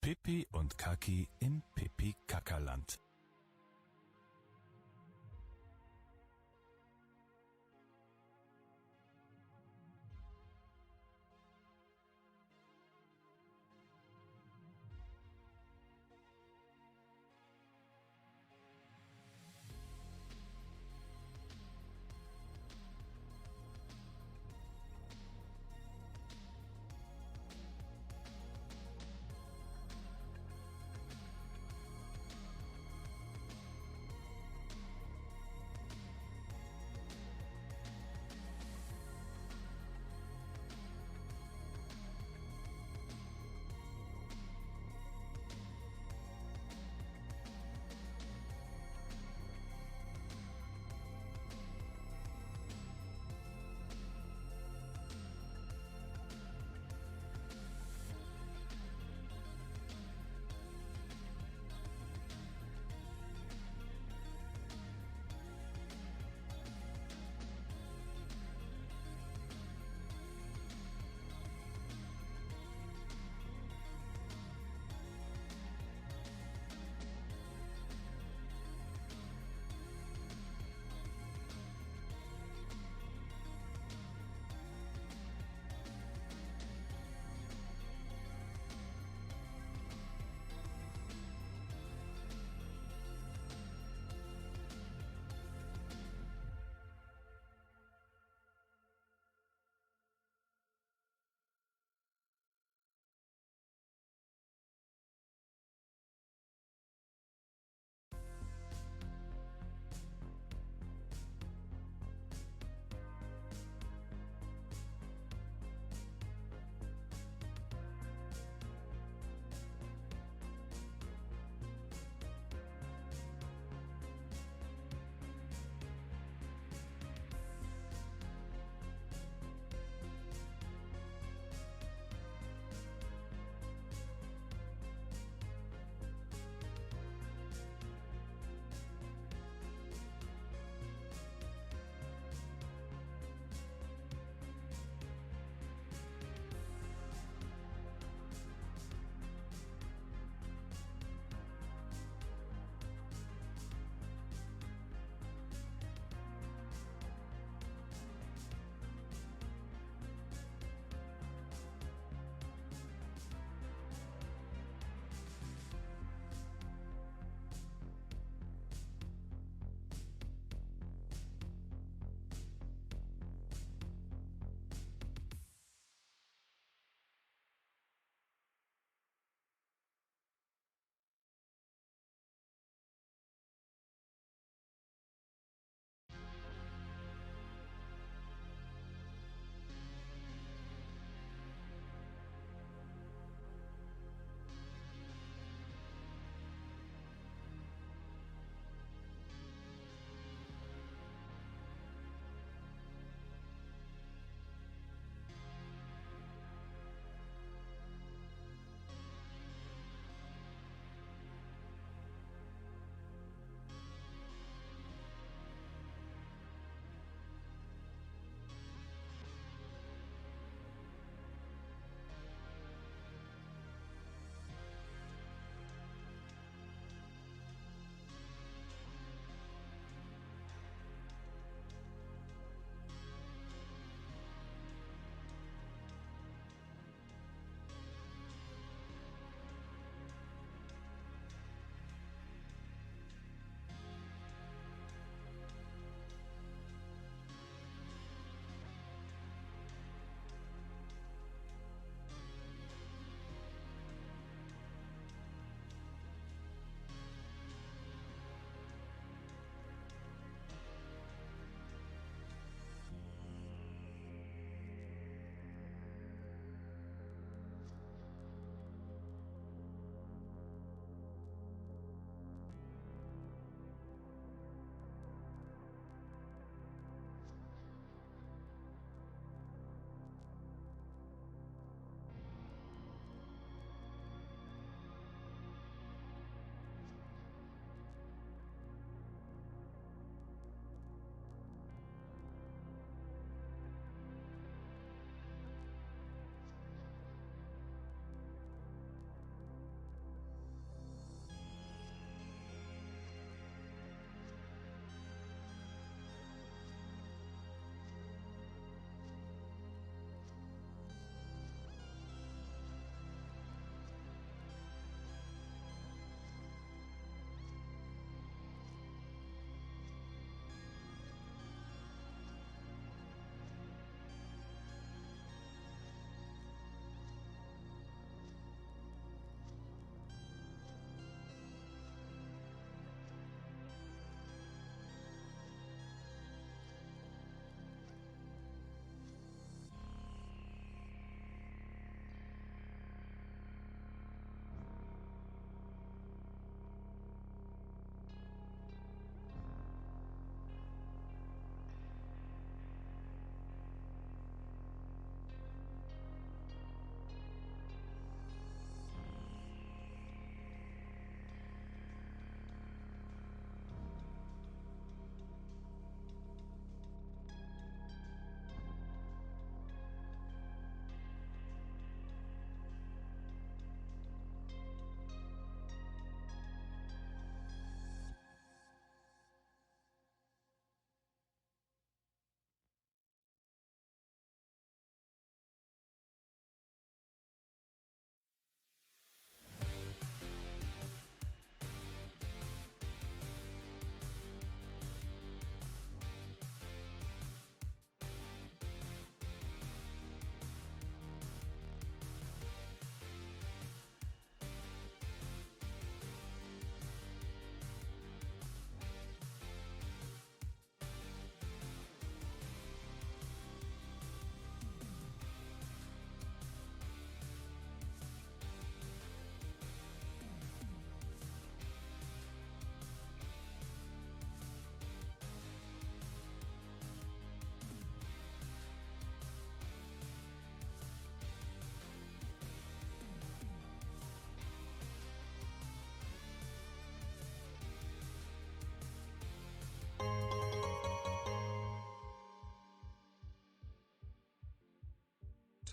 Pippi und Kaki im Pipi-Kaka-Land.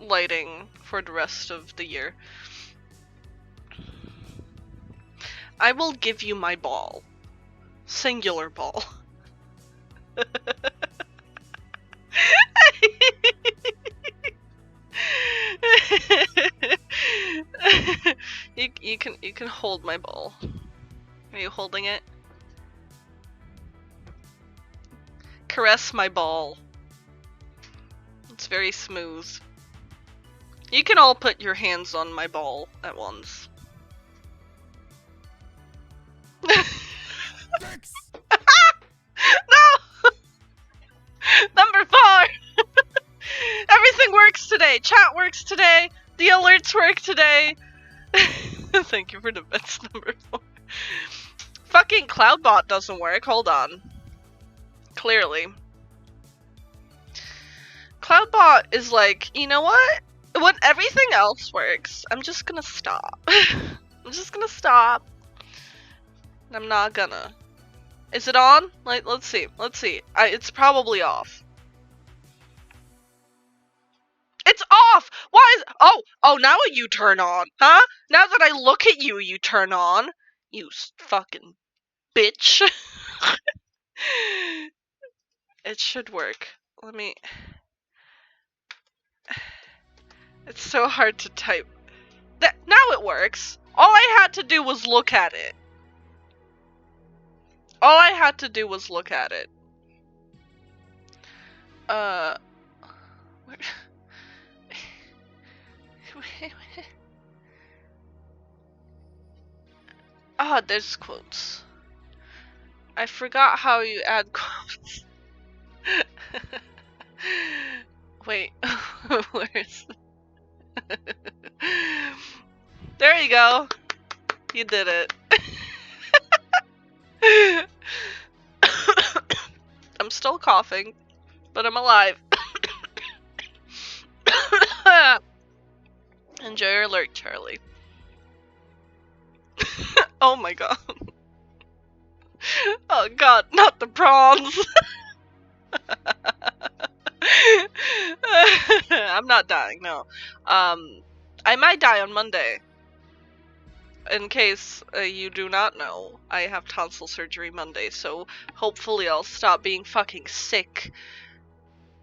lighting for the rest of the year. I will give you my ball. Singular ball. you can hold my ball. Are you holding it? Caress my ball. It's very smooth. You can all put your hands on my ball at once. No! Number 4! Everything works today. Chat works today. The alerts work today. Thank you for the bets, number 4. Fucking Cloudbot doesn't work. Hold on. Clearly. Cloudbot is like, you know what? When everything else works, I'm just gonna stop. I'm just gonna stop. I'm not gonna. Is it on? Like, let's see. Let's see. It's probably off. It's off! Why is— Oh, now you turn on, huh? Now that I look at you, you turn on. You fucking bitch. It should work. Let me... It's so hard to type. Now it works. All I had to do was look at it. All I had to do was look at it. Ah, there's quotes. I forgot how you add quotes. Wait, where's... There you go. You did it. I'm still coughing, but I'm alive. Enjoy your alert, Charlie. Oh my god. Oh god, not the prawns. I'm not dying, no. I might die on Monday. In case you do not know, I have tonsil surgery Monday, so hopefully I'll stop being fucking sick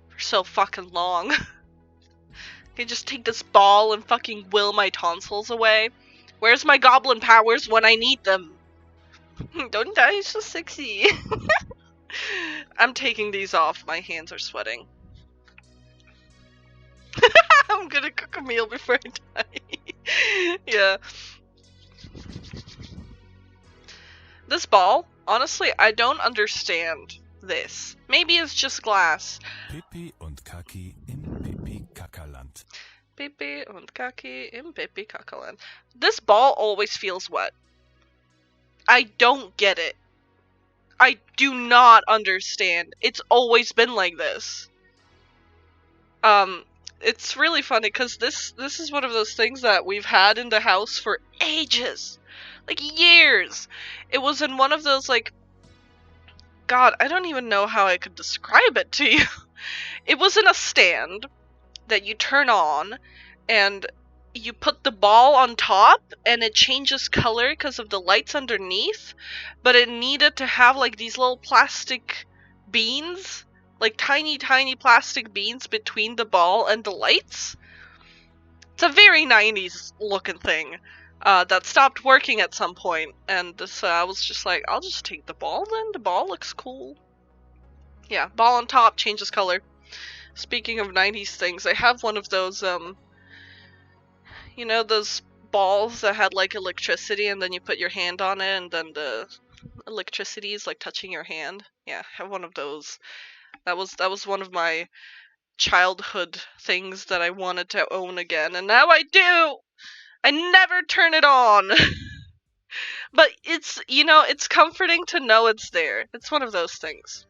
for so fucking long. I can just take this ball and fucking will my tonsils away. Where's my goblin powers when I need them? Don't die so sexy. I'm taking these off. My hands are sweating. I'm gonna cook a meal before I die. Yeah. This ball, honestly, I don't understand this. Maybe it's just glass. Pipi und Kaki im Pipi-Kackerland. Pipi und Kaki im Pipi-Kackerland. This ball always feels wet. I don't get it. I do not understand. It's always been like this. It's really funny because this is one of those things that we've had in the house for ages. Like years. It was in one of those, like, God, I don't even know how I could describe it to you. It was in a stand that you turn on and you put the ball on top and it changes color because of the lights underneath, but it needed to have like these little plastic beans, like tiny plastic beans between the ball and the lights. It's a very 90s looking thing that stopped working at some point, and this I was just like, I'll just take the ball then. The ball looks cool. Yeah, ball on top changes color. Speaking of 90s things, I have one of those you know those balls that had like electricity and then you put your hand on it and then the electricity is like touching your hand? Yeah, I have one of those. That was one of my childhood things that I wanted to own again, and now I do! I never turn it on! But it's, you know, it's comforting to know it's there. It's one of those things.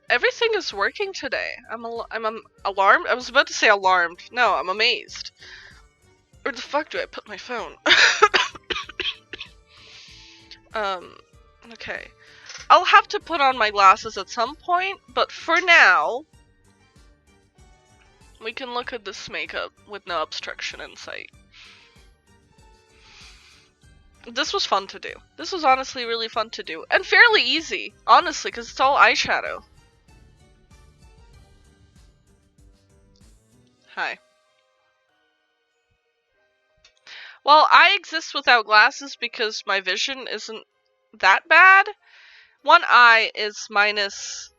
Everything is working today. I'm alarmed? I was about to say alarmed. No, I'm amazed. Where the fuck do I put my phone? Okay. I'll have to put on my glasses at some point, but for now, we can look at this makeup with no obstruction in sight. This was fun to do. This was honestly really fun to do. And fairly easy, honestly, because it's all eyeshadow. Hi. Well, I exist without glasses because my vision isn't that bad. One eye is minus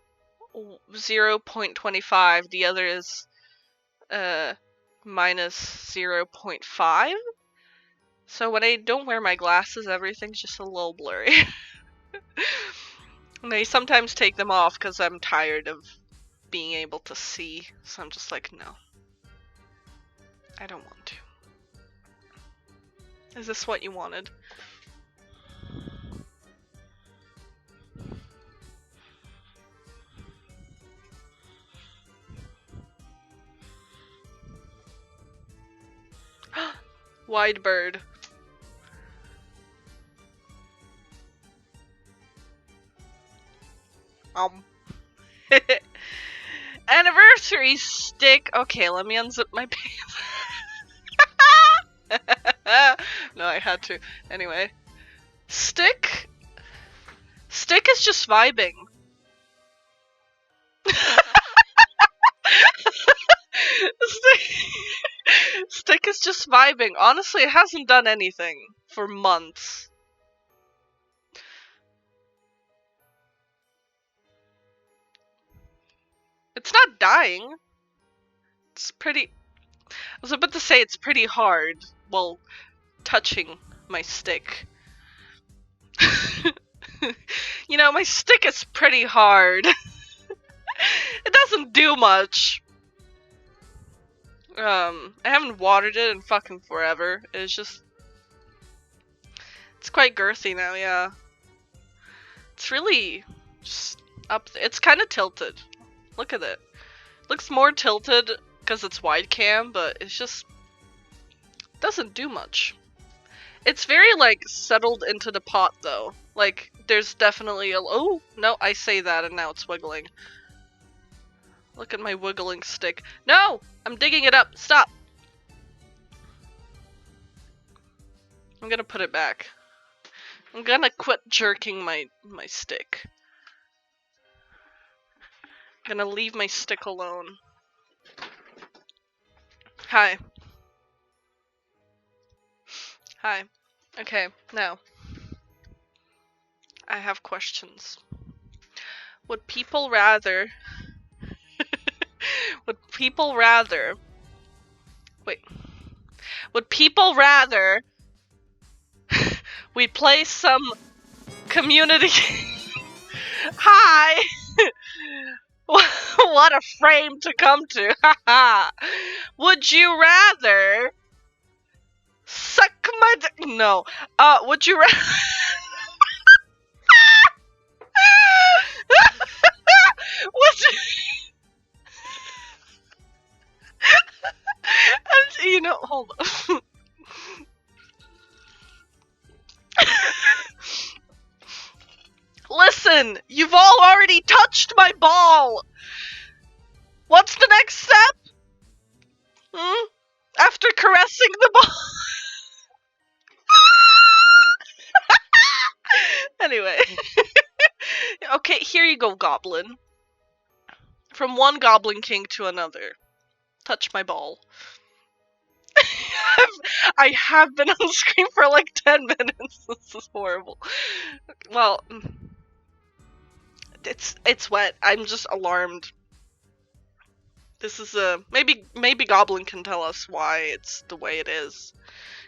0.25, the other is minus 0.5. So when I don't wear my glasses, everything's just a little blurry. And I sometimes take them off because I'm tired of being able to see. So I'm just like, no. I don't want to. Is this what you wanted? Wide bird. Anniversary stick. Okay, let me unzip my pants. No, I had to. Anyway. Stick? Stick is just vibing. Stick is just vibing. Honestly, it hasn't done anything for months. It's not dying. It's pretty... I was about to say it's pretty hard while touching my stick. You know, my stick is pretty hard. It doesn't do much. I haven't watered it in fucking forever. It's just... It's quite girthy now, yeah. It's really just up there. It's kind of tilted. Look at it. Looks more tilted because it's wide cam, but it's just... doesn't do much. It's very, like, settled into the pot, though. Like, there's definitely a... Oh, no, I say that and now it's wiggling. Look at my wiggling stick. No! I'm digging it up. Stop! I'm gonna put it back. I'm gonna quit jerking my stick. I'm gonna leave my stick alone. Hi. Hi. Okay, now. I have questions. Would people rather... Would people rather... Wait. Would people rather... we play some community... Hi! What a frame to come to! Would you rather... suck my no. Would you rather... would you... And, you know, hold on. Listen, you've all already touched my ball. What's the next step? After caressing the ball. Anyway. Okay, here you go, Goblin. From one Goblin King to another. Touch my ball. I have been on screen for like 10 minutes. This is horrible. Well, it's wet. I'm just alarmed. This is maybe Goblin can tell us why it's the way it is,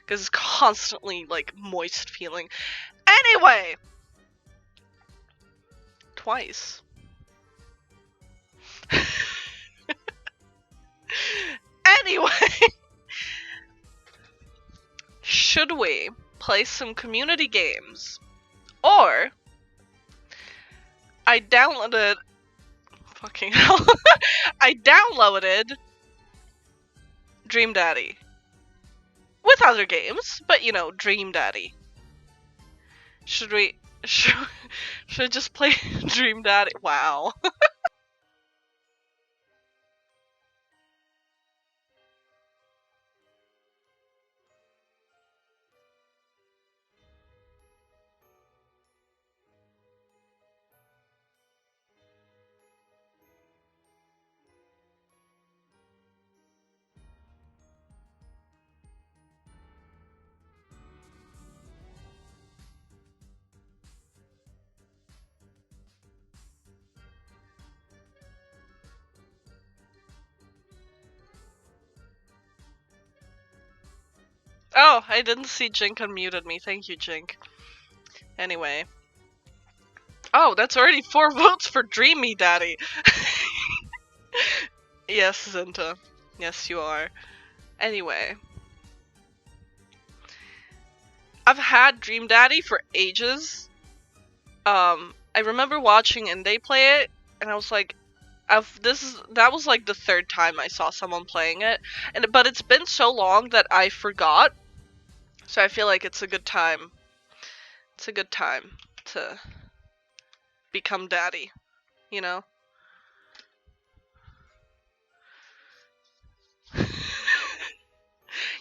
because it's constantly like moist feeling. Anyway, twice. Anyway, should we play some community games? Or I downloaded fucking hell. I downloaded Dream Daddy. With other games, but you know, Dream Daddy. Should we Should, should I just play Dream Daddy? Wow. Oh, I didn't see Jink unmuted me. Thank you, Jink. Anyway. Oh, that's already 4 votes for Dream Me Daddy. Yes, Zinta. Yes, you are. Anyway. I've had Dream Daddy for ages. I remember watching and they play it, and I was like, that was like the 3rd time I saw someone playing it, but it's been so long that I forgot. So I feel like it's a good time. It's a good time to become daddy, you know?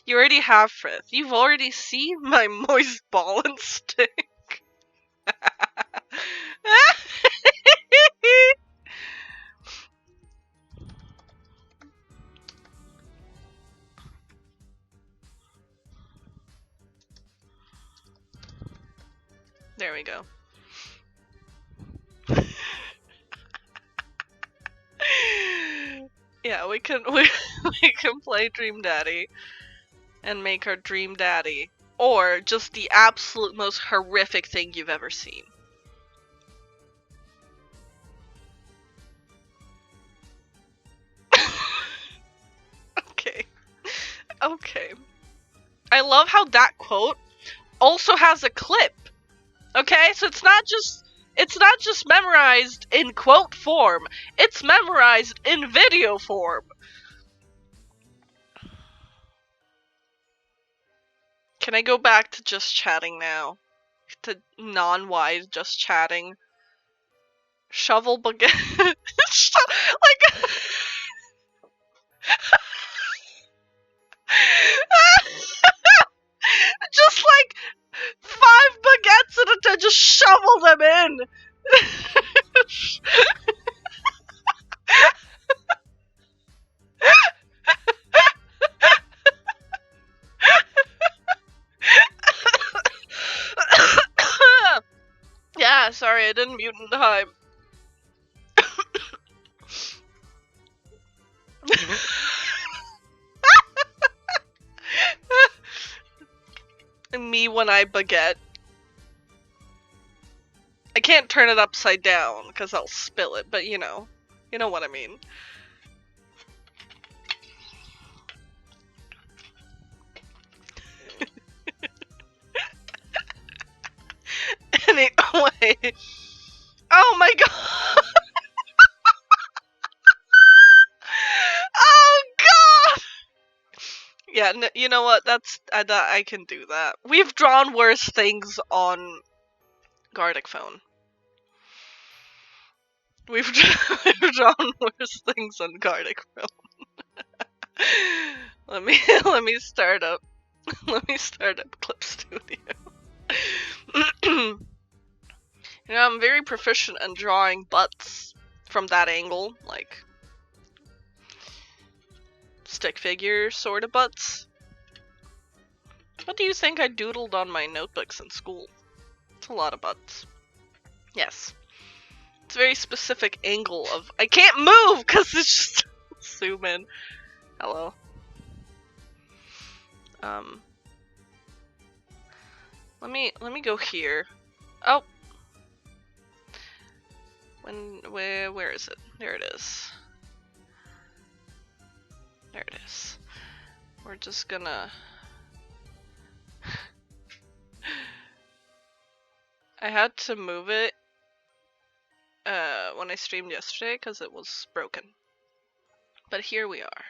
You already have, Frith. You've already seen my moist ball and stick. There we go. Yeah, we can play Dream Daddy and make our Dream Daddy, or just the absolute most horrific thing you've ever seen. Okay. Okay. I love how that quote also has a clip. Okay, so it's not just memorized in quote form. It's memorized in video form. Can I go back to just chatting now? To non-wise just chatting. Shovel baguette. Like just like 5 baguettes at a time, just shovel them in. Yeah, sorry, I didn't mute in time. Me when I baguette. I can't turn it upside down because I'll spill it, but you know what I mean. Anyway. Oh my god! Oh god! Yeah, you know what? I can do that. We've drawn worse things on Gardic Phone. We've drawn worse things on Gardic Phone. let me start up. Let me start up Clip Studio. You know, I'm very proficient in drawing butts from that angle, like stick figure sort of butts. What do you think I doodled on my notebooks in school? It's a lot of butts. Yes. It's a very specific angle of I can't move because it's just zoom in. Hello. Let me go here. Oh. Where is it? There it is. There it is. We're just gonna I had to move it when I streamed yesterday because it was broken. But here we are.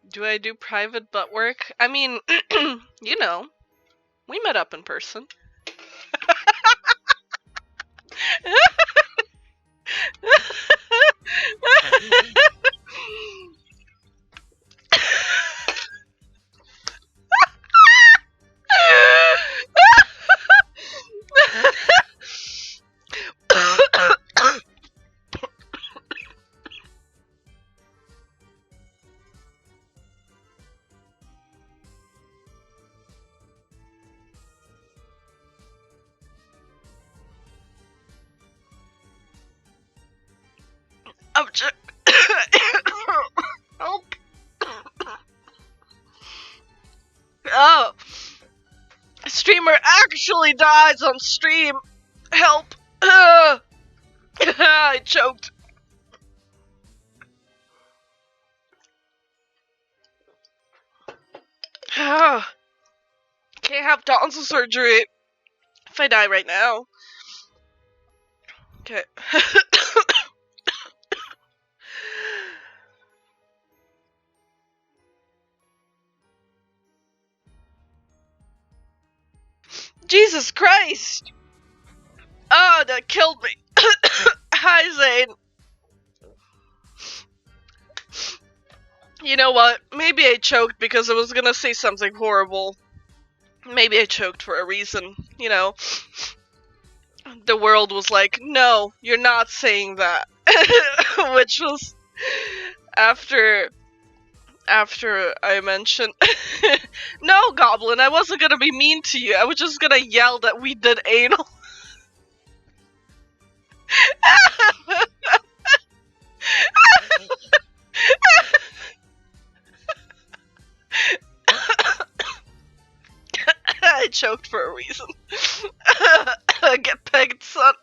Do I do private butt work? I mean, you know. We met up in person. I'm just... Help. Oh. Streamer actually dies on stream. Help. I choked. Can't have tonsil surgery if I die right now. Okay. Jesus Christ! Oh, that killed me. Hi, Zane. You know what? Maybe I choked because I was gonna say something horrible. Maybe I choked for a reason, you know. The world was like, no, you're not saying that. Which was after I mentioned no, Goblin, I wasn't gonna be mean to you. I was just gonna yell that we did anal. I choked for a reason. Get pegged, son.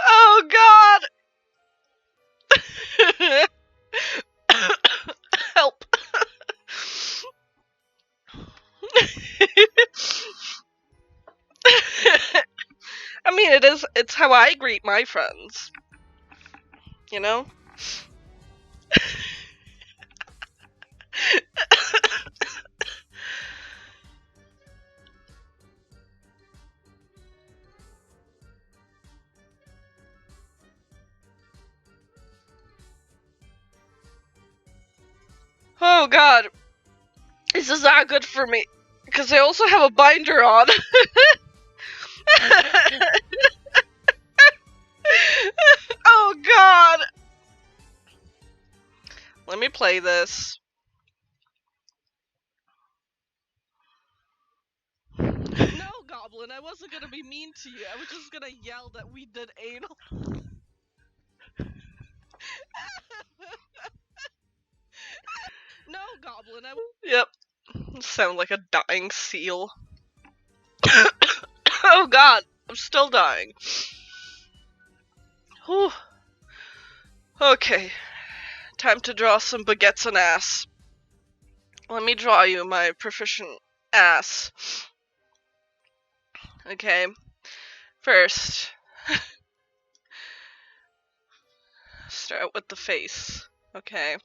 Oh god! Help. I mean, it's how I greet my friends. You know? Oh god. This is not good for me. Because I also have a binder on. Oh god. Let me play this. No, Goblin, I wasn't gonna be mean to you. I was just gonna yell that we did anal. No, Goblin, Yep. Sound like a dying seal. Oh god, I'm still dying. Whew. Okay. Time to draw some baguettes and ass. Let me draw you my proficient ass. Okay. First, start with the face. Okay.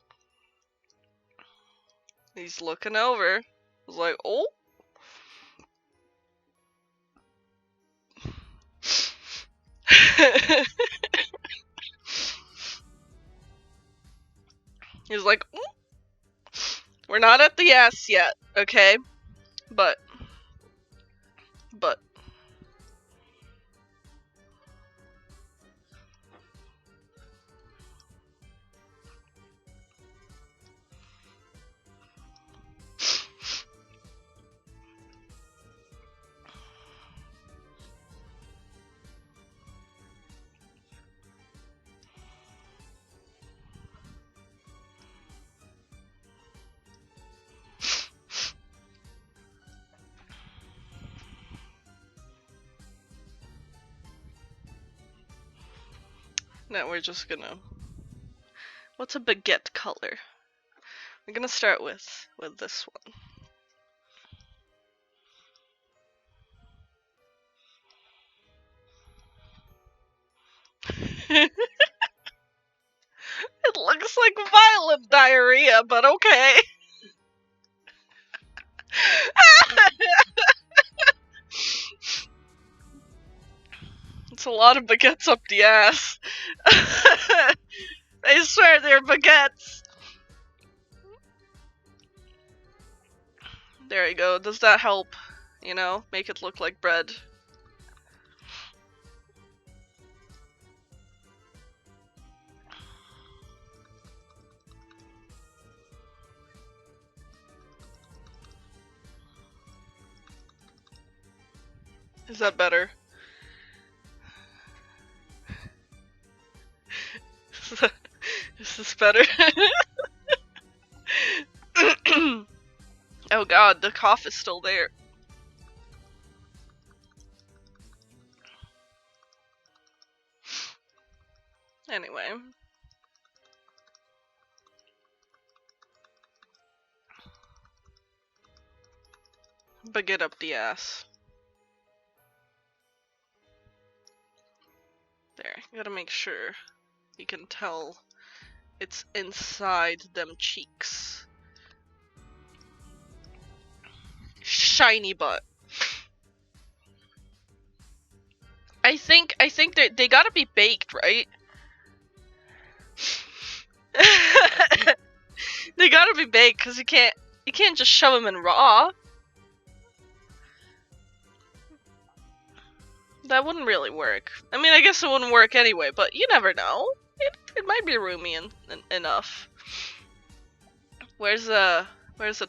He's looking over. He's like, oh. He's like, oh. We're not at the ass yet, okay? But. Now we're just gonna... What's a baguette color? We're gonna start with this one. It looks like violent diarrhea. idea, but okay. It's a lot of baguettes up the ass. I swear they're baguettes. There you go. Does that help? You know, make it look like bread. Is that better? Is this better? Oh god, the cough is still there. Anyway. Baguette up the ass. There, you gotta make sure you can tell it's inside them cheeks. Shiny butt. I think they gotta be baked, right? They gotta be baked because you can't just shove them in raw. That wouldn't really work. I mean, I guess it wouldn't work anyway, but you never know. It might be roomy enough. Where's the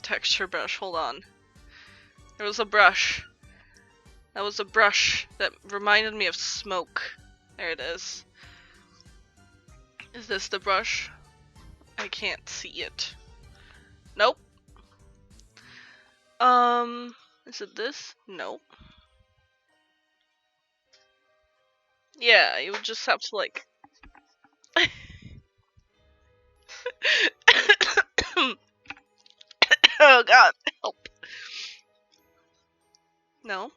texture brush? Hold on. There was a brush. That was a brush that reminded me of smoke. There it is. Is this the brush? I can't see it. Nope. Is it this? Nope. Yeah, you would just have to like oh god, help. No.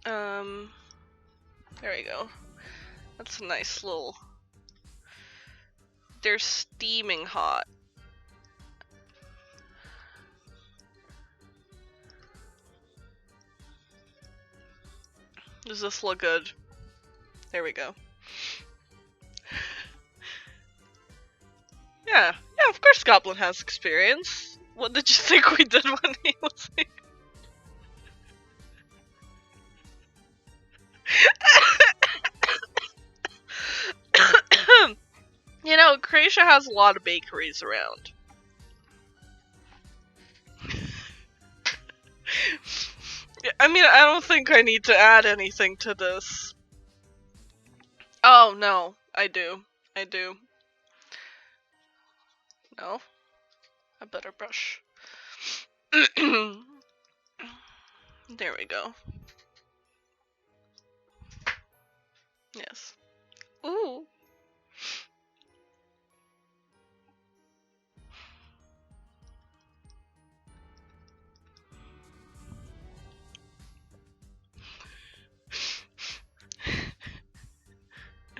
There we go. That's a nice little... They're steaming hot. Does this look good? There we go. Yeah, of course Goblin has experience. What did you think we did when he was here? You know, Croatia has a lot of bakeries around. I mean, I don't think I need to add anything to this. Oh, no. I do. No? A better brush. There we go. Yes. Ooh.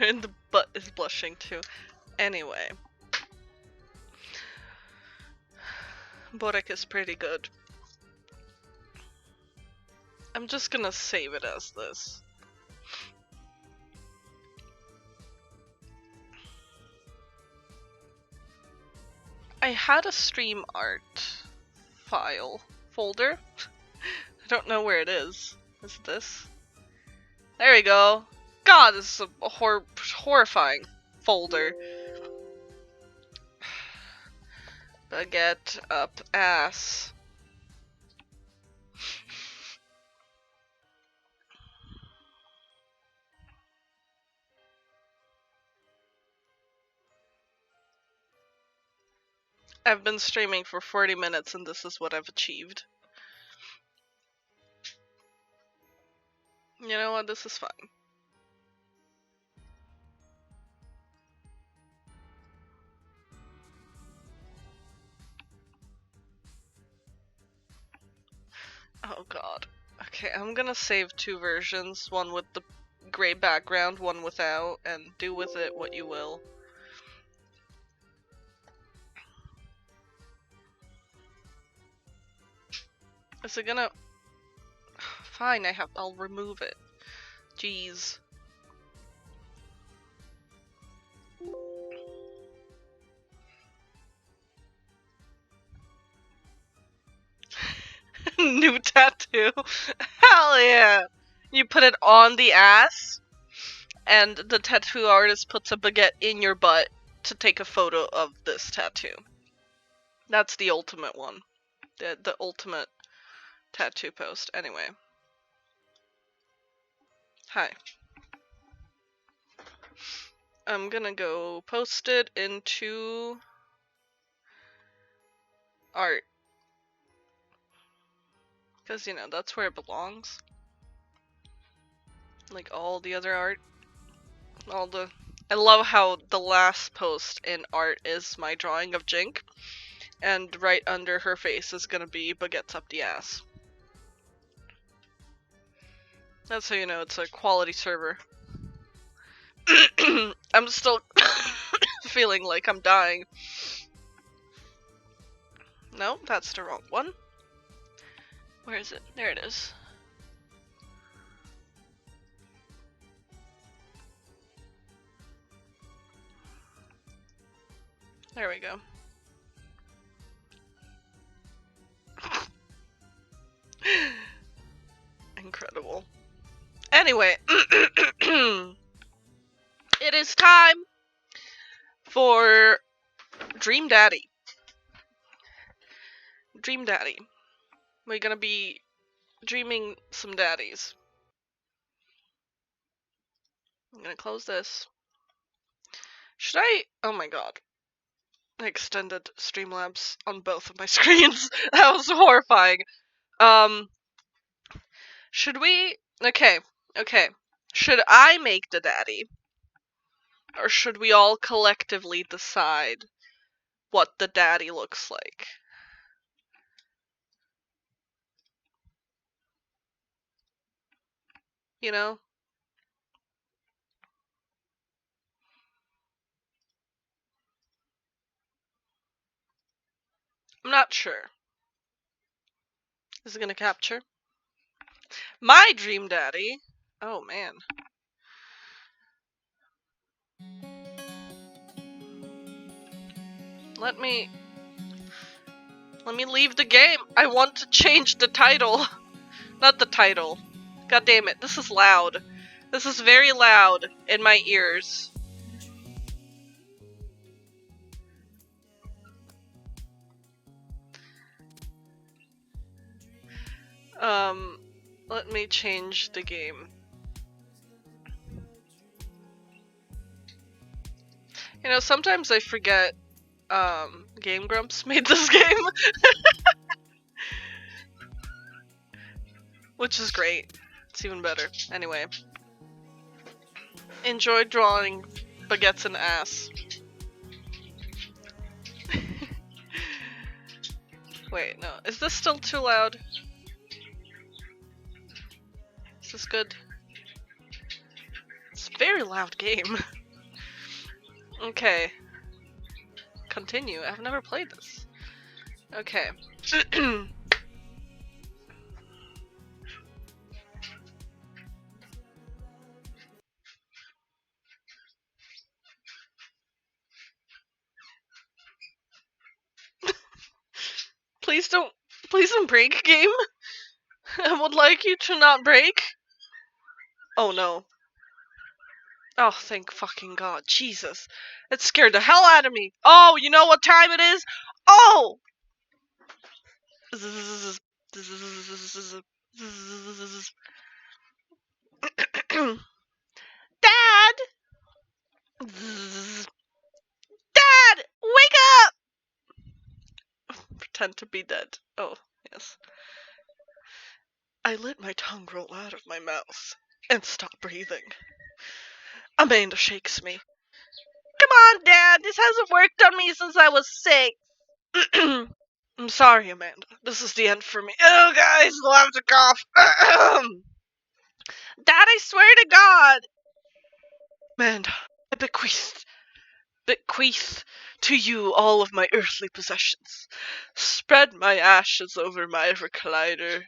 And the butt is blushing too. Anyway. Borek is pretty good. I'm just gonna save it as this. I had a stream art folder. I don't know where it is. Is it this? There we go. God, this is a horrifying folder. Baguette up ass. I've been streaming for 40 minutes and this is what I've achieved. You know what? This is fine. Oh god. Okay, I'm gonna save two versions, one with the gray background, one without, and do with it what you will. Is it gonna... Fine, I'll remove it. Jeez. New tattoo. Hell yeah. You put it on the ass, and the tattoo artist puts a baguette in your butt to take a photo of this tattoo. That's the ultimate one. The ultimate tattoo post. Anyway. Hi. I'm gonna go post it into art. Because, you know, that's where it belongs. Like all the other art. I love how the last post in art is my drawing of Jink. And right under her face is gonna be baguettes up the ass. That's how you know it's a quality server. I'm still feeling like I'm dying. No, that's the wrong one. Where is it? There it is. There we go. Incredible. Anyway, it is time for Dream Daddy. Dream Daddy. We're gonna be dreaming some daddies. I'm gonna close this. Should I? Oh my god. I extended Streamlabs on both of my screens. That was horrifying. Should we? Okay. Should I make the daddy? Or should we all collectively decide what the daddy looks like? You know? I'm not sure. Is it gonna capture? My dream daddy? Oh man. Let me leave the game. I want to change the title. Not the title. God damn it, this is loud. This is very loud in my ears. Let me change the game. You know, sometimes I forget, Game Grumps made this game. Which is great. It's even better. Anyway. Enjoy drawing baguettes and ass. Wait, no. Is this still too loud? Is this good? It's a very loud game. Okay. Continue. I've never played this. Okay. Please don't break, game. I would like you to not break. Oh no. Oh, thank fucking God. Jesus. It scared the hell out of me. Oh, you know what time it is? Oh! Dad! Dad! Wake up! Pretend to be dead. Oh, yes. I let my tongue roll out of my mouth and stop breathing. Amanda shakes me. Come on, Dad. This hasn't worked on me since I was 6. I'm sorry, Amanda. This is the end for me. Oh, guys, I'll have to cough. Dad, I swear to God. Amanda, I bequeath To you, all of my earthly possessions. Spread my ashes over my recliner.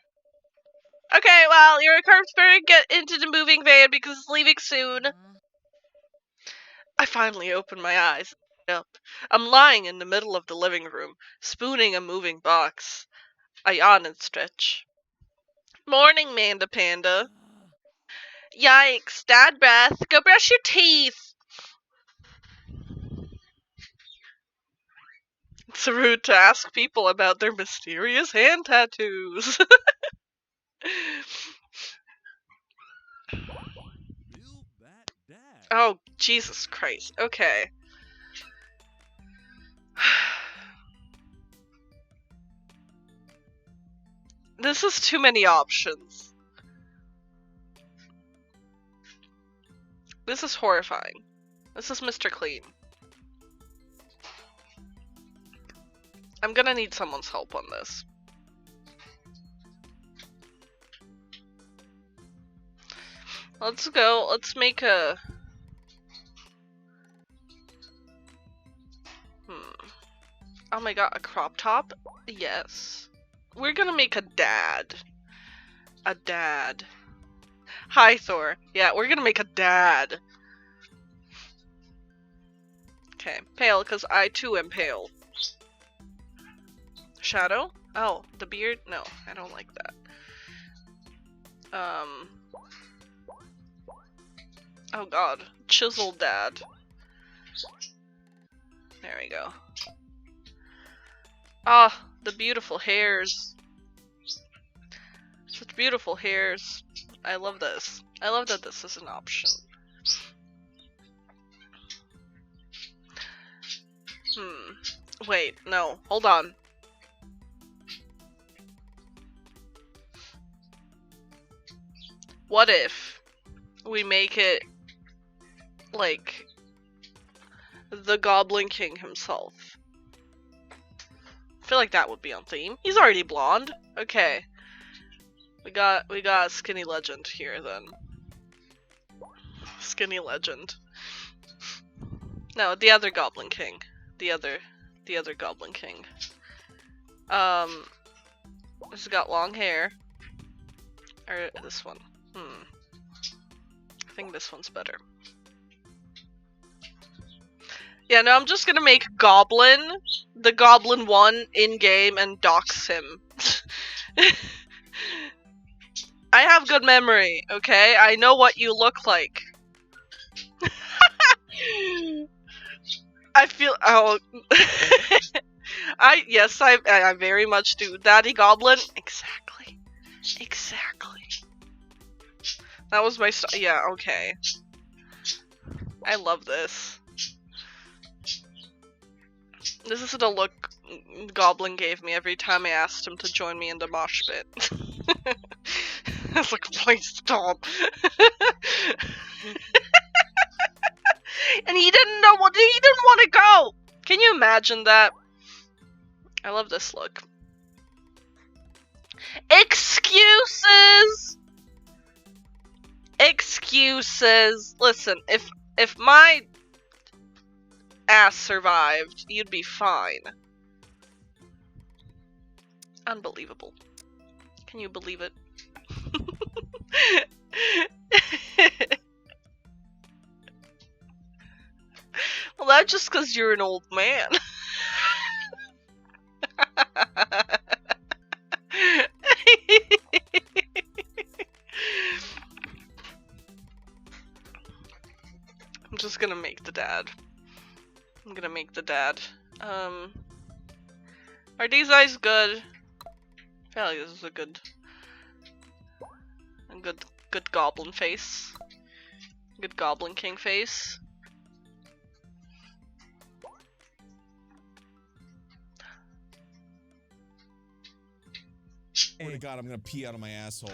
Okay, well, you're a corpse spirit. Get into the moving van because it's leaving soon. I finally opened my eyes. Up. I'm lying in the middle of the living room, spooning a moving box. I yawn and stretch. Morning, Manda Panda. Yikes, dad breath. Go brush your teeth. It's rude to ask people about their mysterious hand tattoos. Oh, Jesus Christ. Okay. This is too many options. This is horrifying. This is Mr. Clean. I'm gonna need someone's help on this. Let's go. Let's make a... Oh my god, a crop top? Yes. We're gonna make a dad. A dad. Hi, Thor. Yeah, we're gonna make a dad. Okay, pale, because I too am pale. Shadow? Oh, the beard? No, I don't like that. Oh god. Chiseled dad. There we go. Ah, the beautiful hairs. Such beautiful hairs. I love this. I love that this is an option. Wait, no. Hold on. What if we make it like the Goblin King himself? I feel like that would be on theme. He's already blonde. Okay. We got a skinny legend here then. Skinny legend. No, the other Goblin King. The other Goblin King. This has got long hair. Or this one. I think this one's better. Yeah, no, I'm just gonna make Goblin, the Goblin one, in-game and dox him. I have good memory, okay? I know what you look like. I feel- oh... yes, I very much do. Daddy Goblin? Exactly. Exactly. That was my yeah, okay. I love this. This is the look Goblin gave me every time I asked him to join me in the mosh pit. I was like, please stop. And he didn't know what- he didn't want to go! Can you imagine that? I love this look. Excuses! Excuses! Listen, if my ass survived, you'd be fine. Unbelievable. Can you believe it? Well, that's just because you're an old man. I'm just gonna make the dad. I'm gonna make the dad. Are these eyes good? I feel like this is a good goblin face. Good Goblin King face. Oh my god, I'm gonna pee out of my asshole.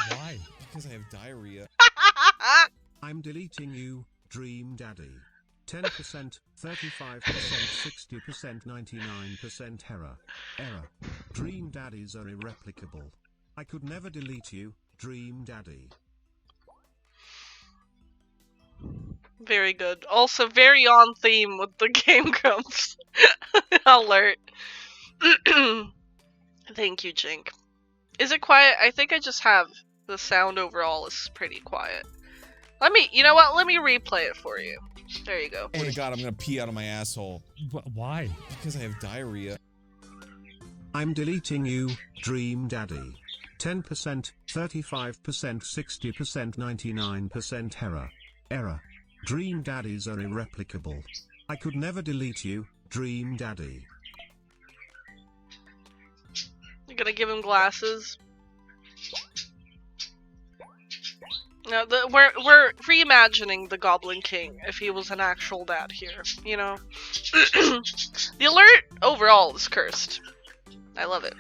Why? Because I have diarrhea. I'm deleting you, Dream Daddy. 10%, 35%, 60%, 99% error. Error. Dream Daddies are irreplicable. I could never delete you, Dream Daddy. Very good. Also very on theme with the Game Grumps alert. Thank you, Jink. Is it quiet? I think I just have the sound overall is pretty quiet. You know what? Let me replay it for you. There you go. Oh my god, I'm gonna pee out of my asshole. Why? Because I have diarrhea. I'm deleting you, Dream Daddy. 10%, 35%, 60%, 99% error. Error. Dream Daddies are irreplicable. I could never delete you, Dream Daddy. You're gonna give him glasses. No, we're reimagining the Goblin King if he was an actual dad here, you know. The alert overall is cursed. I love it.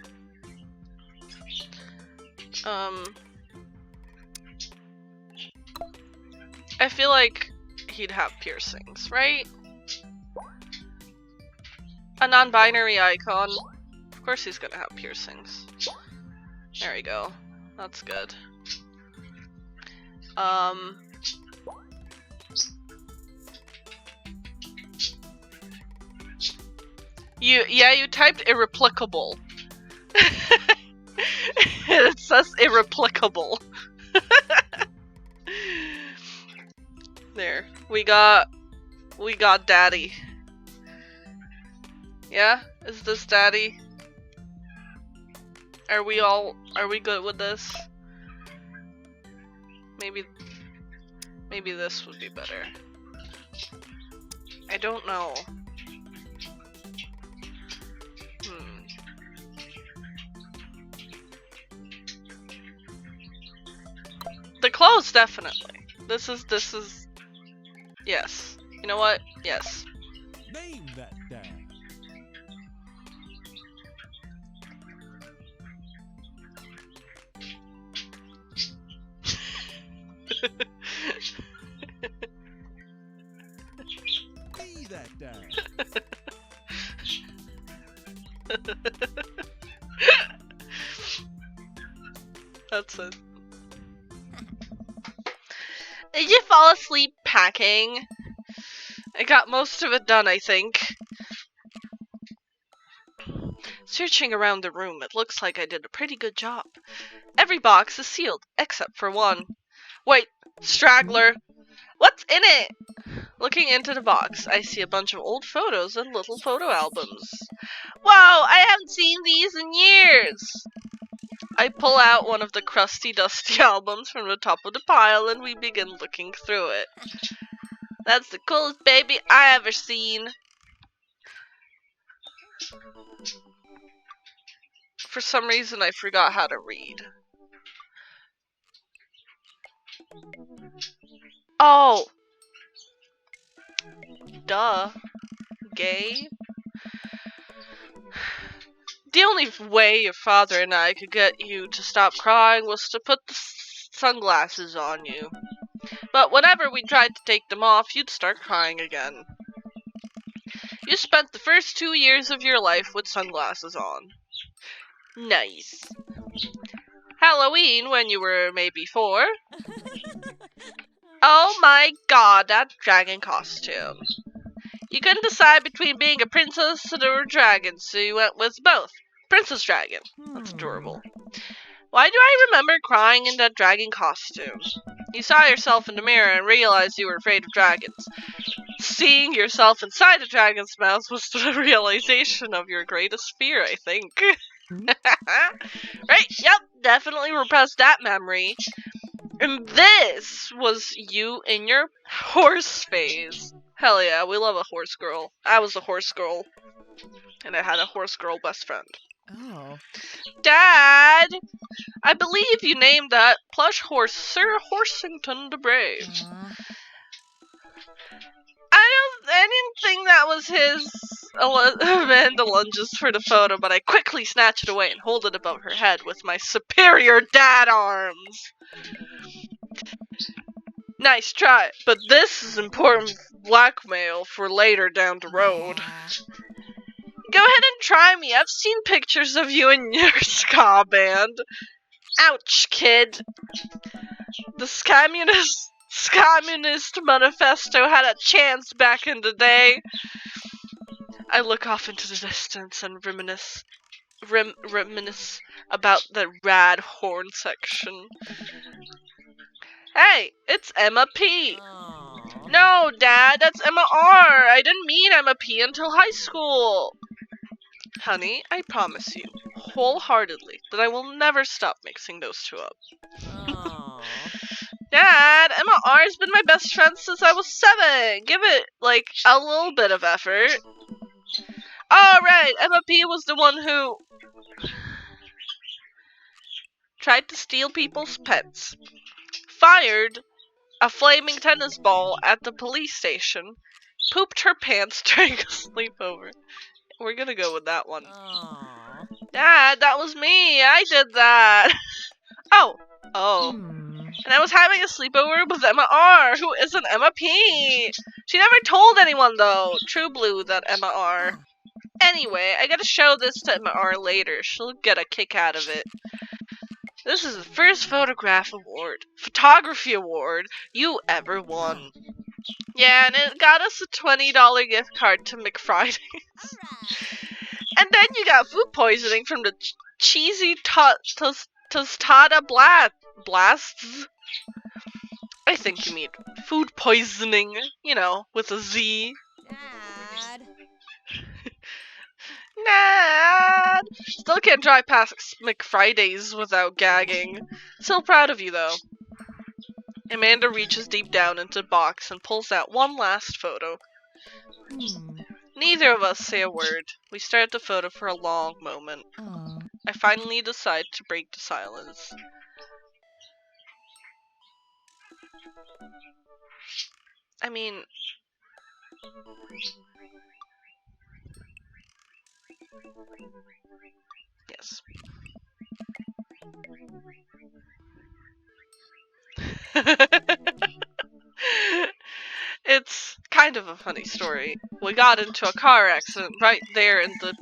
I feel like he'd have piercings, right? A non-binary icon. Of course he's gonna have piercings. There we go. That's good. You typed irreplicable. It says irreplicable. There. We got daddy. Yeah? Is this daddy? Are we good with this? Maybe this would be better. I don't know. The clothes, definitely. This is yes. You know what? Yes. Name that dad. Be that dad. That's it. Did you fall asleep packing? I got most of it done, I think. Searching around the room, it looks like I did a pretty good job. Every box is sealed, except for one. Wait, straggler. What's in it? Looking into the box, I see a bunch of old photos and little photo albums. Whoa, I haven't seen these in years! I pull out one of the crusty, dusty albums from the top of the pile and we begin looking through it. That's the coolest baby I ever seen. For some reason, I forgot how to read. Oh! Duh. Gay? The only way your father and I could get you to stop crying was to put the sunglasses on you. But whenever we tried to take them off, you'd start crying again. You spent the first 2 years of your life with sunglasses on. Nice. Halloween, when you were maybe 4. Oh my god, that dragon costume. You couldn't decide between being a princess or a dragon, so you went with both. Princess Dragon. That's adorable. Why do I remember crying in that dragon costume? You saw yourself in the mirror and realized you were afraid of dragons. Seeing yourself inside a dragon's mouth was the realization of your greatest fear, I think. Right, yep, definitely repressed that memory. And this was you in your horse phase. Hell yeah, we love a horse girl. I was a horse girl. And I had a horse girl best friend. Oh. Dad! I believe you named that plush horse Sir Horsington the Brave. I didn't think that was his. Amanda lunges for the photo, but I quickly snatch it away and hold it above her head with my superior dad arms. Nice try, but this is important blackmail for later down the road. Go ahead and try me. I've seen pictures of you and your ska band. Ouch, kid. The Communist manifesto had a chance back in the day. I look off into the distance and reminisce about the rad horn section. Hey, it's Emma P. No, Dad, that's Emma R. I didn't mean Emma P until high school. Honey, I promise you, wholeheartedly, that I will never stop mixing those two up. Dad, Emma R's been my best friend since I was 7. Give it, like, a little bit of effort. Oh, right, Emma P was the one who tried to steal people's pets, fired a flaming tennis ball at the police station, pooped her pants during a sleepover. We're gonna go with that one. Dad, that was me. I did that. Oh. And I was having a sleepover with Emma R, who isn't Emma P. She never told anyone, though. True blue, that Emma R. Anyway, I gotta show this to Emma R later. She'll get a kick out of it. This is the first photography award you ever won. Yeah, and it got us a $20 gift card to McFridays. And then you got food poisoning from the cheesy tostada blasts. I think you mean food poisoning, you know, with a Z. Dad! Still can't drive past McFridays without gagging. Still proud of you, though. Amanda reaches deep down into the box and pulls out one last photo. Neither of us say a word. We stare at the photo for a long moment. I finally decide to break the silence. I mean... Yes. It's kind of a funny story. We got into a car accident right there in the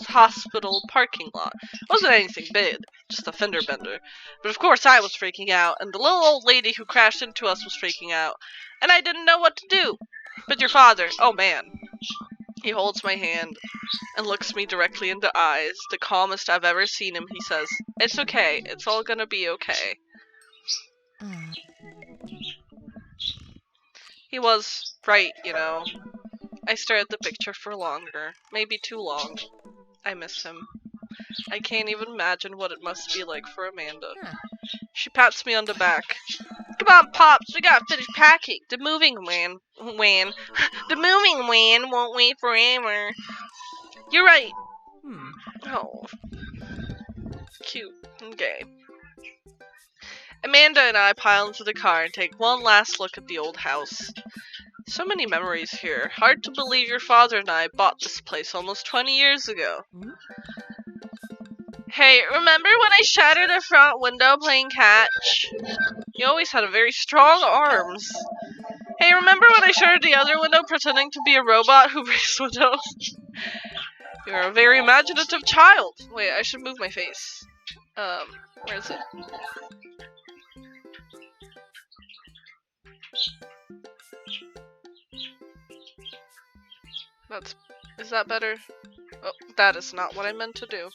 hospital parking lot. It wasn't anything big, just a fender bender. But of course I was freaking out, and the little old lady who crashed into us was freaking out. And I didn't know what to do. But your father, oh man. He holds my hand and looks me directly in the eyes. The calmest I've ever seen him, he says, "It's okay. It's all gonna be okay." He was right, you know. I stare at the picture for longer. Maybe too long. I miss him. I can't even imagine what it must be like for Amanda. She pats me on the back. Come on, Pops, we gotta finish packing. The moving van won't wait forever. You're right. Oh. Cute. Okay. Amanda and I pile into the car and take one last look at the old house. So many memories here. Hard to believe your father and I bought this place almost 20 years ago. Hey, remember when I shattered the front window playing catch? You always had very strong arms. Hey, remember when I shattered the other window pretending to be a robot who breaks windows? You're a very imaginative child. Wait, I should move my face. Where is it? Is that better? Oh, that is not what I meant to do.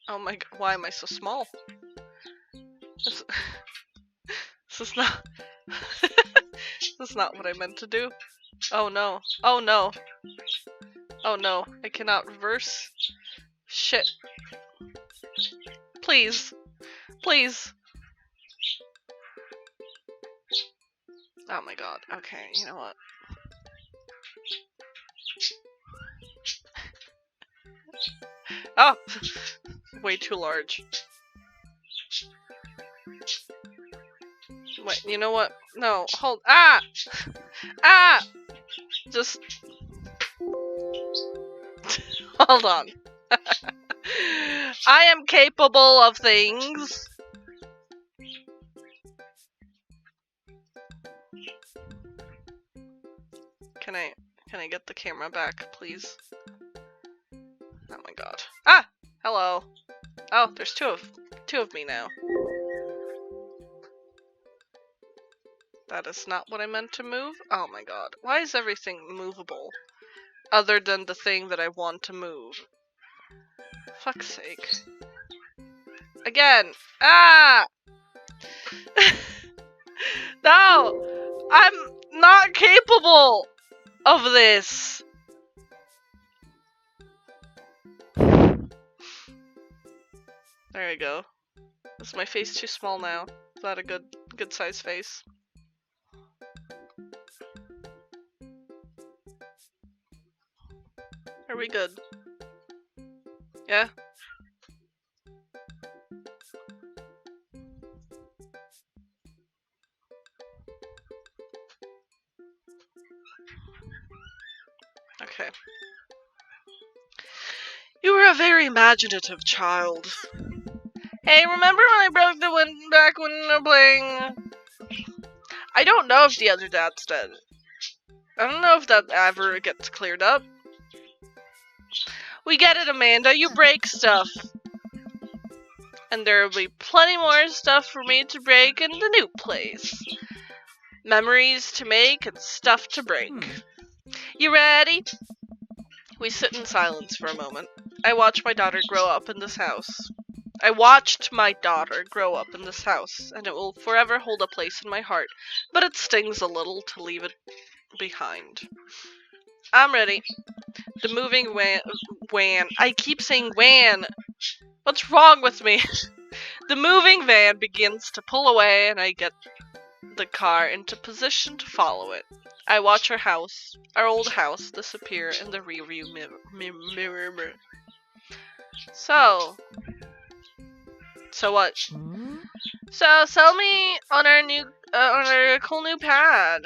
Oh my god, why am I so small? This is not... This is not what I meant to do. Oh no. Oh no. Oh no, I cannot reverse. Shit. Please. Please. Oh my god. Okay, you know what? Oh! Way too large. Wait, you know what? No, hold. Ah! Ah! Just. Hold on. I am capable of things. Can I get the camera back, please? Oh my god. Ah! Hello. Oh, there's two of me now. That is not what I meant to move. Oh my god. Why is everything movable? Other than the thing that I want to move. Fuck's sake. Again. Ah! No! I'm not capable of this. There we go. Is my face too small now? Is that a good size face? Are we good? Yeah? Okay. You were a very imaginative child. Hey, remember when I broke the wind back when we were playing? I don't know if the other dad's dead. I don't know if that ever gets cleared up. We get it, Amanda. You break stuff. And there will be plenty more stuff for me to break in the new place. Memories to make and stuff to break. You ready? We sit in silence for a moment. I watch my daughter grow up in this house. I watched my daughter grow up in this house, and it will forever hold a place in my heart, but it stings a little to leave it behind. I'm ready. The moving van. I keep saying van. What's wrong with me? The moving van begins to pull away, and I get the car into position to follow it. I watch our old house, disappear in the rearview mirror. So what? So sell me on our cool new pad.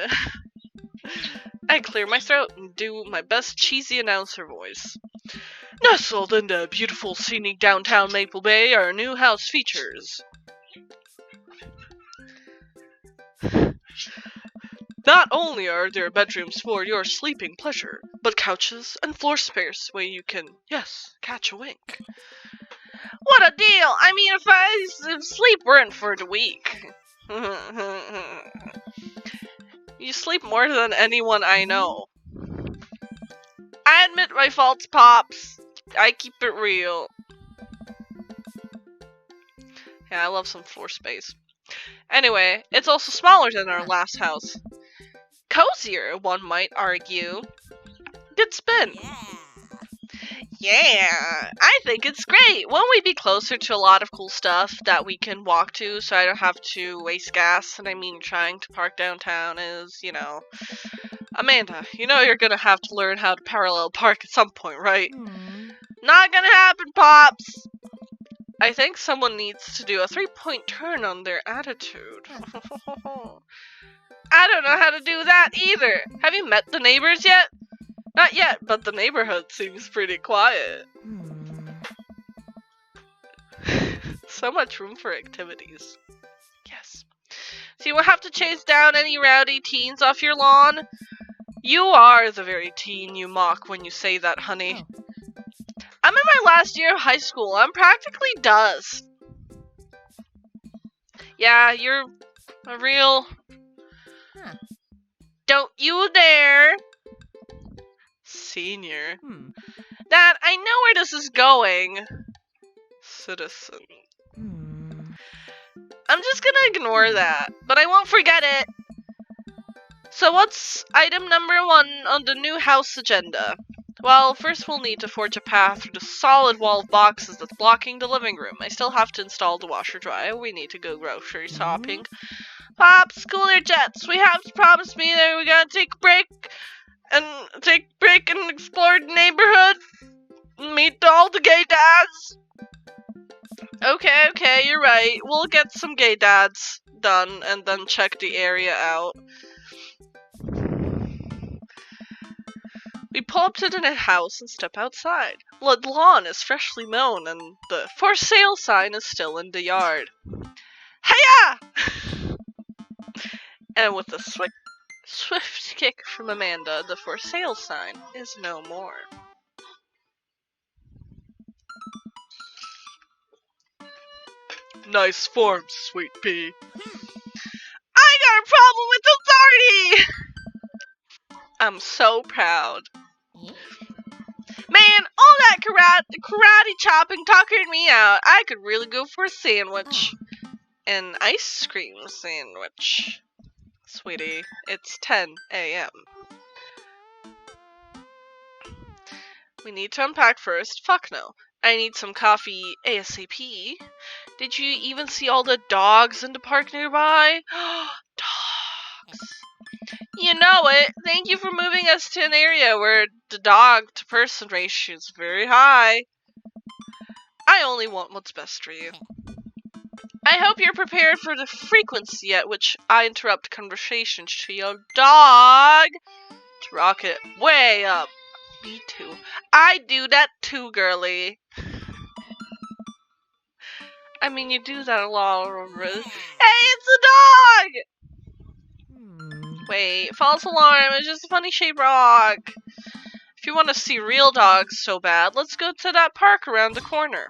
I clear my throat and do my best cheesy announcer voice. Nestled in the beautiful scenic downtown Maple Bay, our new house features. Not only are there bedrooms for your sleeping pleasure, but couches and floor space where you can, yes, catch a wink. What a deal! I mean, if sleep weren't for the weak. You sleep more than anyone I know. I admit my faults, Pops. I keep it real. Yeah, I love some floor space. Anyway, it's also smaller than our last house. Cozier, one might argue. Good spin. Yeah, I think it's great. Won't we be closer to a lot of cool stuff that we can walk to so I don't have to waste gas? And I mean, trying to park downtown is, you know. Amanda, you know you're gonna have to learn how to parallel park at some point, right? Not gonna happen, Pops! I think someone needs to do a 3-point turn on their attitude. I don't know how to do that either. Have you met the neighbors yet? Not yet, but the neighborhood seems pretty quiet. So much room for activities. Yes. So you will have to chase down any rowdy teens off your lawn? You are the very teen you mock when you say that, honey. I'm in my last year of high school. I'm practically dust. Yeah, you're a real... Don't you dare! Senior. Dad, I know where this is going. Citizen. I'm just gonna ignore that, but I won't forget it. So what's item number 1 on the new house agenda? Well, first we'll need to forge a path through the solid wall of boxes that's blocking the living room. I still have to install the washer dryer. We need to go grocery shopping. Pops, cooler jets, we have to promise me that we're gonna take a break and explore the neighborhood. Meet all the gay dads. Okay, you're right. We'll get some gay dads done and then check the area out. We pull up to the house and step outside. The lawn is freshly mown and the for sale sign is still in the yard. Hiya! And with a swift kick from Amanda, the for sale sign is no more. Nice form, sweet pea. I got a problem with the I'm so proud. Man, all that karate chopping tuckered me out. I could really go for a sandwich. An ice cream sandwich. Sweetie, it's 10 a.m. We need to unpack first. Fuck no. I need some coffee ASAP. Did you even see all the dogs in the park nearby? Dogs. You know it. Thank you for moving us to an area where the dog-to-person ratio is very high. I only want what's best for you. I hope you're prepared for the frequency at which I interrupt conversations to your dog to rock it way up. Me too. I do that too, girly. I mean, you do that a lot. Hey, it's a dog! Wait, false alarm. It's just a funny shaped rock. If you want to see real dogs so bad, let's go to that park around the corner.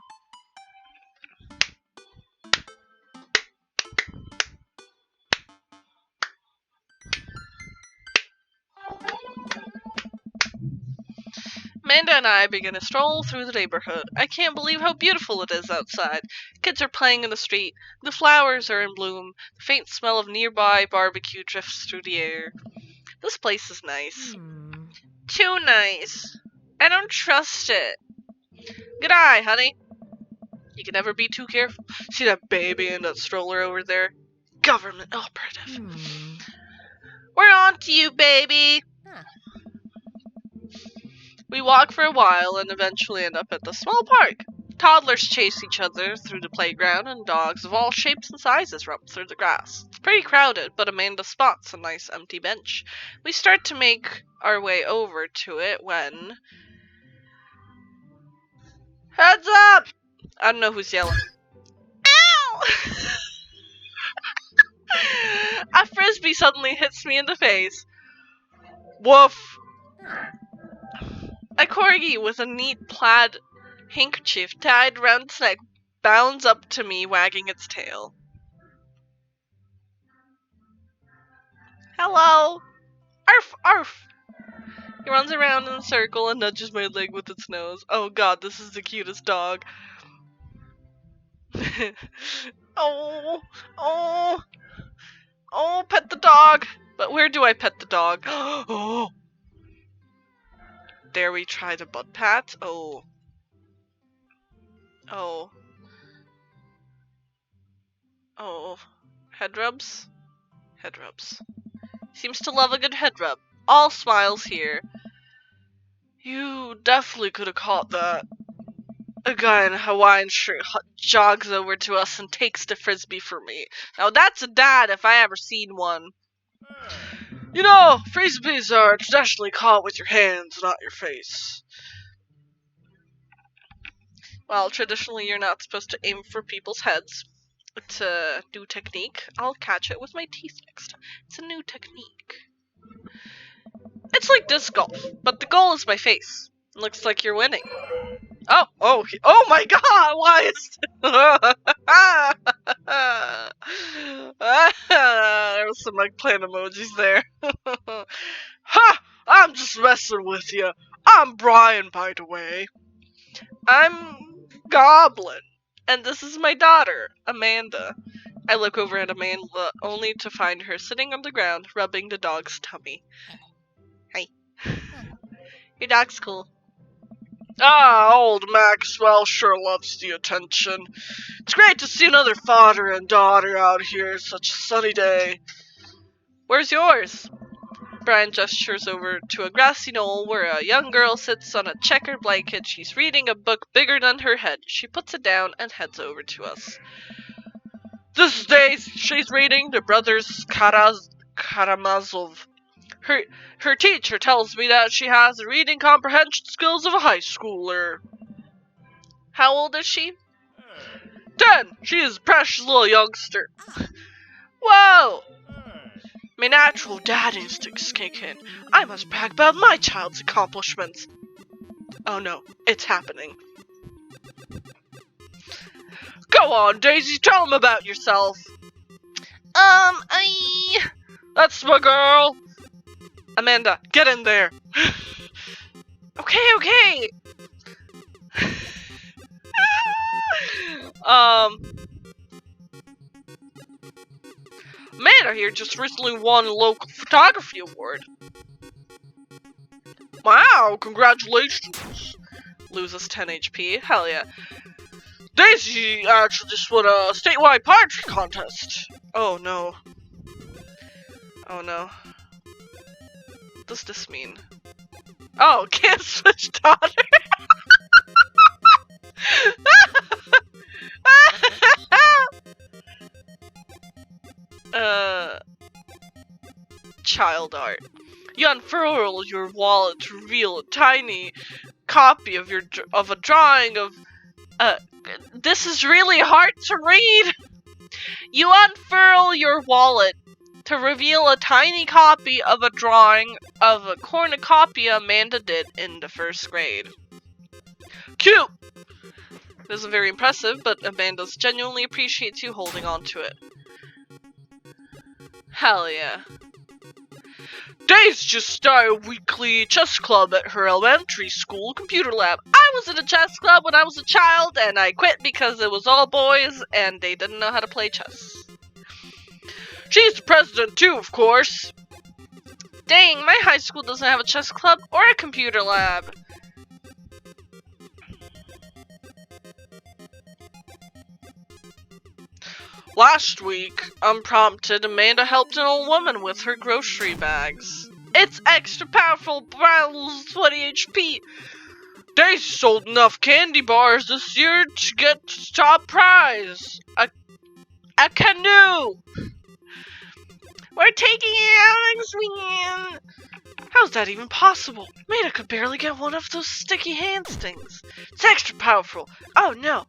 Amanda and I begin a stroll through the neighborhood. I can't believe how beautiful it is outside. Kids are playing in the street. The flowers are in bloom. The faint smell of nearby barbecue drifts through the air. This place is nice. Too nice. I don't trust it. Good eye, honey. You can never be too careful. See that baby in that stroller over there? Government operative. We're on to you, baby. We walk for a while and eventually end up at the small park. Toddlers chase each other through the playground and dogs of all shapes and sizes romp through the grass. It's pretty crowded, but Amanda spots a nice empty bench. We start to make our way over to it when... Heads up! I don't know who's yelling. Ow! A frisbee suddenly hits me in the face. Woof! A corgi with a neat plaid handkerchief tied around its neck bounds up to me, wagging its tail. Hello! Arf! Arf! He runs around in a circle and nudges my leg with its nose. Oh god, this is the cutest dog. Oh! Oh! Oh, pet the dog! But where do I pet the dog? Oh! Dare we try the butt pat? Oh. Oh. Oh. Head rubs? Head rubs. Seems to love a good head rub. All smiles here. You definitely could have caught that. A guy in a Hawaiian shirt jogs over to us and takes the frisbee from me. Now that's a dad if I ever seen one. You know, frisbees are traditionally caught with your hands, not your face. Well, traditionally you're not supposed to aim for people's heads. It's a new technique. I'll catch it with my teeth next time. It's a new technique. It's like disc golf, but the goal is my face. It looks like you're winning. Oh my god, why is there was some eggplant emojis there. Ha! I'm just messing with you. I'm Brian, by the way. I'm Goblin. And this is my daughter, Amanda. I look over at Amanda only to find her sitting on the ground, rubbing the dog's tummy. Hi. Your dog's cool. Ah, old Maxwell sure loves the attention. It's great to see another father and daughter out here such a sunny day. Where's yours? Brian gestures over to a grassy knoll where a young girl sits on a checkered blanket. She's reading a book bigger than her head. She puts it down and heads over to us. This day she's reading the Brothers Karamazov. Her teacher tells me that she has the reading comprehension skills of a high schooler. How old is she? 10. She is a precious little youngster. Whoa! My natural dad instincts kick in. I must brag about my child's accomplishments. Oh no, it's happening. Go on, Daisy, tell him about yourself. That's my girl. Amanda, get in there. Okay. Amanda here just recently won a local photography award. Wow, congratulations. Loses 10 HP, hell yeah. Daisy actually just won a statewide poetry contest. Oh no. Oh no. What does this mean? Oh, can't switch daughter. Child art. You unfurl your wallet to reveal a tiny copy of a drawing of this is really hard to read. You unfurl your wallet to reveal a tiny copy of a drawing of a cornucopia Amanda did in the 1st grade. Cute! It isn't very impressive, but Amanda genuinely appreciates you holding on to it. Hell yeah. Daisy just started a weekly chess club at her elementary school computer lab. I was in a chess club when I was a child, and I quit because it was all boys, and they didn't know how to play chess. She's the president too, of course. Dang, my high school doesn't have a chess club or a computer lab. Last week, unprompted, Amanda helped an old woman with her grocery bags. It's extra powerful, battles 20 HP. They sold enough candy bars this year to get top prize. A canoe. We're taking it out next weekend. How's that even possible? Amanda could barely get one of those sticky hand stings. It's extra powerful. Oh no.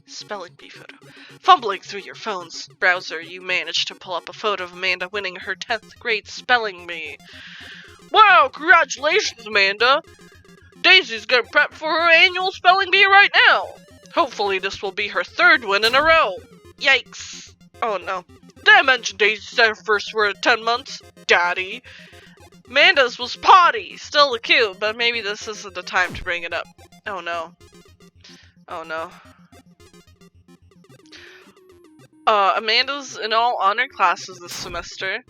Spelling bee photo. Fumbling through your phone's browser, you managed to pull up a photo of Amanda winning her 10th grade spelling bee. Wow, congratulations, Amanda! Daisy's gonna prep for her annual spelling bee right now. Hopefully this will be her 3rd win in a row. Yikes. Oh no. Did I mention Daisy said her first word at 10 months? Daddy. Amanda's was potty. Still cute, but maybe this isn't the time to bring it up. Oh no. Oh no. Amanda's in all honor classes this semester.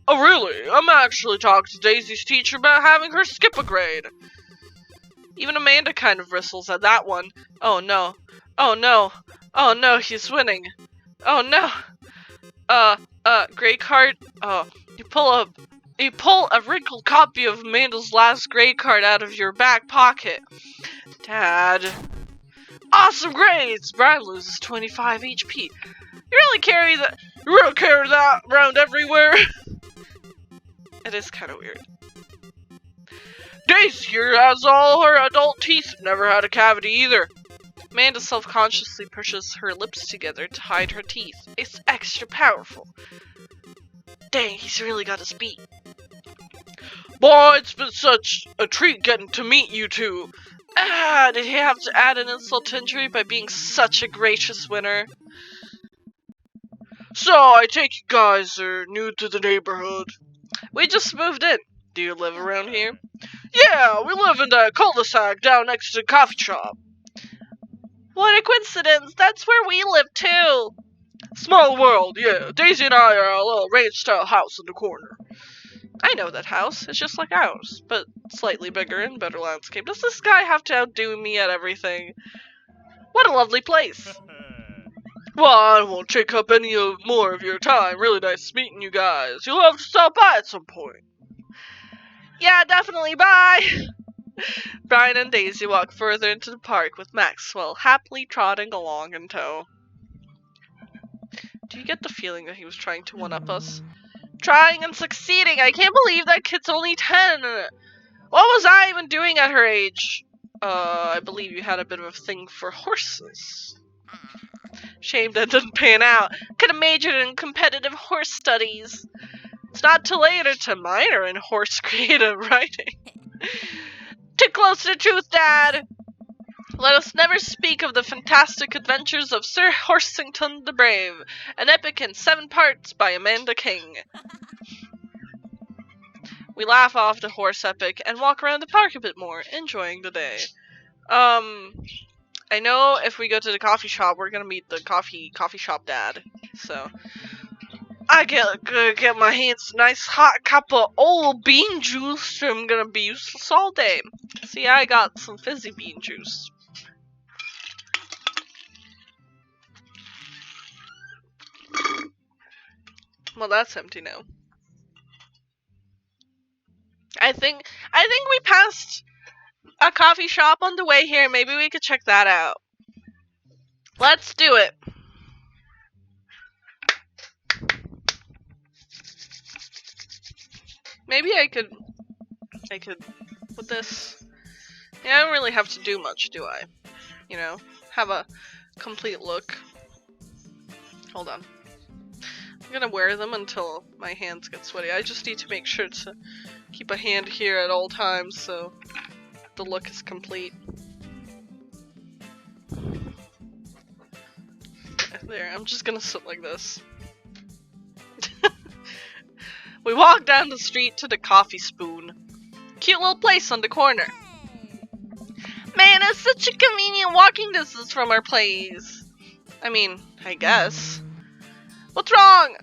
Oh really? I'm actually talking to Daisy's teacher about having her skip a grade. Even Amanda kind of bristles at that one. Oh no. Oh no. Oh no, he's winning. Oh no. Grade card? Oh, you pull a wrinkled copy of Amanda's last grade card out of your back pocket. Dad. Awesome grades! Brian loses 25 HP. You really carry that around everywhere? It is kind of weird. Daisy here has all her adult teeth. Never had a cavity either. Amanda self-consciously pushes her lips together to hide her teeth. It's extra powerful. Dang, he's really got us beat. Boy, it's been such a treat getting to meet you two. Did he have to add an insult to injury by being such a gracious winner? So, I take you guys are new to the neighborhood. We just moved in. Do you live around here? Yeah, we live in the cul-de-sac down next to the coffee shop. What a coincidence, that's where we live too. Small world, yeah. Daisy and I are a little ranch-style house in the corner. I know that house. It's just like ours, but slightly bigger and better landscape. Does this guy have to outdo me at everything? What a lovely place. Well, I won't take up any more of your time. Really nice meeting you guys. You'll have to stop by at some point. Yeah, definitely. Bye. Brian and Daisy walk further into the park with Maxwell happily trotting along in tow. Do you get the feeling that he was trying to one-up us? Trying and succeeding! I can't believe that kid's only 10! What was I even doing at her age? I believe you had a bit of a thing for horses. Shame that didn't pan out. Could have majored in competitive horse studies. It's not too late to minor in horse creative writing. Too close to the truth, Dad! Let us never speak of the fantastic adventures of Sir Horsington the Brave, an epic in 7 parts by Amanda King. We laugh off the horse epic and walk around the park a bit more, enjoying the day. I know if we go to the coffee shop, we're gonna meet the coffee shop dad. So I get my hands a nice hot cup of old bean juice. I'm gonna be useless all day. See, I got some fizzy bean juice. Well, that's empty now. I think we passed a coffee shop on the way here. Maybe we could check that out. Let's do it. Maybe I could with this. Yeah, I don't really have to do much, do I? You know, have a complete look. Hold on. I'm gonna wear them until my hands get sweaty. I just need to make sure to keep a hand here at all times so the look is complete. There, I'm just gonna sit like this. We walk down the street to the Coffee Spoon. Cute little place on the corner. Man, it's such a convenient walking distance from our place. I mean, I guess. What's wrong?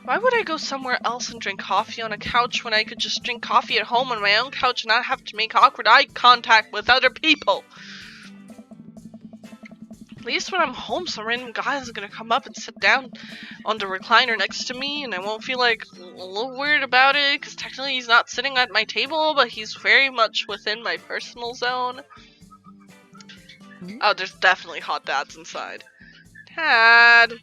Why would I go somewhere else and drink coffee on a couch when I could just drink coffee at home on my own couch and not have to make awkward eye contact with other people? At least when I'm home, some random guy is gonna come up and sit down on the recliner next to me, and I won't feel like a little weird about it, because technically he's not sitting at my table, but he's very much within my personal zone. Oh, there's definitely hot dads inside. Dad!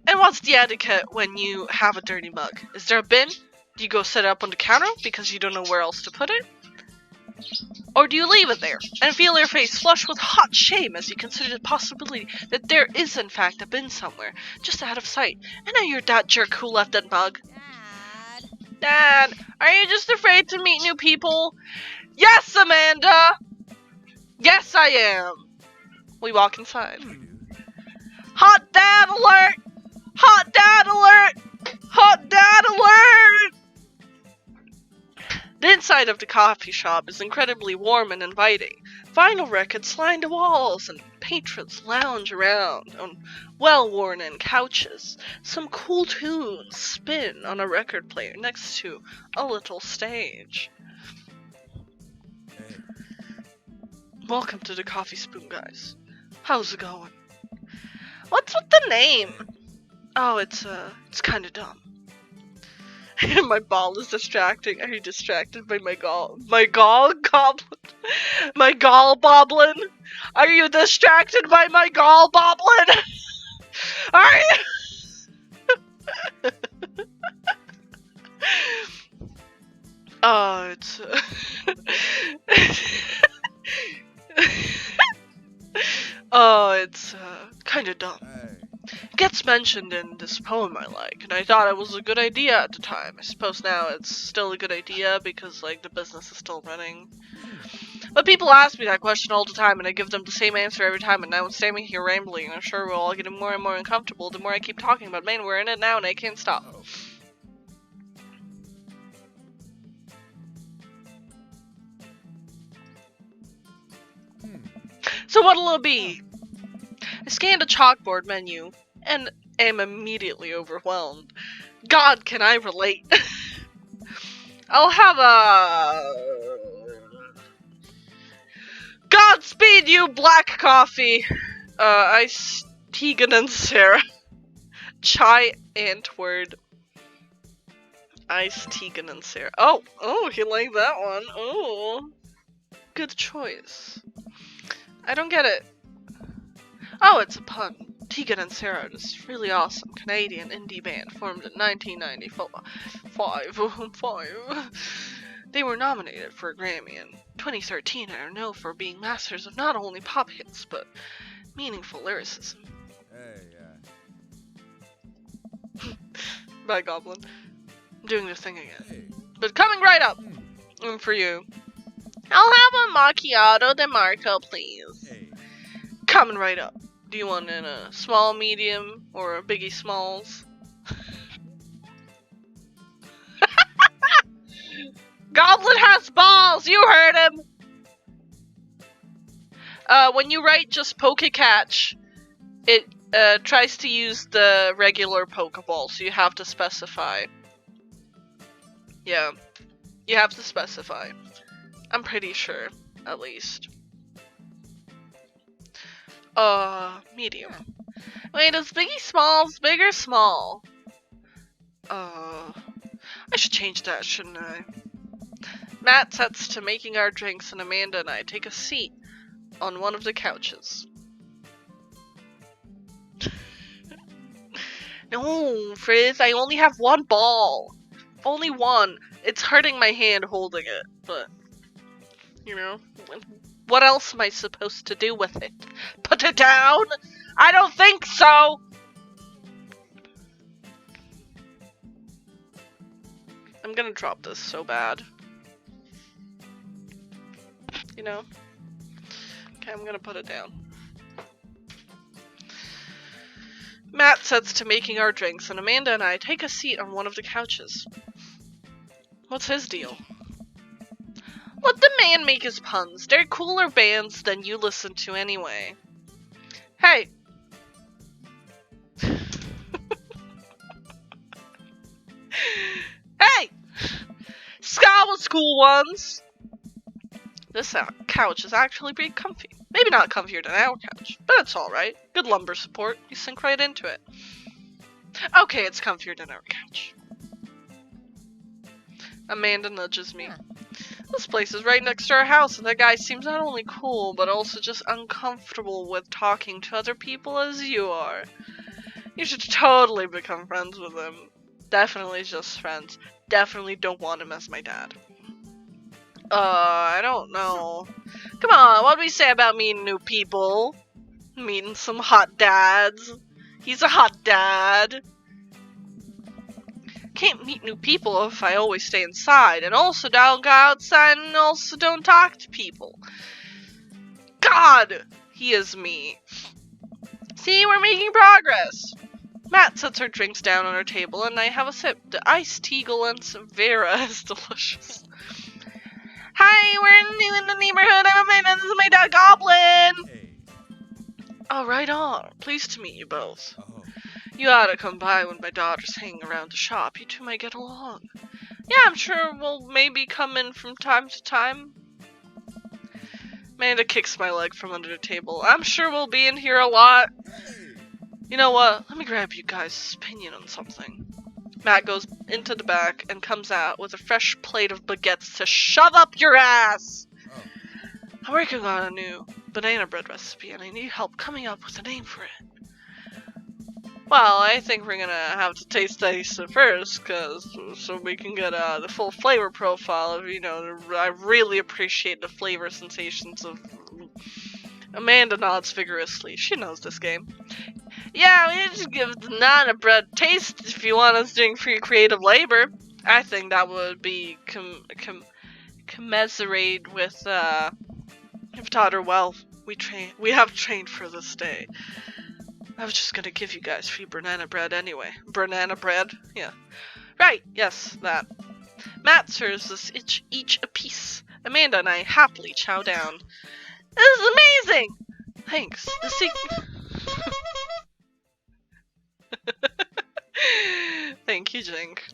And what's the etiquette when you have a dirty mug? Is there a bin? Do you go set it up on the counter because you don't know where else to put it? Or do you leave it there and feel your face flush with hot shame as you consider the possibility that there is in fact a bin somewhere, just out of sight, and now you're that jerk who left that mug? Dad, are you just afraid to meet new people? Yes, Amanda! Yes, I am! We walk inside. Hot dad alert! Hot dad alert! Hot dad alert! The inside of the coffee shop is incredibly warm and inviting. Vinyl records line the walls, and patrons lounge around on well-worn-in couches. Some cool tunes spin on a record player next to a little stage. Welcome to the Coffee Spoon, guys. How's it going? What's with the name? Oh, it's kinda dumb. My ball is distracting. Are you distracted by my gall goblin? My gall boblin? Are you distracted by my gall boblin? Are you? Oh, it's oh, it's kinda dumb. Gets mentioned in this poem I like, and I thought it was a good idea at the time. I suppose now it's still a good idea because, like, the business is still running. But people ask me that question all the time, and I give them the same answer every time, and now I'm standing here rambling, and I'm sure we're all getting more and more uncomfortable the more I keep talking, but man, we're in it now, and I can't stop. So what'll it be? I scanned a chalkboard menu, and am immediately overwhelmed. God, can I relate? I'll have a... Godspeed, you black coffee! Iced Tegan and Sarah. Chai Antwoord. Iced Tegan and Sarah. Oh, you like that one. Oh, good choice. I don't get it. Oh, it's a pun. Tegan and Sarah, this really awesome Canadian indie band formed in 1995. They were nominated for a Grammy in 2013 and are known for being masters of not only pop hits, but meaningful lyricism. Bye, Goblin. I'm doing this thing again. But coming right up for you I'll have a macchiato de Marco, please. Coming right up. Do you want in a small, medium, or a biggie smalls? Goblin has balls! You heard him! When you write just Pokecatch, it tries to use the regular Pokeball, so you have to specify. Yeah, you have to specify. I'm pretty sure, at least. Medium. Wait, is Biggie Smalls big or small? I should change that, shouldn't I? Matt sets to making our drinks, and Amanda and I take a seat on one of the couches. No, Frizz, I only have one ball. Only one. It's hurting my hand holding it, but, you know, what else am I supposed to do with it? Put it down? I don't think so! I'm gonna drop this so bad. You know? Okay, I'm gonna put it down. Matt sets to making our drinks, and Amanda and I take a seat on one of the couches. What's his deal? Let the man make his puns. They're cooler bands than you listen to anyway. Hey! Hey! Ska was cool ones! This couch is actually pretty comfy. Maybe not comfier than our couch, but it's alright. Good lumbar support. You sink right into it. Okay, it's comfier than our couch. Amanda nudges me. This place is right next to our house, and that guy seems not only cool, but also just uncomfortable with talking to other people as you are. You should totally become friends with him. Definitely just friends. Definitely don't want him as my dad. I don't know. Come on, what do we say about meeting new people? Meeting some hot dads. He's a hot dad. Can't meet new people if I always stay inside, and also don't go outside, and also don't talk to people. God! He is me. See, we're making progress. Matt sets her drinks down on her table, and I have a sip. The iced tea Vera is delicious. Hi, we're new in the neighborhood. I'm Amanda. This is my dad, Goblin. Oh, right on. Pleased to meet you both. You ought to come by when my daughter's hanging around the shop. You two might get along. Yeah, I'm sure we'll maybe come in from time to time. Amanda kicks my leg from under the table. I'm sure we'll be in here a lot. You know what? Let me grab you guys' opinion on something. Matt goes into the back and comes out with a fresh plate of baguettes to shove up your ass! I'm working on a new banana bread recipe, and I need help coming up with a name for it. Well, I think we're gonna have to taste it first, so we can get the full flavor profile of, you know, I really appreciate the flavor sensations of... Amanda nods vigorously. She knows this game. Yeah, we just give the banana bread taste if you want us doing free creative labor. I think that would be commiserate with, I've taught her well. We have trained for this day. I was just gonna give you guys free banana bread anyway. Banana bread? Yeah. Right, yes, that. Matt serves us each a piece. Amanda and I happily chow down. This is amazing! Thanks. The secret... Thank you, Jink.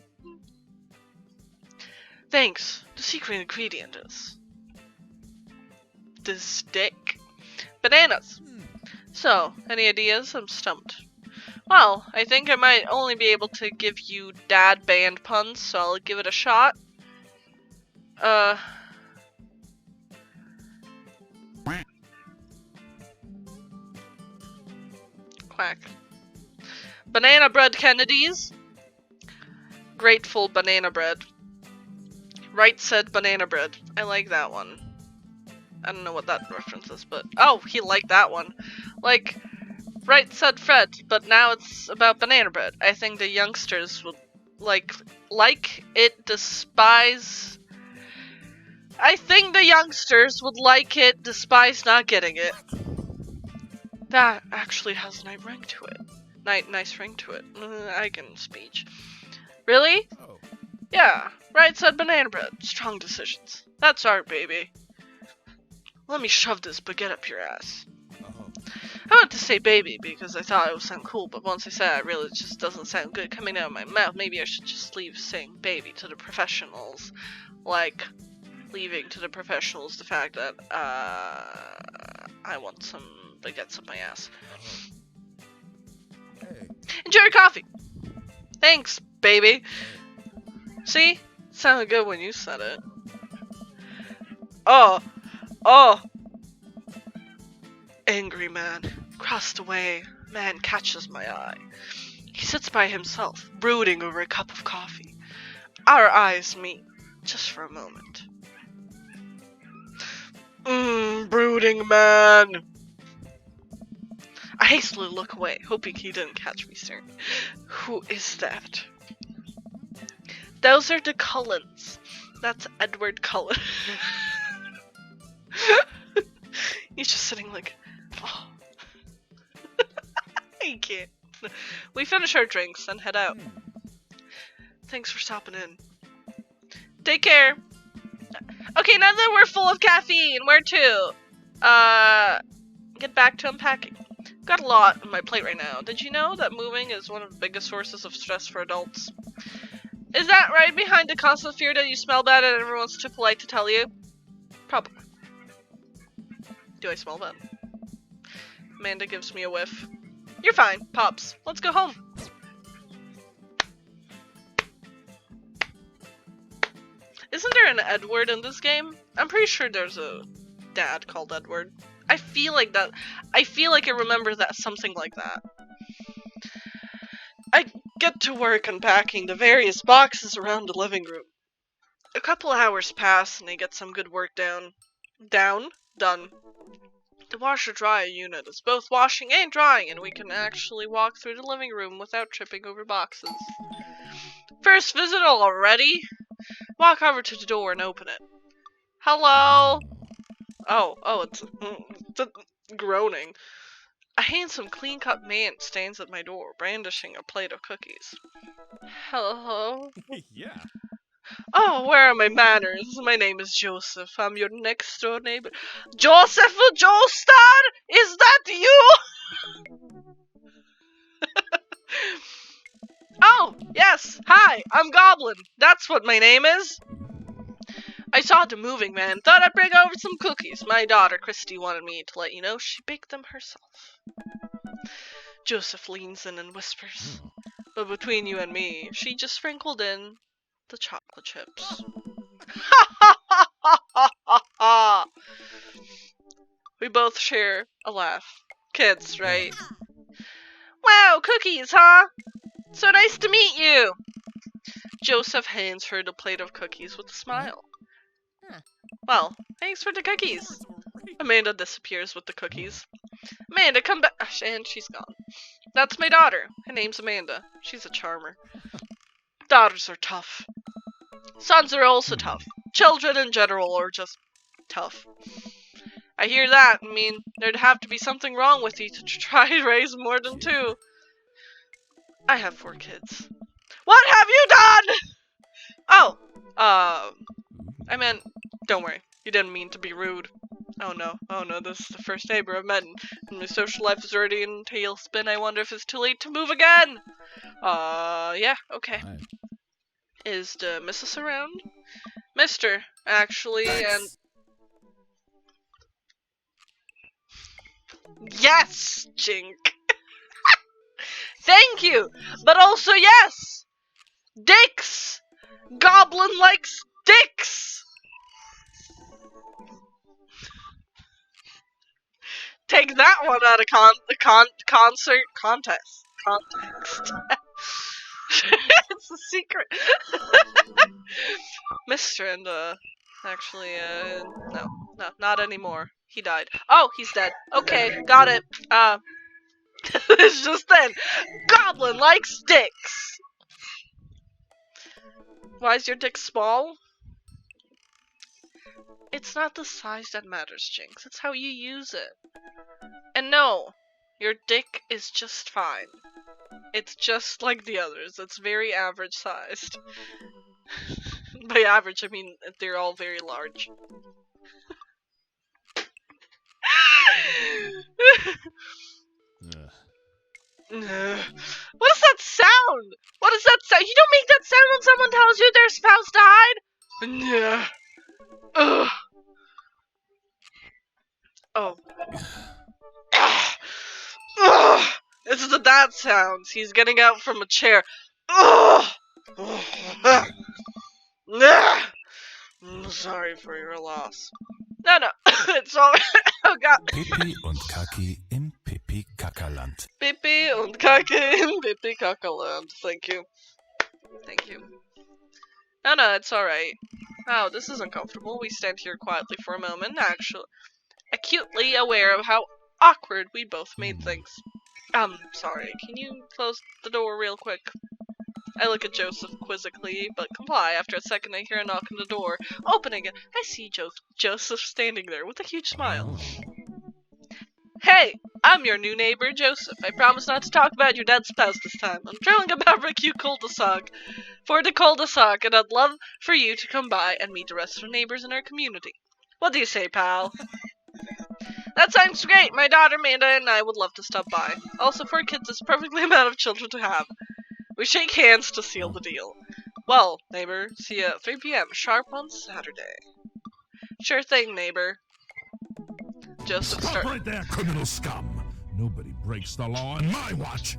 Thanks. The secret ingredient is... the stick. Bananas. So, any ideas? I'm stumped. Well, I think I might only be able to give you dad band puns, so I'll give it a shot. Quack. Banana bread Kennedys. Grateful banana bread. Right said banana bread. I like that one. I don't know what that reference is, but... Oh, he liked that one. Like, right said Fred, but now it's about banana bread. I think the youngsters would like it, despise... I think the youngsters would like it, despise not getting it. That actually has a nice ring to it. Nice ring to it. I can speech. Really? Oh. Yeah. Right said banana bread. Strong decisions. That's art, baby. Let me shove this baguette up your ass. Oh. I wanted to say baby because I thought it would sound cool, but once I said it, I realized it just doesn't sound good coming out of my mouth. Maybe I should just leave saying baby to the professionals. Like, leaving to the professionals the fact that, I want some baguettes up my ass. Hey. Enjoy your coffee! Thanks, baby! See? Sounded good when you said it. Oh! Angry man. Crossed away. Man catches my eye. He sits by himself, brooding over a cup of coffee. Our eyes meet, just for a moment. Brooding man. I hastily look away, hoping he didn't catch me staring. Who is that? Those are the Cullens. That's Edward Cullen. He's just sitting like, oh. I can't. We finish our drinks and head out. Thanks for stopping in. Take care. Okay, now that we're full of caffeine, where to? Get back to unpacking. Got a lot on my plate right now. Did you know that moving is one of the biggest sources of stress for adults? Is that right behind the constant fear that you smell bad and everyone's too polite to tell you? Probably. Do I smell bad? Amanda gives me a whiff. You're fine, Pops. Let's go home. Isn't there an Edward in this game? I'm pretty sure there's a dad called Edward. I feel like I remember that something like that. I get to work unpacking the various boxes around the living room. A couple hours pass and I get some good work done. Done. The washer-dryer unit is both washing and drying, and we can actually walk through the living room without tripping over boxes. First visit already? Walk over to the door and open it. Hello? Oh, it's groaning. A handsome, clean-cut man stands at my door, brandishing a plate of cookies. Hello? Yeah. Oh, where are my manners? My name is Joseph. I'm your next door neighbor. Joseph Joestar? Is that you? Oh, yes. Hi, I'm Goblin. That's what my name is. I saw the moving man. Thought I'd bring over some cookies. My daughter, Christy, wanted me to let you know she baked them herself. Joseph leans in and whispers. But between you and me, she just sprinkled in the chocolate chips. We both share a laugh. Kids, right? Wow, cookies, huh? So nice to meet you. Joseph hands her the plate of cookies with a smile. Well, thanks for the cookies. Amanda disappears with the cookies. Amanda, come back. And she's gone. That's my daughter. Her name's Amanda. She's a charmer. Daughters are tough. Sons are also tough. Children in general are just tough. I hear that. I mean, there'd have to be something wrong with you to try to raise more than 2. I have 4 kids. What have you done? Oh, I meant, don't worry. You didn't mean to be rude. Oh no, this is the first neighbor I've met, and my social life is already in tailspin. I wonder if it's too late to move again. Yeah, okay. Hi. Is the missus around? Mister, actually, and... Yes, Jink! Thank you! But also yes! Dicks! Goblin likes dicks! Take that one out of context. It's a secret. Mister and, actually, no, not anymore. He died. Oh, he's dead. Okay, got it. It's just then. Goblin likes dicks! Why is your dick small? It's not the size that matters, Jinx. It's how you use it. And no, your dick is just fine. It's just like the others. It's very average sized. By average, I mean they're all very large. Ugh. What is that sound? What is that sound? You don't make that sound when someone tells you their spouse died? Ugh. Oh. Ugh. This is the dad sounds. He's getting out from a chair. Ugh. I'm sorry for your loss. No, it's all. Oh God. Pipi und Kaki im Pipi-Kackerland. Pipi und Kacke im Pipi-Kackerland. Thank you. Thank you. No, it's alright. Oh, this is uncomfortable. We stand here quietly for a moment, actually acutely aware of how awkward we both made things. Sorry, can you close the door real quick? I look at Joseph quizzically, but comply. After a second, I hear a knock on the door. Opening it, I see Joseph standing there with a huge smile. Hey, I'm your new neighbor, Joseph. I promise not to talk about your dead spouse this time. I'm traveling about for a cute cul-de-sac, and I'd love for you to come by and meet the rest of the neighbors in our community. What do you say, pal? That sounds great. My daughter Amanda and I would love to stop by. Also, 4 kids is perfectly amount of children to have. We shake hands to seal the deal. Well, neighbor, see you at 3 p.m. sharp on Saturday. Sure thing, neighbor. Joseph Stop right there, criminal scum! Nobody breaks the law on my watch!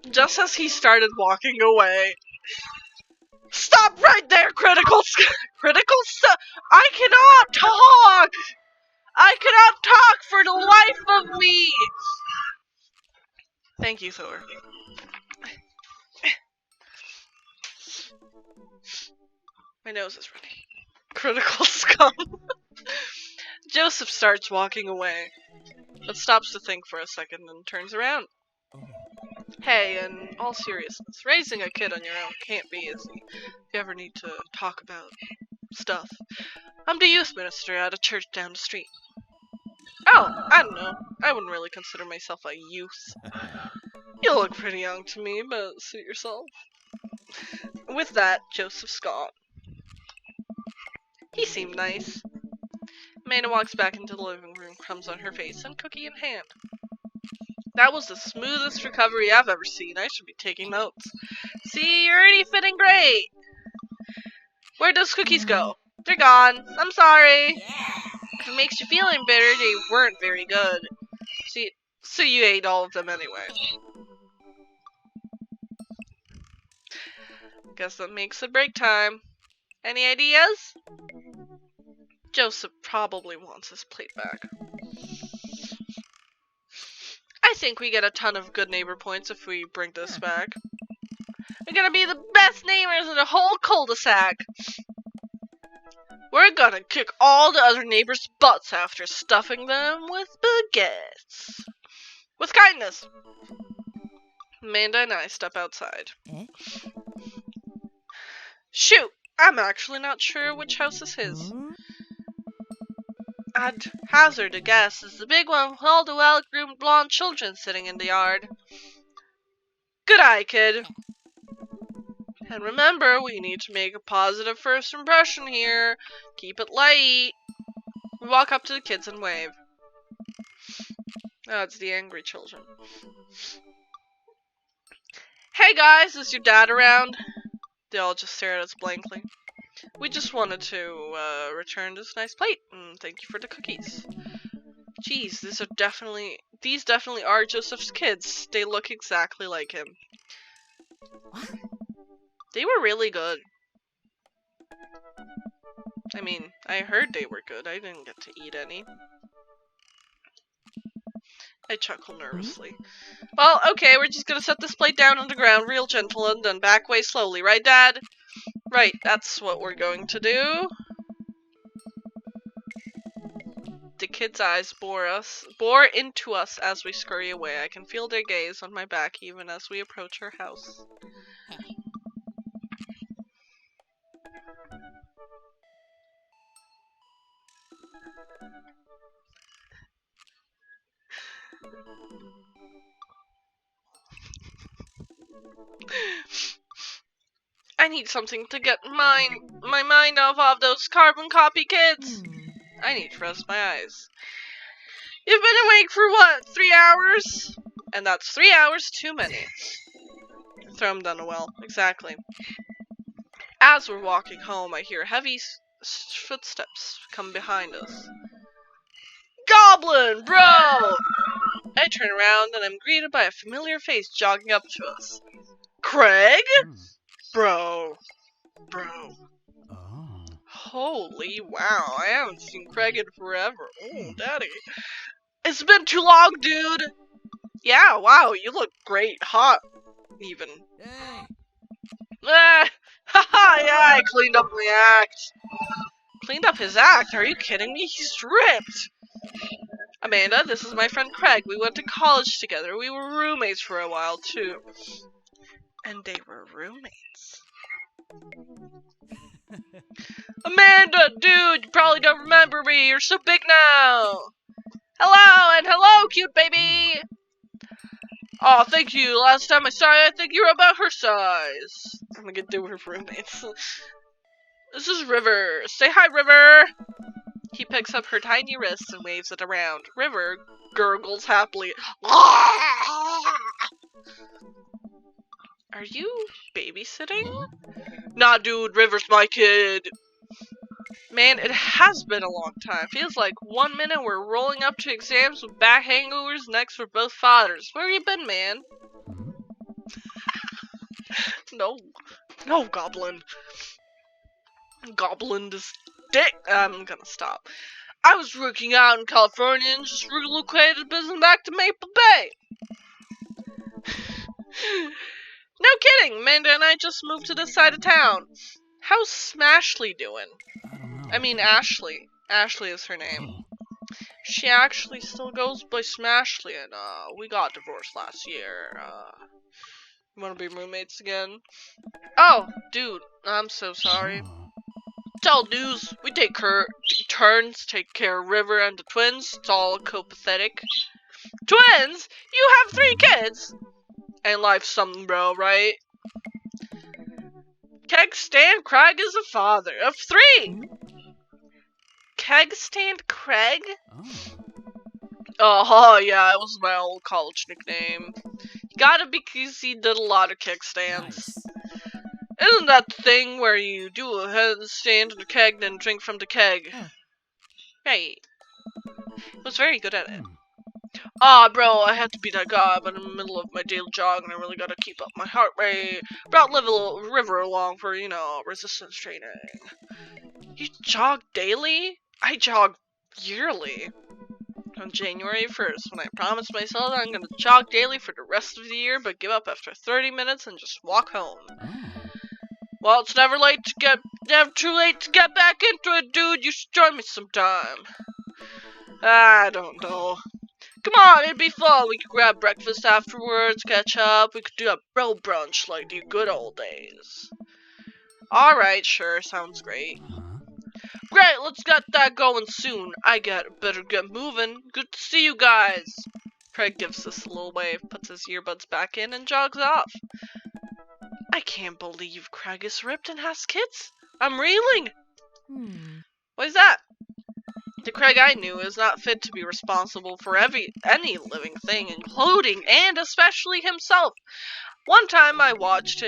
Just as he started walking away. Stop right there, critical stuff! I cannot talk! I cannot talk for the life of me! Thank you, Thor. My nose is running. Critical scum. Joseph starts walking away, but stops to think for a second and turns around. Hey, in all seriousness, raising a kid on your own can't be easy. If you ever need to talk about stuff. I'm the youth minister at a church down the street. Oh, I don't know. I wouldn't really consider myself a youth. You look pretty young to me, but suit yourself. With that, Joseph's gone. He seemed nice. Amanda walks back into the living room, crumbs on her face, and cookie in hand. That was the smoothest recovery I've ever seen. I should be taking notes. See, you're already fitting great. Where'd those cookies go? They're gone. I'm sorry. If it makes you feel any better, they weren't very good. See, so you ate all of them anyway. Guess that makes it break time. Any ideas? Joseph probably wants his plate back. I think we get a ton of good neighbor points if we bring this back. We're gonna be the best neighbors in the whole cul-de-sac. We're gonna kick all the other neighbors' butts after stuffing them with baguettes. With kindness. Amanda and I step outside. Shoot! I'm actually not sure which house this is. I'd hazard a guess it's the big one with all the well-groomed blonde children sitting in the yard. Good eye, kid. And remember, we need to make a positive first impression here. Keep it light. We walk up to the kids and wave. Oh, it's the angry children. Hey guys, is your dad around? They all just stare at us blankly. We just wanted to return this nice plate and thank you for the cookies. Jeez, these definitely are Joseph's kids. They look exactly like him. What? They were really good. I mean, I heard they were good. I didn't get to eat any. I chuckle nervously. Well, okay, we're just gonna set this plate down on the ground real gentle and then back way slowly, right, Dad? Right, that's what we're going to do. The kids' eyes bore into us as we scurry away. I can feel their gaze on my back even as we approach our house. I need something to get my mind off of those carbon copy kids. I need to rest my eyes. You've been awake for what, 3 hours? And that's 3 hours too many. Throw him down a well, exactly. As we're walking home, I hear heavy footsteps come behind us. Goblin, bro! I turn around and I'm greeted by a familiar face jogging up to us. Craig? Bro. Oh. Holy wow, I haven't seen Craig in forever. Oh, daddy. It's been too long, dude! Yeah, wow, you look great. Hot, even. Hey! Haha, yeah, I cleaned up my act. Cleaned up his act? Are you kidding me? He's ripped! Amanda, this is my friend Craig. We went to college together. We were roommates for a while, too. And they were roommates. Amanda, dude, you probably don't remember me. You're so big now. Hello, and hello, cute baby. Oh, thank you. Last time I saw you, I think you were about her size. I'm gonna do her roommates. This is River. Say hi, River. He picks up her tiny wrist and waves it around. River gurgles happily. Are you babysitting? Nah, dude, River's my kid. Man, it has been a long time. Feels like 1 minute we're rolling up to exams with back hangovers, next we're both fathers. Where you been, man? No. No, Goblin. Goblin this dick. I'm gonna stop. I was working out in California and just relocated business back to Maple Bay. No kidding, Amanda and I just moved to this side of town. How's Smashly doing? I don't know. I mean Ashley. Ashley is her name. Oh. She actually still goes by Smashly, and we got divorced last year. Wanna be roommates again? Oh, dude, I'm so sorry. Oh. It's all news. We take turns, take care of River and the twins. It's all copacetic. Twins? You have 3 kids? Ain't life something, bro, right? Keg Stand Craig is a father of 3! Keg Stand Craig? Oh. Oh, yeah, it was my old college nickname. Gotta be because he did a lot of keg stands. Nice. Isn't that the thing where you do a headstand in a keg, then drink from the keg? Huh. Right. He was very good at it. Hmm. Ah, bro, I had to be that guy, but in the middle of my daily jog, and I really gotta keep up my heart rate. Brought River along for, resistance training. You jog daily? I jog yearly. On January 1st, when I promised myself I'm gonna jog daily for the rest of the year, but give up after 30 minutes and just walk home. Oh. Well, it's never too late to get back into it, dude. You should join me sometime. I don't know. Come on, it'd be fun. We could grab breakfast afterwards, catch up. We could do a bro brunch like the good old days. Alright, sure, sounds great. Huh? Great, let's get that going soon. Better get moving. Good to see you guys. Craig gives us a little wave, puts his earbuds back in, and jogs off. I can't believe Craig is ripped and has kids. I'm reeling. What is that? The Craig I knew is not fit to be responsible for any living thing, including and especially himself. One time I watched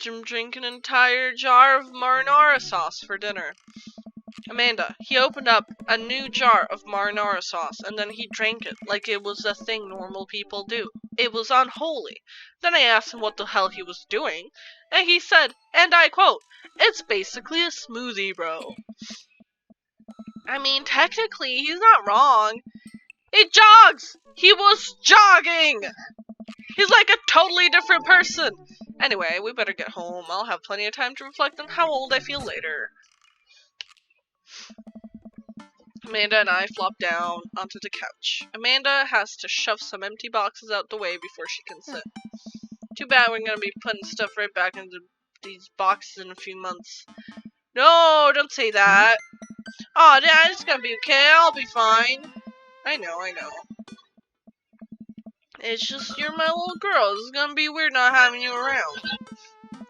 him drink an entire jar of marinara sauce for dinner. Amanda, he opened up a new jar of marinara sauce and then he drank it like it was a thing normal people do. It was unholy. Then I asked him what the hell he was doing, and he said, and I quote, "It's basically a smoothie, bro." I mean, technically, he's not wrong. He jogs! He was jogging! He's like a totally different person! Anyway, we better get home. I'll have plenty of time to reflect on how old I feel later. Amanda and I flop down onto the couch. Amanda has to shove some empty boxes out the way before she can sit. Too bad we're gonna be putting stuff right back into these boxes in a few months. No, don't say that. Oh, Dad, it's gonna be okay. I'll be fine. I know. It's just you're my little girl. It's gonna be weird not having you around.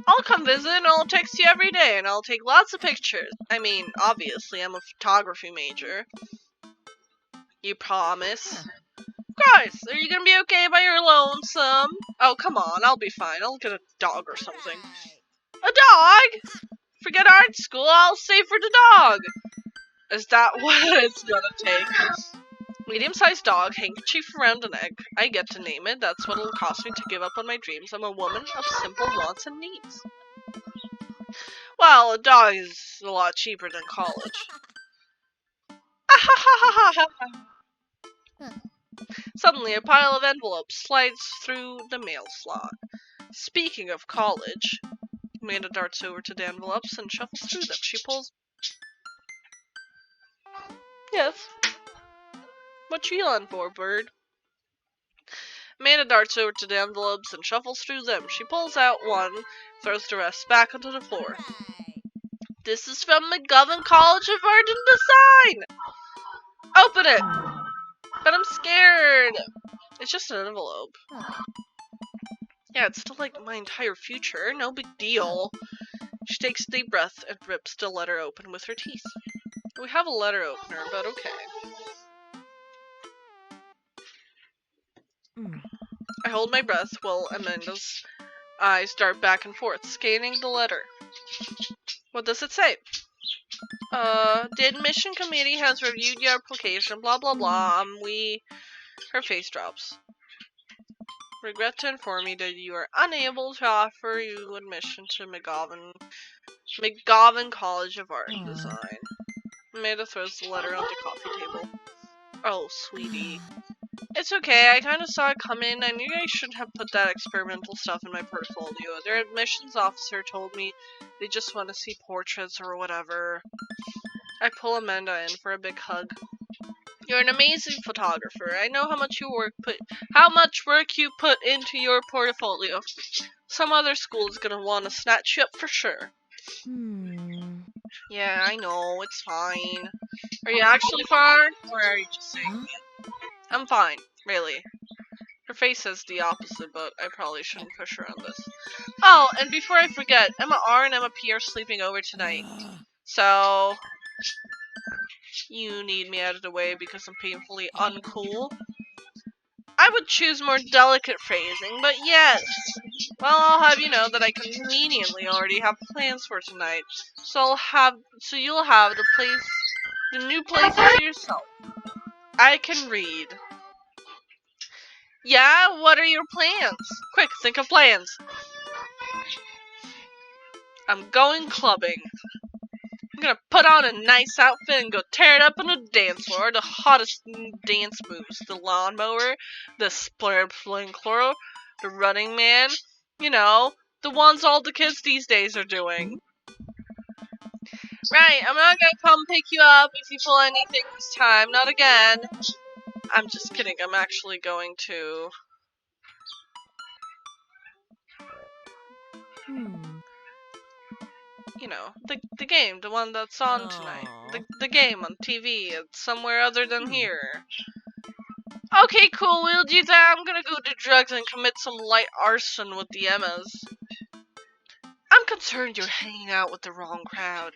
I'll come visit and I'll text you every day and I'll take lots of pictures. I mean, obviously, I'm a photography major. You promise? Guys, are you gonna be okay by your lonesome? Oh, come on, I'll be fine. I'll get a dog or something. A dog? Forget art school, I'll stay for the dog. Is that what it's gonna take? Medium-sized dog, handkerchief around an egg. I get to name it. That's what it'll cost me to give up on my dreams. I'm a woman of simple wants and needs. Well, a dog is a lot cheaper than college. Suddenly, a pile of envelopes slides through the mail slot. Speaking of college, Amanda darts over to the envelopes and shuffles through them. She pulls... Yes? What you yelling for, bird? Amanda darts over to the envelopes and shuffles through them. She pulls out one, throws the rest back onto the floor. This is from McGovern College of Art and Design! Open it! But I'm scared! It's just an envelope. Yeah, it's still like my entire future. No big deal. She takes a deep breath and rips the letter open with her teeth. We have a letter opener, but okay. I hold my breath while Amanda's eyes dart back and forth, scanning the letter. What does it say? The admission committee has reviewed your application, blah blah blah. Her face drops. Regret to inform you that you are unable to offer you admission to McGovern College of Art and Design. Amanda throws the letter on the coffee table. Oh, sweetie. It's okay, I kinda saw it come in. I knew I shouldn't have put that experimental stuff in my portfolio. Their admissions officer told me they just want to see portraits or whatever. I pull Amanda in for a big hug. You're an amazing photographer. I know how much work you put into your portfolio. Some other school is gonna want to snatch you up for sure. Yeah, I know, it's fine. Are you actually fine, or are you just saying it? I'm fine, really. Her face says the opposite, but I probably shouldn't push her on this. Oh, and before I forget, Emma R and Emma P are sleeping over tonight. So, you need me out of the way because I'm painfully uncool? I would choose more delicate phrasing, but yes. Well, I'll have you know that I conveniently already have plans for tonight. So you'll have the new place to yourself. I can read. Yeah, what are your plans? Quick, think of plans. I'm going clubbing. I'm gonna put on a nice outfit and go tear it up on the dance floor. The hottest dance moves. The lawnmower, the splinkler, the running man. You know, the ones all the kids these days are doing. Right, I'm not gonna come pick you up if you pull anything this time. Not again. I'm just kidding. I'm actually going to... You know, the game, the one that's on tonight. The game on TV. It's somewhere other than here. Okay, cool, we'll do that. I'm gonna go do drugs and commit some light arson with the Emmas. I'm concerned you're hanging out with the wrong crowd.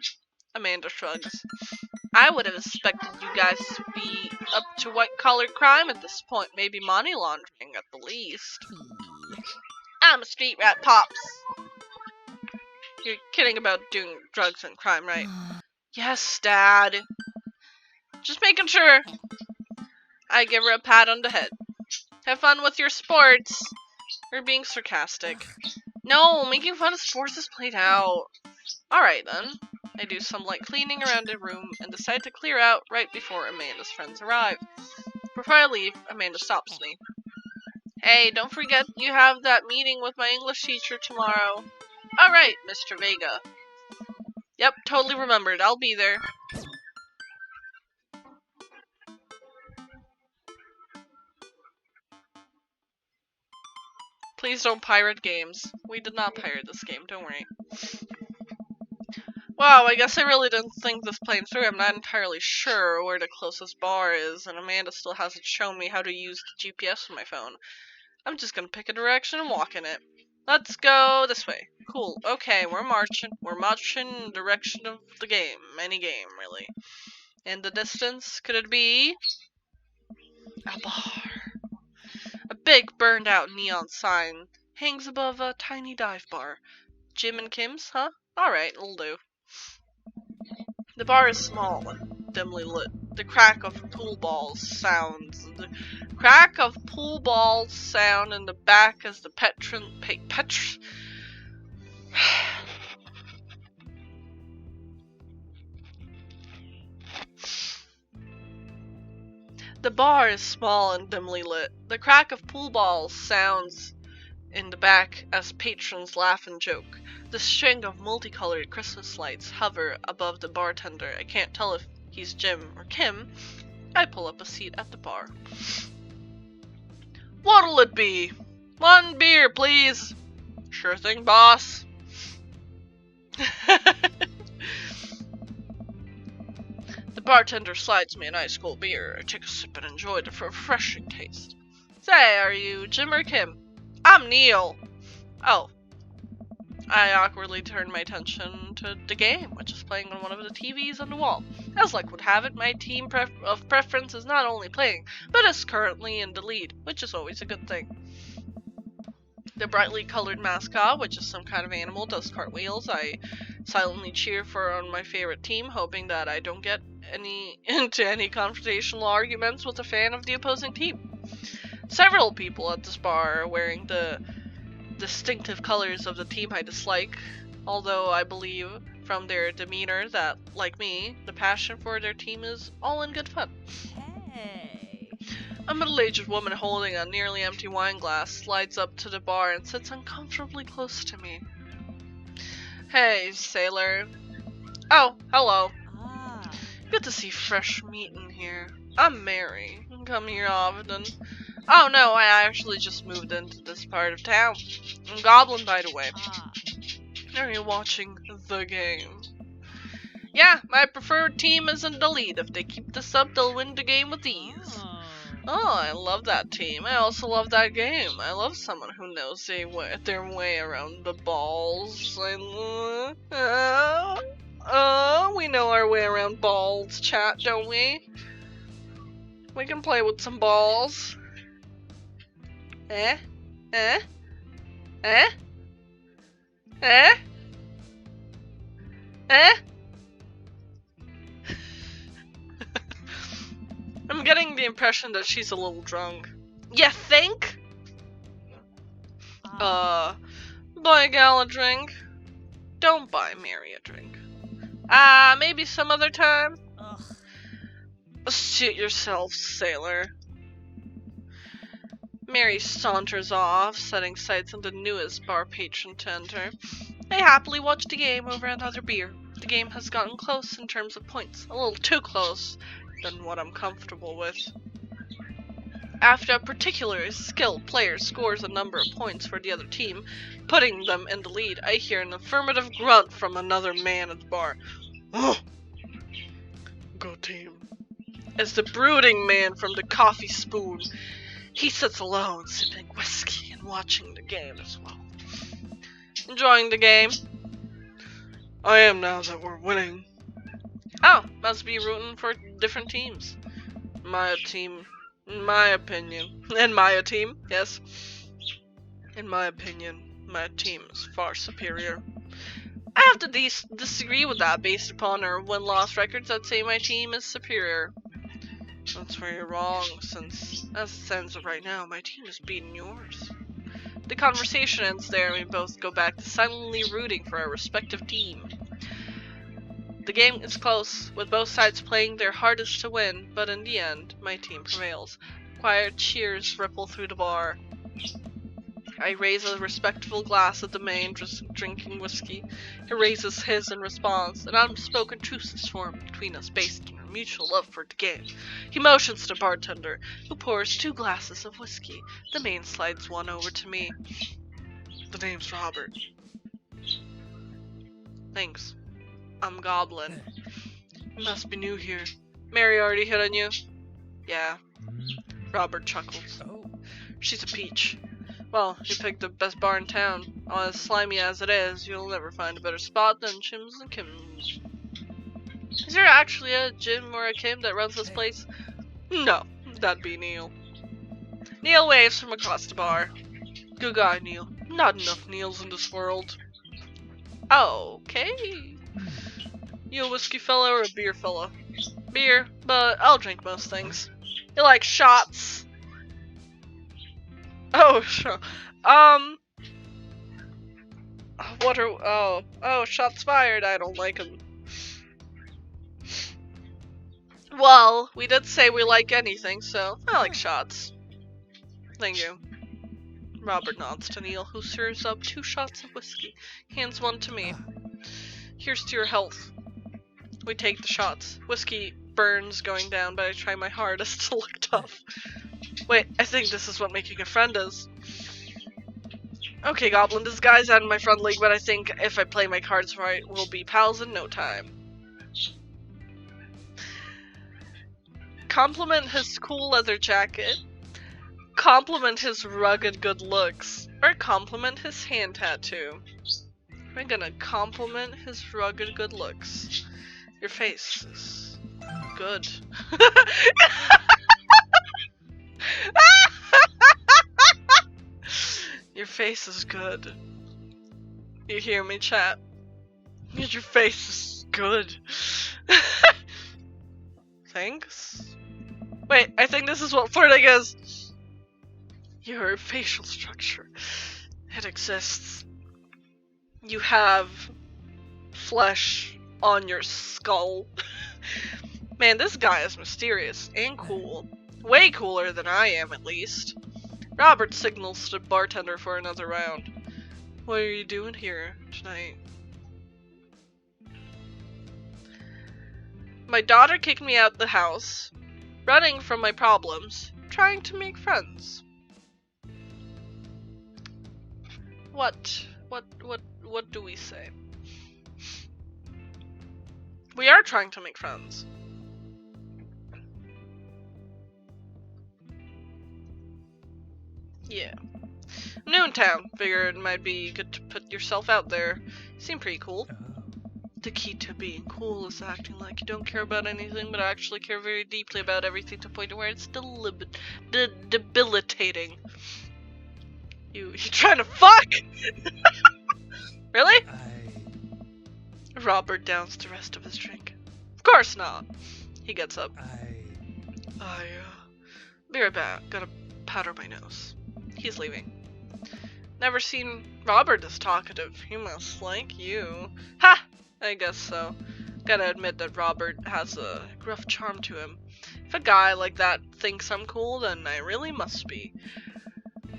Amanda shrugs. I would have expected you guys to be up to white-collar crime at this point. Maybe money laundering at the least. I'm a street rat, Pops. You're kidding about doing drugs and crime, right? Yes, Dad. Just making sure. I give her a pat on the head. Have fun with your sports. You're being sarcastic. No, making fun of sports is played out. Alright then. I do some light cleaning around the room and decide to clear out right before Amanda's friends arrive. Before I leave, Amanda stops me. Hey, don't forget you have that meeting with my English teacher tomorrow. Alright, Mr. Vega. Yep, totally remembered. I'll be there. Please don't pirate games. We did not pirate this game, don't worry. Wow, I guess I really didn't think this plane through. I'm not entirely sure where the closest bar is, and Amanda still hasn't shown me how to use the GPS on my phone. I'm just gonna pick a direction and walk in it. Let's go this way. Cool. Okay, we're marching. We're marching in the direction of the game. Any game, really. In the distance, could it be a bar? A big burned out neon sign hangs above a tiny dive bar. Jim and Kim's, huh? Alright, it'll do. The bar is small and dimly lit. The crack of pool balls sounds. The crack of pool balls sound in the back as the The bar is small and dimly lit. The crack of pool balls sounds in the back as patrons laugh and joke. The string of multicolored Christmas lights hover above the bartender. I can't tell if he's Jim or Kim. I pull up a seat at the bar. What'll it be? 1 beer, please. Sure thing, boss. The bartender slides me an ice cold beer. I take a sip and enjoy the refreshing taste. Say, are you Jim or Kim? I'm Neil. Oh. I awkwardly turn my attention to the game, which is playing on one of the TVs on the wall. As luck would have it, my team of preference is not only playing, but is currently in the lead, which is always a good thing. The brightly colored mascot, which is some kind of animal, does cartwheels. I silently cheer for on my favorite team, hoping that I don't get into any confrontational arguments with a fan of the opposing team. Several people at this bar are wearing the distinctive colors of the team I dislike, although I believe from their demeanor that, like me, the passion for their team is all in good fun. Hey. A middle-aged woman holding a nearly empty wine glass slides up to the bar and sits uncomfortably close to me. Hey, sailor. Oh, hello. Ah. Good to see fresh meat in here. I'm Mary. I come here often. Oh no, I actually just moved into this part of town. I'm Goblin, by the way. Ah. Are you watching the game? Yeah, my preferred team is in the lead. If they keep this up, they'll win the game with ease. Oh. Oh, I love that team. I also love that game. I love someone who knows their way around the balls. We know our way around balls, chat, don't we? We can play with some balls. Eh? Eh? Eh? Eh? Eh? I'm getting the impression that she's a little drunk. You think? Buy a gal a drink. Don't buy Mary a drink. Maybe some other time? Ugh. Suit yourself, sailor. Mary saunters off, setting sights on the newest bar patron to enter. I happily watch the game over another beer. The game has gotten close in terms of points, a little too close than what I'm comfortable with. After a particularly skilled player scores a number of points for the other team, putting them in the lead, I hear an affirmative grunt from another man at the bar. Oh! Go team. It's the brooding man from the coffee spoon. He sits alone, sipping whiskey and watching the game as well. Enjoying the game? I am now that we're winning. Oh, must be rooting for different teams. My team, in my opinion. And my team, yes. In my opinion, my team is far superior. I have to disagree with that based upon our win-loss records. I'd say my team is superior. That's where you're wrong, since, as it stands right now, my team is beating yours. The conversation ends there, and we both go back to silently rooting for our respective team. The game is close, with both sides playing their hardest to win, but in the end, my team prevails. Quiet cheers ripple through the bar. I raise a respectful glass at the man drinking whiskey. He raises his in response. An unspoken truce is formed between us based on our mutual love for the game. He motions to the bartender, who pours 2 glasses of whiskey. The man slides one over to me. The name's Robert. Thanks. I'm Goblin. You must be new here. Mary already hit on you? Yeah. Robert chuckles. Oh. She's a peach. Well, you picked the best bar in town. As slimy as it is, you'll never find a better spot than Chim's and Kim's. Is there actually a Jim or a Kim that runs this place? No, that'd be Neil. Neil waves from across the bar. Good guy, Neil. Not enough Neils in this world. Okay. You a whiskey fella or a beer fella? Beer, but I'll drink most things. You like shots? Oh, sure. What are, oh, shots fired. I don't like them. Well, we did say we like anything, so I like shots. Thank you. Robert nods to Neil, who serves up 2 shots of whiskey. Hands one to me. Here's to your health. We take the shots. Whiskey burns going down, but I try my hardest to look tough. Wait, I think this is what making a friend is. Okay, Goblin, this guy's out of my friend league, but I think if I play my cards right, we'll be pals in no time. Compliment his cool leather jacket. Compliment his rugged good looks. Or compliment his hand tattoo. I'm gonna compliment his rugged good looks. Your face is good. Your face is good. You hear me, chat? Your face is good. Thanks? Wait, I think this is what flirting is. Your facial structure. It exists. You have flesh on your skull. Man, this guy is mysterious and cool. Way cooler than I am, at least. Robert signals to the bartender for another round. What are you doing here tonight? My daughter kicked me out the house, running from my problems, trying to make friends. What do we say? We are trying to make friends. Yeah. Noontown. Figured it might be good to put yourself out there. Seem pretty cool. The key to being cool is acting like you don't care about anything, but actually care very deeply about everything to the point where it's debilitating. You trying to fuck? Really? Robert downs the rest of his drink. Of course not. He gets up. Be right back. Gotta powder my nose. He's leaving. Never seen Robert this talkative. He must like you. Ha! I guess so. Gotta admit that Robert has a gruff charm to him. If a guy like that thinks I'm cool, then I really must be.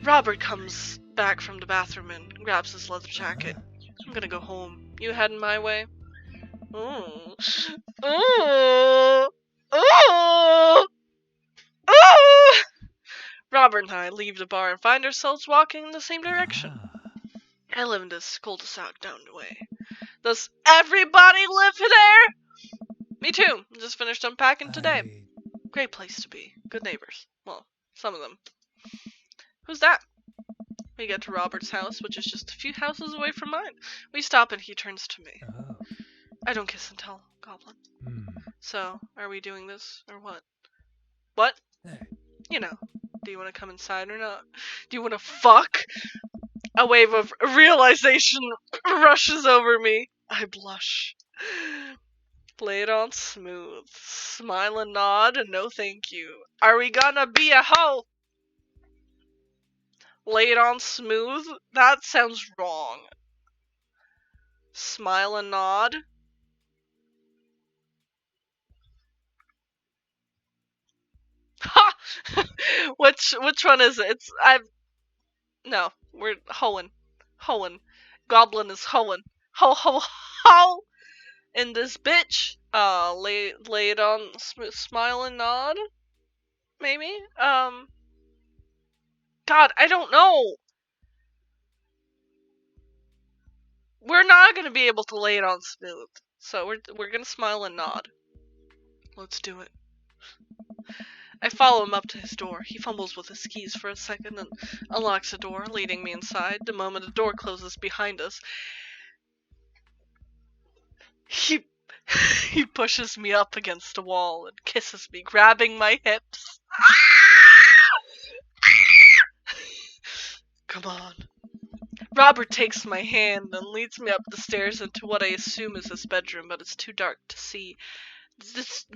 Robert comes back from the bathroom and grabs his leather jacket. I'm gonna go home. You heading my way? Ooh. Ooh. Ooh. Ooh. Robert and I leave the bar and find ourselves walking in the same direction. I live in this cul-de-sac down the way. Does everybody live there? Me too. Just finished unpacking today. Great place to be. Good neighbors. Well, some of them. Who's that? We get to Robert's house, which is just a few houses away from mine. We stop and he turns to me. I don't kiss and tell, Goblin. So, are we doing this, or what? What? You know, do you want to come inside or not? Do you want to fuck? A wave of realization rushes over me. I blush. Play it on smooth. Smile and nod and no thank you. Are we gonna be a hoe? Lay it on smooth? That sounds wrong. Smile and nod? Ha! Which one is it? No, we're hoeing. Hoeing. Goblin is hoeing. Ho ho ho! In this bitch. Lay it on smile and nod? Maybe? God, I don't know. We're not gonna be able to lay it on smooth. So we're gonna smile and nod. Let's do it. I follow him up to his door. He fumbles with his keys for a second and unlocks the door, leading me inside. The moment the door closes behind us, he pushes me up against the wall and kisses me, grabbing my hips. Come on. Robert takes my hand and leads me up the stairs into what I assume is his bedroom, but it's too dark to see.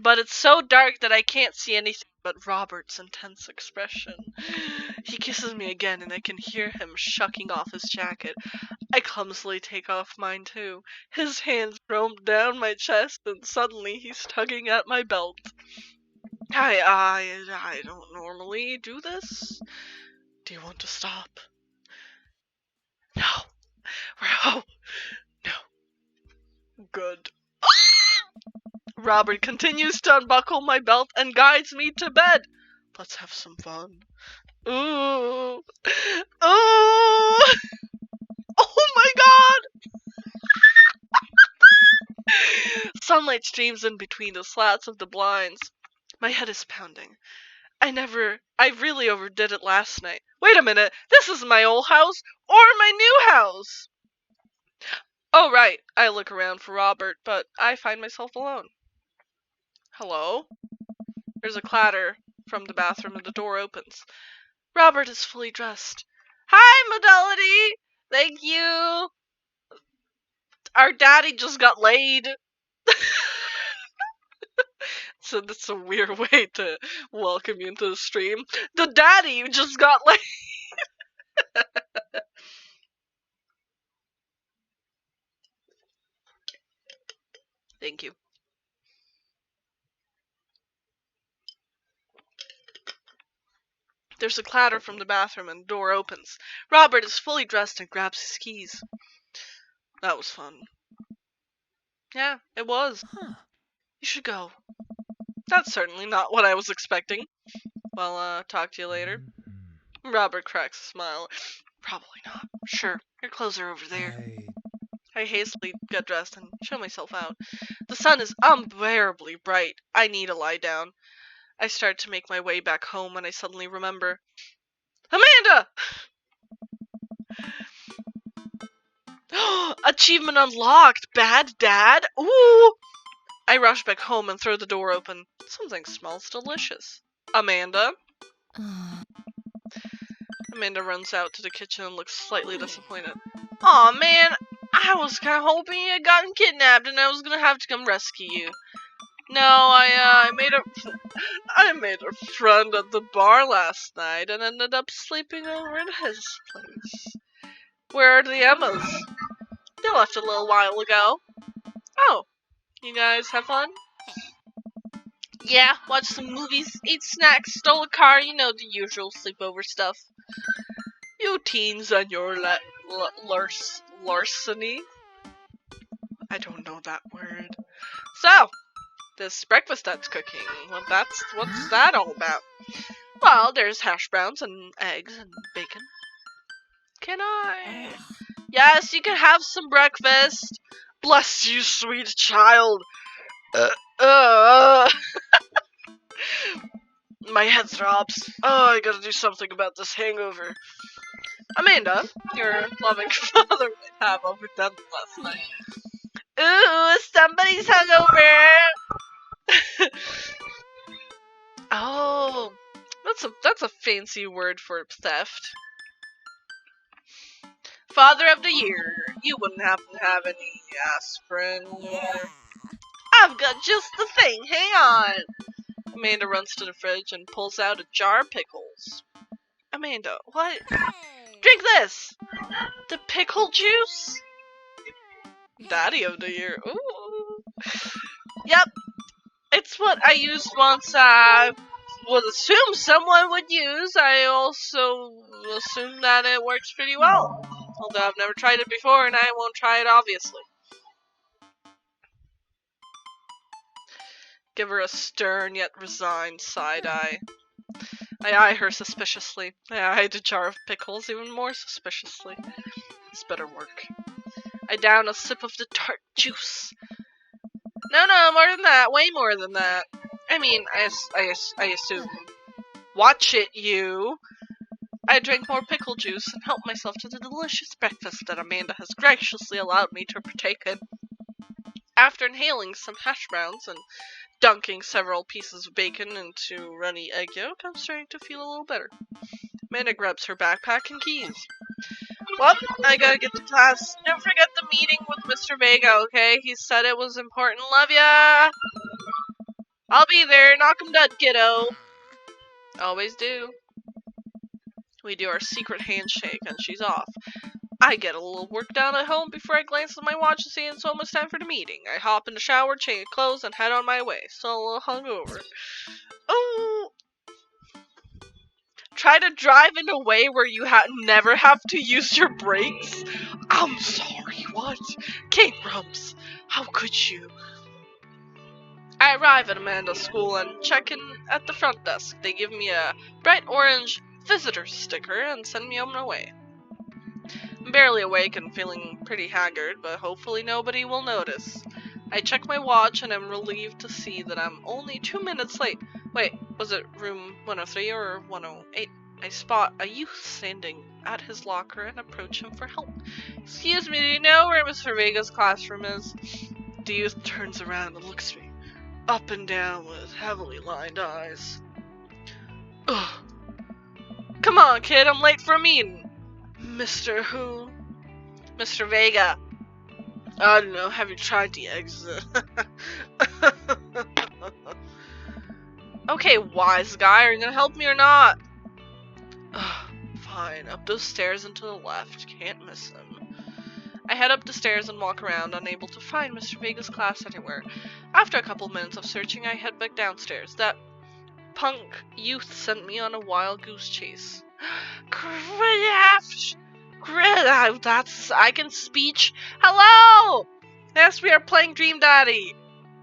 But it's so dark that I can't see anything but Robert's intense expression. He kisses me again, and I can hear him shucking off his jacket. I clumsily take off mine too. His hands roam down my chest, and suddenly he's tugging at my belt. I don't normally do this. Do you want to stop? No. Oh, no. Good. Robert continues to unbuckle my belt and guides me to bed. Let's have some fun. Ooh. Ooh. Oh my god! Sunlight streams in between the slats of the blinds. My head is pounding. I really overdid it last night. Wait a minute, this is my old house or my new house! Oh right, I look around for Robert, but I find myself alone. Hello? There's a clatter from the bathroom and the door opens. Robert is fully dressed. Hi, Modality! Thank you! Our daddy just got laid. So that's a weird way to welcome you into the stream. The daddy just got laid. Thank you. There's a clatter from the bathroom and the door opens. Robert is fully dressed and grabs his keys. That was fun. Yeah, it was. You should go. That's certainly not what I was expecting. Well, talk to you later. Robert cracks a smile. Probably not. Sure, your clothes are over there. I hastily get dressed and show myself out. The sun is unbearably bright. I need to lie down. I start to make my way back home when I suddenly remember. Amanda! Achievement unlocked! Bad Dad? Ooh! I rush back home and throw the door open. Something smells delicious. Amanda? Amanda runs out to the kitchen and looks slightly disappointed. Aw, man, I was kind of hoping you had gotten kidnapped and I was gonna have to come rescue you. No, I made a friend at the bar last night and ended up sleeping over at his place. Where are the Emmas? They left a little while ago. Oh, you guys have fun? Yeah, watched some movies, ate snacks, stole a car, you know, the usual sleepover stuff. You teens and your larceny. I don't know that word. So, this breakfast that's cooking, what's that all about? Well, there's hash browns and eggs and bacon. Can I? Yes, you can have some breakfast. Bless you, sweet child. My head throbs. Oh, I gotta do something about this hangover. Amanda, your loving father might have overdone it last night. Ooh, somebody's hungover. Oh, that's a fancy word for theft. Father of the year, you wouldn't happen to have any aspirin? I've got just the thing. Hang on. Amanda runs to the fridge and pulls out a jar of pickles. Amanda, what? Drink this! The pickle juice? Daddy of the year. Ooh. Yep. It's what I used once I would assume someone would use. I also assume that it works pretty well. Although I've never tried it before and I won't try it, obviously. Give her a stern yet resigned side eye. I eye her suspiciously. I eye the jar of pickles even more suspiciously. This better work. I down a sip of the tart juice. No, more than that. Way more than that. I mean, I assume. Watch it, you. I drank more pickle juice and helped myself to the delicious breakfast that Amanda has graciously allowed me to partake in. After inhaling some hash browns and dunking several pieces of bacon into runny egg yolk, I'm starting to feel a little better. Amanda grabs her backpack and keys. Well, I gotta get to class. Don't forget the meeting with Mr. Vega, okay? He said it was important. Love ya! I'll be there. Knock 'em dead, kiddo. Always do. We do our secret handshake, and she's off. I get a little work done at home before I glance at my watch and see it's almost time for the meeting. I hop in the shower, change clothes, and head on my way. Still a little hungover. Oh! Try to drive in a way where you never have to use your brakes? I'm sorry, what? King Rumps, how could you? I arrive at Amanda's school and check in at the front desk. They give me a bright orange visitor sticker and send me on my way. I'm barely awake and feeling pretty haggard, but hopefully nobody will notice. I check my watch and am relieved to see that I'm only 2 minutes late. Wait, was it room 103 or 108? I spot a youth standing at his locker and approach him for help. Excuse me, do you know where Mr. Vega's classroom is? The youth turns around and looks at me, up and down with heavily lined eyes. Ugh. Come on, kid, I'm late for a meeting. Mr. Who? Mr. Vega. I don't know, have you tried the exit? Okay, wise guy, are you gonna help me or not? Ugh, fine, up those stairs and to the left, can't miss him. I head up the stairs and walk around, unable to find Mr. Vega's class anywhere. After a couple minutes of searching, I head back downstairs. That punk youth sent me on a wild goose chase. I can speech. Hello! Yes, we are playing Dream Daddy.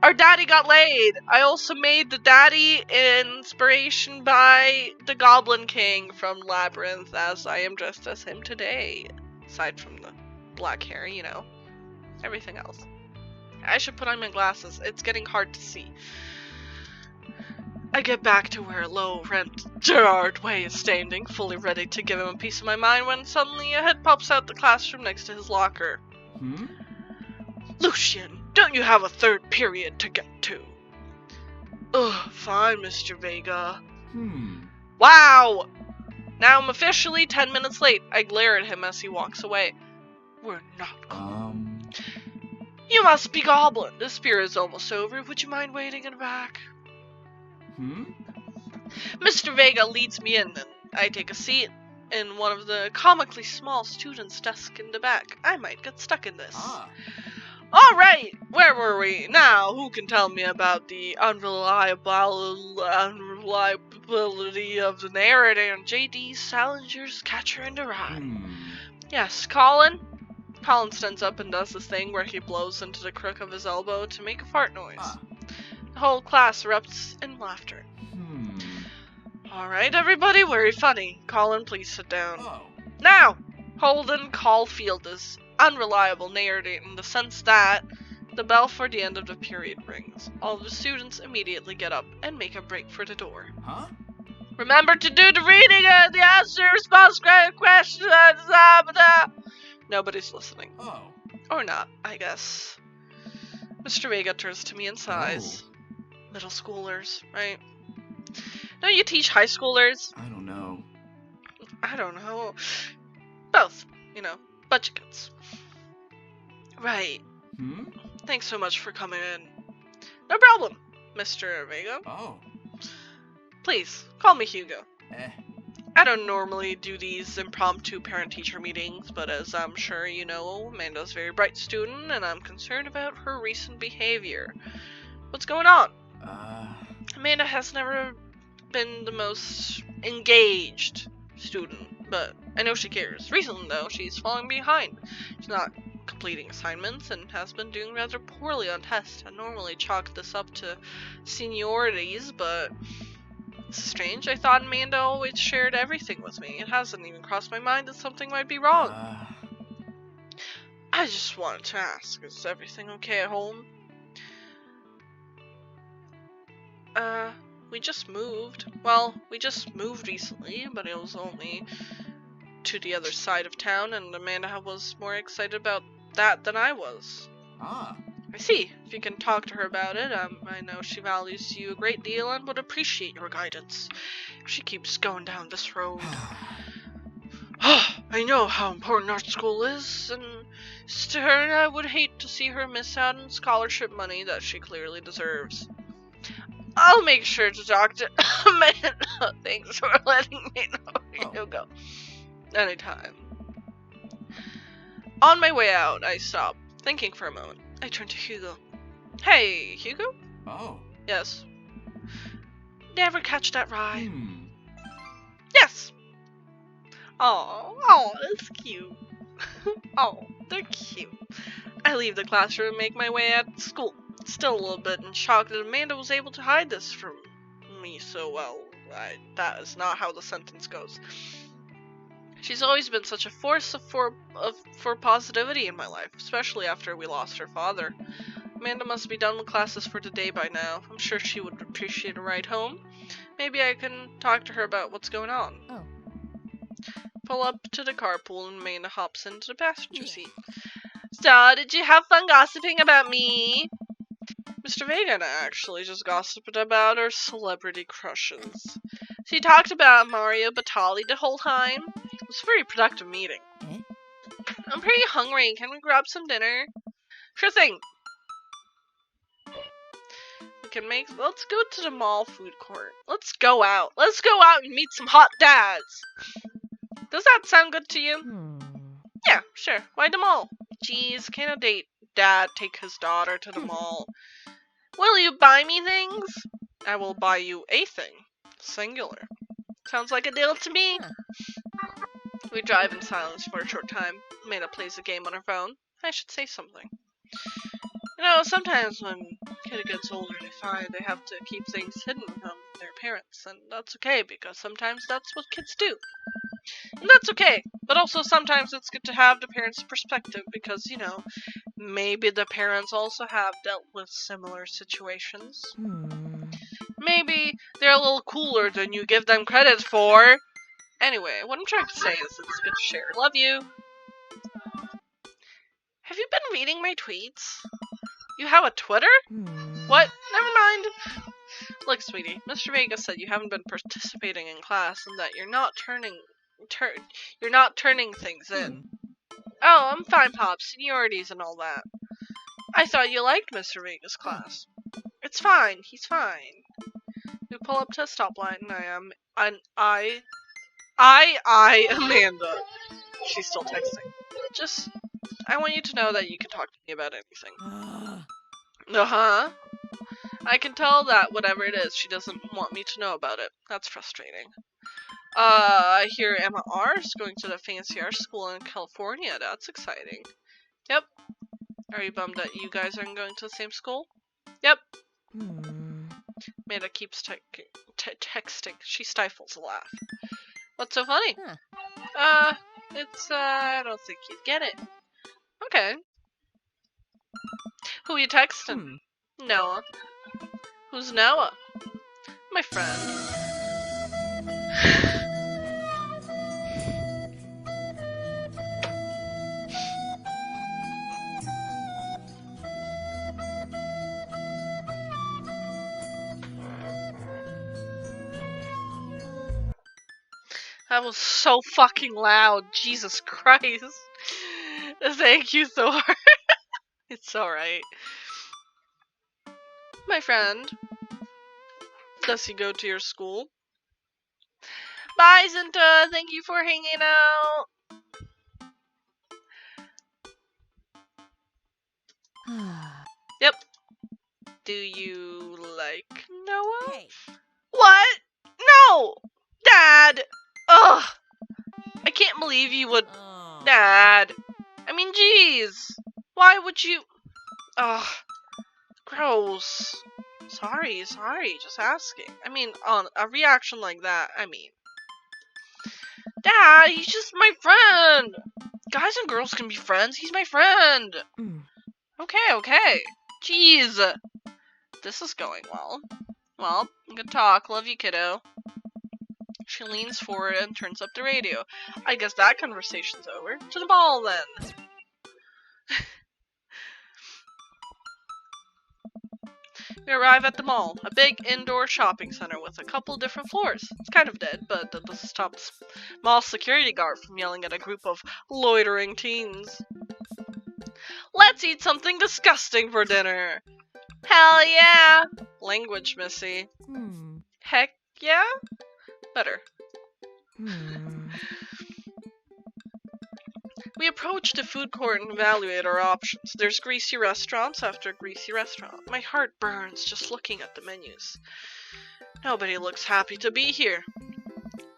Our daddy got laid. I also made the daddy inspiration by the Goblin King from Labyrinth, as I am dressed as him today. Aside from the black hair, you know. Everything else. I should put on my glasses. It's getting hard to see. I get back to where low-rent Gerard Way is standing, fully ready to give him a piece of my mind, when suddenly a head pops out the classroom next to his locker. Lucian, don't you have a third period to get to? Ugh, fine, Mr. Vega. Wow! Now I'm officially 10 minutes late. I glare at him as he walks away. We're not going. You must be Goblin. This period is almost over. Would you mind waiting in the back? Mr. Vega leads me in, and I take a seat in one of the comically small students' desks in the back. I might get stuck in this. Alright, where were we? Now, who can tell me about the unreliability of the narrator and J.D. Salinger's Catcher in the Rye? Yes, Colin? Colin stands up and does this thing where he blows into the crook of his elbow to make a fart noise. The whole class erupts in laughter. Alright, everybody, very funny. Colin, please sit down. Now, Holden Caulfield is unreliable narrator in the sense that the bell for the end of the period rings. All of the students immediately get up and make a break for the door. Remember to do the reading and the answer, response, questions, Nobody's listening. Or not, I guess. Mr. Vega turns to me and sighs. Middle schoolers, right? Don't you teach high schoolers? I don't know. I don't know. Both, you know, bunch of kids. Right. Thanks so much for coming in. No problem, Mr. Vega. Please, call me Hugo. I don't normally do these impromptu parent-teacher meetings, but as I'm sure you know, Amanda's a very bright student, and I'm concerned about her recent behavior. What's going on? Amanda has never been the most engaged student, but I know she cares. Recently, though, she's falling behind. She's not completing assignments and has been doing rather poorly on tests. I normally chalk this up to seniorities, but it's strange. I thought Amanda always shared everything with me. It hasn't even crossed my mind that something might be wrong. I just wanted to ask, is everything okay at home? We just moved. Well, we just moved recently, but it was only to the other side of town, and Amanda was more excited about that than I was. Ah. I see. If you can talk to her about it, I know she values you a great deal and would appreciate your guidance. If she keeps going down this road. I know how important art school is, and to her, I would hate to see her miss out on scholarship money that she clearly deserves. I'll make sure to talk to Amanda. Thanks for letting me know, Hugo. Anytime. On my way out, I stopped, thinking for a moment. I turned to Hugo. Hey, Hugo? Oh. Yes. Never catch that ride. Hmm. Yes. Oh, that's cute. Oh, they're cute. I leave the classroom and make my way out of school. Still a little bit in shock that Amanda was able to hide this from me so well. That is not how the sentence goes. She's always been such a force for positivity in my life, especially after we lost her father. Amanda must be done with classes for today by now. I'm sure she would appreciate a ride home. Maybe I can talk to her about what's going on. Oh. Pull up to the carpool and Amanda hops into the passenger seat. So, did you have fun gossiping about me? Mr. Vega and I actually just gossiped about our celebrity crushes. She talked about Mario Batali the whole time. It was a very productive meeting. Eh? I'm pretty hungry. Can we grab some dinner? Sure thing. Let's go to the mall food court. Let's go out. Let's go out and meet some hot dads. Does that sound good to you? Yeah, sure. Why the mall? Jeez, can a dad take his daughter to the mall? Will you buy me things? I will buy you a thing. Singular. Sounds like a deal to me. We drive in silence for a short time. Amanda plays a game on her phone. I should say something. You know, sometimes when a kid gets older, they find they have to keep things hidden from their parents, and that's okay, because sometimes that's what kids do. And that's okay, but also sometimes it's good to have the parents' perspective, because, you know, maybe the parents also have dealt with similar situations. Maybe they're a little cooler than you give them credit for. Anyway, what I'm trying to say is it's good to share. Love you. Have you been reading my tweets? You have a Twitter? What? Never mind. Look, sweetie, Mr. Vega said you haven't been participating in class and that you're not turning things in. Oh, I'm fine, Pop. Seniorities and all that. I thought you liked Mr. Vega's class. It's fine. He's fine. We pull up to a stoplight and I Amanda. She's still texting. I want you to know that you can talk to me about anything. Uh-huh. I can tell that whatever it is, she doesn't want me to know about it. That's frustrating. I hear Emma R is going to the fancy art school in California. That's exciting. Yep. Are you bummed that you guys aren't going to the same school? Yep. Amanda keeps texting. She stifles a laugh. What's so funny? I don't think you'd get it. Okay. Who are you texting? Noah. Who's Noah? My friend. That was so fucking loud. Jesus Christ. Thank you, Thor. It's alright. My friend. Does he go to your school? Bye, Zinta. Thank you for hanging out. Yep. Do you like Noah? Hey. What? No! Dad! Ugh! I can't believe you would... Dad! I mean, jeez! Why would you... Ugh. Gross. Sorry, just asking. I mean, on a reaction like that, I mean... Dad, he's just my friend! Guys and girls can be friends, he's my friend! Okay. Jeez! This is going well. Well, good talk. Love you, kiddo. She leans forward and turns up the radio. I guess that conversation's over. To the mall, then. We arrive at the mall, a big indoor shopping center with a couple different floors. It's kind of dead, but that doesn't stop the mall security guard from yelling at a group of loitering teens. Let's eat something disgusting for dinner. Hell yeah! Language, Missy. Hmm. Heck yeah? Better. Hmm. We approach the food court and evaluate our options. There's greasy restaurants after greasy restaurant. My heart burns just looking at the menus. Nobody looks happy to be here.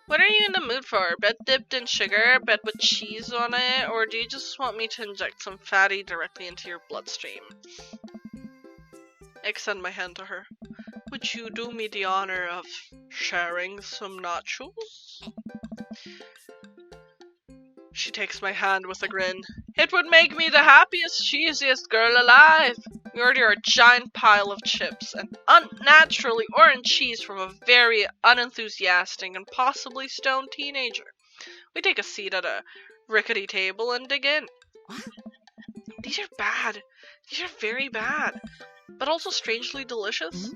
What are you in the mood for? Bread dipped in sugar, bread with cheese on it, or do you just want me to inject some fatty directly into your bloodstream? I extend my hand to her. Would you do me the honor of sharing some nachos? She takes my hand with a grin. It would make me the happiest, cheesiest girl alive. We order a giant pile of chips and unnaturally orange cheese from a very unenthusiastic and possibly stoned teenager. We take a seat at a rickety table and dig in. These are bad. These are very bad, but also strangely delicious.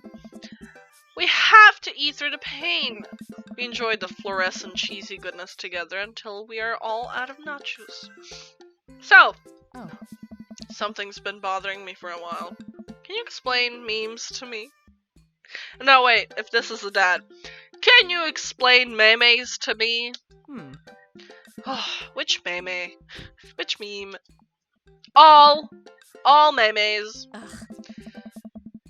We have to eat through the pain. We enjoy the fluorescent cheesy goodness together until we are all out of nachos. So, Oh. something's been bothering me for a while. Can you explain memes to me? No, wait, if this is the dad. Can you explain memes to me? Hmm. Oh, which meme? Which meme? All memes. Ugh.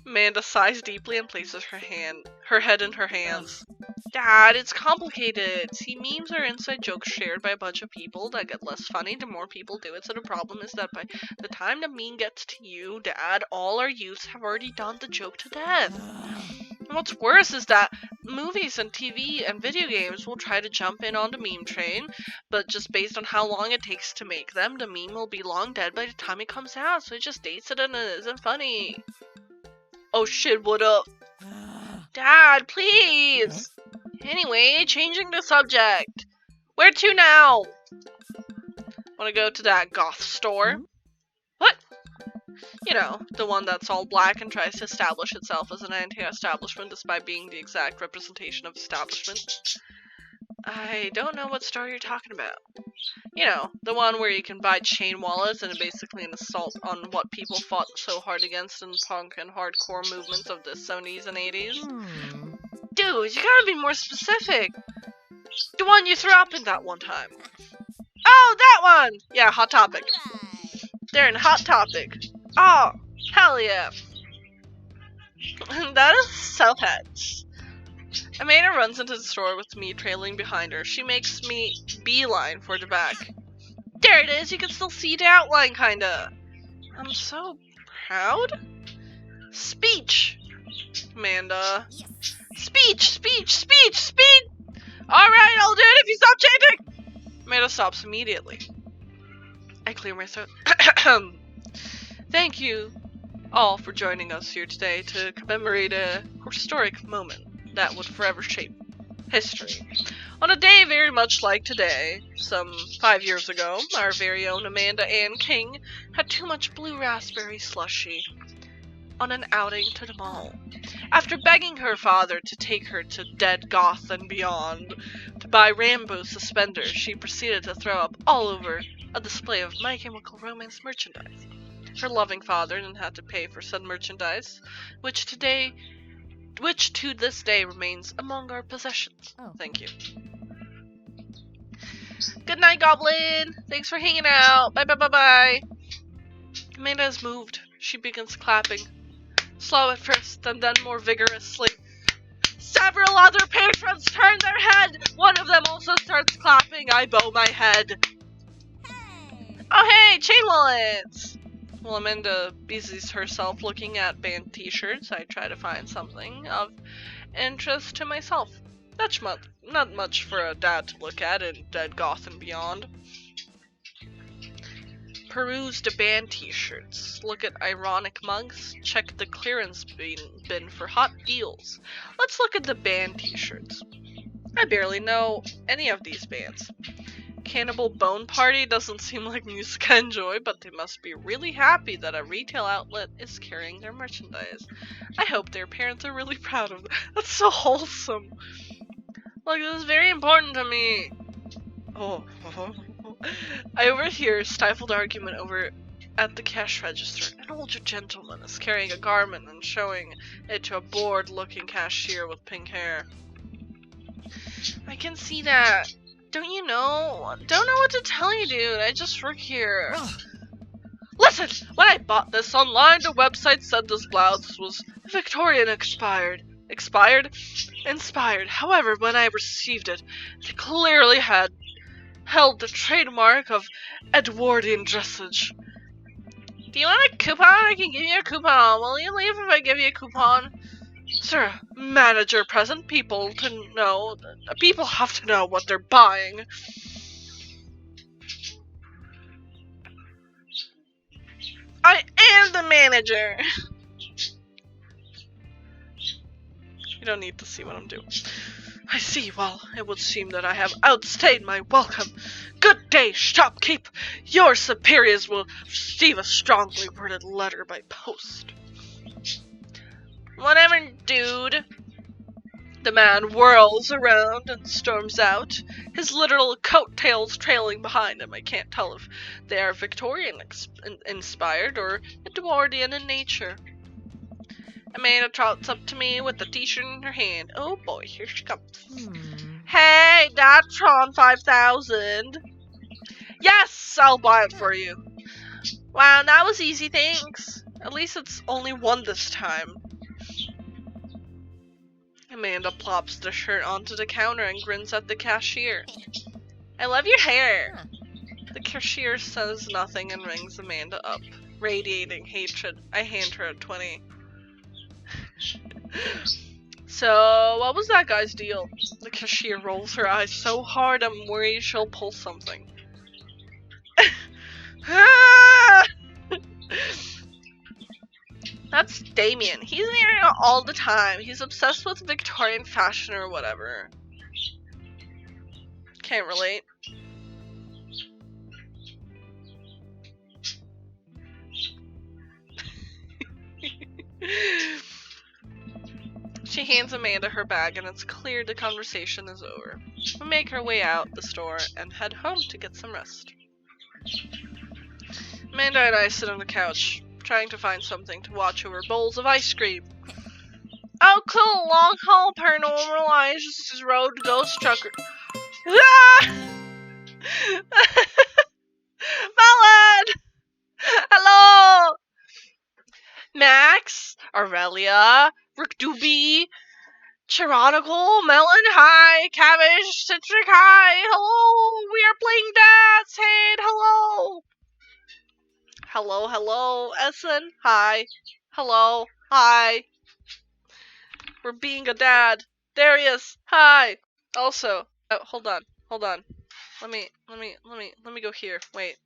Amanda sighs deeply and places her head in her hands. Dad, it's complicated. See, memes are inside jokes shared by a bunch of people that get less funny the more people do it, so the problem is that by the time the meme gets to you, Dad, all our youths have already done the joke to death. And what's worse is that movies and TV and video games will try to jump in on the meme train, but just based on how long it takes to make them, the meme will be long dead by the time it comes out, so it just dates it and it isn't funny. Oh shit, what up? Dad, please! Anyway, changing the subject. Where to now? Wanna go to that goth store? What? You know, the one that's all black and tries to establish itself as an anti-establishment despite being the exact representation of establishment. I don't know what store you're talking about. You know, the one where you can buy chain wallets and basically an assault on what people fought so hard against in punk and hardcore movements of the 70s and 80s. Hmm. Dude, you gotta be more specific. The one you threw up in that one time. Oh, that one! Yeah, Hot Topic. They're in Hot Topic. Oh, hell yeah. That is so heads. Amanda runs into the store with me trailing behind her. She makes me beeline for the back. There it is, you can still see the outline kinda. I'm so proud. Speech! Amanda. Speech! Alright, I'll do it if you stop changing! Amanda stops immediately. I clear my throat. Thank you all for joining us here today to commemorate a historic moment that would forever shape history. On a day very much like today, some 5 years ago, our very own Amanda Ann King had too much blue raspberry slushy on an outing to the mall. After begging her father to take her to Dead Goth and Beyond to buy Rambo suspenders, she proceeded to throw up all over a display of My Chemical Romance merchandise. Her loving father then had to pay for said merchandise, which to this day remains among our possessions. Oh. Thank you. Good night, Goblin! Thanks for hanging out! Bye bye bye bye! Amanda is moved. She begins clapping. Slow at first, and then more vigorously. Several other patrons turn their head! One of them also starts clapping. I bow my head. Hey. Oh hey, chain wallets! While Amanda busies herself looking at band t-shirts, I try to find something of interest to myself. Not much for a dad to look at in Dead Goth and Beyond. Peruse the band t-shirts. Look at ironic mugs. Check the clearance bin for hot deals. Let's look at the band t-shirts. I barely know any of these bands. Cannibal Bone Party doesn't seem like music I enjoy, but they must be really happy that a retail outlet is carrying their merchandise. I hope their parents are really proud of them. That's so wholesome. Like, this is very important to me. Oh. I overhear a stifled argument over at the cash register. An older gentleman is carrying a garment and showing it to a bored-looking cashier with pink hair. I can see that. Don't you know? Don't know what to tell you, dude. I just work here. Listen! When I bought this online, the website said this blouse was Victorian expired. Inspired. However, when I received it, it clearly held the trademark of Edwardian dressage. Do you want a coupon? I can give you a coupon. Will you leave if I give you a coupon? Sir, manager present. People have to know what they're buying. I am the manager. You don't need to see what I'm doing. I see. Well, it would seem that I have outstayed my welcome. Good day, shopkeep. Your superiors will receive a strongly worded letter by post. Whatever, dude. The man whirls around and storms out, his literal coattails trailing behind him. I can't tell if they are Victorian inspired or Edwardian in nature. Amanda trots up to me with the t-shirt in her hand. Oh boy, here she comes. Hey, Datron 5000. Yes, I'll buy it for you. Wow, that was easy, thanks. At least it's only one this time. Amanda plops the shirt onto the counter and grins at the cashier. I love your hair. The cashier says nothing and rings Amanda up. Radiating hatred, I hand her a 20. So, what was that guy's deal? The cashier rolls her eyes so hard I'm worried she'll pull something. That's Damien. He's in here all the time. He's obsessed with Victorian fashion or whatever. Can't relate. She hands Amanda her bag and it's clear the conversation is over. We make our way out the store and head home to get some rest. Amanda and I sit on the couch, trying to find something to watch over bowls of ice cream. Oh cool, long haul paranormal eyes, road ghost trucker. Ah! Melon! Hello! Max, Aurelia, Rick Doobie, Chironical, Melon, hi, Cabbage, Citric, hi, hello, we are playing Dance, hey, hello! Hello, Essen, hi, hello, hi. We're being a dad. There he is, hi. Also, hold on. Let me go here. Wait,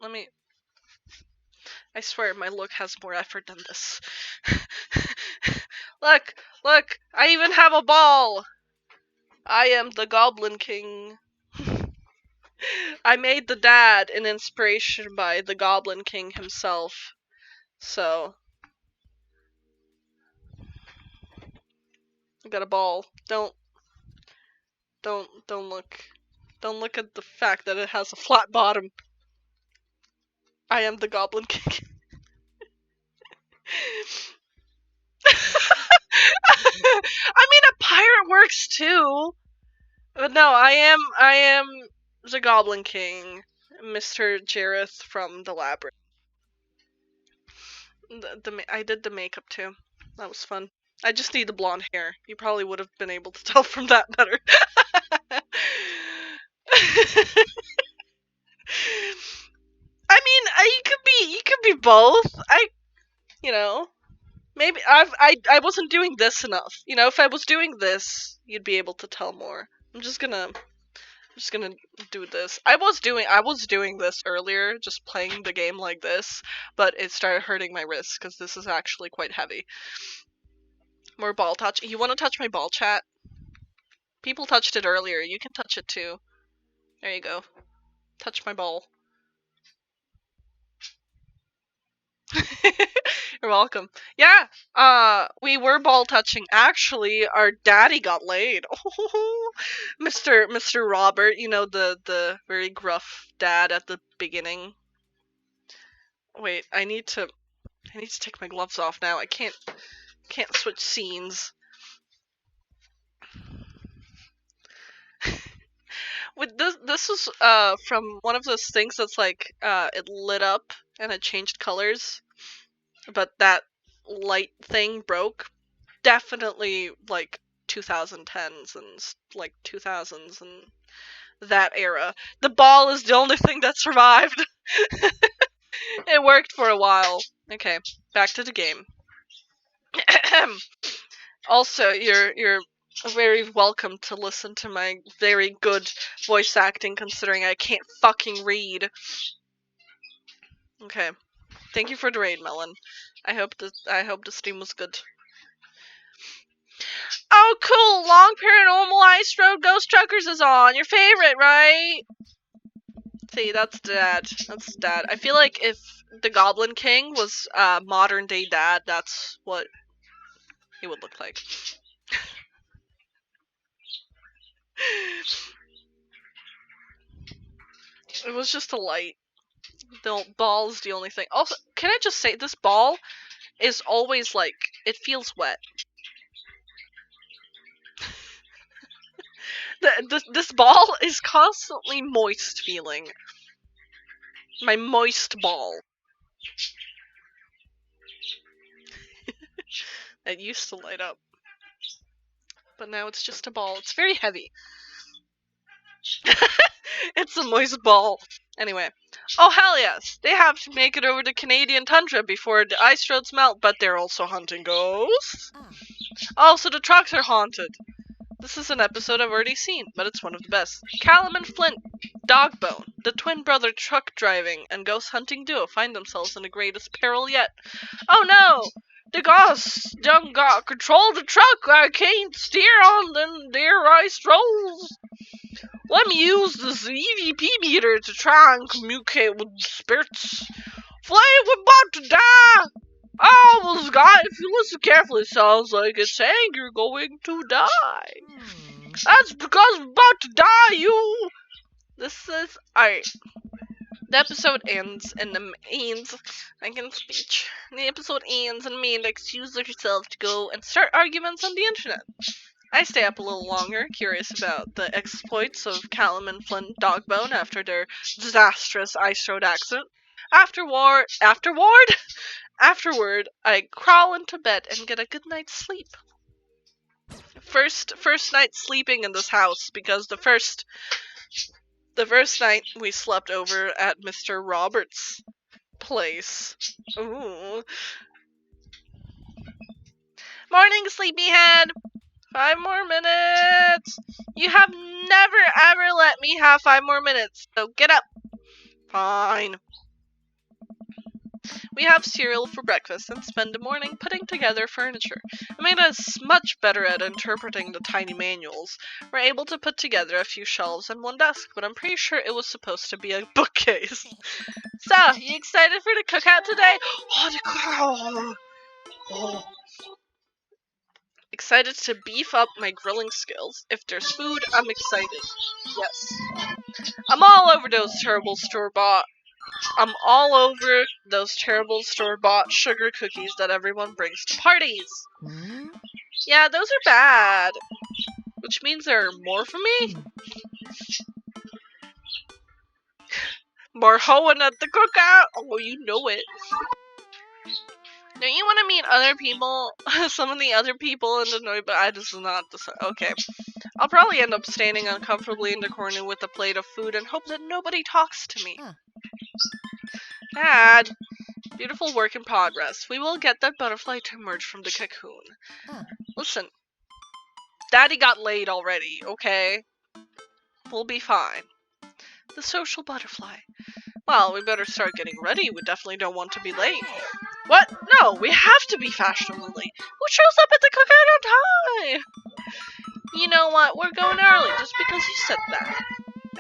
I swear my look has more effort than this. Look, I even have a ball. I am the Goblin King. I made the dad in inspiration by the Goblin King himself. So, I got a ball. Don't look. Don't look at the fact that it has a flat bottom. I am the Goblin King. I mean, a pirate works too. But no, I am the Goblin King, Mr. Jareth from the Labyrinth. I did the makeup too. That was fun. I just need the blonde hair. You probably would have been able to tell from that better. I mean, you could be both. Maybe I wasn't doing this enough. If I was doing this, you'd be able to tell more. I'm just gonna just gonna do this. I was doing this earlier, just playing the game like this, but it started hurting my wrists because this is actually quite heavy. More ball touch. You want to touch my ball, chat? People touched it earlier. You can touch it too. There you go. Touch my ball. You're welcome. Yeah, we were ball touching. Actually, our daddy got laid. Oh, Mr. Robert, you know, the very gruff dad at the beginning. Wait, I need to take my gloves off now. I can't switch scenes. With this was from one of those things that's like it lit up and it changed colors, but that light thing broke. Definitely like 2010s and like 2000s and that era. The ball is the only thing that survived. It worked for a while. Okay, back to the game. Also, you're very welcome to listen to my very good voice acting, considering I can't fucking read. Okay, thank you for the raid, Melon. I hope the stream was good. Oh, cool! Long Paranormal Ice Road Ghost Truckers is on. Your favorite, right? See, that's Dad. That's Dad. I feel like if the Goblin King was modern day Dad, that's what he would look like. It was just a light. The ball's the only thing. Also, can I just say, this ball is always like, it feels wet. This ball is constantly moist feeling. My moist ball. It used to light up. But now it's just a ball. It's very heavy. It's a moist ball. Anyway. Oh, hell yes. They have to make it over to Canadian tundra before the ice roads melt, but they're also hunting ghosts. Oh, so the trucks are haunted. This is an episode I've already seen, but it's one of the best. Callum and Flint, Dogbone, the twin brother truck driving and ghost hunting duo find themselves in the greatest peril yet. Oh no! The ghosts done got control of the truck. I can't steer on them dear ice roads. Let me use this EVP meter to try and communicate with the spirits. Flame, we're about to die! Oh, this guy, if you listen carefully, sounds like it's saying you're going to die. That's because we're about to die, you! This is... Alright. The episode ends and the means... I can speech. The episode ends and Amanda excuses herself to go and start arguments on the internet. I stay up a little longer, curious about the exploits of Callum and Flint Dogbone after their disastrous ice road accident. Afterward, I crawl into bed and get a good night's sleep. First night sleeping in this house, because the first night we slept over at Mr. Roberts' place. Ooh. Morning, sleepyhead! 5 more minutes! You have never ever let me have 5 more minutes, so get up! Fine. We have cereal for breakfast and spend the morning putting together furniture. Amanda is much better at interpreting the tiny manuals. We're able to put together a few shelves and one desk, but I'm pretty sure it was supposed to be a bookcase. So, you excited for the cookout today? Oh, the cookout! Oh. Excited to beef up my grilling skills. If there's food, I'm excited. Yes. I'm all over those terrible store-bought sugar cookies that everyone brings to parties. Yeah, those are bad. Which means there are more for me? More hoeing at the cookout? Oh, you know it. Don't you want to meet other people? Some of the other people in the noise, but I just not decide. Okay. I'll probably end up standing uncomfortably in the corner with a plate of food and hope that nobody talks to me. Dad! Beautiful work in progress. We will get that butterfly to emerge from the cocoon. Listen. Daddy got laid already, okay? We'll be fine. The social butterfly. Well, we better start getting ready. We definitely don't want to be late. What? No, we have to be fashionably late. Who shows up at the cookout on time? You know what? We're going early just because you said that.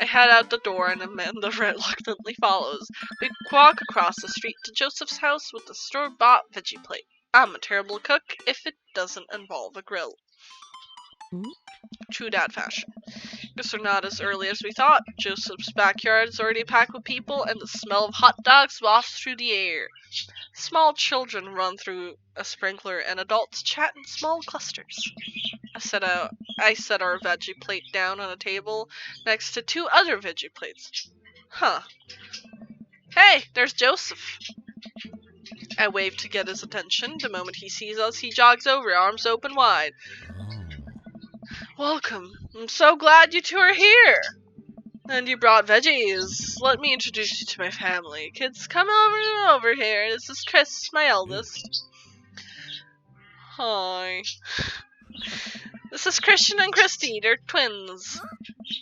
I head out the door and Amanda reluctantly follows. We walk across the street to Joseph's house with the store-bought veggie plate. I'm a terrible cook if it doesn't involve a grill. True dad fashion. Guess we're not as early as we thought. Joseph's backyard is already packed with people, and the smell of hot dogs wafts through the air. Small children run through a sprinkler, and adults chat in small clusters. I set our veggie plate down on a table next to two other veggie plates. Huh. Hey, there's Joseph. I wave to get his attention. The moment he sees us, he jogs over, arms open wide. Welcome. I'm so glad you two are here. And you brought veggies. Let me introduce you to my family. Kids, come over here. This is Chris, my eldest. Hi. This is Christian and Christy. They're twins.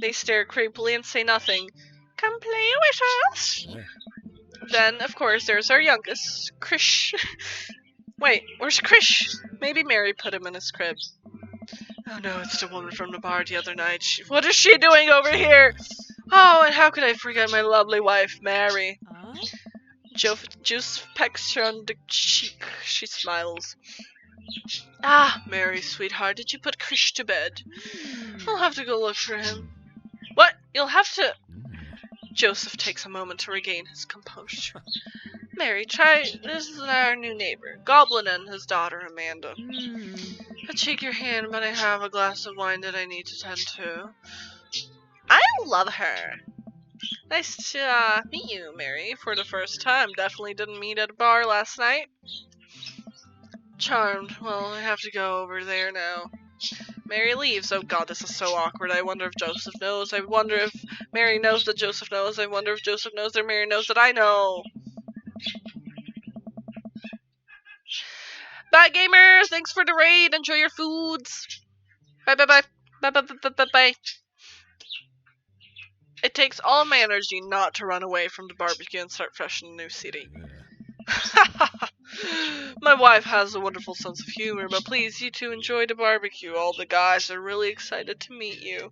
They stare creepily and say nothing. Come play with us. Then, of course, there's our youngest, Krish. Wait, where's Krish? Maybe Mary put him in his crib. Oh no, it's the woman from the bar the other night. What is she doing over here? Oh, and how could I forget my lovely wife, Mary? Juice pecks her on the cheek. She smiles. Ah, Mary, sweetheart, did you put Krish to bed? I'll have to go look for him. What? You'll have to... Joseph takes a moment to regain his composure. Mary, this is our new neighbor, Goblin and his daughter, Amanda. I'd shake your hand, but I have a glass of wine that I need to tend to. I love her. Nice to meet you, Mary, for the first time. Definitely didn't meet at a bar last night. Charmed. Well, I have to go over there now. Mary leaves. Oh god, this is so awkward. I wonder if Joseph knows. I wonder if Mary knows that Joseph knows. I wonder if Joseph knows that Mary knows that I know. Bye, gamers! Thanks for the raid. Enjoy your foods. Bye, bye, bye. Bye, bye, bye, bye, bye. It takes all my energy not to run away from the barbecue and start fresh in a new city. My wife has a wonderful sense of humor, but please, you two enjoy the barbecue. All the guys are really excited to meet you.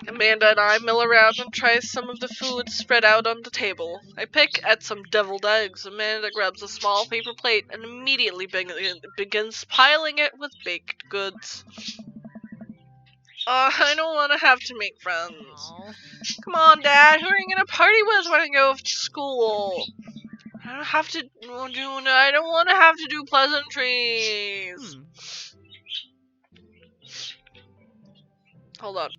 Amanda and I mill around and try some of the food spread out on the table. I pick at some deviled eggs. Amanda grabs a small paper plate and immediately begins piling it with baked goods. I don't want to have to make friends. Come on, Dad. Who are you gonna party with when I go to school? I don't want to have to do pleasantries. Hold on.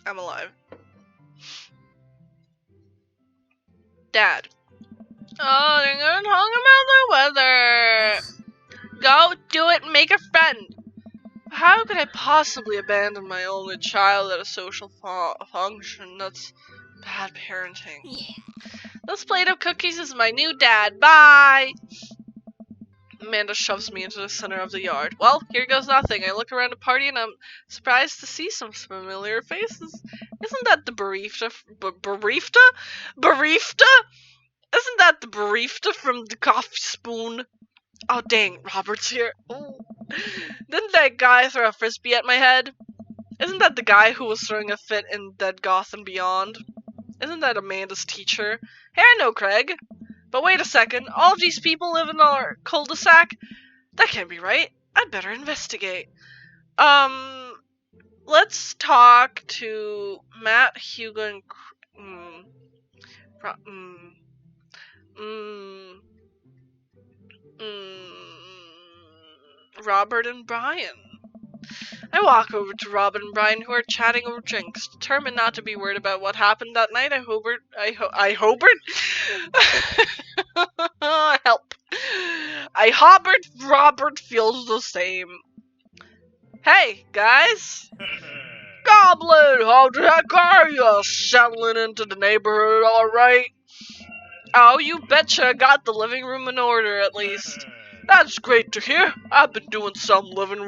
I'm alive. Dad. Oh, they're gonna talk about the weather. Go do it and make a friend. How could I possibly abandon my only child at a social function? That's bad parenting. This plate of cookies is my new dad. Bye! Amanda shoves me into the center of the yard. Well, here goes nothing. I look around the party and I'm surprised to see some familiar faces. Isn't that the barista? Barista? Isn't that the barista from the Coffee Spoon? Oh dang, Robert's here. Ooh. Didn't that guy throw a frisbee at my head? Isn't that the guy who was throwing a fit in Dead Goth and Beyond? Isn't that Amanda's teacher? Hey, I know Craig. But wait a second, all of these people live in our cul-de-sac? That can't be right. I'd better investigate. Let's talk to Matt, Hugo, and Robert and Brian. I walk over to Robin and Brian, who are chatting over drinks, determined not to be worried about what happened that night. Help. I hobbered. Robert feels the same. Hey, guys. Goblin, how the heck are you? Settling into the neighborhood all right? Oh, you betcha, got the living room in order at least. That's great to hear. I've been doing some living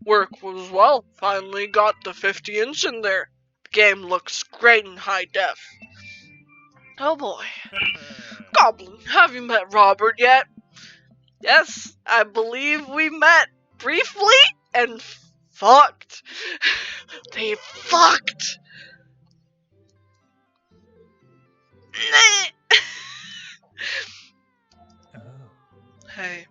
work as well. Finally got the 50-inch in there. The game looks great in high def. Oh boy. Goblin, have you met Robert yet? Yes, I believe we met briefly and fucked. They fucked. Hey.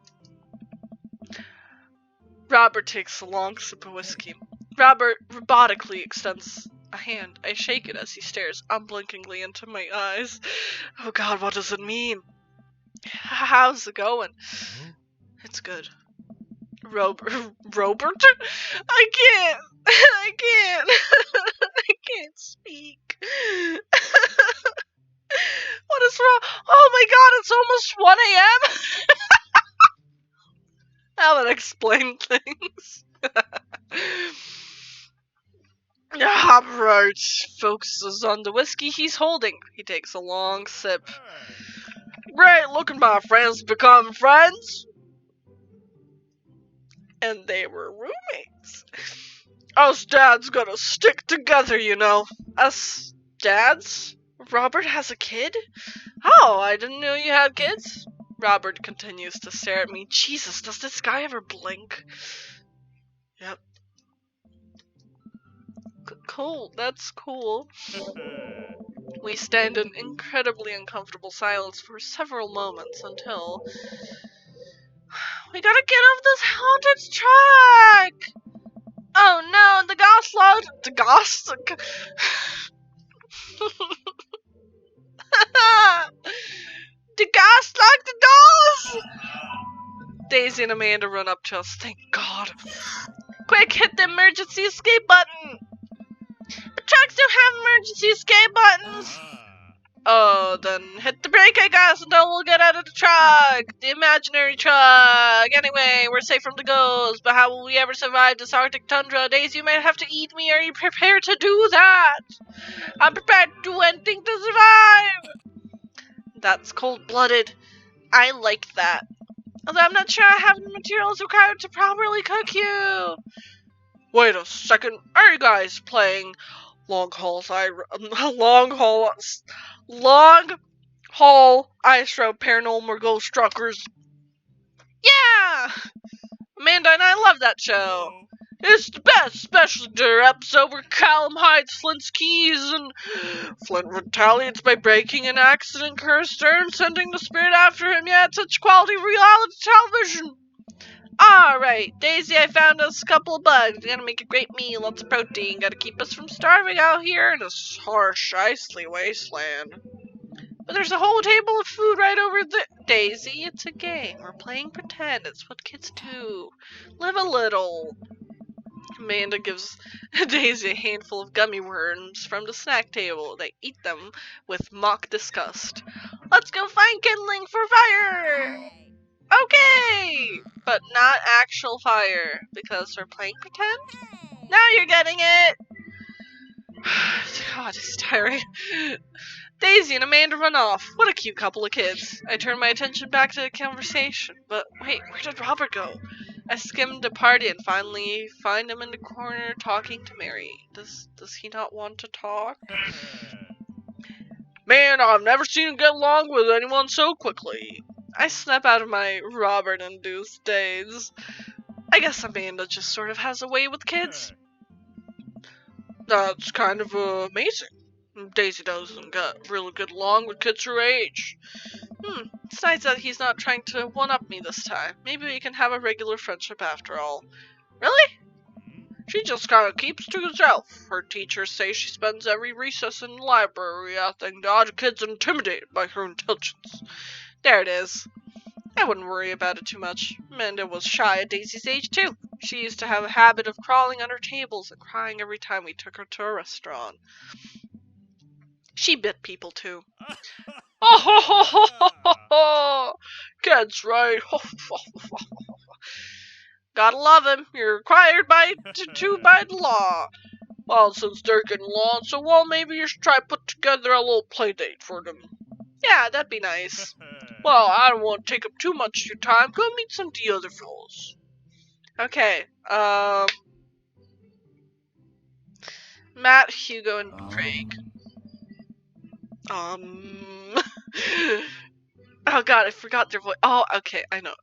Robert takes a long sip of whiskey. Robert robotically extends a hand. I shake it as he stares unblinkingly into my eyes. Oh god, what does it mean? How's it going? It's good. Robert? I can't! I can't! I can't speak. What is wrong? Oh my god, it's almost 1 a.m.? Now that explains things. Robert focuses on the whiskey he's holding. He takes a long sip. Great, look at my friends become friends. And they were roommates. Us dads gotta stick together, you know. Us dads? Robert has a kid? Oh, I didn't know you had kids. Robert continues to stare at me. Jesus, does this guy ever blink? Yep. Cool, that's cool. We stand in incredibly uncomfortable silence for several moments until... We gotta get off this haunted track! Oh no, the ghost locked... The ghost? The ghost locked the doors! Daisy and Amanda run up to us. Thank God. Quick, hit the emergency escape button! The trucks don't have emergency escape buttons! Oh, then hit the brake, I guess, and then we'll get out of the truck! The imaginary truck! Anyway, we're safe from the ghosts, but how will we ever survive this Arctic tundra? Daisy, you might have to eat me. Are you prepared to do that? I'm prepared to do anything to survive! That's cold-blooded. I like that. Although I'm not sure I have the materials required to properly cook you. Wait a second. Are you guys playing long haul ice road paranormal ghost truckers? Yeah! Amanda and I love that show. It's the best, especially their episode where Callum hides Flint's keys and Flint retaliates by breaking an accident cursed Stern, sending the spirit after him. Yeah, it's such quality reality television. Alright, Daisy, I found us a couple of bugs. We gotta make a great meal, lots of protein. Gotta keep us from starving out here in this harsh, icy wasteland. But there's a whole table of food right over there. Daisy, it's a game. We're playing pretend. It's what kids do. Live a little. Amanda gives Daisy a handful of gummy worms from the snack table. They eat them with mock disgust. Let's go find kindling for fire! Okay! But not actual fire, because we're playing pretend? Now you're getting it! God, it's tiring. Daisy and Amanda run off. What a cute couple of kids. I turn my attention back to the conversation. But wait, where did Robert go? I skimmed the party and finally find him in the corner talking to Mary. Does he not want to talk? Man, I've never seen him get along with anyone so quickly. I snap out of my Robert-induced daze. I guess Amanda just sort of has a way with kids. That's kind of amazing. Daisy doesn't get really good along with kids her age. It's nice that he's not trying to one-up me this time. Maybe we can have a regular friendship after all. Really? She just kind of keeps to herself. Her teachers say she spends every recess in the library acting the other kids intimidated by her intelligence. There it is. I wouldn't worry about it too much. Amanda was shy at Daisy's age too. She used to have a habit of crawling under tables and crying every time we took her to a restaurant. She bit people too. Oh ho ho ho ho ho ho! Kids, right? Gotta love him. You're required by the law. Well, since they're getting along so well, maybe you should try put together a little play date for them. Yeah, that'd be nice. Well, I don't want to take up too much of your time. Go meet some of the other fellows. Okay, Matt, Hugo, and Craig. Oh god, I forgot their voice. Oh, okay, I know.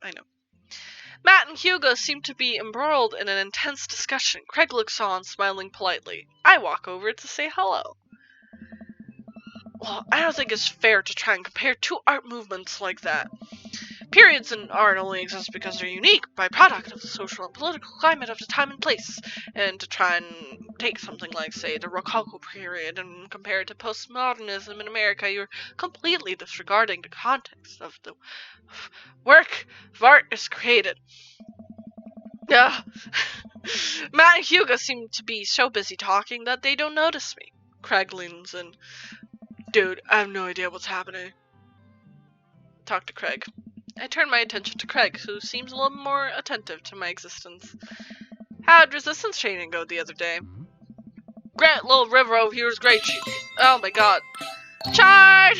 Matt and Hugo seem to be embroiled in an intense discussion. Craig looks on, smiling politely. I walk over to say hello. Well, I don't think it's fair to try and compare two art movements like that. Periods in art only exist because they're unique, byproduct of the social and political climate of the time and place. And to try and take something like, say, the Rococo period and compare it to postmodernism in America, you're completely disregarding the context of the work of art is created. Yeah. Matt and Hugo seem to be so busy talking that they don't notice me. Craig leans in. Dude, I have no idea what's happening. Talk to Craig. I turn my attention to Craig, who seems a little more attentive to my existence. How'd resistance training go the other day? Great, little river over here is great. Oh my god. Chard!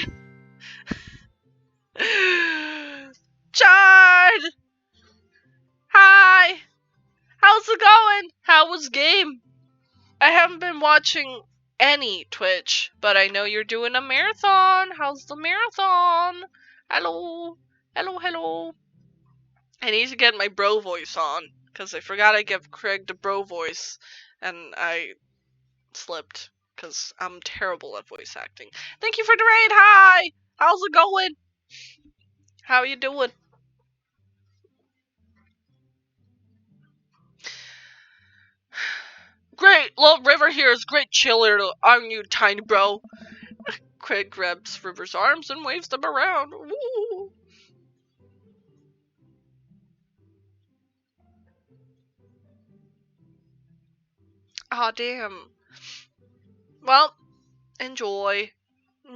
Chard! Hi! How's it going? How was game? I haven't been watching any Twitch, but I know you're doing a marathon. How's the marathon? Hello. Hello. I need to get my bro voice on, because I forgot I give Craig the bro voice, and I slipped, because I'm terrible at voice acting. Thank you for the raid, hi! How's it going? How you doing? Great, little River here is great chiller, aren't you, tiny bro? Craig grabs River's arms and waves them around. Woo! Aw, damn. Well, enjoy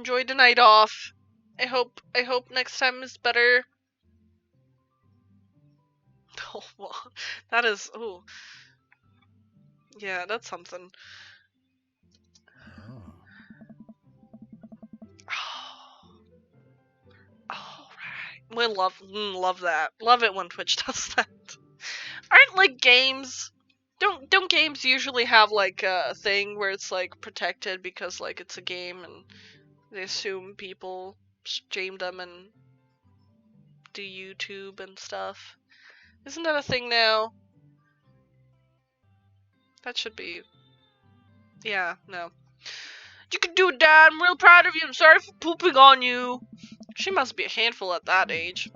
the night off. I hope next time is better. Oh, well, that is, ooh. Yeah, that's something. Alright. We love that. Love it when Twitch does that. Aren't, like, games... Don't games usually have, like, a thing where it's, like, protected because, like, it's a game and they assume people stream them and do YouTube and stuff? Isn't that a thing now? That should be... Yeah, no. You can do it, Dad! I'm real proud of you! I'm sorry for pooping on you! She must be a handful at that age.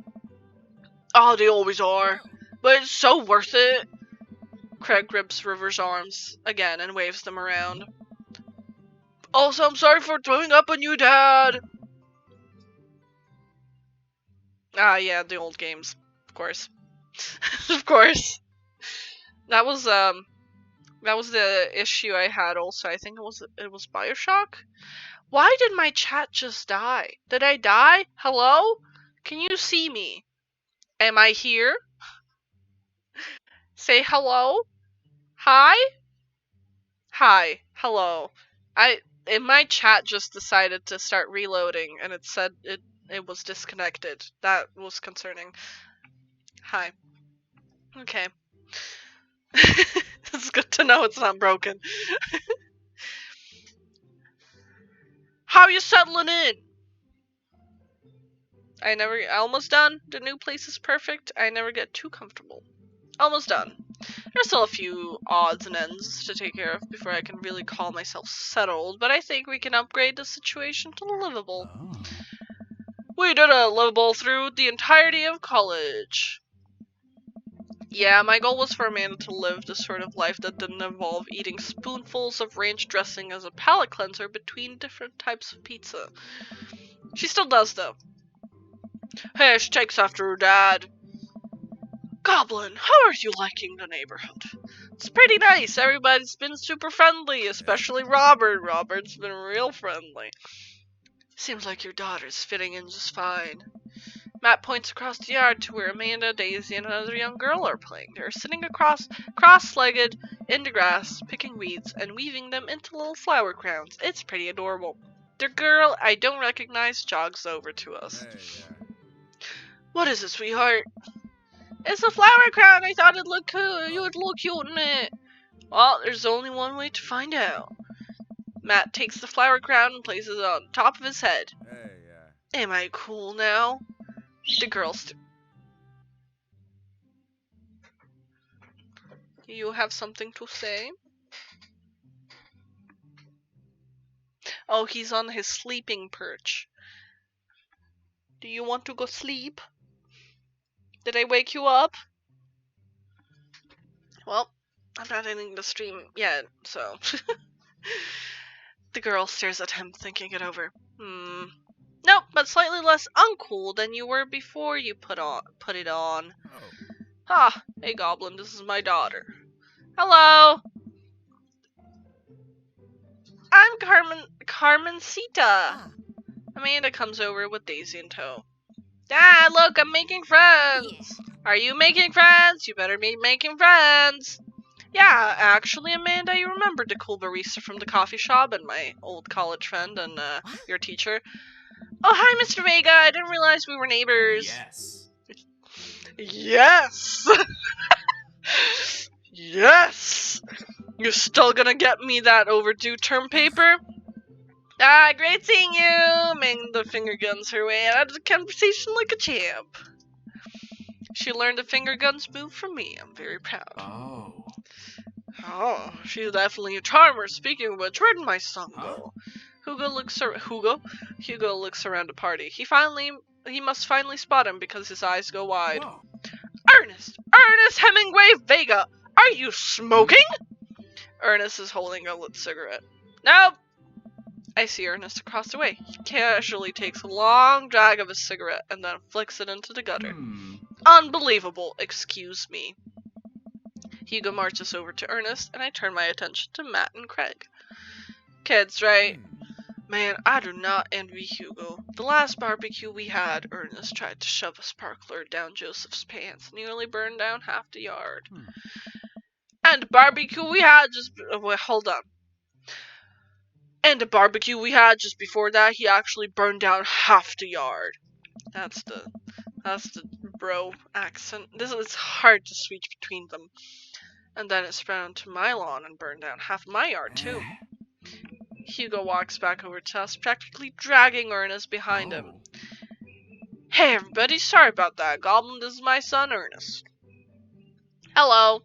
Oh, they always are. But it's so worth it! Craig grips River's arms again and waves them around. Also, I'm sorry for throwing up on you, Dad! Ah, yeah, the old games. Of course. Of course. That was the issue I had also. I think it was BioShock? Why did my chat just die? Did I die? Hello? Can you see me? Am I here? Say hello? Hi? Hi. Hello. In my chat just decided to start reloading and it said it was disconnected. That was concerning. Hi. Okay. It's good to know it's not broken. How you settling in? Almost done. The new place is perfect. I never get too comfortable. Almost done. There's still a few odds and ends to take care of before I can really call myself settled, but I think we can upgrade the situation to livable. We did a livable through the entirety of college. Yeah, my goal was for Amanda to live the sort of life that didn't involve eating spoonfuls of ranch dressing as a palate cleanser between different types of pizza. She still does, though. Hey, she takes after her dad. Goblin, how are you liking the neighborhood? It's pretty nice. Everybody's been super friendly, especially Robert. Robert's been real friendly. Seems like your daughter's fitting in just fine. Matt points across the yard to where Amanda, Daisy, and another young girl are playing. They're sitting cross-legged in the grass, picking weeds and weaving them into little flower crowns. It's pretty adorable. The girl I don't recognize jogs over to us. What is it, sweetheart? It's a flower crown. I thought it'd look cool. You would look cute in it. Well, there's only one way to find out. Matt takes the flower crown and places it on top of his head. Am I cool now? The girls. You have something to say? Oh, he's on his sleeping perch. Do you want to go sleep? Did I wake you up? Well, I'm not ending the stream yet, so. The girl stares at him, thinking it over. Nope, but slightly less uncool than you were before you put it on. Ah, hey Goblin, this is my daughter. Hello! I'm Carmencita. Amanda comes over with Daisy in tow. Dad, look, I'm making friends! Are you making friends? You better be making friends! Yeah, actually, Amanda, you remembered the cool barista from the coffee shop and my old college friend and your teacher. Oh, hi, Mr. Vega. I didn't realize we were neighbors. Yes. Yes! Yes! You're still gonna get me that overdue term paper? Ah, great seeing you! Mang the finger guns her way out of the conversation like a champ. She learned the finger guns move from me. I'm very proud. Oh, she's definitely a charmer. Speaking of which, where did my son go? Hugo looks around the party. He must finally spot him because his eyes go wide. Whoa. Ernest Hemingway Vega, are you smoking? Ernest is holding a lit cigarette. Nope. I see Ernest across the way. He casually takes a long drag of his cigarette and then flicks it into the gutter. Unbelievable. Excuse me. Hugo marches over to Ernest, and I turn my attention to Matt and Craig. Kids, right? Man, I do not envy Hugo. The last barbecue we had, Ernest tried to shove a sparkler down Joseph's pants, nearly burned down half the yard. And the barbecue we had just... wait, hold on. And the barbecue we had just before that, he actually burned down half the yard. That's the bro accent. It's hard to switch between them. And then it spread onto my lawn and burned down half my yard too. Hugo walks back over to us, practically dragging Ernest behind him. Hey everybody, sorry about that. Goblin, this is my son Ernest. Hello.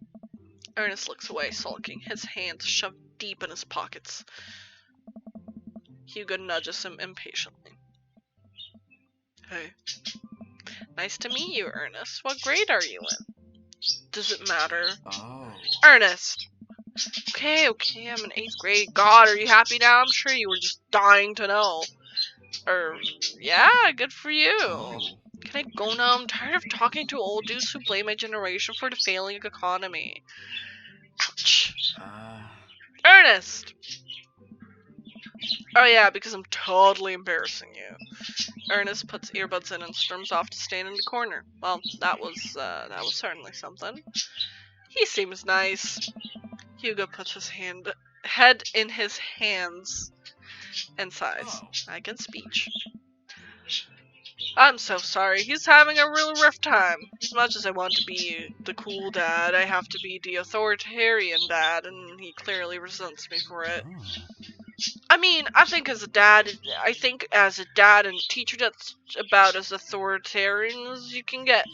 Ernest looks away, sulking, his hands shoved deep in his pockets. Hugo nudges him impatiently. Hey. Nice to meet you, Ernest. What grade are you in? Does it matter? Ernest! Okay, I'm in 8th grade. God, are you happy now? I'm sure you were just dying to know. Yeah, good for you. Can I go now? I'm tired of talking to old dudes who blame my generation for the failing economy. Ouch. Ernest! Oh yeah, because I'm totally embarrassing you. Ernest puts earbuds in and storms off to stand in the corner. Well, that was certainly something. He seems nice. Hugo puts his head in his hands and sighs. I get speech. I'm so sorry. He's having a really rough time. As much as I want to be the cool dad, I have to be the authoritarian dad, and he clearly resents me for it. I mean, I think as a dad and teacher, that's about as authoritarian as you can get.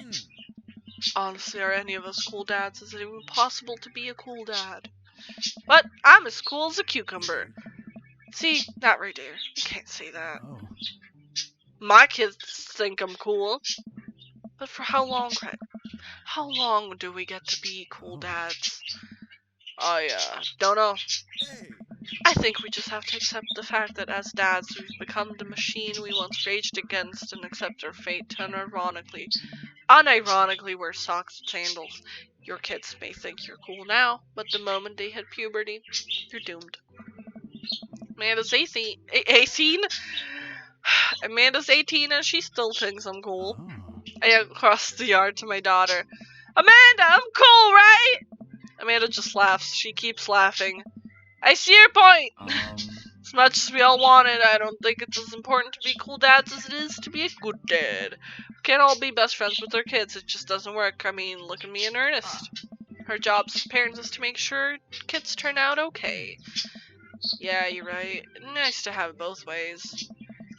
Honestly, are any of us cool dads? Is it even possible to be a cool dad? But I'm as cool as a cucumber. See, that right there. You can't say that. My kids think I'm cool. But for how long, Craig? How long do we get to be cool dads? I don't know. I think we just have to accept the fact that as dads, we've become the machine we once raged against and accept our fate, and ironically, unironically wear socks and sandals. Your kids may think you're cool now, but the moment they hit puberty, you're doomed. Amanda's 18. 18? Amanda's 18 and she still thinks I'm cool. Oh. I yell across the yard to my daughter. Amanda, I'm cool, right? Amanda just laughs. She keeps laughing. I see your point. As much as we all want it, I don't think it's as important to be cool dads as it is to be a good dad. We can't all be best friends with our kids. It just doesn't work. I mean, look at me and Ernest. Her job as parents is to make sure kids turn out okay. Yeah, you're right. Nice to have it both ways.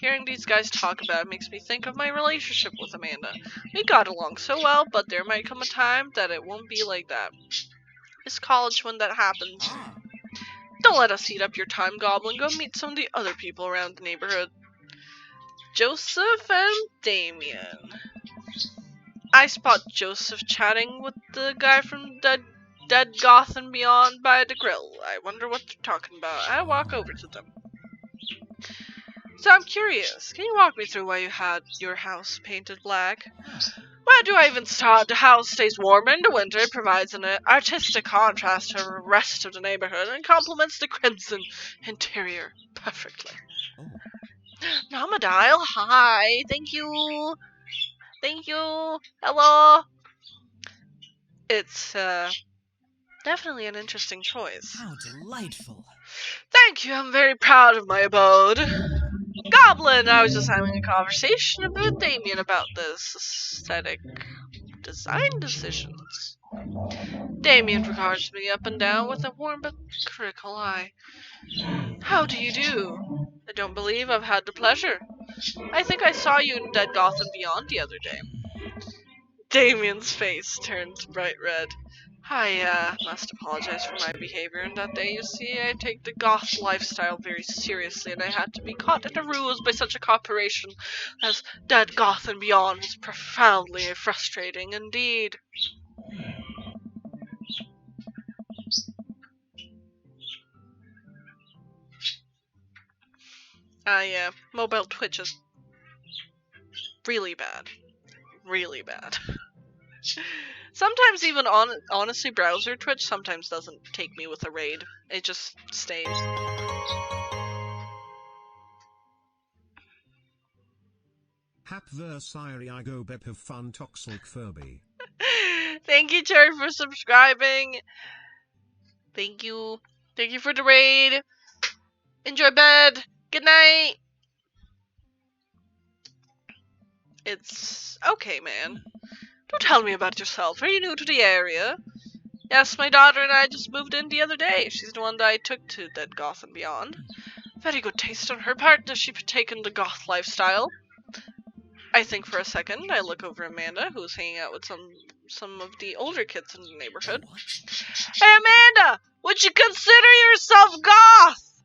Hearing these guys talk about it makes me think of my relationship with Amanda. We got along so well, but there might come a time that it won't be like that. It's college when that happens. Don't let us eat up your time, Goblin. Go meet some of the other people around the neighborhood. Joseph and Damien. I spot Joseph chatting with the guy from Dead Goth and Beyond by the grill. I wonder what they're talking about. I walk over to them. So I'm curious. Can you walk me through why you had your house painted black? Where do I even start? The house stays warm in the winter. It provides an artistic contrast to the rest of the neighborhood and complements the crimson interior perfectly. Namadile, hi. Thank you. Thank you. Hello. It's definitely an interesting choice. How delightful. Thank you. I'm very proud of my abode. Goblin, I was just having a conversation with Damien about this aesthetic design decisions. Damien regards me up and down with a warm but critical eye. How do you do? I don't believe I've had the pleasure. I think I saw you in Dead Goth and Beyond the other day. Damien's face turned bright red. I must apologize for my behavior in that day. You see, I take the goth lifestyle very seriously, and I had to be caught in a ruse by such a corporation as Dead Goth and Beyond was profoundly frustrating indeed. Mobile Twitch is really bad. Really bad. Sometimes even honestly browser Twitch sometimes doesn't take me with a raid. It just stays. Hap Versiri I go bep of fun toxic Furby. Thank you, Cherry, for subscribing. Thank you. Thank you for the raid. Enjoy bed. Good night. It's okay, man. Don't tell me about yourself. Are you new to the area? Yes, my daughter and I just moved in the other day. She's the one that I took to Dead Goth and Beyond. Very good taste on her part. Does she partake in the goth lifestyle? I think for a second. I look over Amanda, who's hanging out with some of the older kids in the neighborhood. Hey, Amanda! Would you consider yourself goth?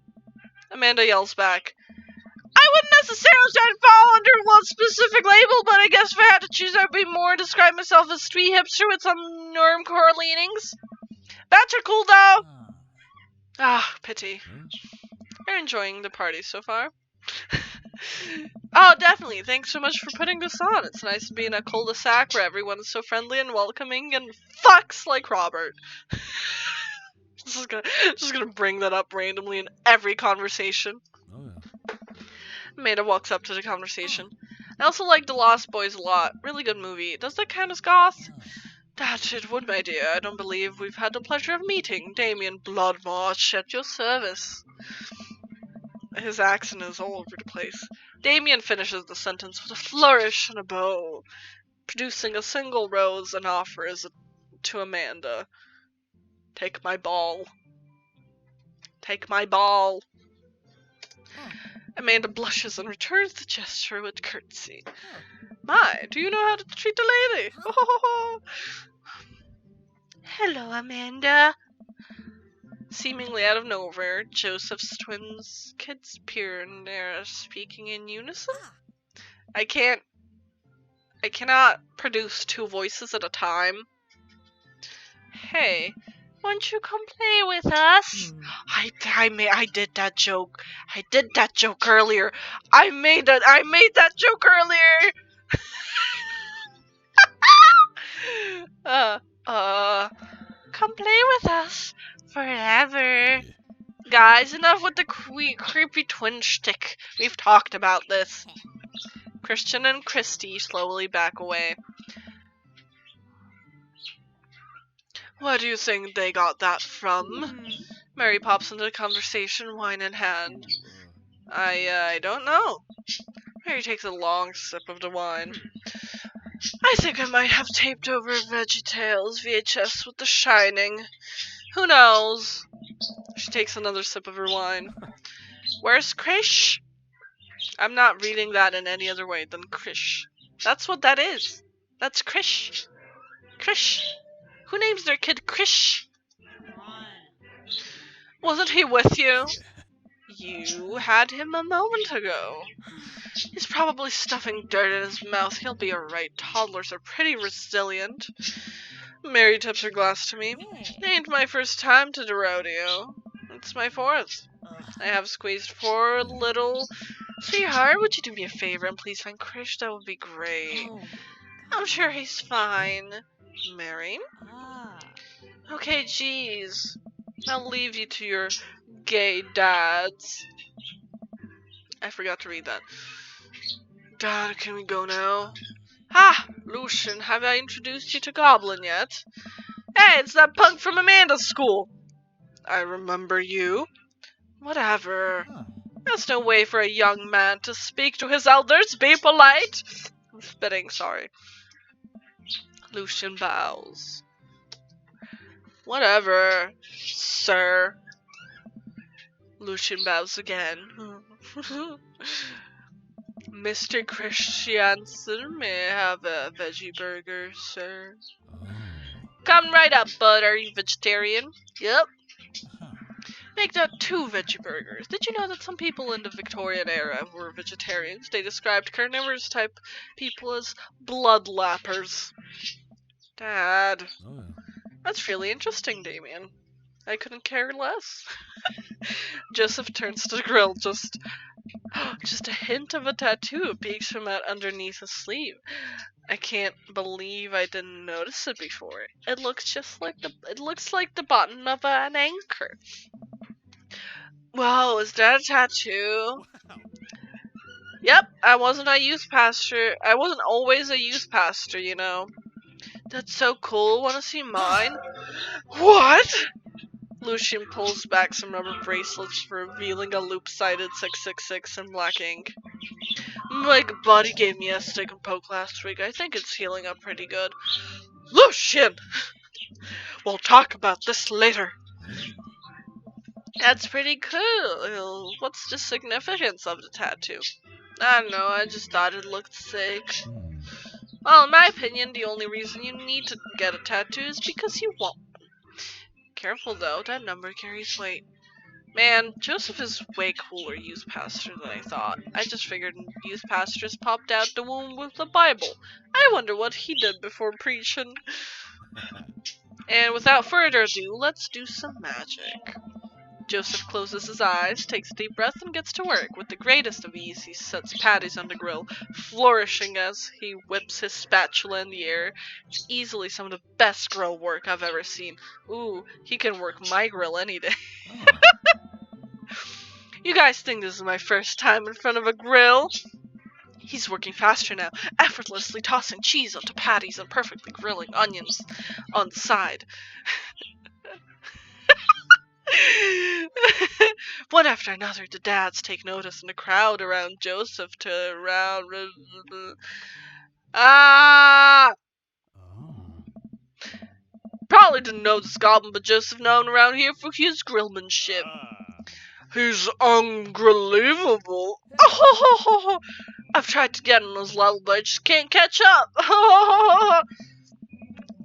Amanda yells back. I wouldn't necessarily try to fall under one specific label, but I guess if I had to choose, I'd be more describe myself as street hipster with some normcore leanings. Bats are cool, though. Ah, pity. You're enjoying the party so far? Oh, definitely. Thanks so much for putting this on. It's nice to be in a cul-de-sac where everyone is so friendly and welcoming and fucks like Robert. just gonna bring that up randomly in every conversation. Oh, yeah. Amanda walks up to the conversation. I also like The Lost Boys a lot. Really good movie. Does that count as goth? That it would, my dear. I don't believe we've had the pleasure of meeting. Damien Bloodmarch at your service. His accent is all over the place. Damien finishes the sentence with a flourish and a bow, producing a single rose and offers it to Amanda. Take my ball. Take my ball. Amanda blushes and returns the gesture with curtsy. My, do you know how to treat a lady? Oh. Hello, Amanda. Seemingly out of nowhere, Joseph's twins kids appear and they're speaking in unison. I cannot produce two voices at a time. Hey, won't you come play with us? I did that joke. I did that joke earlier. I made that joke earlier. Come play with us forever. Yeah. Guys, enough with the creepy twin shtick. We've talked about this. Christian and Christy slowly back away. Where do you think they got that from? Mary pops into the conversation, wine in hand. I don't know. Mary takes a long sip of the wine. I think I might have taped over VeggieTales VHS with The Shining. Who knows? She takes another sip of her wine. Where's Krish? I'm not reading that in any other way than Krish. That's what that is. That's Krish. Krish. Who names their kid Krish? Wasn't he with you? You had him a moment ago. He's probably stuffing dirt in his mouth. He'll be alright. Toddlers are pretty resilient. Mary tips her glass to me. Ain't my first time to the rodeo. It's my fourth. I have squeezed poor little... Sweetheart, would you do me a favor and please find Krish? That would be great. I'm sure he's fine. Mary? Okay, geez. I'll leave you to your gay dads. I forgot to read that. Dad, can we go now? Ha! Lucian, have I introduced you to Goblin yet? Hey, it's that punk from Amanda's school! I remember you. Whatever. There's no way for a young man to speak to his elders. Be polite. I'm spitting, sorry. Lucian bows. Whatever, sir. Lucian bows again. Mr. Christiansen, may I have a veggie burger, sir? Come right up, bud. Are you vegetarian? Yep. Make that 2 veggie burgers. Did you know that some people in the Victorian era were vegetarians? They described carnivorous type people as bloodlappers. Dad. That's really interesting, Damien. I couldn't care less. Joseph turns to the grill, just a hint of a tattoo peeks from out underneath his sleeve. I can't believe I didn't notice it before. It looks like the bottom of an anchor. Whoa, is that a tattoo? Yep, I wasn't always a youth pastor, you know. That's so cool. Wanna see mine? What? Lucian pulls back some rubber bracelets, revealing a loop-sided 666 in black ink. My body gave me a stick and poke last week. I think it's healing up pretty good. Lucian! We'll talk about this later. That's pretty cool. What's the significance of the tattoo? I don't know, I just thought it looked sick. Well, in my opinion, the only reason you need to get a tattoo is because you want one. Careful though, that number carries weight. Man, Joseph is way cooler youth pastor than I thought. I just figured youth pastors popped out the womb with the Bible. I wonder what he did before preaching. And without further ado, let's do some magic. Joseph closes his eyes, takes a deep breath, and gets to work. With the greatest of ease, he sets patties on the grill, flourishing as he whips his spatula in the air. It's easily some of the best grill work I've ever seen. Ooh, he can work my grill any day. You guys think this is my first time in front of a grill? He's working faster now, effortlessly tossing cheese onto patties and perfectly grilling onions on the side. One after another, the dads take notice, and the crowd around Joseph Probably didn't know this goblin, but Joseph known around here for his grillmanship. He's unbelievable. I've tried to get on his level, but I just can't catch up.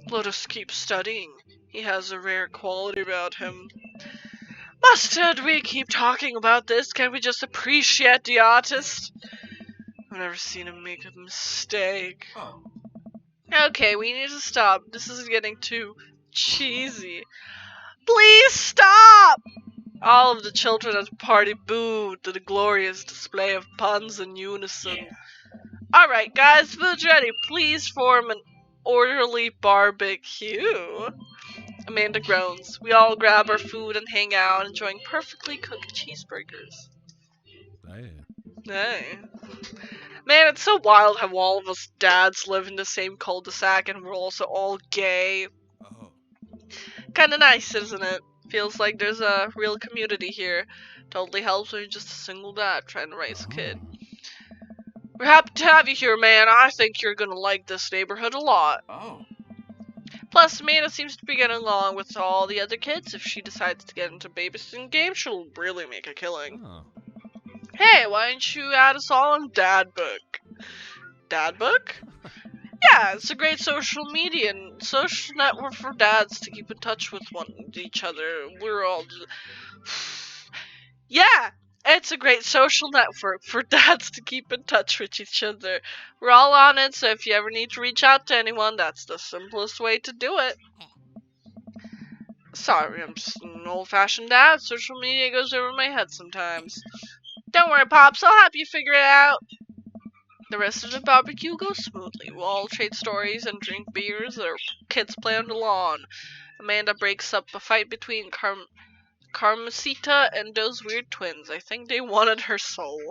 Let us keep studying. He has a rare quality about him. Mustn't we keep talking about this? Can't we just appreciate the artist? I've never seen him make a mistake. Okay, we need to stop. This is getting too cheesy. Please stop! All of the children at the party booed to the glorious display of puns in unison. Alright guys, food's ready. Please form an... orderly barbecue. Amanda groans. We all grab our food and hang out, enjoying perfectly cooked cheeseburgers. Hey. Hey. Man, it's so wild how all of us dads live in the same cul-de-sac and we're also all gay. Oh. Kinda nice, isn't it? Feels like there's a real community here. Totally helps when you're just a single dad trying to raise a kid. We're happy to have you here, man. I think you're gonna like this neighborhood a lot. Oh. Plus, Amanda seems to be getting along with all the other kids. If she decides to get into babysitting games, she'll really make a killing. Oh. Hey, why don't you add us all on Dad Book? Dad Book? Yeah, it's a great social media and social network for dads to keep in touch with each other. We're all yeah, it's a great social network for dads to keep in touch with each other. We're all on it, so if you ever need to reach out to anyone, that's the simplest way to do it. Sorry, I'm just an old-fashioned dad. Social media goes over my head sometimes. Don't worry, Pops, I'll help you figure it out. The rest of the barbecue goes smoothly. We'll all trade stories and drink beers. Our kids play on the lawn. Amanda breaks up a fight between Carmencita and those weird twins. I think they wanted her soul.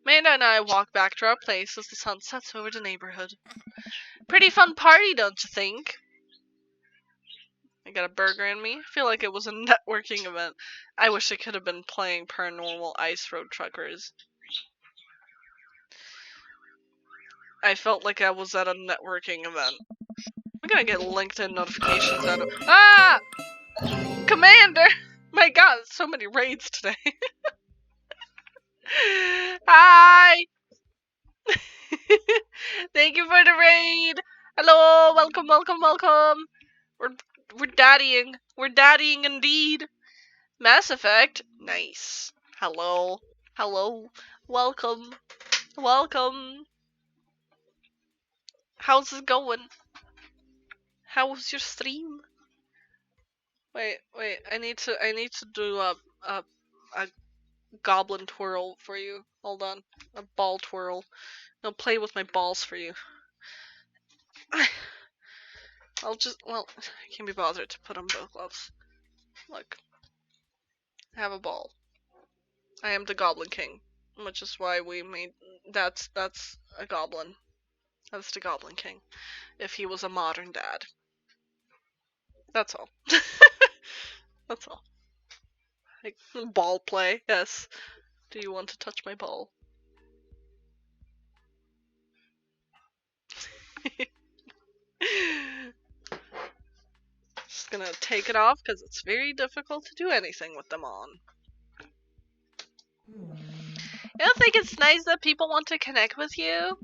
Amanda and I walk back to our place as the sun sets over the neighborhood. Pretty fun party, don't you think? I got a burger in me. I feel like it was a networking event. I wish I could have been playing Paranormal Ice Road Truckers. I felt like I was at a networking event. I'm gonna get LinkedIn notifications out of— Ah! Commander! My god, so many raids today. Hi! Thank you for the raid! Hello! Welcome, welcome, welcome! We're daddying. We're daddying indeed. Mass Effect? Nice. Hello. Hello. Welcome. Welcome. How's it going? How was your stream? Wait. I need to do a goblin twirl for you. Hold on. A ball twirl. I'll play with my balls for you. I can't be bothered to put on both gloves. Look. I have a ball. I am the Goblin King. Which is why we made... That's a goblin. That's the Goblin King. If he was a modern dad. That's all. That's all. Like, ball play, yes. Do you want to touch my ball? Just gonna take it off because it's very difficult to do anything with them on. You don't think it's nice that people want to connect with you?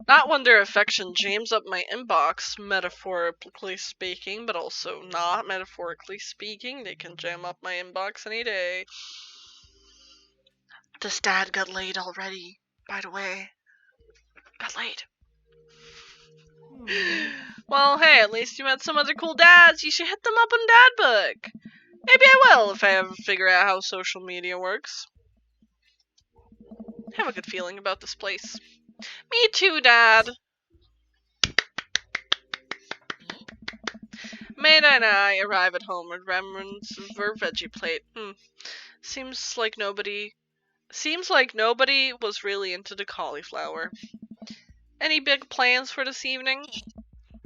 Not when their affection jams up my inbox, metaphorically speaking, but also not metaphorically speaking. They can jam up my inbox any day. This dad got laid already, by the way. Got laid. Well, hey, at least you met some other cool dads. You should hit them up on Dad Book. Maybe I will if I ever figure out how social media works. I have a good feeling about this place. Me too, Dad. Amanda and I arrive at home with remnants of our veggie plate. Seems like nobody was really into the cauliflower. Any big plans for this evening?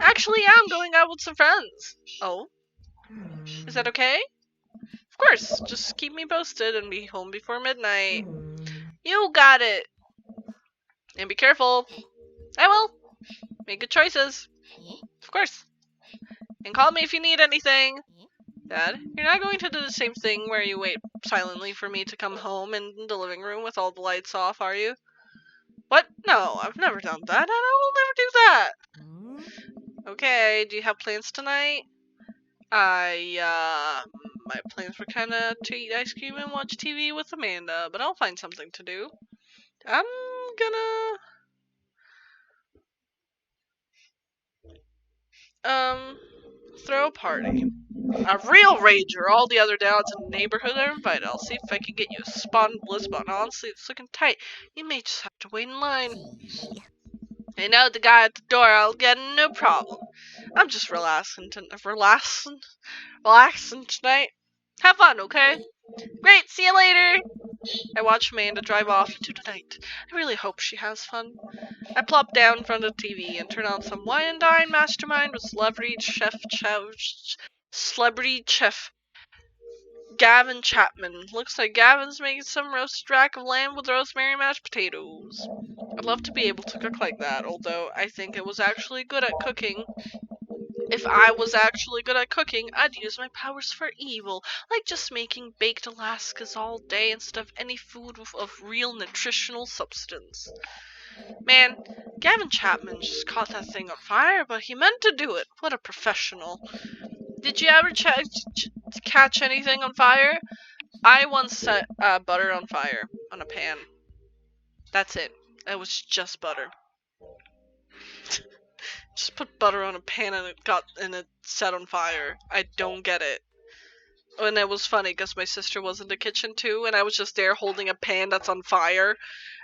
Actually, yeah, I'm going out with some friends. Oh? Is that okay? Of course, just keep me posted and be home before midnight. You got it! And be careful. I will. Make good choices. Of course. And call me if you need anything. Dad, you're not going to do the same thing where you wait silently for me to come home in the living room with all the lights off, are you? What? No, I've never done that, and I will never do that. Okay, do you have plans tonight? My plans were kinda to eat ice cream and watch TV with Amanda, but I'll find something to do. I'm gonna throw a party. A real rager. All the other dads in the neighborhood are invited. I'll see if I can get you a spot in Bliss, but honestly, it's looking tight. You may just have to wait in line. I know the guy at the door. I'll get no problem. I'm just relaxing tonight. Have fun, okay? Great. See you later. I watch Amanda drive off into the night. I really hope she has fun. I plop down in front of the TV and turn on some Wine and Dine Mastermind with celebrity chef Gavin Chapman. Looks like Gavin's making some roasted rack of lamb with rosemary mashed potatoes. I'd love to be able to cook like that, although I think it was actually good at cooking. If I was actually good at cooking, I'd use my powers for evil, like just making baked Alaskas all day instead of any food of real nutritional substance. Man, Gavin Chapman just caught that thing on fire, but he meant to do it. What a professional. Did you ever catch anything on fire? I once set butter on fire on a pan. That's it. It was just butter. Just put butter on a pan and it set on fire. I don't get it. And it was funny because my sister was in the kitchen too, and I was just there holding a pan that's on fire,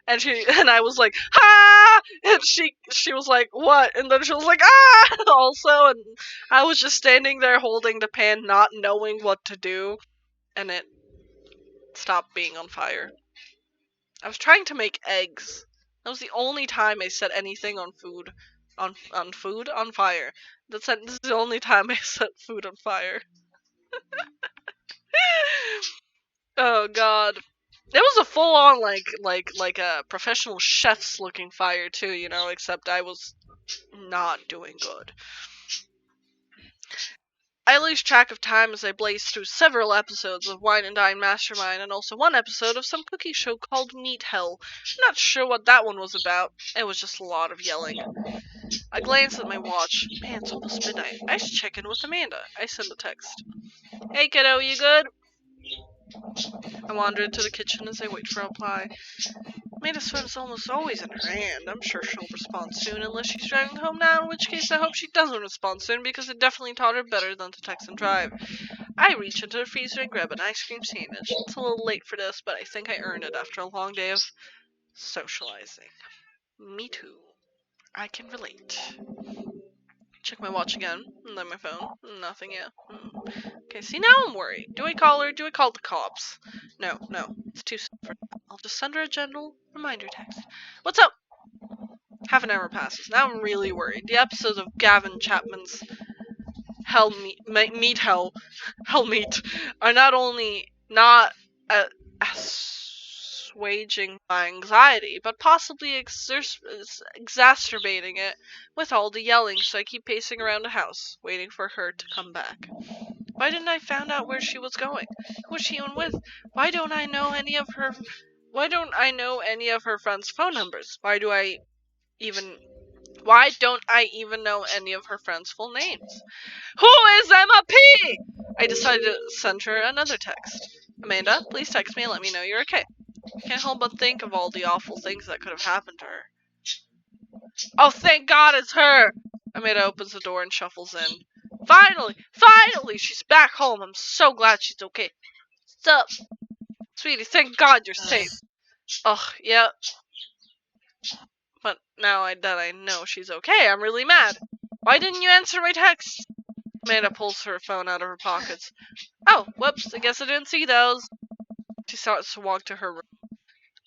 and I was like, ah, and she was like, what? And then she was like, ah, also, and I was just standing there holding the pan, not knowing what to do, and it stopped being on fire. I was trying to make eggs. That was the only time I set anything on food, on fire. This is the only time I set food on fire. Oh god. It was a full on like a professional chef's looking fire too, you know, except I was not doing good. I lose track of time as I blaze through several episodes of Wine and Dine Mastermind and also one episode of some cookie show called Meat Hell. I'm not sure what that one was about. It was just a lot of yelling. I glance at my watch. Man, it's almost midnight. I should check in with Amanda. I send a text. Hey kiddo, you good? I wander into the kitchen as I wait for a reply. Amanda's phone's almost always in her hand. I'm sure she'll respond soon unless she's driving home now, in which case I hope she doesn't respond soon because it definitely taught her better than to text and drive. I reach into the freezer and grab an ice cream sandwich. It's a little late for this, but I think I earned it after a long day of socializing. Me too. I can relate. Check my watch again, and then my phone. Nothing yet. Okay, see, now I'm worried. Do I call her? Do I call the cops? No, it's too soon for that. I'll just send her a gentle reminder text. What's up? Half an hour passes. Now I'm really worried. The episodes of Gavin Chapman's Meat Hell Meat are not only not assuaging my anxiety, but possibly exacerbating it with all the yelling, so I keep pacing around the house, waiting for her to come back. Why didn't I find out where she was going? Who was she even with? Why don't I know any of her friends' phone numbers? Why don't I even know any of her friends' full names? Who is Emma P? I decided to send her another text. Amanda, please text me and let me know you're okay. I can't help but think of all the awful things that could have happened to her. Oh, thank God it's her! Amanda opens the door and shuffles in. Finally, she's back home. I'm so glad she's okay. What's up? Sweetie, thank God you're safe. Ugh, yeah. But now that I know she's okay, I'm really mad. Why didn't you answer my text? Amanda pulls her phone out of her pockets. Oh, whoops, I guess I didn't see those. She starts to walk to her room.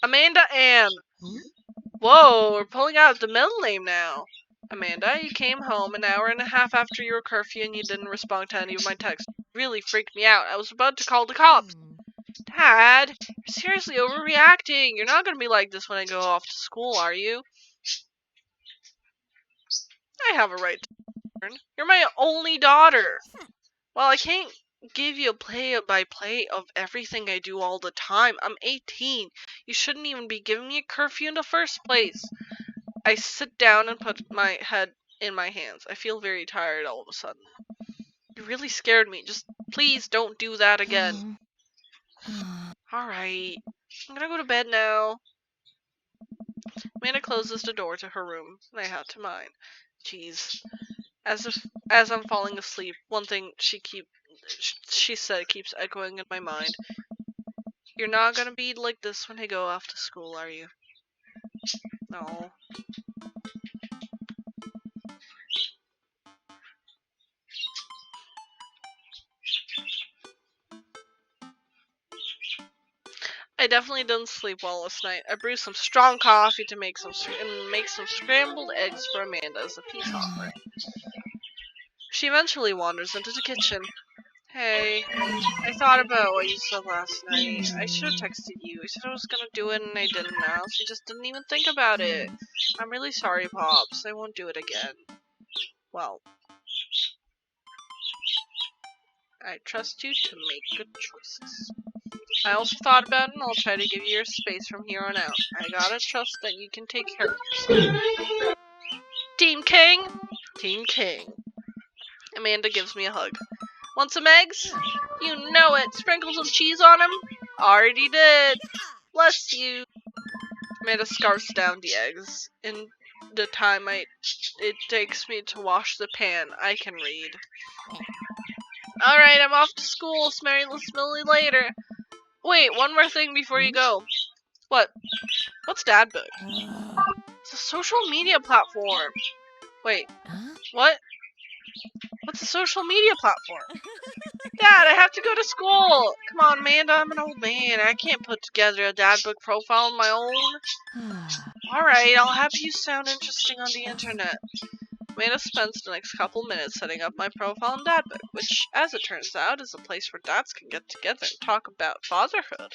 Amanda Ann. Whoa, we're pulling out the middle name now. Amanda, you came home an hour and a half after your curfew and you didn't respond to any of my texts. It really freaked me out. I was about to call the cops. Dad, you're seriously overreacting. You're not gonna be like this when I go off to school, are you? I have a right to learn. You're my only daughter. Well, I can't give you a play-by-play of everything I do all the time. I'm 18. You shouldn't even be giving me a curfew in the first place. I sit down and put my head in my hands. I feel very tired all of a sudden. You really scared me. Just please don't do that again. Alright. I'm gonna go to bed now. Amanda closes the door to her room, and I head to mine. Jeez. As I'm falling asleep, one thing she said keeps echoing in my mind. You're not gonna be like this when I go off to school, are you? No. I definitely didn't sleep well last night. I brewed some strong coffee to make some scrambled eggs for Amanda as a peace offering. She eventually wanders into the kitchen. Hey, I thought about what you said last night. I should have texted you. I said I was gonna do it and I didn't. I also just didn't even think about it. I'm really sorry, Pops. I won't do it again. Well, I trust you to make good choices. I also thought about it and I'll try to give you your space from here on out. I gotta trust that you can take care of yourself. Team King! Team King. Amanda gives me a hug. Want some eggs? You know it. Sprinkle some cheese on them? Already did. Bless you. Amanda scarfs down the eggs. In the time it takes me to wash the pan, I can read. Alright, I'm off to school. Smell you later. Wait, one more thing before you go. What? What's Dad Book? It's a social media platform. Wait, what? What's a social media platform? Dad, I have to go to school. Come on, Amanda, I'm an old man. I can't put together a Dad Book profile on my own. Alright, I'll have you sound interesting on the internet. Amanda spends the next couple minutes setting up my profile on Dad Book, which, as it turns out, is a place where dads can get together and talk about fatherhood.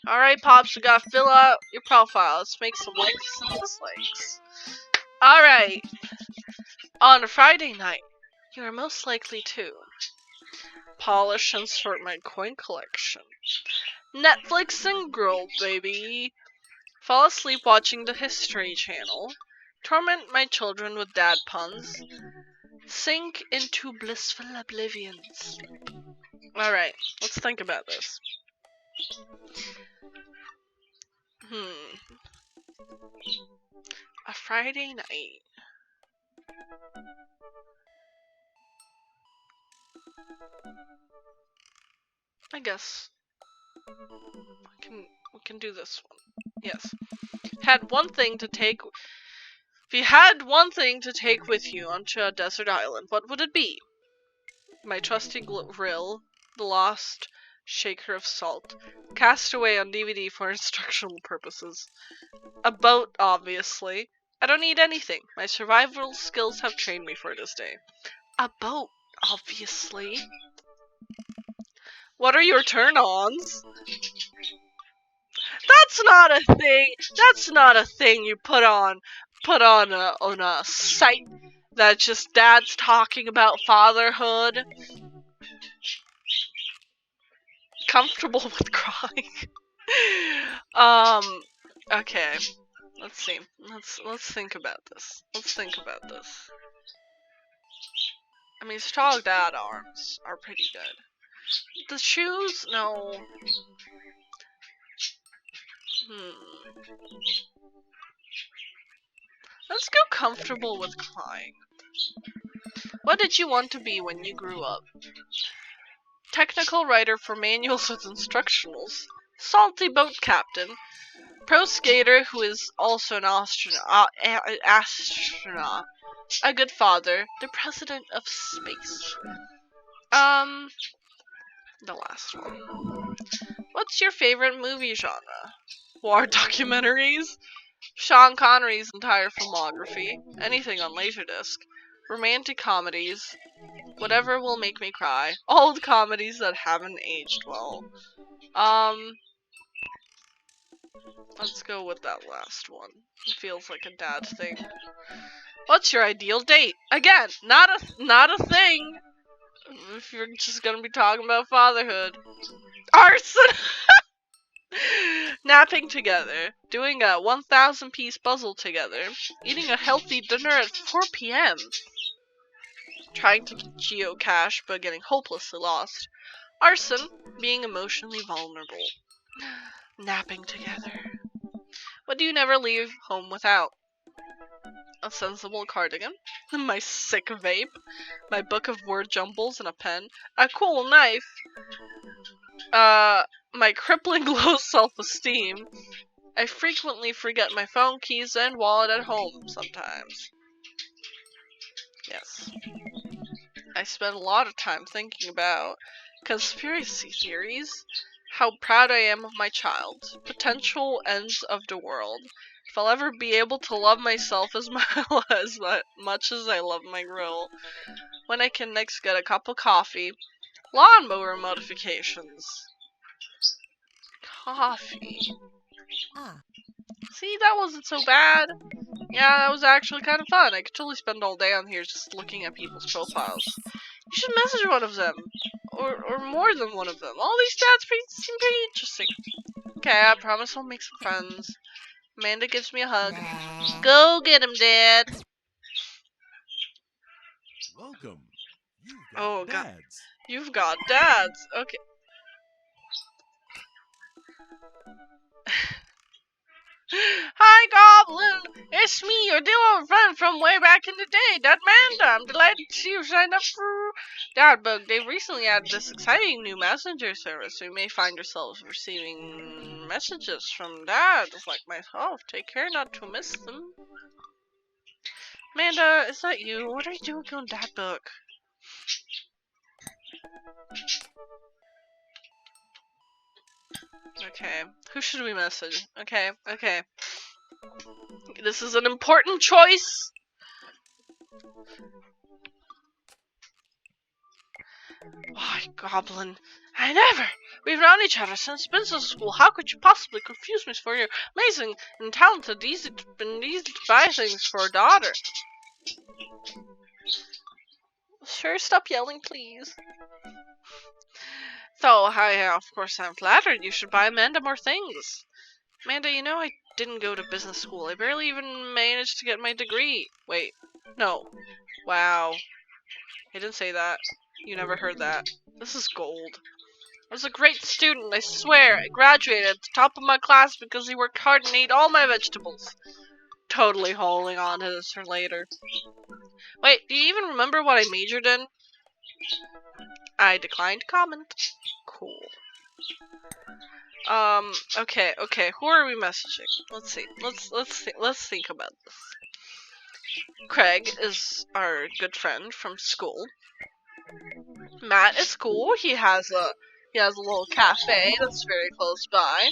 Alright, Pops, we gotta fill out your profile. Let's make some likes and dislikes. Alright. On a Friday night, you are most likely to polish and sort my coin collection. Netflix and grill, baby. Fall asleep watching the History Channel. Torment my children with dad puns. Sink into blissful oblivions. Alright, let's think about this. A Friday night. I guess we can do this one. Yes. Had one thing to take. If you had one thing to take with you onto a desert island, what would it be? My trusty grill, the lost shaker of salt, cast away on DVD for instructional purposes. A boat, obviously. I don't need anything. My survival skills have trained me for this day. A boat, obviously. What are your turn-ons? That's not a thing. That's not a thing you put on a site that's just dads talking about fatherhood. Comfortable with crying. Okay. Let's see. Let's think about this. I mean, strong dad arms are pretty good. The shoes? No. Let's go comfortable with crying. What did you want to be when you grew up? Technical writer for manuals with instructionals. Salty boat captain. Pro skater who is also an astronaut. A good father. The president of space. The last one. What's your favorite movie genre? War documentaries? Sean Connery's entire filmography, anything on Laserdisc, romantic comedies, whatever will make me cry, old comedies that haven't aged well. Let's go with that last one. It feels like a dad thing. What's your ideal date? Again, not a thing. If you're just gonna be talking about fatherhood. Arson! Napping together, doing a 1,000-piece puzzle together, eating a healthy dinner at 4 p.m., trying to geocache but getting hopelessly lost, arson, being emotionally vulnerable, napping together. What do you never leave home without? A sensible cardigan, my sick vape, my book of word jumbles and a pen, a cool knife, my crippling low self-esteem. I frequently forget my phone, keys, and wallet at home sometimes. Yes. I spend a lot of time thinking about conspiracy theories, how proud I am of my child. Potential ends of the world. If I'll ever be able to love myself as much as I love my grill. When I can next get a cup of coffee. Lawnmower modifications. Coffee. Ah. See, that wasn't so bad. Yeah, that was actually kind of fun. I could totally spend all day on here just looking at people's profiles. You should message one of them. Or more than one of them. All these stats seem pretty interesting. Okay, I promise I'll make some friends. Amanda gives me a hug. Nah. Go get him, Dad. Welcome. You've Oh, got God. dads. You've got dads. Okay. Hi, Goblin! It's me, your dear old friend from way back in the day, Dad Manda. I'm delighted to see you signed up for Dadbug. They've recently added this exciting new messenger service, so you may find yourselves receiving messages from dads like myself. Take care not to miss them. Amanda, is that you? What are you doing on Dadbug? Okay, who should we message? Okay. This is an important choice. Why, Goblin, I never! We've known each other since business school. How could you possibly confuse me for your amazing and talented, easy to buy things for a daughter? Sure, stop yelling, please. So, of course, I'm flattered. You should buy Amanda more things. Amanda, you know I didn't go to business school. I barely even managed to get my degree. Wait, no. Wow. I didn't say that. You never heard that. This is gold. I was a great student, I swear. I graduated at the top of my class because he worked hard and ate all my vegetables. Totally holding on to this for later. Wait, do you even remember what I majored in? I declined to comment. Cool. Okay. Who are we messaging? Let's see. Let's think about this. Craig is our good friend from school. Matt is cool. He has a little cafe that's very close by.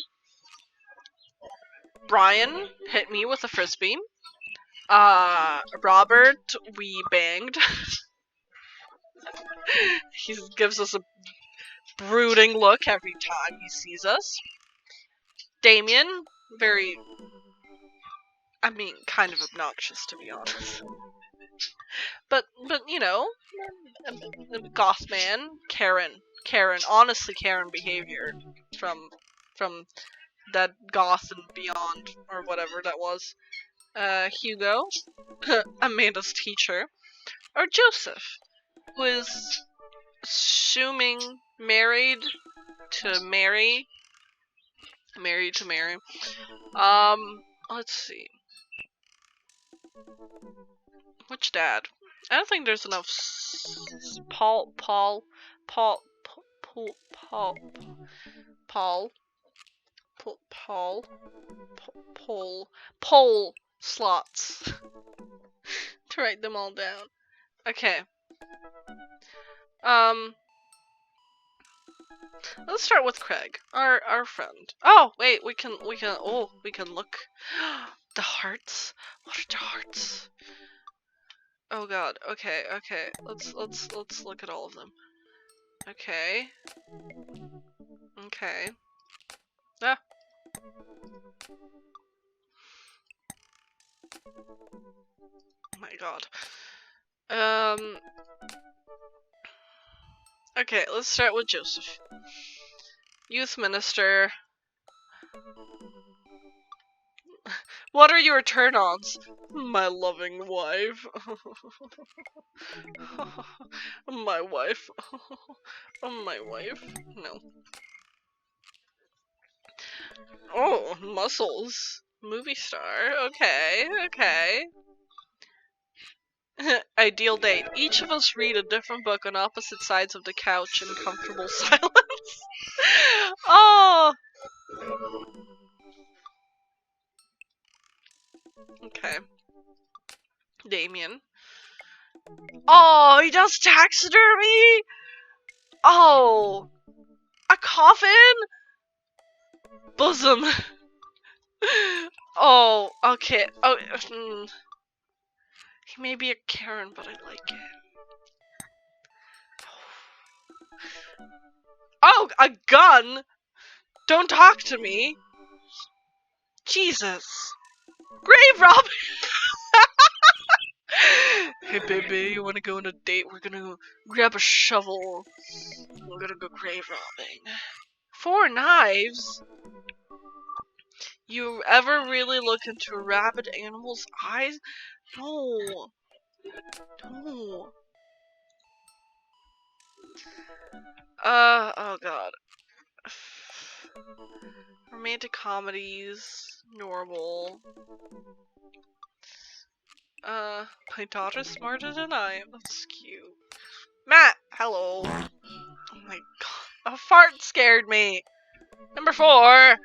Brian hit me with a frisbee. Robert, we banged. He gives us a brooding look every time he sees us. Damien, kind of obnoxious, to be honest. But you know, goth man. Karen, honestly Karen behavior from that goth and beyond, or whatever that was. Hugo, Amanda's teacher, or Joseph, who is assuming married to Mary. Let's see. Which dad? I don't think there's enough Paul slots to write them all down. Okay. Let's start with Craig, our friend. Oh, wait, we can look. The hearts. What are the hearts? Oh god. Okay. Let's look at all of them. Okay. Ah. Oh my god. Okay, let's start with Joseph. Youth minister. What are your turn-ons? My loving wife. My wife. My wife. No. Oh, muscles. Movie star. Okay. Ideal date. Each of us read a different book on opposite sides of the couch in comfortable silence. Oh! Okay. Damien. Oh, he does taxidermy? Oh! A coffin? Bosom. Oh, okay. Oh, he may be a Karen, but I like it. Oh, a gun? Don't talk to me. Jesus. Grave robbing. Hey, baby, you wanna go on a date? We're gonna go grab a shovel. We're gonna go grave robbing. 4 knives? You ever really look into a rabid animal's eyes? No. No. Oh god. Romantic comedies. Normal. My daughter's smarter than I am. That's cute. Matt! Hello. Oh my god. A fart scared me. Number 4.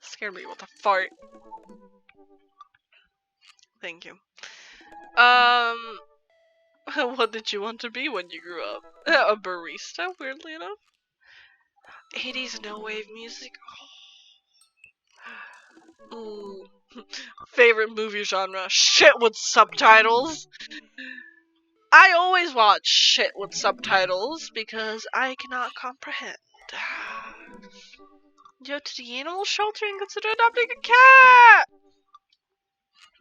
Scared me with a fart. Thank you. What did you want to be when you grew up? A barista, weirdly enough. 80s no wave music. Ooh. Favorite movie genre? Shit with subtitles. I always watch shit with subtitles because I cannot comprehend. Go to the animal shelter and consider adopting a cat.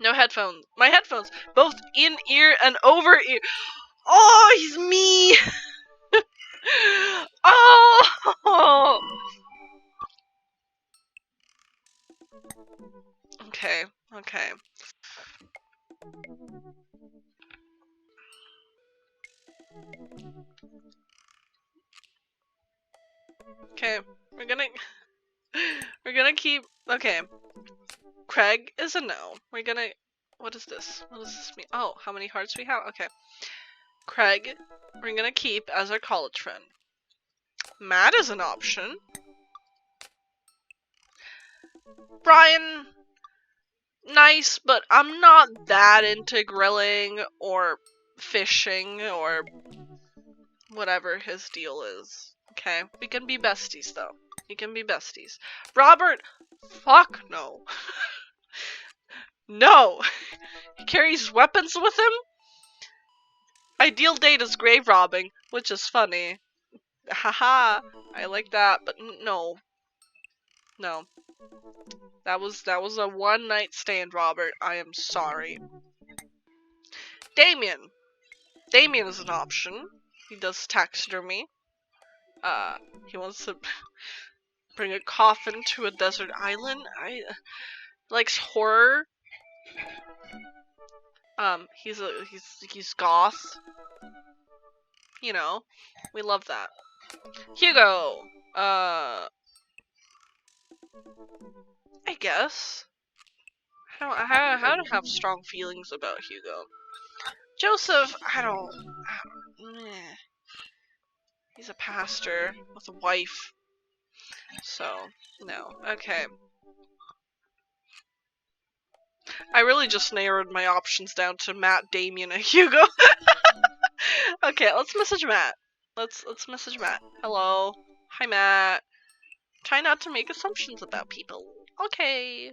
No headphones. My headphones, both in ear and over ear. Oh, he's me. Oh. Okay. Okay. Okay. We're gonna keep. Okay. Craig is a no. We're gonna. What is this? What does this mean? Oh, how many hearts we have? Okay. Craig, we're gonna keep as our college friend. Matt is an option. Brian, nice, but I'm not that into grilling or fishing or whatever his deal is. Okay? We can be besties, though. We can be besties. Robert, fuck no. No! He carries weapons with him? Ideal date is grave robbing, which is funny. Haha, I like that, but no. No. That was a one night stand, Robert. I am sorry. Damien. Damien is an option. He does taxidermy. He wants to bring a coffin to a desert island. Likes horror. He's goth. You know, we love that. Hugo. I guess. I don't have strong feelings about Hugo. Joseph, I don't. Meh. He's a pastor with a wife. So, no. Okay. I really just narrowed my options down to Matt, Damien, and Hugo. Okay, let's message Matt. Let's message Matt. Hello. Hi, Matt. Try not to make assumptions about people. Okay.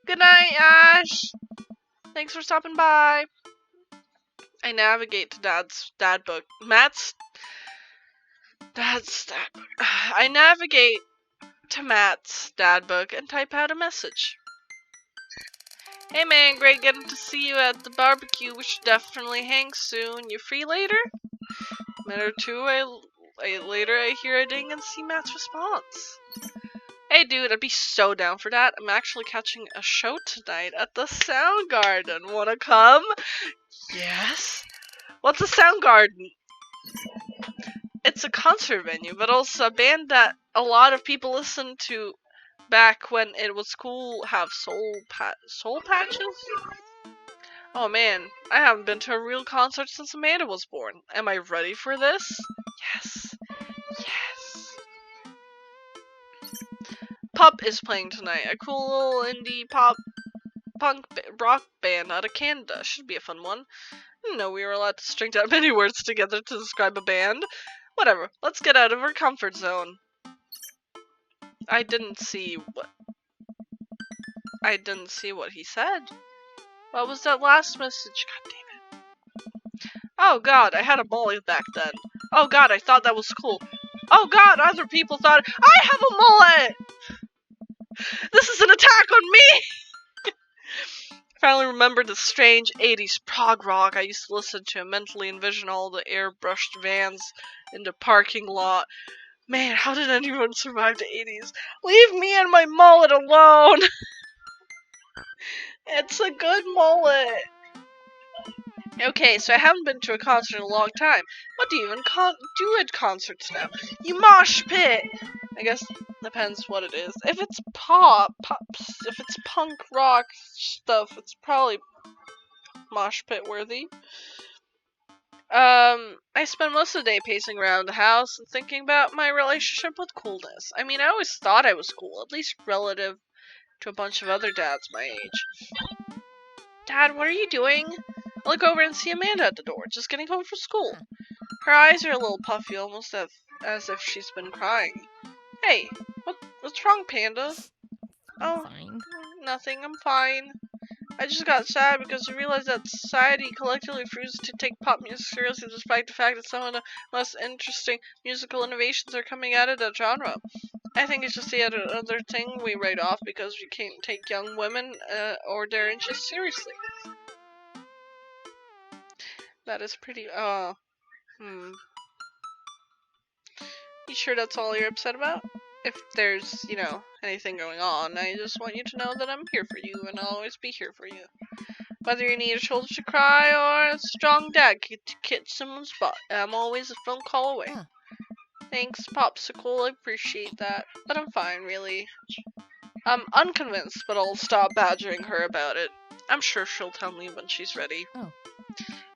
Good night, Ash. Thanks for stopping by. I navigate to Dad's dad book. Matt's Dad's dad book. I navigate to Matt's dad book and type out a message. Hey man, great getting to see you at the barbecue. We should definitely hang soon. You free later? A minute or two later, I hear a ding and see Matt's response. Hey dude, I'd be so down for that. I'm actually catching a show tonight at the Soundgarden. Wanna come? Yes. What's a Soundgarden? It's a concert venue, but also a band that a lot of people listened to back when it was cool have soul patches? Oh man, I haven't been to a real concert since Amanda was born. Am I ready for this? Yes. Yes. Pup is playing tonight. A cool little indie punk rock band out of Canada. Should be a fun one. I didn't know we were allowed to string that many words together to describe a band. Whatever. Let's get out of our comfort zone. I didn't see what he said. What was that last message? God damn it. Oh god, I had a mullet back then. Oh god, I thought that was cool. Oh god, other people thought I have a mullet! This is an attack on me! Finally remembered the strange 80s prog rock I used to listen to and mentally envision all the airbrushed vans in the parking lot. Man, how did anyone survive the 80s? Leave me and my mullet alone! It's a good mullet! Okay, so I haven't been to a concert in a long time. What do you even do at concerts now? You mosh pit! I guess depends what it is. If it's if it's punk rock stuff, it's probably mosh pit worthy. I spend most of the day pacing around the house and thinking about my relationship with coolness. I mean, I always thought I was cool, at least relative to a bunch of other dads my age. Dad, what are you doing? I look over and see Amanda at the door, just getting home from school. Her eyes are a little puffy, almost as if she's been crying. Hey, what's wrong, Panda? Oh, Fine. nothing, I'm fine. I just got sad because I realized that society collectively refuses to take pop music seriously despite the fact that some of the most interesting musical innovations are coming out of that genre. I think it's just the other thing we write off because we can't take young women or their interests seriously. That is pretty, You sure that's all you're upset about? If there's, anything going on, I just want you to know that I'm here for you and I'll always be here for you. Whether you need a shoulder to cry or a strong dad to kick someone's butt, I'm always a phone call away. Huh. Thanks, Popsicle, I appreciate that. But I'm fine, really. I'm unconvinced, but I'll stop badgering her about it. I'm sure she'll tell me when she's ready. Oh.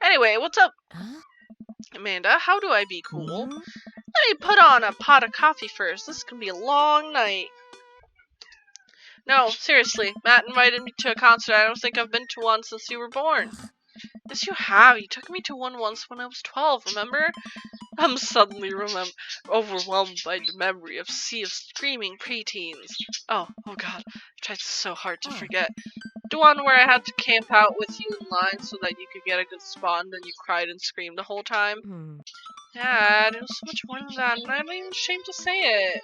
Anyway, what's up? Huh? Amanda, how do I be cool? Mhm. Let me put on a pot of coffee first. This can be a long night. No, seriously. Matt invited me to a concert I don't think I've been to one since you were born. Yes, you have. You took me to one once when I was 12, remember? I'm suddenly overwhelmed by the memory of sea of screaming preteens. Oh god. I tried so hard to forget. The one where I had to camp out with you in line so that you could get a good spot and then you cried and screamed the whole time. Hmm. Dad, it was so much more than that, and I'm not even ashamed to say it.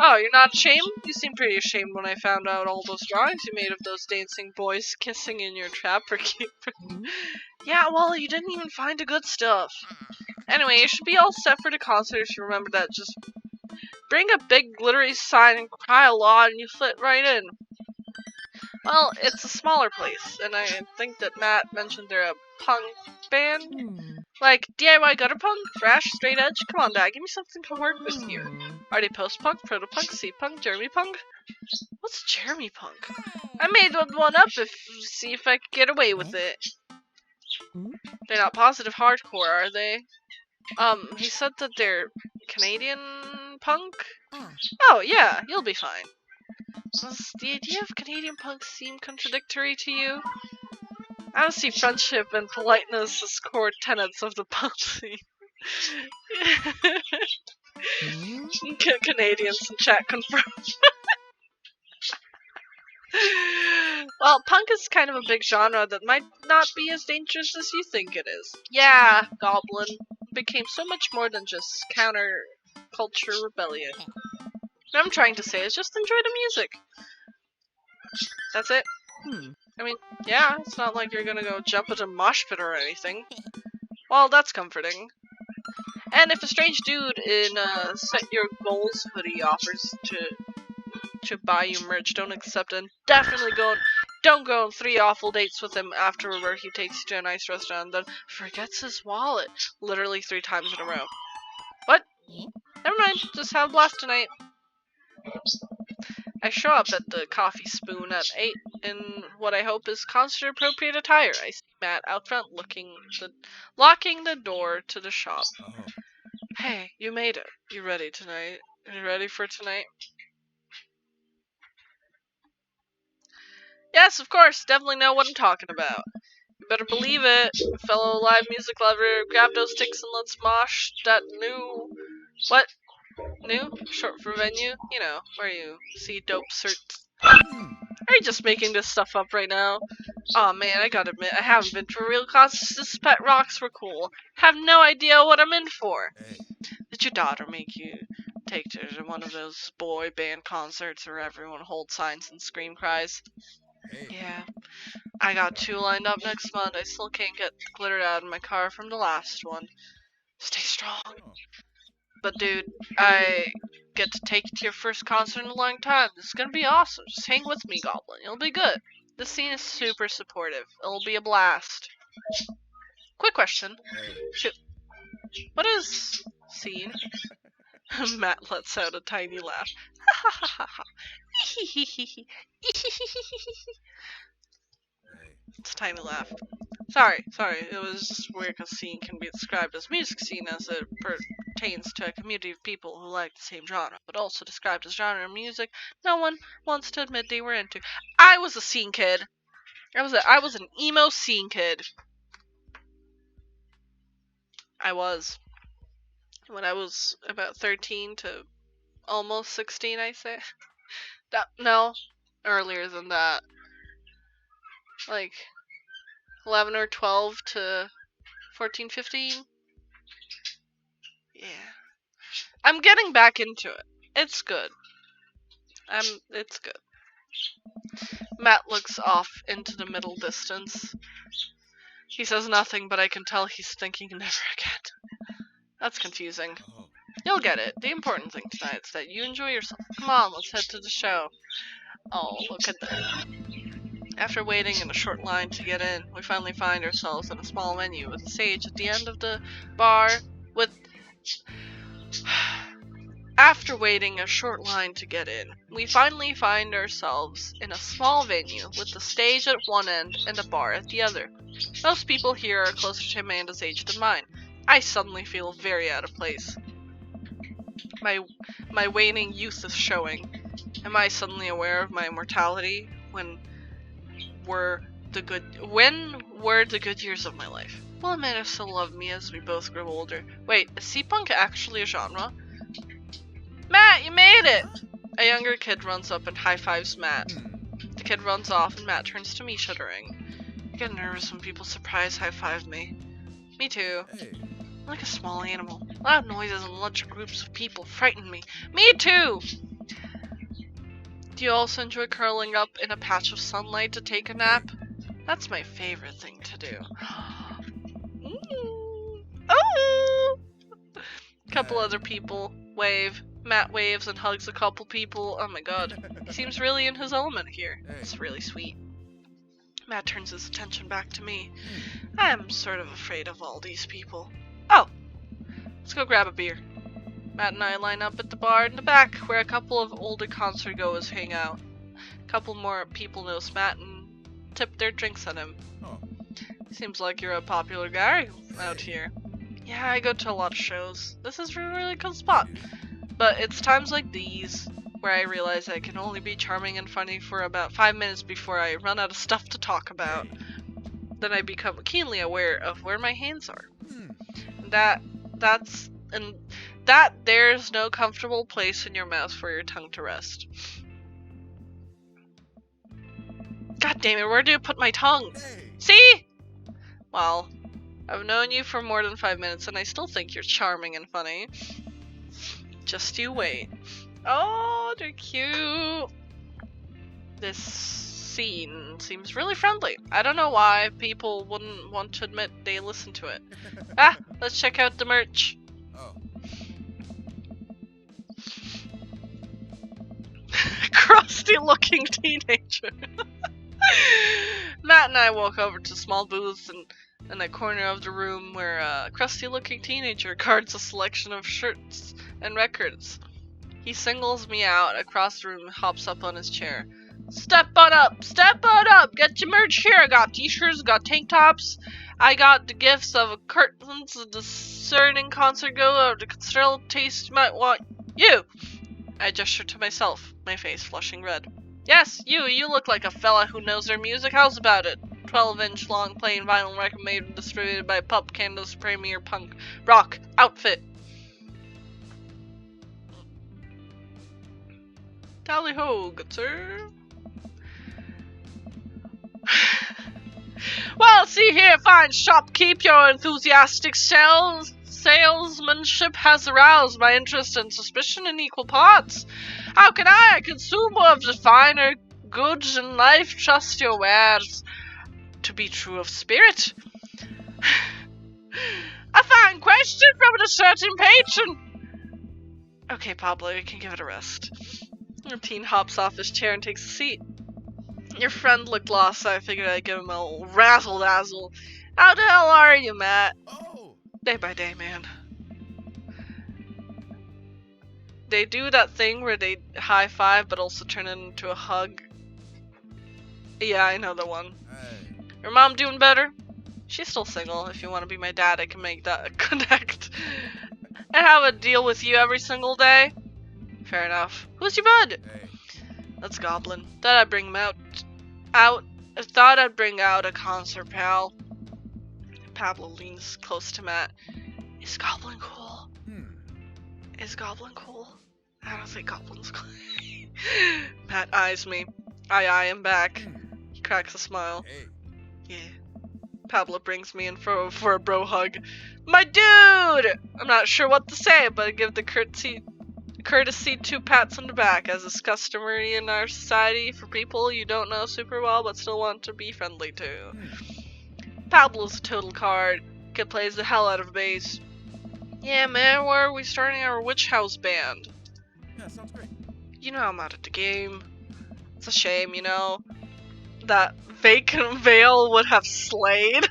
Oh, you're not ashamed? You seemed pretty ashamed when I found out all those drawings you made of those dancing boys kissing in your trapper keeper. Mhm. Yeah, well, you didn't even find the good stuff. Anyway, you should be all set for the concert if you remember that. Just bring a big glittery sign and cry a lot and you fit right in. Well, it's a smaller place, and I think that Matt mentioned they're a punk band. Hmm. Like DIY gutter punk, thrash, straight edge. Come on, Dad, give me something to work with here. Hmm. Are they post punk, proto punk, seed punk, Jeremy punk? What's Jeremy punk? I made one up see if I could get away with it. Hmm? They're not positive hardcore, are they? He said that they're Canadian punk? Ah. Oh, yeah, you'll be fine. Does the idea of Canadian punk seem contradictory to you? I don't see friendship and politeness as core tenets of the punk scene. Hmm? Canadians in chat confirm. Well, punk is kind of a big genre that might not be as dangerous as you think it is. Yeah, Goblin became so much more than just counter-culture rebellion. What I'm trying to say is just enjoy the music. That's it. Hmm. I mean, yeah, it's not like you're gonna go jump into a mosh pit or anything. Well, that's comforting. And if a strange dude in Set Your Goals hoodie offers to buy you merch, don't accept it. And definitely don't go on 3 awful dates with him afterward. He takes you to a nice restaurant and then forgets his wallet literally 3 times in a row. What? Yeah. Never mind, just have a blast tonight. I show up at the Coffee Spoon at 8 in what I hope is concert-appropriate attire. I see Matt out front locking the door to the shop. Oh. Hey, you made it. You ready tonight? You ready for tonight? Yes, of course. Definitely know what I'm talking about. You better believe it. Fellow live music lover, grab those sticks and let's mosh that new... What? New? Short for venue? You know, where you see dope certs. Are you just making this stuff up right now? Aw man, I gotta admit, I haven't been to a real concert since Pet Rocks were cool. Have no idea what I'm in for. Hey. Did your daughter make you take her to one of those boy band concerts where everyone holds signs and scream cries? Hey. Yeah. I got 2 lined up next month. I still can't get glittered out of my car from the last one. Stay strong. Oh. But dude, I get to take you to your first concert in a long time. This is gonna be awesome. Just hang with me, Goblin. It'll be good. This scene is super supportive. It'll be a blast. Quick question. Hey. Shoot. What is scene? Matt lets out a tiny laugh. Hey. It's a tiny laugh. Sorry. It was just weird because scene can be described as music scene as it pertains to a community of people who like the same genre, but also described as genre of music no one wants to admit they were into. I was a scene kid. I was an emo scene kid. I was. When I was about 13 to almost 16, I say. No, earlier than that. Like 11 or 12 to 14, 15. Yeah. I'm getting back into it. It's good. It's good. Matt looks off into the middle distance. He says nothing, but I can tell he's thinking never again. That's confusing. Oh. You'll get it. The important thing tonight is that you enjoy yourself. Come on, let's head to the show. Oh, look at that. After waiting in a short line to get in, we finally find ourselves in a small venue with a stage at the end of the bar with... After waiting a short line to get in, we finally find ourselves in a small venue with the stage at one end and a bar at the other. Most people here are closer to Amanda's age than mine. I suddenly feel very out of place. My waning youth is showing. Am I suddenly aware of my mortality when were the good years of my life? Will Amanda still love me as we both grow older? Wait, is C-punk actually a genre? Matt, you made it! A younger kid runs up and high-fives Matt. The kid runs off and Matt turns to me shuddering. I get nervous when people surprise high-five me. Me too. Hey. I'm like a small animal. Loud noises and large groups of people frighten me. Me too! Do you also enjoy curling up in a patch of sunlight to take a nap? That's my favorite thing to do. Oh! Couple other people wave. Matt waves and hugs a couple people. Oh my god. He seems really in his element here. It's really sweet. Matt turns his attention back to me. I'm sort of afraid of all these people. Oh! Let's go grab a beer. Matt and I line up at the bar in the back where a couple of older concert goers hang out. A couple more people notice Matt and tip their drinks at him. Oh. Seems like you're a popular guy out here. Yeah, I go to a lot of shows. This is a really cool spot. But it's times like these where I realize I can only be charming and funny for about 5 minutes before I run out of stuff to talk about. Then I become keenly aware of where my hands are. That there's no comfortable place in your mouth for your tongue to rest. God damn it, where do I put my tongue? Hey. See? Well, I've known you for more than 5 minutes and I still think you're charming and funny. Just you wait. Oh, they're cute. This scene seems really friendly. I don't know why people wouldn't want to admit they listen to it. Let's check out the merch. Oh. Crusty looking teenager. Matt and I walk over to a small booth in a corner of the room where a crusty looking teenager guards a selection of shirts and records. He singles me out across the room and hops up on his chair. Step on up, get your merch here. I got t-shirts, got tank tops. I got the gifts of curtains, a discerning concert goer, the considerable taste you might want. You! I gesture to myself, my face flushing red. Yes, you look like a fella who knows their music. How's about it? 12-inch long plain vinyl record made and distributed by Pup Canada's premier punk rock outfit. Tally ho, good sir. Well, see here, fine shopkeep, your enthusiastic salesmanship has aroused my interest and suspicion in equal parts. How can I, a consumer of the finer goods in life, trust your wares to be true of spirit? A fine question from a certain patron. Okay, Pablo, you can give it a rest. Your teen hops off his chair and takes a seat. Your friend looked lost, so I figured I'd give him a little razzle-dazzle. How the hell are you, Matt? Oh! Day by day, man. They do that thing where they high-five but also turn it into a hug. Yeah, I know the one. Hey. Your mom doing better? She's still single. If you want to be my dad, I can make that connect. I have a deal with you every single day. Fair enough. Who's your bud? Hey. That's Goblin. Thought I'd bring him out. I thought I'd bring out a concert, pal. Pablo leans close to Matt. Is Goblin cool? Is Goblin cool? I don't think Goblin's cool. Matt eyes me. I eye him back. He cracks a smile. Hey. Yeah. Pablo brings me in for a bro hug. My dude! I'm not sure what to say, but I give the courtesy 2 pats on the back, as is customary in our society for people you don't know super well but still want to be friendly to. Pablo's a total card. Kid plays the hell out of bass. Yeah, man, where are we starting our witch house band? Yeah, sounds great. You know I'm out at the game. It's a shame, you know, that vacant veil would have slayed.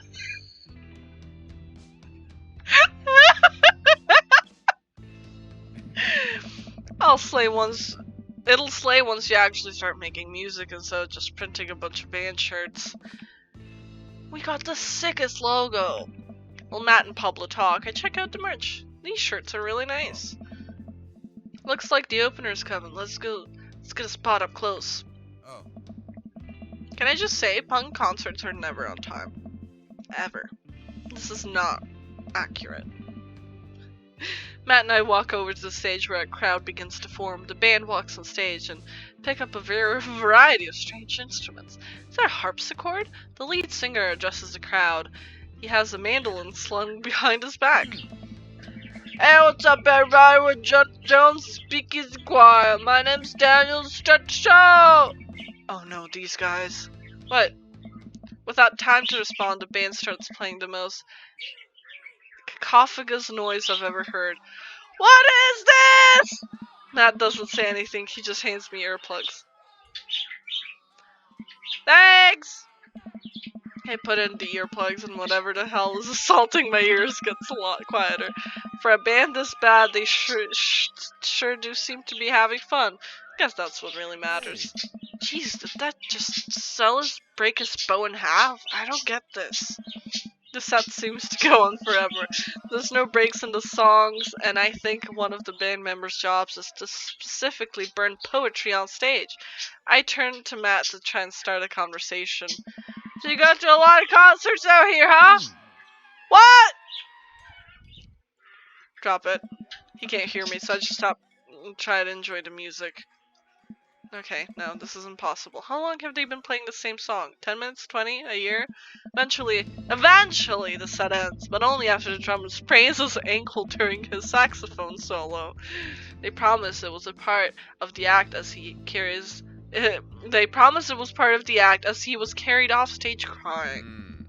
It'll slay once you actually start making music instead of just printing a bunch of band shirts. We got the sickest logo. While Matt and Pablo talk, I check out the merch. These shirts are really nice. Looks like the opener's coming. Let's get a spot up close. Oh. Can I just say, punk concerts are never on time. Ever. This is not accurate. Matt and I walk over to the stage where a crowd begins to form. The band walks on stage and pick up a variety of strange instruments. Is there a harpsichord? The lead singer addresses the crowd. He has a mandolin slung behind his back. Hey, what's up, everybody? We're Jones speaking to the choir. My name's Daniel. Start the show! Oh no, these guys. What? Without time to respond, the band starts playing the most cacophonous noise I've ever heard. What is this? Matt doesn't say anything, he just hands me earplugs. Thanks! I put in the earplugs and whatever the hell is assaulting my ears gets a lot quieter. For a band this bad, they sure do seem to be having fun. I guess that's what really matters. Jeez, did that just Celis break his bow in half? I don't get this. The set seems to go on forever. There's no breaks in the songs, and I think one of the band members' jobs is to specifically burn poetry on stage. I turn to Matt to try and start a conversation. So you got to a lot of concerts out here, huh? What? Drop it. He can't hear me, so I just stop and try to enjoy the music. Okay, no, this is impossible. How long have they been playing the same song? 10 minutes? 20? A year? Eventually, the set ends, but only after the drummer sprains his ankle during his saxophone solo. They promise it was a part of the act as he carries... They promise it was part of the act as he was carried off stage crying.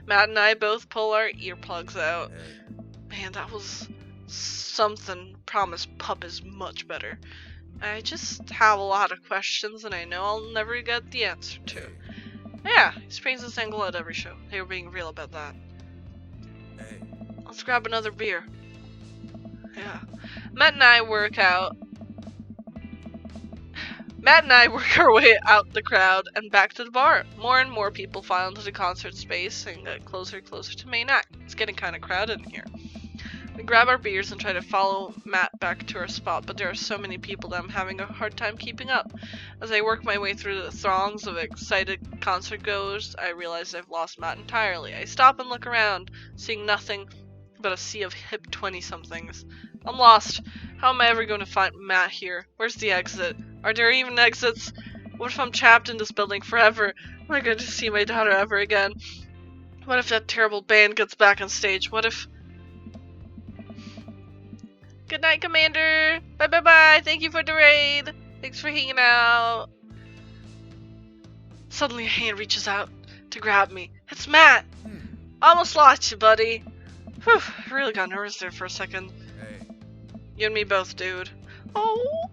Matt and I both pull our earplugs out. Man, that was something. Promise Pup is much better. I just have a lot of questions and I know I'll never get the answer to. Yeah, he sprains his ankle at every show. They were being real about that. Hey. Let's grab another beer. Yeah. Matt and I work our way out the crowd and back to the bar. More and more people file into the concert space and get closer and closer to main act. It's getting kind of crowded in here. We grab our beers and try to follow Matt back to our spot, but there are so many people that I'm having a hard time keeping up. As I work my way through the throngs of excited concert goers, I realize I've lost Matt entirely. I stop and look around, seeing nothing but a sea of hip 20-somethings. I'm lost. How am I ever going to find Matt here? Where's the exit? Are there even exits? What if I'm trapped in this building forever? Am I going to see my daughter ever again? What if that terrible band gets back on stage? What if... Good night, Commander! Bye bye bye! Thank you for the raid! Thanks for hanging out! Suddenly a hand reaches out to grab me. It's Matt! Almost lost you, buddy! Whew, I really got nervous there for a second. Hey. You and me both, dude. Oh!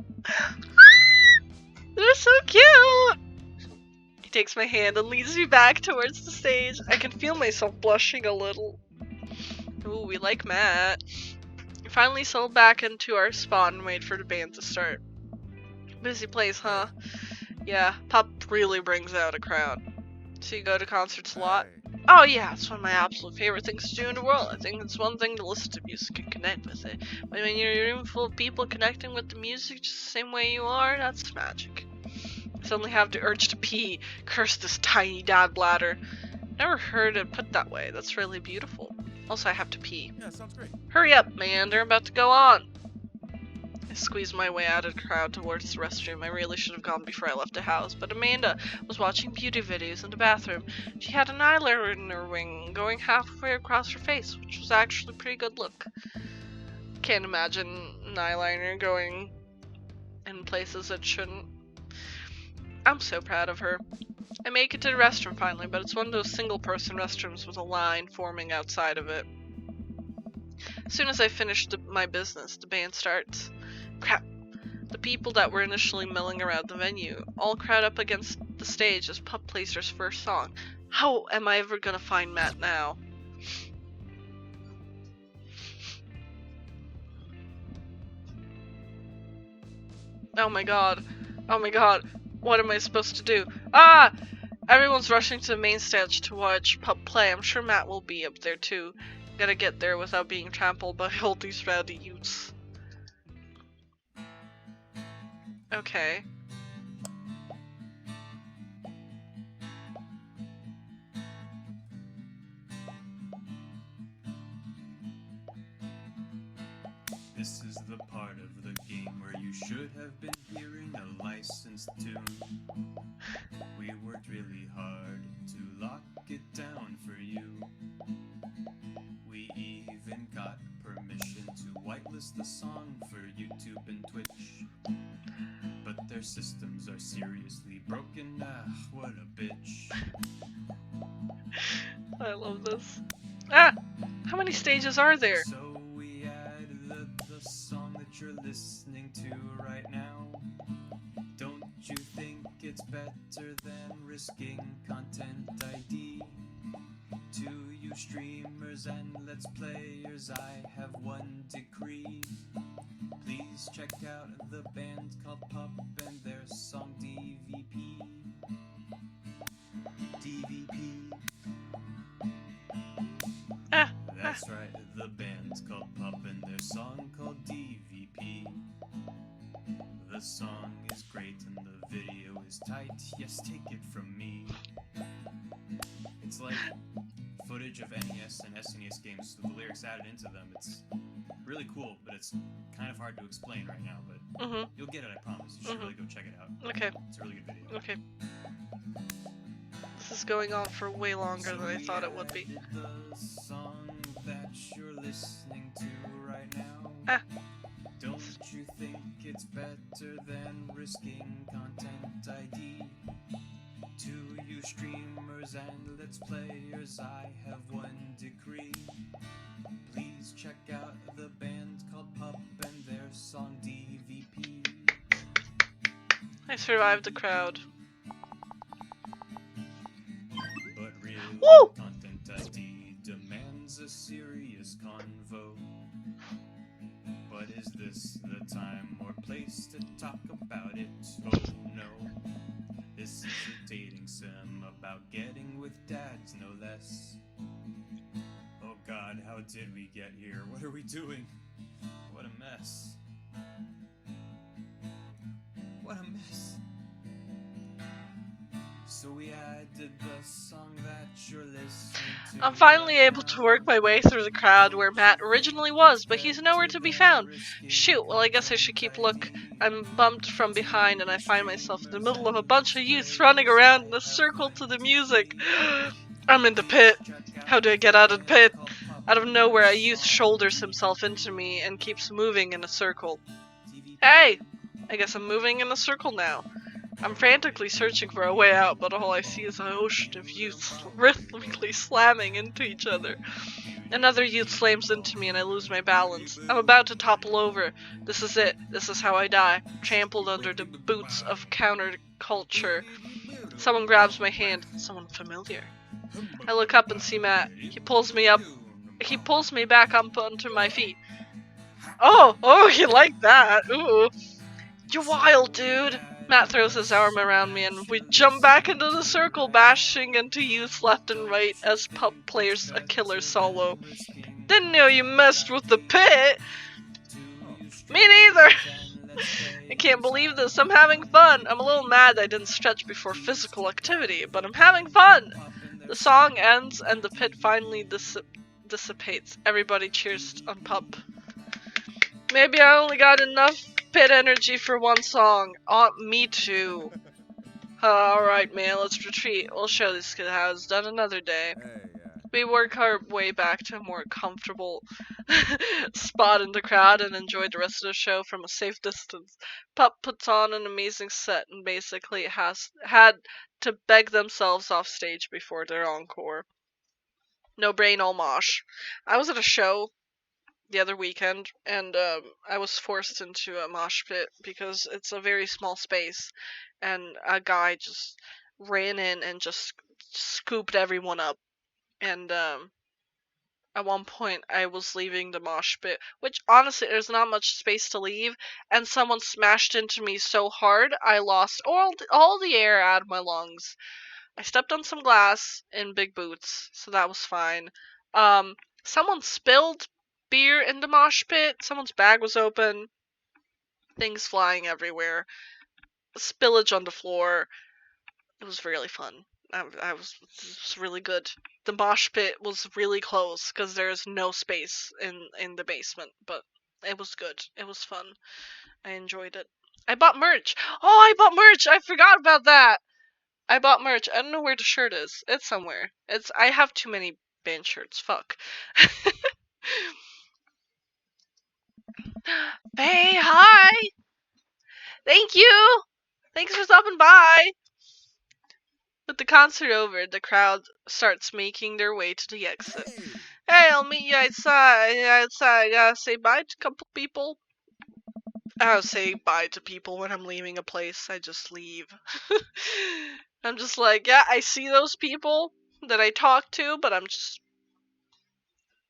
They're so cute! He takes my hand and leads me back towards the stage. I can feel myself blushing a little. Ooh, we like Matt. We finally settle back into our spot and wait for the band to start. Busy place, huh? Yeah, pop really brings out a crowd. So you go to concerts a lot? Hey. Oh yeah, it's one of my absolute favorite things to do in the world. I think it's one thing to listen to music and connect with it. But when you're in a room full of people connecting with the music just the same way you are, that's magic. I suddenly have the urge to pee. Curse this tiny dad bladder. Never heard it put that way. That's really beautiful. Also, I have to pee. Yeah, sounds great. Hurry up, man. They're about to go on. I squeezed my way out of the crowd towards the restroom. I really should have gone before I left the house, but Amanda was watching beauty videos in the bathroom. She had an eyeliner wing going halfway across her face, which was actually a pretty good look. Can't imagine an eyeliner going in places it shouldn't. I'm so proud of her. I make it to the restroom finally, but it's one of those single-person restrooms with a line forming outside of it. As soon as I finish my business, the band starts. Crap. The people that were initially milling around the venue all crowd up against the stage as Pup plays their first song. How am I ever gonna find Matt now? Oh my god. Oh my god. What am I supposed to do? Ah! Everyone's rushing to the main stage to watch Pup play. I'm sure Matt will be up there too. Gotta get there without being trampled by all these rowdy youths. Okay. This is the part of the game where you should have been hearing a licensed tune. We worked really hard to lock it down for you. We even got permission to whitelist the song for YouTube and Twitch. But their systems are seriously broken. Ah, what a bitch. I love this. Ah! How many stages are there? So we added the song that you're listening to right now. Don't you think it's better than risking content ID? To you streamers and let's players, I have one decree. Please check out the band called Pup and their song DVP. DVP. Ah! That's right, the band's called Pup and their song called DVP. The song is great and the video is tight, yes, take it from me. It's like footage of NES and SNES games with the lyrics added into them. It's really cool, but it's kind of hard to explain right now, but you'll get it, I promise. You should really go check it out. Okay. It's a really good video. Okay. This is going on for way longer than I thought it would be. The song that you're listening to right now. Ah. Don't you think it's better than risking content ID? To you streamers and let's players, I have one decree. Please check out the band called Pup and their song DVP. I survived the crowd. But really, Woo! content ID demands a serious convo. But is this the time or place to talk about it? Oh no. This is a dating sim about getting with dads, no less. Oh god, how How did we get here? What are we doing? What a mess. What a mess. So we added the song that you're listening to. I'm finally able to work my way through the crowd where Matt originally was, but he's nowhere to be found. Shoot, well I guess I should keep look. I'm bumped from behind and I find myself in the middle of a bunch of youths running around in a circle to the music. I'm in the pit. How do I get out of the pit? Out of nowhere, a youth shoulders himself into me and keeps moving in a circle. Hey! I guess I'm moving in a circle now. I'm frantically searching for a way out, but all I see is an ocean of youths rhythmically slamming into each other. Another youth slams into me and I lose my balance. I'm about to topple over. This is it. This is how I die. Trampled under the boots of counterculture. Someone grabs my hand. Someone familiar. I look up and see Matt. He pulls me back up onto my feet. Oh, you like that? Ooh. You're wild, dude. Matt throws his arm around me and we jump back into the circle, bashing into youths left and right as Pup plays a killer solo. Didn't know you messed with the pit. Me neither. I can't believe this. I'm having fun. I'm a little mad I didn't stretch before physical activity, but I'm having fun. The song ends and the pit finally dissipates. Everybody cheers on Pup. Maybe I only got enough pit energy for one song. Me too. Alright, man, let's retreat. We'll show this kid how it's done another day. We work our way back to a more comfortable spot in the crowd and enjoy the rest of the show from a safe distance. Pup puts on an amazing set and basically had to beg themselves off stage before their encore. No brain all mosh. I was at a show the other weekend and I was forced into a mosh pit because it's a very small space and a guy just ran in and just scooped everyone up. And at one point I was leaving the mosh pit, which honestly there's not much space to leave, and someone smashed into me so hard I lost all the air out of my lungs. I stepped on some glass in big boots, so that was fine. Someone spilled beer in the mosh pit. Someone's bag was open. Things flying everywhere. Spillage on the floor. It was really fun. It was really good. The mosh pit was really close because there's no space in the basement, but it was good. It was fun. I enjoyed it. I bought merch. Oh, I bought merch. I forgot about that. I bought merch. I don't know where the shirt is. It's somewhere. I have too many band shirts. Fuck. Hey, hi. Thank you. Thanks for stopping by. With the concert over, the crowd starts making their way to the exit. Hey, I'll meet you outside. I gotta say bye to a couple people. I don't say bye to people when I'm leaving a place. I just leave. I'm just like, yeah, I see those people that I talk to, but I'm just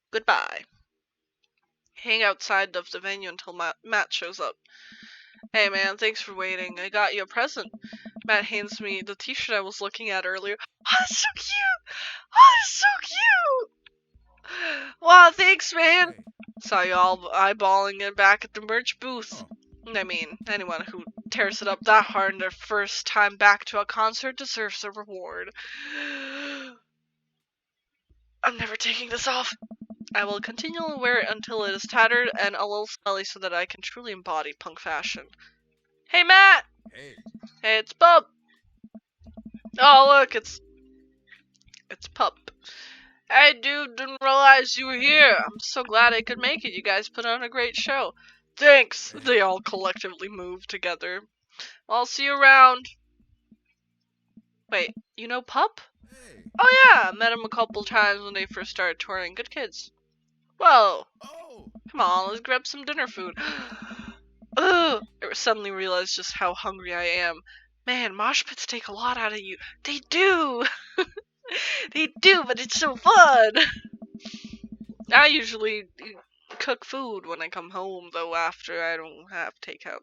goodbye. Hang outside of the venue until Matt shows up. Hey man, thanks for waiting. I got you a present. Matt hands me the t-shirt I was looking at earlier. Oh, that's so cute! Oh, that's so cute! Wow, thanks, man! Saw you all eyeballing it back at the merch booth. I mean, anyone who tears it up that hard in their first time back to a concert deserves a reward. I'm never taking this off. I will continually wear it until it is tattered and a little smelly so that I can truly embody punk fashion. Hey, Matt! Hey, it's Pup! Oh, look, it's Pup. Hey, dude, didn't realize you were here. I'm so glad I could make it. You guys put on a great show. Thanks! They all collectively move together. I'll see you around. Wait, you know Pup? Oh yeah, met him a couple times when they first started touring. Good kids. Whoa! Come on, let's grab some dinner food. Ugh! I suddenly realized just how hungry I am. Man, mosh pits take a lot out of you. They do! They do, but it's so fun! I usually cook food when I come home, though after I don't have takeout.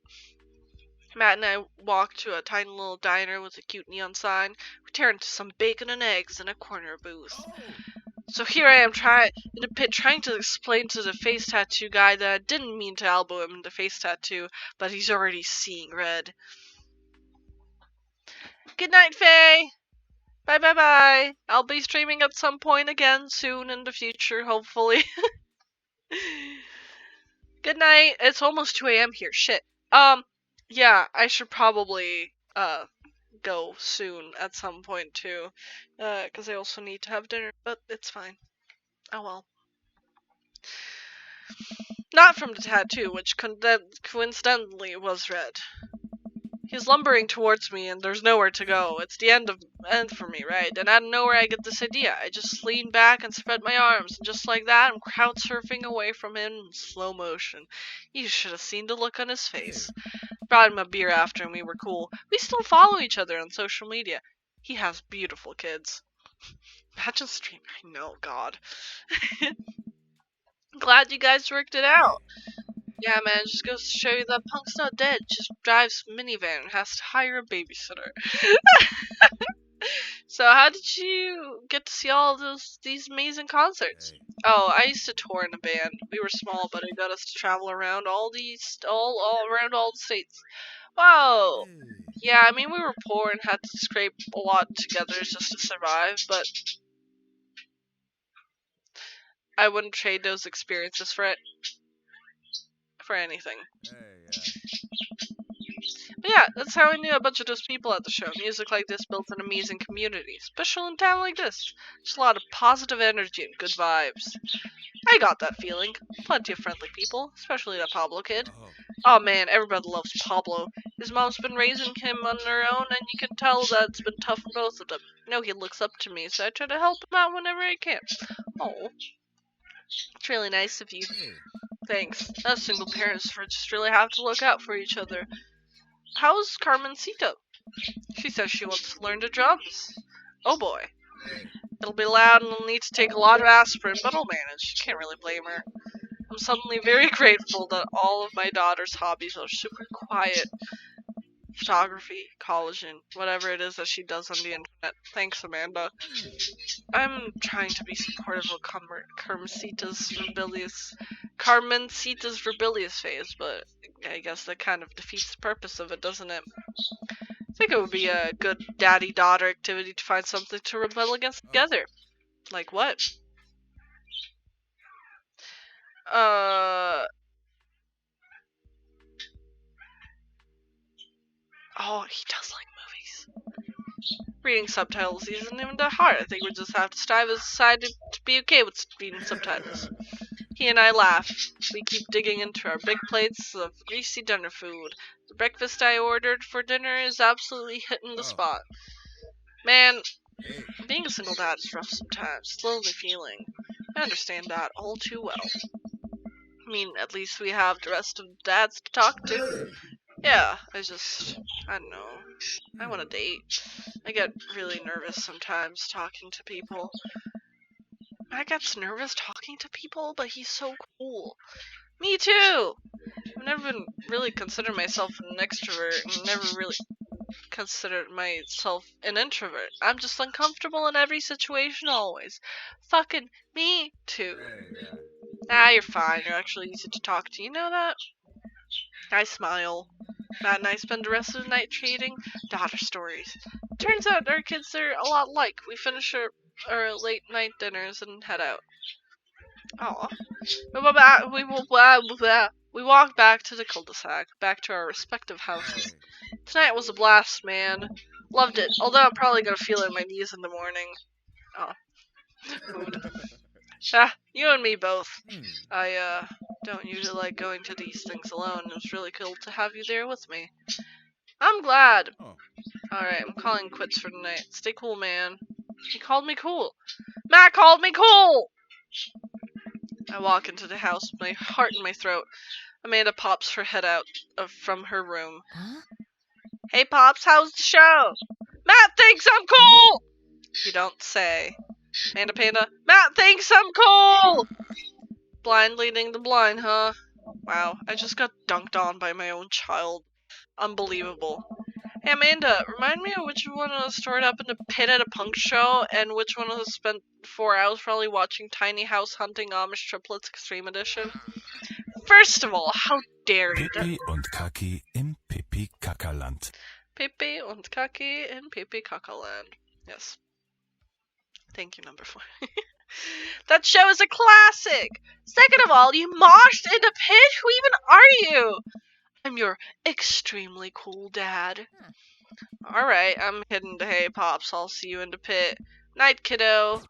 Matt and I walk to a tiny little diner with a cute neon sign. We tear into some bacon and eggs in a corner booth. So here I am trying to explain to the face tattoo guy that I didn't mean to elbow him into face tattoo, but he's already seeing red. Good night, Faye! Bye bye bye! I'll be streaming at some point again soon in the future, hopefully. Good night. It's almost 2 a.m. here. Shit. Yeah, I should probably, go soon at some point too. Because I also need to have dinner, but it's fine. Oh well. Not from the tattoo, which coincidentally was red. He's lumbering towards me and there's nowhere to go. It's the end for me, right? And out of nowhere I get this idea. I just lean back and spread my arms, and just like that I'm crowd surfing away from him in slow motion. You should have seen the look on his face. Brought him a beer after and we were cool. We still follow each other on social media. He has beautiful kids. Imagine streaming. I know, God. Glad you guys worked it out. Yeah, man, it just goes to show you that Punk's not dead. Just drives minivan and has to hire a babysitter. So, how did you get to see all these amazing concerts? Hey. Oh, I used to tour in a band. We were small, but it got us to travel around all around all the states. Whoa. Hey. Yeah, I mean, we were poor and had to scrape a lot together just to survive, but I wouldn't trade those experiences for anything. Hey, yeah. But yeah, that's how I knew a bunch of those people at the show. Music like this builds an amazing community, especially in a town like this. Just a lot of positive energy and good vibes. I got that feeling. Plenty of friendly people, especially that Pablo kid. Oh. Oh man, everybody loves Pablo. His mom's been raising him on her own, and you can tell that it's been tough for both of them. I know he looks up to me, so I try to help him out whenever I can. Oh, it's really nice of you. Hey. Thanks. Us single parents just really have to look out for each other. How's Carmencita? She says she wants to learn the drums. Oh boy. Hey. It'll be loud and I'll need to take a lot of aspirin, but I'll manage. Can't really blame her. I'm suddenly very grateful that all of my daughter's hobbies are super quiet. Photography, collagen, whatever it is that she does on the internet. Thanks, Amanda. I'm trying to be supportive of Carmencita's rebellious phase, but I guess that kind of defeats the purpose of it, doesn't it? I think it would be a good daddy-daughter activity to find something to rebel against together. Like what? Oh, he does like movies. Reading subtitles isn't even that hard. I think we just have to strive as a society to be okay with reading subtitles. He and I laugh. We keep digging into our big plates of greasy dinner food. The breakfast I ordered for dinner is absolutely hitting the spot. Man, Hey. being a single dad is rough sometimes. It's a lonely feeling. I understand that all too well. I mean, at least we have the rest of the dads to talk to. Yeah, I don't know. I want to date. I get really nervous sometimes talking to people. Matt gets nervous talking to people, but he's so cool. Me too! I've never been really considered myself an extrovert and never really considered myself an introvert. I'm just uncomfortable in every situation always. Fucking me too. Hey, yeah. Ah, you're fine. You're actually easy to talk to. You know that? I smile. Matt and I spend the rest of the night trading daughter stories. Turns out our kids are a lot alike. We finish our late night dinners and head out. Aw. We walk back to the cul-de-sac, back to our respective houses. Hey. Tonight was a blast, man. Loved it. Although I'm probably gonna feel it in my knees in the morning. Oh. Food. You and me both. I don't usually like going to these things alone. It was really cool to have you there with me. I'm glad. Oh. Alright, I'm calling quits for tonight. Stay cool, man. He called me cool. Matt called me cool! I walk into the house with my heart in my throat. Amanda pops her head out from her room. Huh? Hey, Pops, how's the show? Matt thinks I'm cool! You don't say. Amanda Panda, Matt thinks I'm cool! Blind leading the blind, huh? Wow, I just got dunked on by my own child. Unbelievable. Hey Amanda, remind me of which one was stored up in the pit at a punk show, and which one was spent 4 hours probably watching Tiny House Hunting Amish Triplets Extreme Edition? First of all, how dare you? Pippi und Kaki im Pipi-Kakaland. Pepe und Kaki in Pepe Kakaland. Yes. Thank you, number 4. That show is a classic! Second of all, you moshed in the pit? Who even are you? I'm your extremely cool dad. Alright, I'm heading to Hey Pops. I'll see you in the pit. Night, kiddo.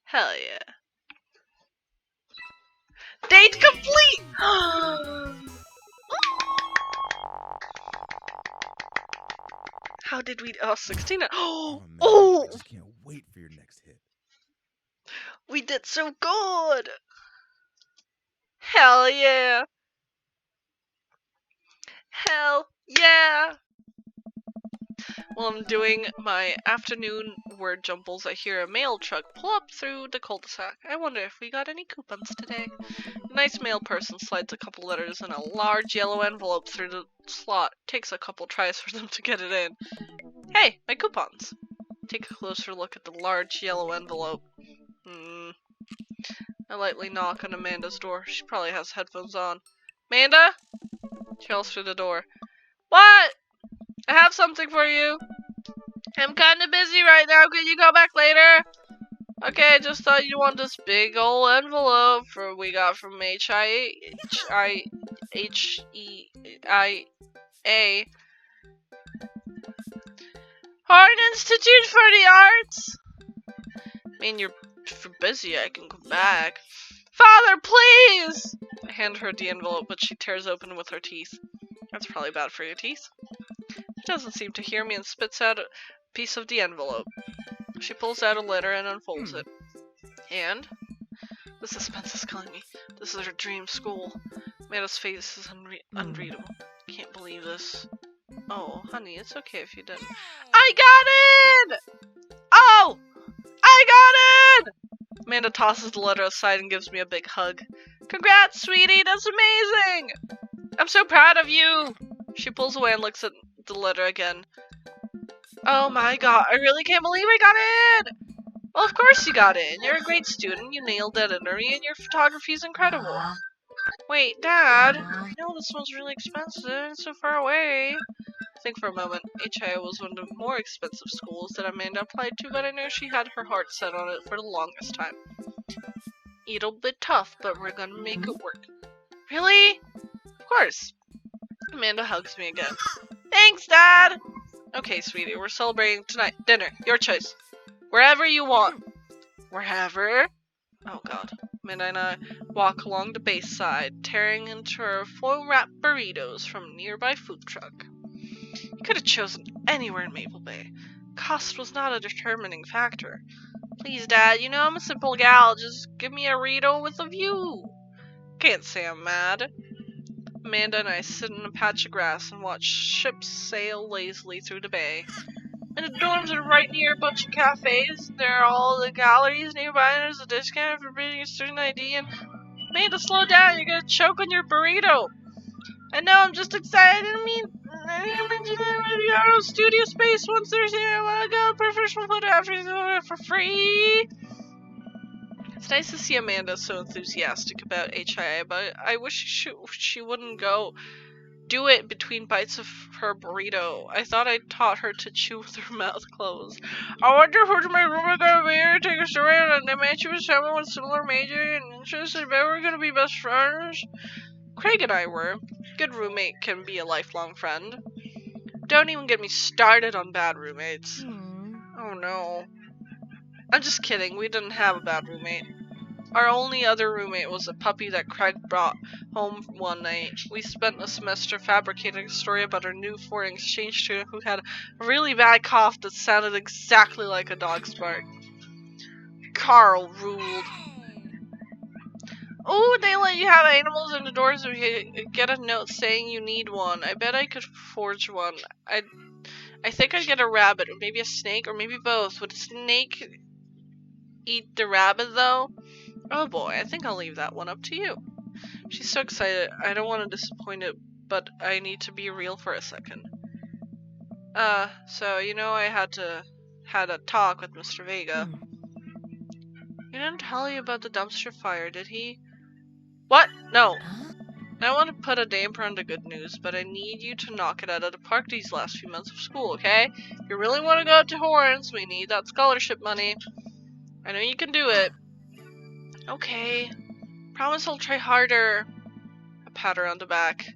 Hell yeah. Date complete! How did we... Oh, 16. Oh, man. Oh! I just can't wait for your next hit. We did so good! Hell yeah! Hell yeah! While I'm doing my afternoon word jumbles, I hear a mail truck pull up through the cul-de-sac. I wonder if we got any coupons today. A nice mail person slides a couple letters in a large yellow envelope through the slot. Takes a couple tries for them to get it in. Hey, my coupons! Take a closer look at the large yellow envelope. I lightly knock on Amanda's door. She probably has headphones on. Amanda? She yells through the door. What? I have something for you. I'm kinda busy right now. Can you go back later? Okay, just thought you want this big old envelope we got from HIEIA. Horn Institute for the Arts? I mean, you're busy. I can come back. Father, please! I hand her the envelope, but she tears open with her teeth. That's probably bad for your teeth. She doesn't seem to hear me and spits out a piece of the envelope. She pulls out a letter and unfolds it. And? The suspense is killing me. This is her dream school. Amanda's face is unreadable. Can't believe this. Oh, honey, it's okay if you didn't. I got it! Oh! I got it! Amanda tosses the letter aside and gives me a big hug. Congrats, sweetie! That's amazing! I'm so proud of you! She pulls away and looks at the letter again. Oh my god, I really can't believe I got in! Well, of course you got in. You're a great student, you nailed that interview, and your photography is incredible. Wait, Dad, I know this one's really expensive, it's so far away. Think for a moment. HIO was one of the more expensive schools that Amanda applied to, but I know she had her heart set on it for the longest time. It'll be tough, but we're gonna make it work. Really? Of course. Amanda hugs me again. Thanks, Dad! Okay, sweetie, we're celebrating tonight. Dinner, your choice. Wherever you want. Wherever? Oh god. Amanda and I walk along the bayside, tearing into our foil-wrapped burritos from a nearby food truck. You could have chosen anywhere in Maple Bay. Cost was not a determining factor. Please, Dad, you know I'm a simple gal. Just give me a burrito with a view. Can't say I'm mad. Amanda and I sit in a patch of grass and watch ships sail lazily through the bay. And the dorms are right near a bunch of cafes. There are all the galleries nearby. There's a discount for bringing a student ID. And Amanda, slow down. You're gonna choke on your burrito. I know. I'm just excited. I mentioned your studio space once there's here. I wanna go professional photo for free. It's nice to see Amanda so enthusiastic about HIA, but I wish she wouldn't go do it between bites of her burrito. I thought I taught her to chew with her mouth closed. I wonder who's my roommate gonna be here, take a story, and I met you with someone with similar major and interests. I bet we're gonna be best friends. Craig and I were. Good roommate can be a lifelong friend. Don't even get me started on bad roommates. Oh no. I'm just kidding, we didn't have a bad roommate. Our only other roommate was a puppy that Craig brought home one night. We spent a semester fabricating a story about our new foreign exchange student who had a really bad cough that sounded exactly like a dog's bark. Carl ruled. Oh, they let you have animals in the doors if you get a note saying you need one. I bet I could forge one. I think I'd get a rabbit, or maybe a snake, or maybe both. Would a snake eat the rabbit, though? Oh boy, I think I'll leave that one up to you. She's so excited. I don't want to disappoint it, but I need to be real for a second. So you know I had a talk with Mr. Vega. He didn't tell you about the dumpster fire, did he? What? No. I want to put a damper on the good news, but I need you to knock it out of the park these last few months of school, okay? If you really want to go to Horns, we need that scholarship money. I know you can do it. Okay. Promise I'll try harder. A pat her on the back.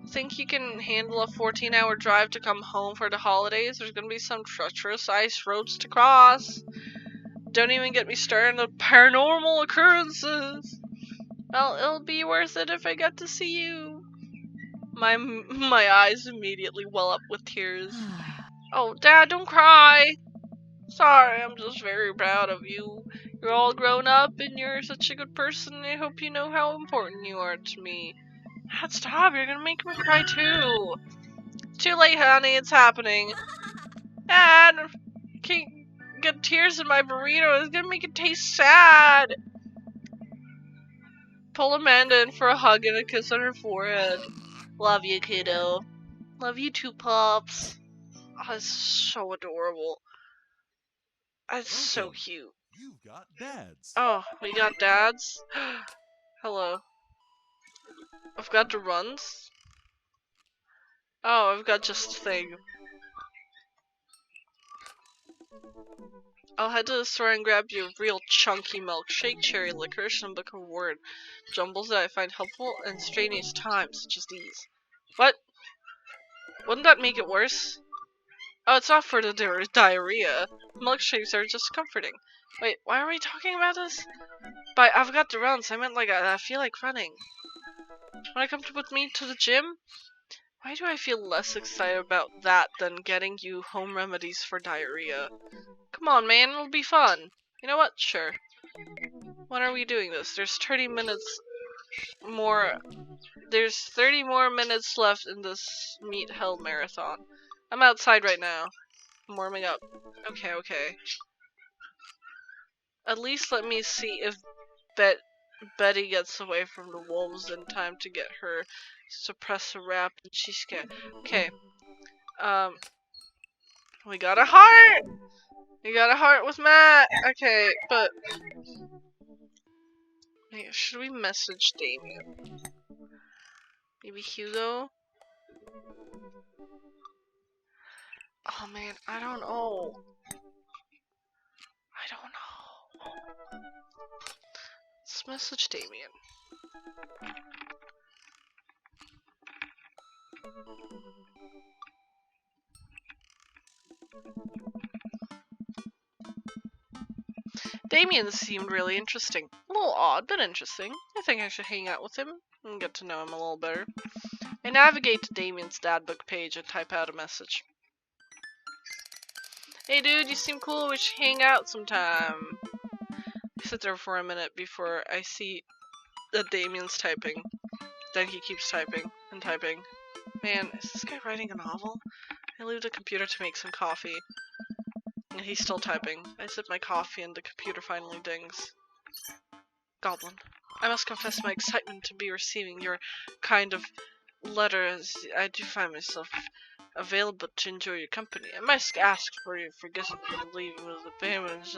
Think you can handle a 14-hour drive to come home for the holidays? There's gonna be some treacherous ice roads to cross. Don't even get me started on paranormal occurrences. Well, it'll be worth it if I get to see you. My eyes immediately well up with tears. Oh, Dad, don't cry. Sorry, I'm just very proud of you. You're all grown up and you're such a good person. I hope you know how important you are to me. Dad, stop. You're gonna make me cry too. Too late, honey. It's happening. Dad, I can't get tears in my burrito. It's gonna make it taste sad. Pull Amanda in for a hug and a kiss on her forehead. Love you, kiddo. Love you too, Pops. Oh, it's so adorable. It's so cute. You've got dads. Oh, we got dads? Hello. I've got the runs? Oh, I've got just a thing. I'll head to the store and grab you a real chunky milkshake, cherry licorice, and a book of word jumbles that I find helpful in strenuous times such as these. What? Wouldn't that make it worse? Oh, it's not for the diarrhea. Milkshakes are just comforting. Wait, why are we talking about this? By I've got to run, so I meant like I feel like running. Wanna come with me to the gym? Why do I feel less excited about that than getting you home remedies for diarrhea? Come on, man, it'll be fun. You know what? Sure. When are we doing this? There's 30 minutes more. There's 30 more minutes left in this Meat Hell marathon. I'm outside right now. I'm warming up. Okay. At least let me see if Betty gets away from the wolves in time to get her suppressor wrap and she's scared. Okay. We got a heart! We got a heart with Matt! Okay, but should we message Damien? Maybe Hugo? Oh man, I don't know. Let's message Damien. Damien seemed really interesting. A little odd, but interesting. I think I should hang out with him and get to know him a little better. I navigate to Damien's dadbook page and type out a message. Hey dude, you seem cool, we should hang out sometime. I sit there for a minute before I see that Damien's typing. Then he keeps typing and typing. Man, is this guy writing a novel? I leave the computer to make some coffee. And he's still typing. I sip my coffee and the computer finally dings. Goblin. I must confess my excitement to be receiving your kind of letter as I do find myself available to enjoy your company. I must ask for your forgiveness for leaving with the payment.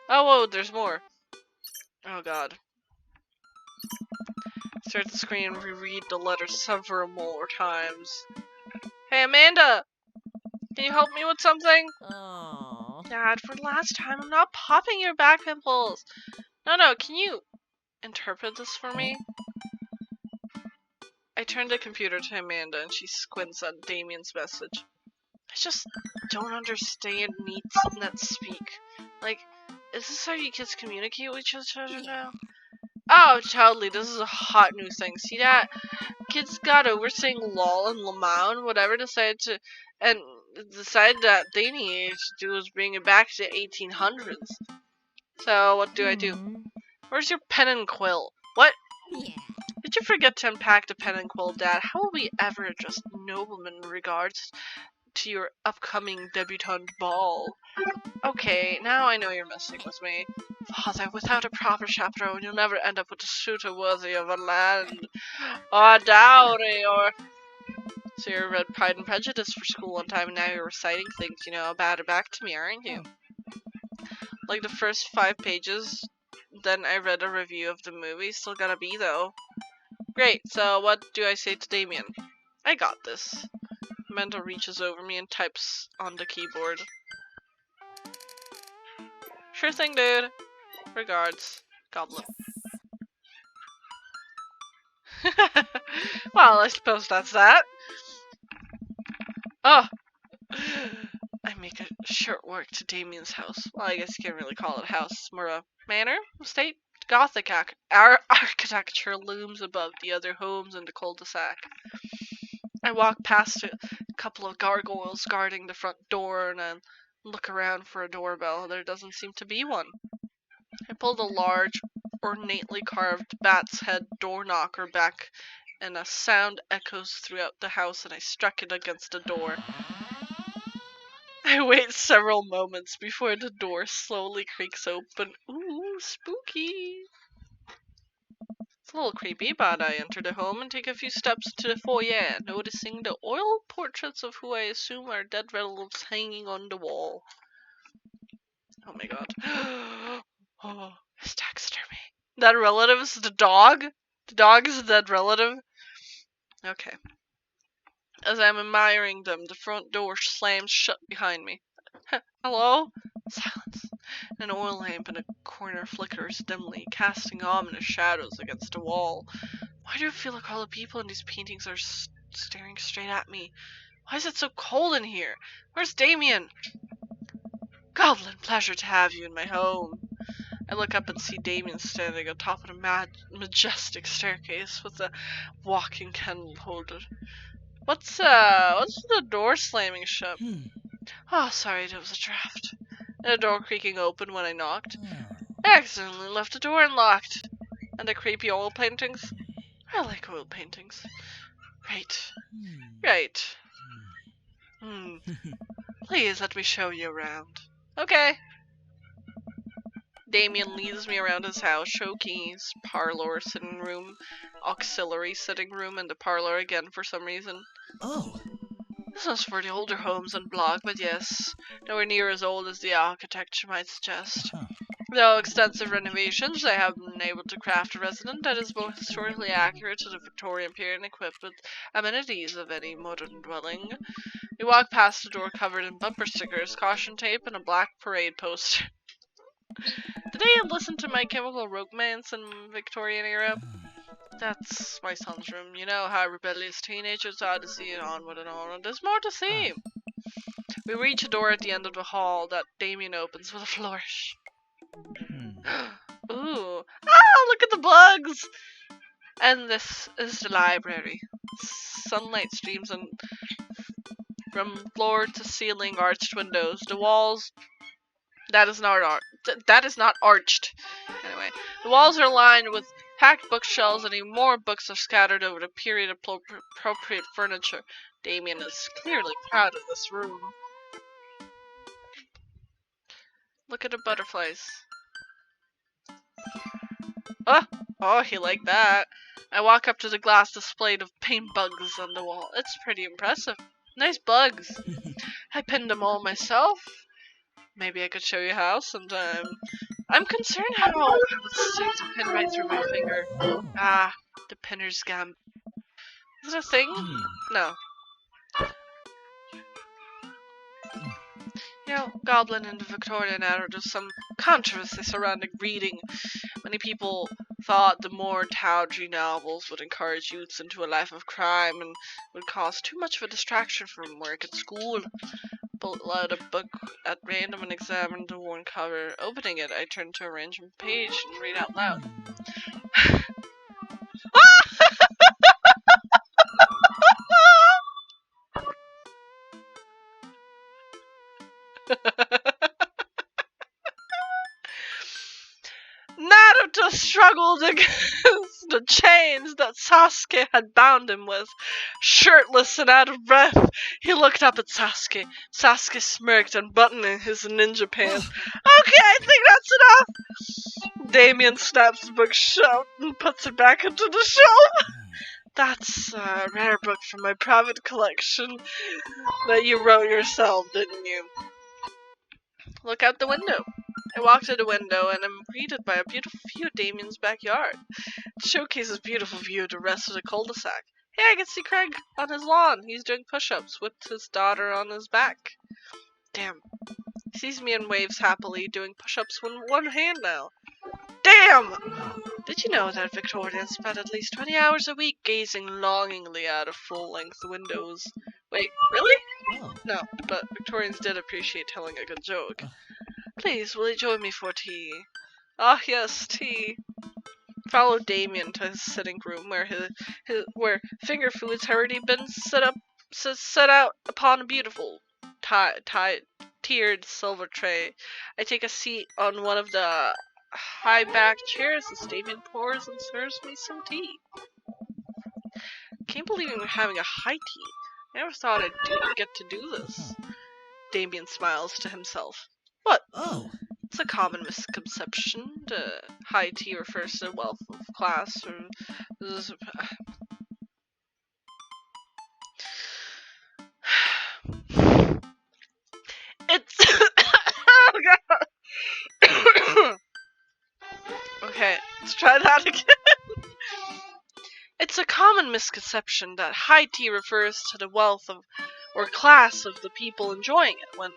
Oh, whoa, there's more. Oh god. Start the screen and reread the letter several more times. Hey Amanda! Can you help me with something? Oh. Dad, for the last time, I'm not popping your back pimples. No, can you interpret this for me? I turn the computer to Amanda and she squints at Damien's message. I just don't understand net speak. Like, is this how you kids communicate with each other now? Oh, totally, this is a hot new thing. See that? Kids got over saying lol and lamau and whatever decided that they needed to do was bring it back to 1800s. So, what do I do? Where's your pen and quill? What? Yeah. Did you forget to unpack the pen and quill, Dad? How will we ever address noblemen in regards to your upcoming debutante ball? Okay, now I know you're messing with me. Father, without a proper chaperone, you'll never end up with a suitor worthy of a land, or a dowry, or... So you read Pride and Prejudice for school one time, and now you're reciting things, you know, about it back to me, aren't you? Like the first 5 pages, then I read a review of the movie. Still gotta be, though. Great, so what do I say to Damien? I got this. Mendel reaches over me and types on the keyboard. Sure thing, dude. Regards, Goblin. Well, I suppose that's that. Oh! I make a short work to Damien's house. Well, I guess you can't really call it a house. It's more a manor, estate. Gothic our architecture looms above the other homes in the cul-de-sac. I walk past a couple of gargoyles guarding the front door and then look around for a doorbell. There doesn't seem to be one. I pulled a large, ornately carved bat's head door knocker back, and a sound echoes throughout the house, and I struck it against the door. I wait several moments before the door slowly creaks open. Ooh, spooky! It's a little creepy, but I enter the home and take a few steps to the foyer, noticing the oil portraits of who I assume are dead relatives hanging on the wall. Oh my god. Oh, it's taxidermy. That relative is the dog? The dog is a dead relative? Okay. As I'm admiring them, the front door slams shut behind me. Hello? Silence. An oil lamp in a corner flickers dimly, casting ominous shadows against the wall. Why do I feel like all the people in these paintings are staring straight at me? Why is it so cold in here? Where's Damien? Goblin, pleasure to have you in my home. I look up and see Damien standing atop of a majestic staircase with a walking candle holder. What's the door slamming shut? Oh, sorry, there was a draft. And the door creaking open when I knocked. I accidentally left the door unlocked. And the creepy oil paintings? I like oil paintings. Right. Please let me show you around. Okay. Damien leads me around his house, show keys, parlor, sitting room, auxiliary sitting room, and the parlor again for some reason. Oh. This is for the older homes on block, but yes, nowhere near as old as the architecture might suggest. Though extensive renovations, they have been able to craft a residence that is both historically accurate to the Victorian period and equipped with amenities of any modern dwelling. We walk past a door covered in bumper stickers, caution tape, and a black parade poster. Did they listen to My Chemical Romance in Victorian era? That's my son's room. You know how rebellious teenagers are to see it onward and on, and there's more to see. We reach a door at the end of the hall that Damien opens with a flourish. Ooh. Ah, look at the bugs! And this is the library. Sunlight streams in from floor to ceiling arched windows. The walls... That is not arched. Anyway, the walls are lined with packed bookshelves, and even more books are scattered over the period appropriate furniture. Damien is clearly proud of this room. Look at the butterflies. Oh, he liked that. I walk up to the glass display of paint bugs on the wall. It's pretty impressive. Nice bugs. I pinned them all myself. Maybe I could show you how sometime. I'm concerned how I would stick the pin right through my finger. Ah, the pinner's gum. Is it a thing? No. You know, Goblin in the Victorian era, there's some controversy surrounding reading. Many people thought the more tawdry novels would encourage youths into a life of crime and would cause too much of a distraction from work at school. Pulled out a book at random and examined the worn cover. Opening it, I turned to a random page and read out loud. Naruto struggled against the chains that Sasuke had bound him with. Shirtless and out of breath, he looked up at Sasuke. Sasuke smirked, unbuttoning his ninja pants. Okay, I think that's enough! Damien snaps the book shut and puts it back into the shelf. That's a rare book from my private collection that you wrote yourself, didn't you? Look out the window. I walk to the window and am greeted by a beautiful view of Damien's backyard. It showcases beautiful view of the rest of the cul-de-sac. Hey, I can see Craig on his lawn. He's doing push-ups with his daughter on his back. Damn. He sees me and waves happily, doing push-ups with one hand now. Damn! Did you know that Victorians spend at least 20 hours a week gazing longingly out of full-length windows? Wait, really? Oh. No, but Victorians did appreciate telling a good joke. Please, will you join me for tea? Ah, yes, tea. Follow Damien to his sitting room, where finger foods had already been set out upon a beautiful, tiered silver tray. I take a seat on one of the high-backed chairs as Damien pours and serves me some tea. Can't believe we're having a high tea. I never thought I'd get to do this. Damien smiles to himself. What? Oh. It's a common misconception. High tea refers to wealth of class or... It's... oh god! Okay, let's try that again. It's a common misconception that high tea refers to the wealth of or class of the people enjoying it, when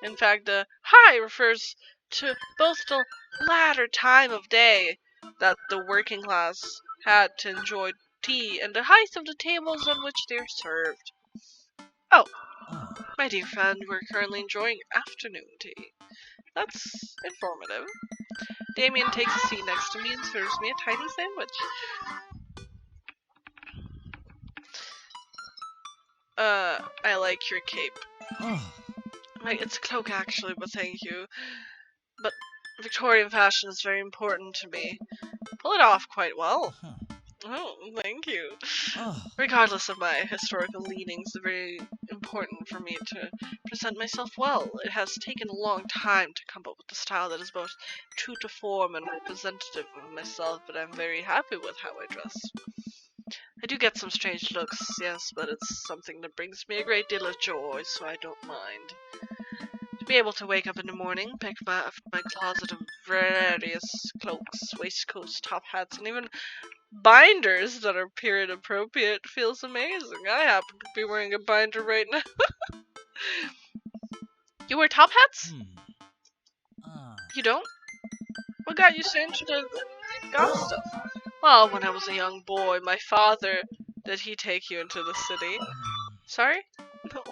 in fact the high refers to both the latter time of day that the working class had to enjoy tea and the height of the tables on which they are served. Oh, my dear friend, we're currently enjoying afternoon tea. That's informative. Damien takes a seat next to me and serves me a tiny sandwich. I like your cape. Oh. It's a cloak actually, but thank you. But Victorian fashion is very important to me. Pull it off quite well. Oh, thank you. Oh. Regardless of my historical leanings, it's very important for me to present myself well. It has taken a long time to come up with a style that is both true to form and representative of myself, but I'm very happy with how I dress. I do get some strange looks, yes, but it's something that brings me a great deal of joy, so I don't mind. To be able to wake up in the morning, pick my closet of various cloaks, waistcoats, top hats, and even binders that are period appropriate feels amazing. I happen to be wearing a binder right now. You wear top hats? You don't? What got you so into the goth stuff? Well, when I was a young boy, my father, did he take you into the city? Sorry? No.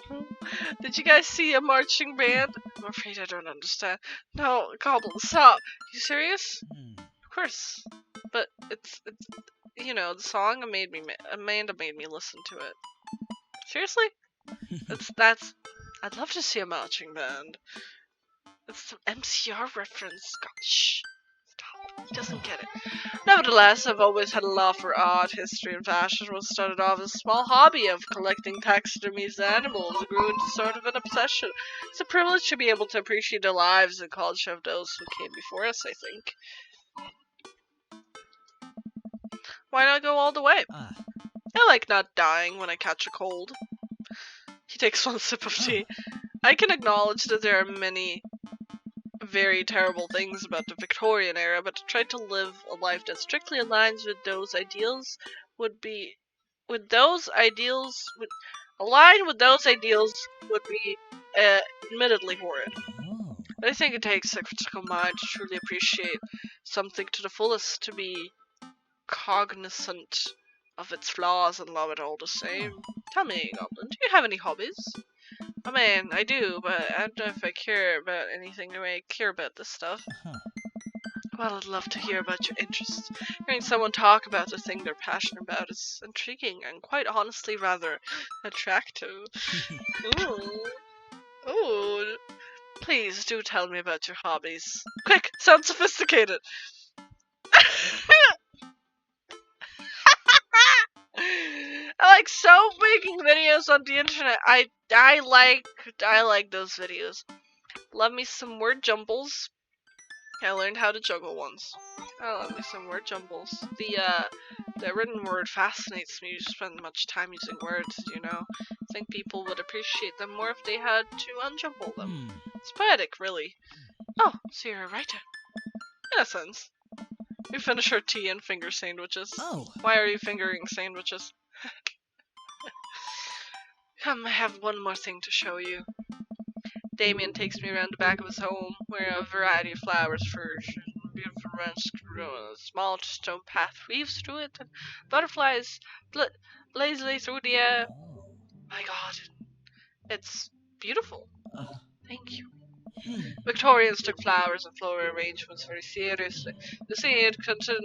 Did you guys see a marching band? I'm afraid I don't understand. No, Goblin, stop. You serious? Of course. But it's you know, the song Amanda made me listen to it. Seriously? I'd love to see a marching band. It's some MCR reference. Gosh. Stop. He doesn't get it. Nevertheless, I've always had a love for art, history, and fashion. What started off as a small hobby of collecting taxidermies and animals grew into sort of an obsession. It's a privilege to be able to appreciate the lives and culture of those who came before us, I think. Why not go all the way? I like not dying when I catch a cold. He takes one sip of tea. I can acknowledge that there are many very terrible things about the Victorian era, but to try to live a life that strictly aligns with those ideals admittedly horrid. But I think it takes a critical mind to truly appreciate something to the fullest, to be cognizant of its flaws and love it all the same. Tell me, Goblin, do you have any hobbies? I mean, I do, but I don't know if I care about anything the way I care about this stuff. Well, I'd love to hear about your interests. Hearing someone talk about the thing they're passionate about is intriguing and quite honestly rather attractive. Ooh. Ooh. Please do tell me about your hobbies. Quick, sound sophisticated. like so making videos on the internet. I like those videos. Love me some word jumbles. I learned how to juggle once. I love me some word jumbles. The written word fascinates me. You spend much time using words, you know. I think people would appreciate them more if they had to unjumble them. It's poetic, really. Oh, so you're a writer. In a sense. We finish our tea and finger sandwiches. Oh. Why are you fingering sandwiches? Come, I have one more thing to show you. Damien takes me around the back of his home, where a variety of flowers flourish. Beautiful ranch grow a small stone path weaves through it, and butterflies lazily through the air. Oh. My God, it's beautiful. Uh, Thank you. hmm. Victorians took flowers and floral arrangements very seriously. The scene contained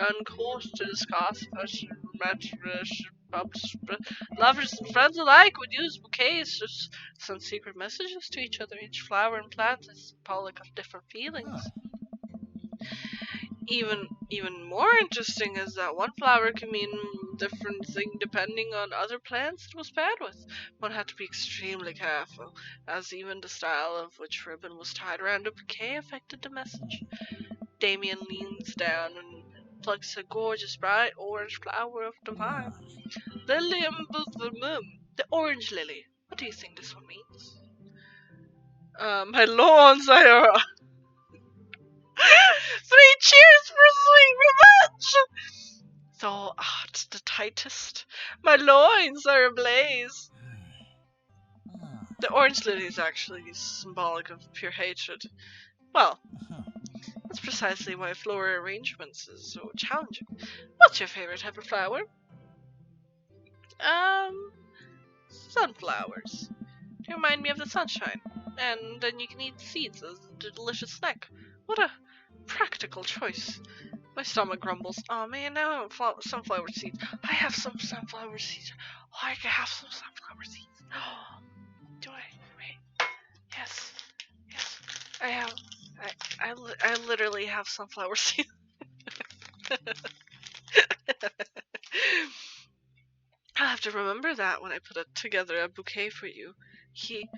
uncourse to discuss fashion, lovers and friends alike would use bouquets to send secret messages to each other. Each flower and plant is symbolic of different feelings. Huh. Even more interesting is that one flower can mean different thing depending on other plants it was paired with. One had to be extremely careful, as even the style of which ribbon was tied around a bouquet affected the message. Damien leans down and plucks a gorgeous bright orange flower off the vine. Lilium bulbum, the orange lily. What do you think this one means? My lawns are 3 cheers for sweet revenge! So, it's the tightest. My loins are ablaze. The orange lily is actually symbolic of pure hatred. Well, that's precisely why floral arrangements is so challenging. What's your favorite type of flower? Sunflowers. They remind me of the sunshine. And then you can eat seeds as a delicious snack. What a practical choice. My stomach grumbles. Oh man, now I want sunflower seeds. I have some sunflower seeds. Oh, I can have some sunflower seeds. Oh, do I? Wait. Yes. Yes. I have. I literally have sunflower seeds. I'll have to remember that when I put together a bouquet for you. He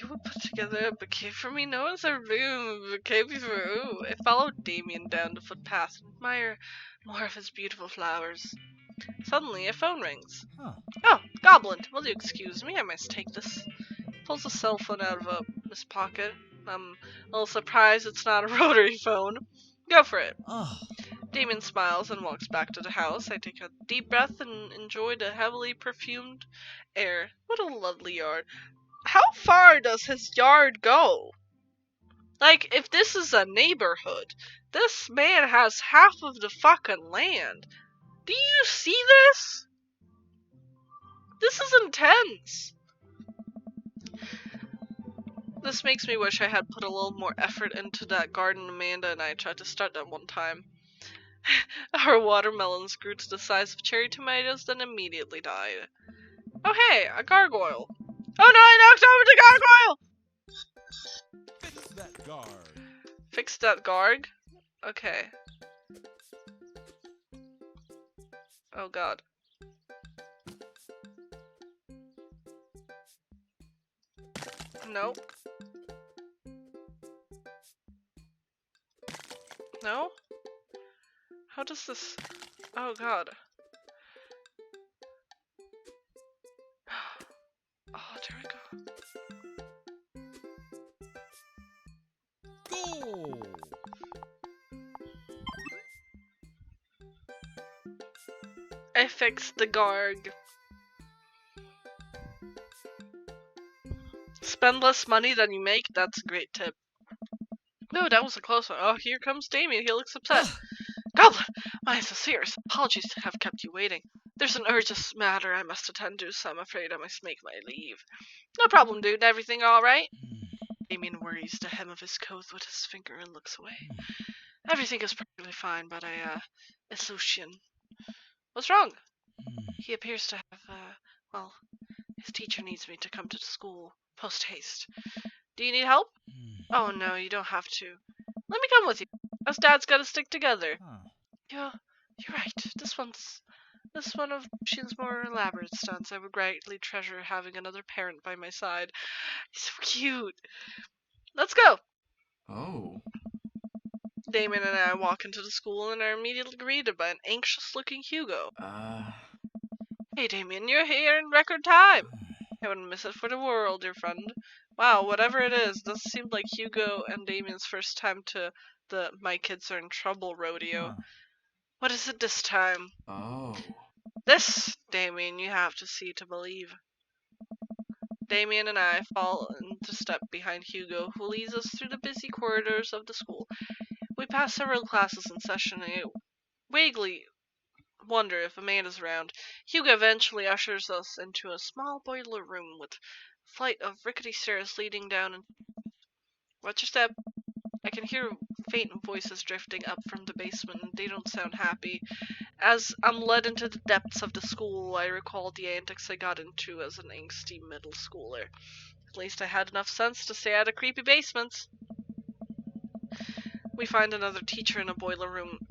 would put together a bouquet for me. No one's ever been a bouquet before. Ooh. I followed Damien down the footpath and admire more of his beautiful flowers. Suddenly, a phone rings. Huh. Oh, Goblin, will you excuse me? I must take this. Pulls a cell phone out of his pocket. I'm a little surprised it's not a rotary phone. Go for it. Oh. Damien smiles and walks back to the house. I take a deep breath and enjoy the heavily perfumed air. What a lovely yard. How far does his yard go? Like, if this is a neighborhood, this man has half of the fucking land. Do you see this? This is intense. This makes me wish I had put a little more effort into that garden Amanda and I tried to start that one time. Our watermelons grew to the size of cherry tomatoes, then immediately died. Oh hey, a gargoyle. Oh no, I knocked over the gargoyle! Fix that guard. Fix that garg? Okay. Oh god. Nope. No? How does this... Oh god. Oh, there we go. Goal. I fixed the garg. Spend less money than you make? That's a great tip. No, that was a close one. Oh, here comes Damien. He looks upset. Goblin, my sincerest apologies to have kept you waiting. There's an urgent matter I must attend to, so I'm afraid I must make my leave. No problem, dude. Everything all right? Damien worries the hem of his coat with his finger and looks away. Everything is perfectly fine, but it's Lucian. What's wrong? He appears to have, well, his teacher needs me to come to the school post haste. Do you need help? Oh no, you don't have to. Let me come with you. Us dads gotta stick together. Huh. You're right. This one's This one of Lucian's more elaborate stunts. I would greatly treasure having another parent by my side. He's so cute. Let's go! Oh. Damien and I walk into the school and are immediately greeted by an anxious-looking Hugo. Hey Damien, you're here in record time! I wouldn't miss it for the world, dear friend. Wow, whatever it is, this seemed like Hugo and Damien's first time to the My Kids Are in Trouble rodeo. Huh. What is it this time? Oh. This, Damien, you have to see to believe. Damien and I fall into step behind Hugo, who leads us through the busy corridors of the school. We pass several classes in session and I vaguely wonder if Amanda's around. Hugo eventually ushers us into a small boiler room with a flight of rickety stairs leading down. And watch your step. I can hear faint voices drifting up from the basement, and they don't sound happy. As I'm led into the depths of the school, I recall the antics I got into as an angsty middle schooler. At least I had enough sense to stay out of creepy basements. We find another teacher in a boiler room,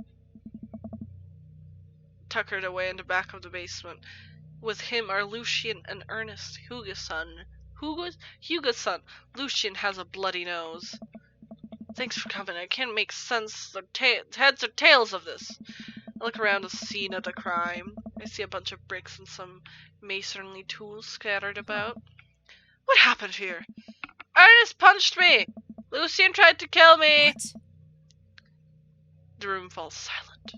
tuckered away in the back of the basement. With him are Lucian and Ernest, Hugo's son. Hugo's son. Lucian has a bloody nose. Thanks for coming. I can't make sense the heads or tails of this. I look around the scene of the crime. I see a bunch of bricks and some masonry tools scattered about. What happened here? Ernest punched me! Lucian tried to kill me! What? The room falls silent.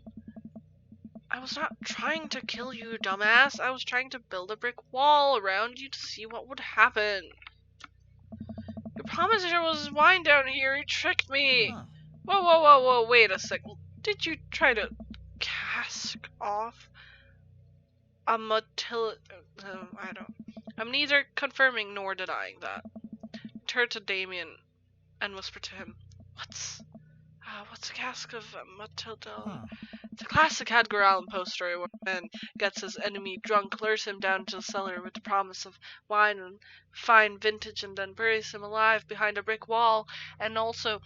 I was not trying to kill you, dumbass. I was trying to build a brick wall around you to see what would happen. You promised there was wine down here. You tricked me. Huh. Whoa, wait a sec. Did you try to cask off a I don't. I'm neither confirming nor denying that. Turn to Damien and whisper to him, What's a cask of Matilda? Huh. The classic Edgar Allan poster where a man gets his enemy drunk, lures him down to the cellar with the promise of wine and fine vintage, and then buries him alive behind a brick wall, and also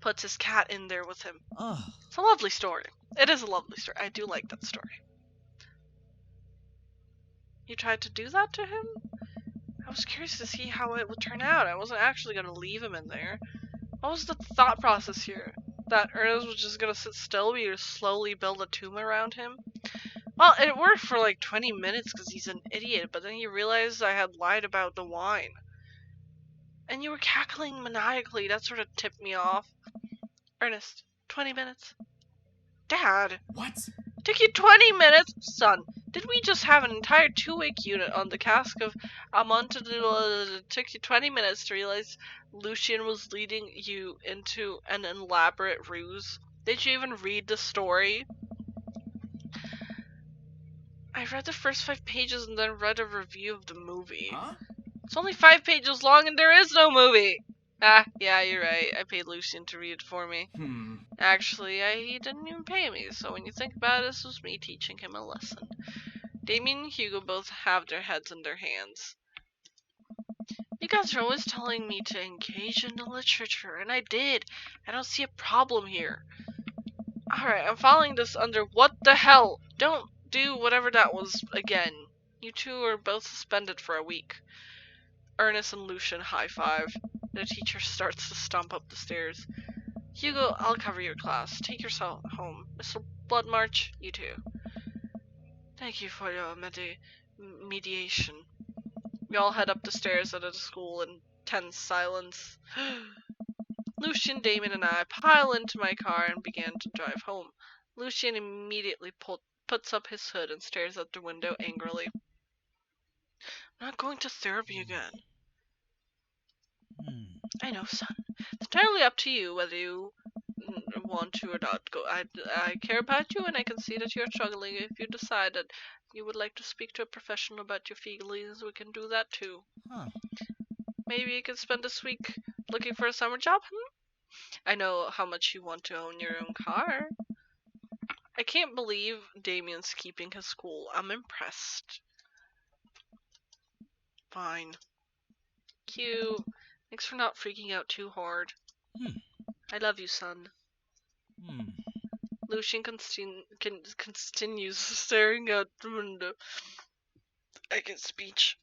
puts his cat in there with him. Oh. It's a lovely story. It is a lovely story. I do like that story. You tried to do that to him? I was curious to see how it would turn out. I wasn't actually going to leave him in there. What was the thought process here? That Ernest was just gonna sit still, we would slowly build a tomb around him? Well, it worked for like 20 minutes because he's an idiot, but then he realized I had lied about the wine. And you were cackling maniacally, that sort of tipped me off. Ernest, 20 minutes? Dad! What? Took you 20 minutes? Son, did we just have an entire 2-week unit on the cask of Amontillado? It took you 20 minutes to realize Lucian was leading you into an elaborate ruse? Did you even read the story? I read the first 5 pages and then read a review of the movie. Huh? It's only 5 pages long and there is no movie! Ah, yeah, you're right. I paid Lucian to read it for me. Actually, he didn't even pay me, so when you think about it, this was me teaching him a lesson. Damien and Hugo both have their heads in their hands. You guys are always telling me to engage in the literature, and I did. I don't see a problem here. Alright, I'm following this under what the hell? Don't do whatever that was again. You two are both suspended for a week. Ernest and Lucian high-five. The teacher starts to stomp up the stairs. Hugo, I'll cover your class. Take yourself home. Mr. Bloodmarch, you too. Thank you for your mediation. We all head up the stairs out of the school in tense silence. Lucian, Damien, and I pile into my car and begin to drive home. Lucian immediately puts up his hood and stares out the window angrily. I'm not going to therapy again. I know, son. It's entirely up to you whether you want to or not. I care about you, and I can see that you're struggling. If you decide that you would like to speak to a professional about your feelings, we can do that too. Huh. Maybe you can spend this week looking for a summer job? I know how much you want to own your own car. I can't believe Damien's keeping his cool. I'm impressed. Fine. Cute. Thanks for not freaking out too hard. I love you, son. Lucian continues staring out the window. I get speech.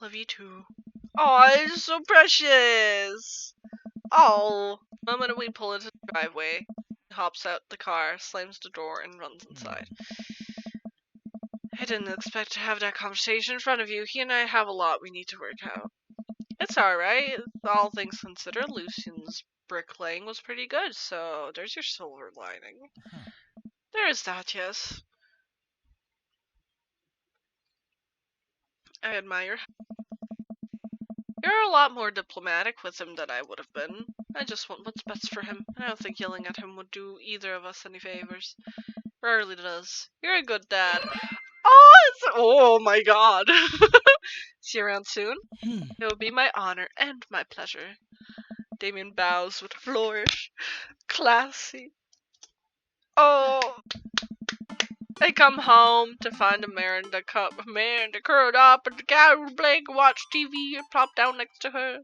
Love you too. Oh, it's so precious. Oh. The moment we pull into the driveway, he hops out the car, slams the door, and runs inside. I didn't expect to have that conversation in front of you. He and I have a lot we need to work out. It's alright. All things considered, Lucian's bricklaying was pretty good, so there's your silver lining. There is that, yes. I admire. You're a lot more diplomatic with him than I would have been. I just want what's best for him, and I don't think yelling at him would do either of us any favors. Rarely does. You're a good dad. Oh my god. See you around soon? It will be my honor and my pleasure. Damien bows with a flourish. Classy. Oh. I come home to find Amanda curled up on the couch, blanket, watch TV, and plop down next to her.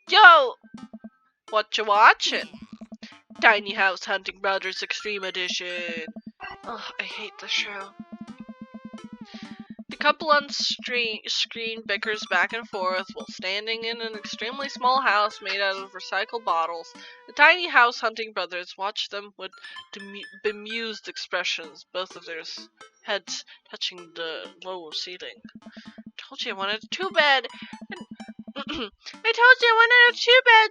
Yo! What you watching? Tiny House Hunting Brothers Extreme Edition. Ugh, I hate this show. The couple on screen bickers back and forth while standing in an extremely small house made out of recycled bottles. The Tiny House Hunting Brothers watch them with bemused expressions, both of their heads touching the low ceiling. Told you I wanted a two-bed. I told you I wanted a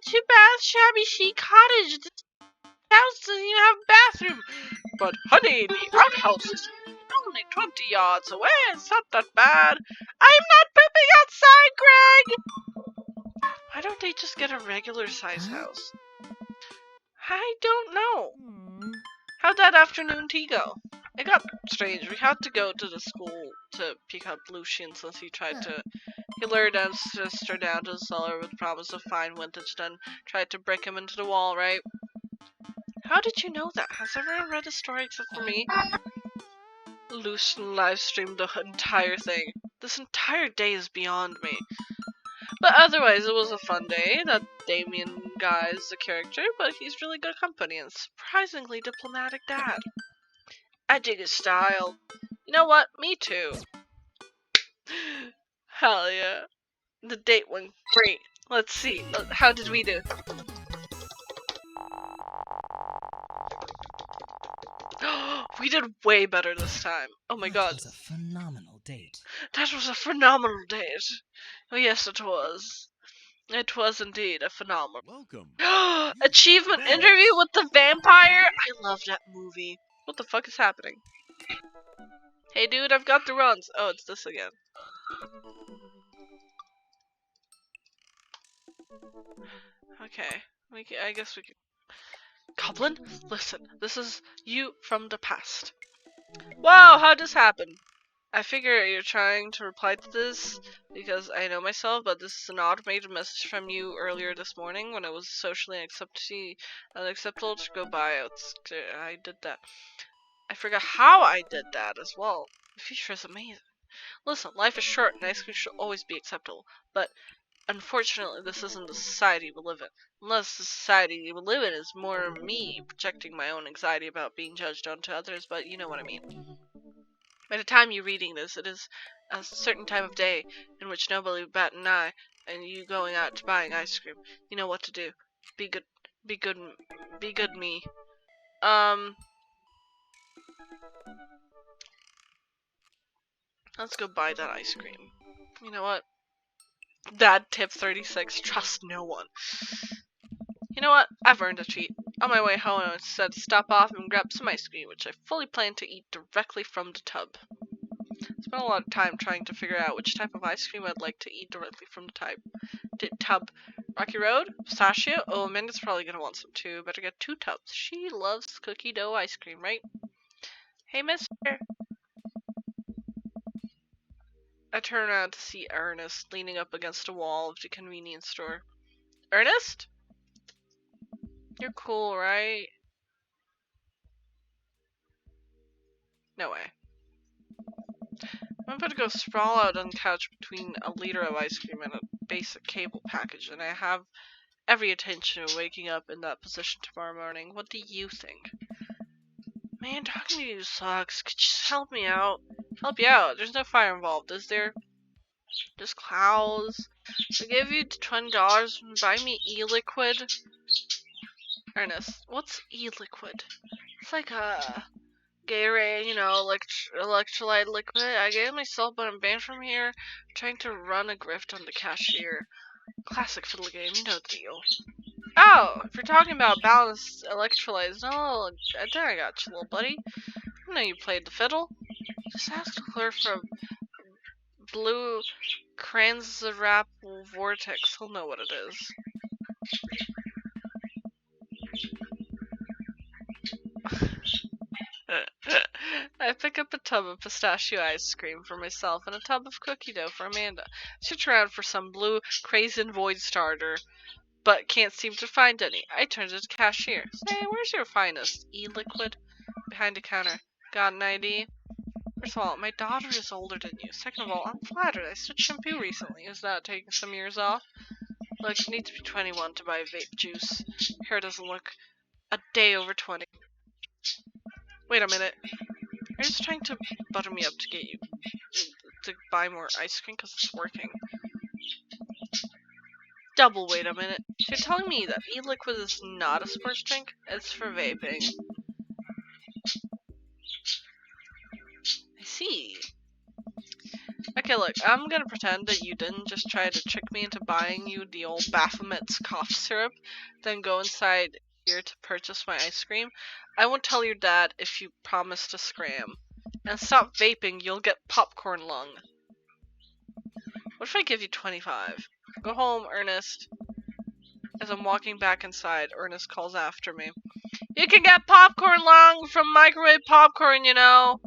two-bath, shabby chic cottage. This house doesn't even have a bathroom. But honey, the outhouse is only 20 yards away. It's not that bad. I'm not pooping outside, Greg! Why don't they just get a regular size house? I don't know. How'd that afternoon tea go? It got strange. We had to go to the school to pick up Lucian since he lured our sister down to the cellar with promise of fine vintage, then tried to break him into the wall, right? How did you know that? Has everyone read the story except for me? Lucian live streamed the entire thing. This entire day is beyond me. But otherwise, it was a fun day. That Damien guy is a character, but he's really good company and surprisingly diplomatic dad. I dig his style. You know what? Me too. Hell yeah. The date went great. Let's see. How did we do? We did way better this time. Oh my god. That was a phenomenal date. That was a phenomenal date. Oh yes, it was. It was indeed a phenomenal. Welcome. Achievement Thanks. interview with the vampire? I love that movie. What the fuck is happening? Hey dude, I've got the runs. Oh, it's this again. Okay. I guess we can. Goblin? Listen, this is you from the past. Wow, how'd this happen? I figure you're trying to reply to this because I know myself, but this is an automated message from you earlier this morning when it was socially unacceptable to go by. I did that. I forgot how I did that as well. The future is amazing. Listen, life is short and ice cream should always be acceptable, but unfortunately this isn't the society we live in. Unless the society we live in is more me projecting my own anxiety about being judged onto others, but you know what I mean. By the time you're reading this, it is a certain time of day in which nobody would bat an eye, and you going out to buying ice cream. You know what to do. Be good me. Let's go buy that ice cream. You know what? Dad tip 36, trust no one. You know what? I've earned a treat. On my way home, I decided to stop off and grab some ice cream, which I fully plan to eat directly from the tub. I spent a lot of time trying to figure out which type of ice cream I'd like to eat directly from the tub. Rocky Road? Pistachio? Oh, Amanda's probably gonna want some too. Better get 2 tubs. She loves cookie dough ice cream, right? Hey, mister. I turn around to see Ernest leaning up against a wall of the convenience store. Ernest? You're cool, right? No way. I'm about to go sprawl out on the couch between a liter of ice cream and a basic cable package, and I have every intention of waking up in that position tomorrow morning. What do you think? Man, talking to you sucks. Could you just help me out? Help you out. There's no fire involved, is there? Just clouds. I gave you $20 and buy me e-liquid. Ernest, what's e-liquid? It's like a Gatorade, you know, electrolyte liquid. I gave myself, but I'm banned from here. Trying to run a grift on the cashier. Classic fiddle game, you know the deal. Oh, if you're talking about balanced electrolytes, no, I think I got you, little buddy. I know you played the fiddle. Just ask the clerk for a blue Kranzarap vortex. He'll know what it is. I pick up a tub of pistachio ice cream for myself and a tub of cookie dough for Amanda. Search around for some blue Crazen Void starter, but can't seem to find any. I turn to the cashier. Say, where's your finest? E-liquid? Behind the counter. Got an ID? First of all, my daughter is older than you. Second of all, I'm flattered. I switched shampoo recently. Is that taking some years off? Look, you need to be 21 to buy vape juice. Hair doesn't look a day over 20. Wait a minute. Are you just trying to butter me up to get you to buy more ice cream because it's working? Double wait a minute. So you're telling me that e-liquid is not a sports drink? It's for vaping. I see. Okay, look, I'm gonna pretend that you didn't just try to trick me into buying you the old Baphomet's cough syrup, then go inside here to purchase my ice cream. I won't tell your dad if you promise to scram. And stop vaping, you'll get popcorn lung. What if I give you 25? Go home, Ernest. As I'm walking back inside, Ernest calls after me. You can get popcorn lung from microwave popcorn, you know.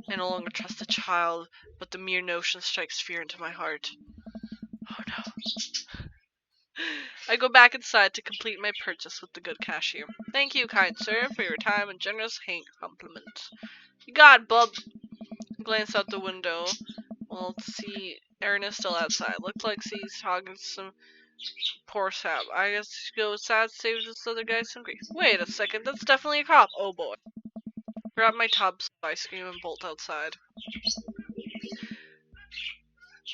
I no longer trust the child, but the mere notion strikes fear into my heart. Oh no. I go back inside to complete my purchase with the good cashier. Thank you, kind sir, for your time and generous compliment. You got it, bub. Glance out the window. Well, see Ernest still outside. Looks like he's talking to some poor sap. I guess you go outside, save this other guy some grief. Wait a second, that's definitely a cop. Oh boy. Grab my tubs of ice cream and bolt outside.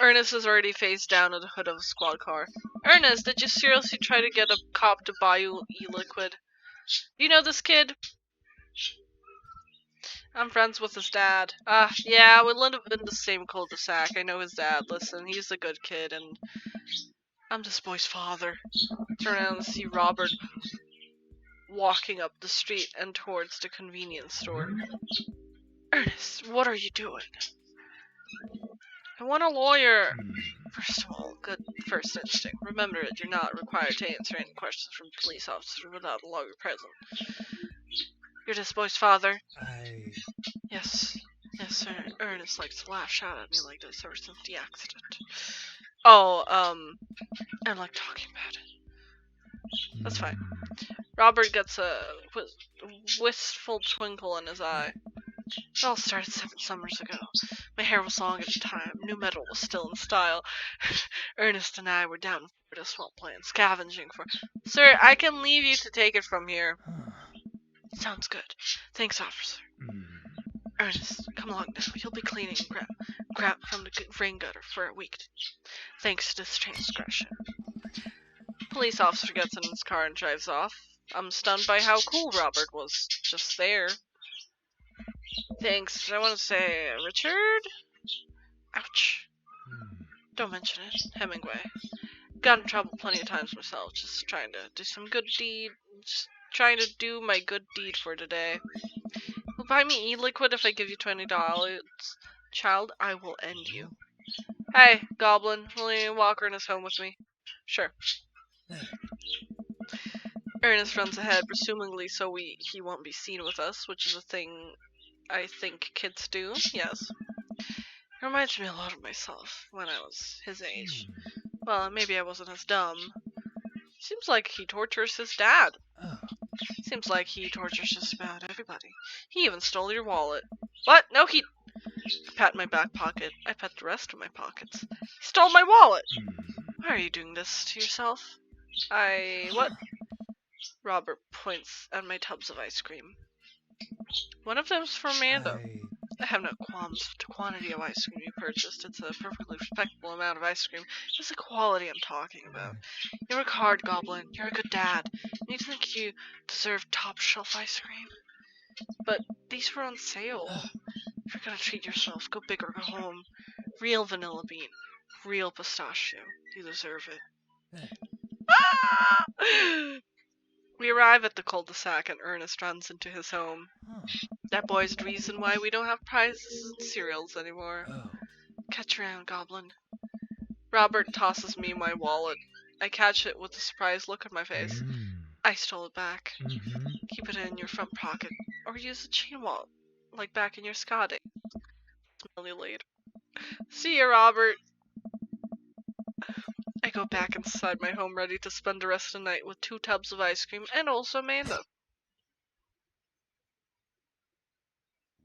Ernest is already face down at the hood of a squad car. Ernest, did you seriously try to get a cop to buy you e-liquid? Do you know this kid? I'm friends with his dad. Yeah, we live in the same cul-de-sac. I know his dad. Listen, he's a good kid, and I'm this boy's father. Turn around and see Robert walking up the street and towards the convenience store. Ernest, what are you doing? I want a lawyer. First of all, good first instinct. Remember it, you're not required to answer any questions from a police officer without a lawyer present. You're this boy's father? Yes, sir. Ernest likes to laugh, shout at me like this ever since the accident. Oh, I like talking about it. That's fine. Robert gets a wistful twinkle in his eye. It all started 7 summers ago. My hair was long at the time. New metal was still in style. Ernest and I were down in Florida swampland, scavenging for... Sir, I can leave you to take it from here. Sounds good. Thanks, officer. Ernest, come along now. You'll be cleaning crap from the rain gutter for a week. Thanks to this transgression. Police officer gets in his car and drives off. I'm stunned by how cool Robert was just there. Thanks. I want to say, Richard? Ouch. Don't mention it. Hemingway. Got in trouble plenty of times myself, just trying to do some good deed. Just trying to do my good deed for today. You'll buy me e-liquid if I give you $20. Child, I will end you. Hey, Goblin, will you walk Ernest home with me? Sure. Ernest runs ahead, presumably so he won't be seen with us, which is a thing I think kids do, yes. It reminds me a lot of myself, when I was his age. Well, maybe I wasn't as dumb. Seems like he tortures his dad. Seems like he tortures just about everybody. He even stole your wallet. What? No, he... I pat my back pocket. I pat the rest of my pockets. He stole my wallet! Why are you doing this to yourself? What? Robert points at my tubs of ice cream. One of them's for Amanda. I have no qualms with the quantity of ice cream you purchased. It's a perfectly respectable amount of ice cream. It's the quality I'm talking about. You work hard, Goblin. You're a good dad. You think you deserve top shelf ice cream. But these were on sale. If you're gonna treat yourself, go big or go home. Real vanilla bean. Real pistachio. You deserve it. Ah! We arrive at the cul-de-sac and Ernest runs into his home. That boy's the reason why we don't have prizes and cereals anymore. Catch around, Goblin. Robert tosses me my wallet. I catch it with a surprised look on my face. I stole it back. Keep it in your front pocket, or use a chain wallet, like back in your ska day. Smell you later. See ya, Robert. I go back inside my home ready to spend the rest of the night with 2 tubs of ice cream and also Amanda.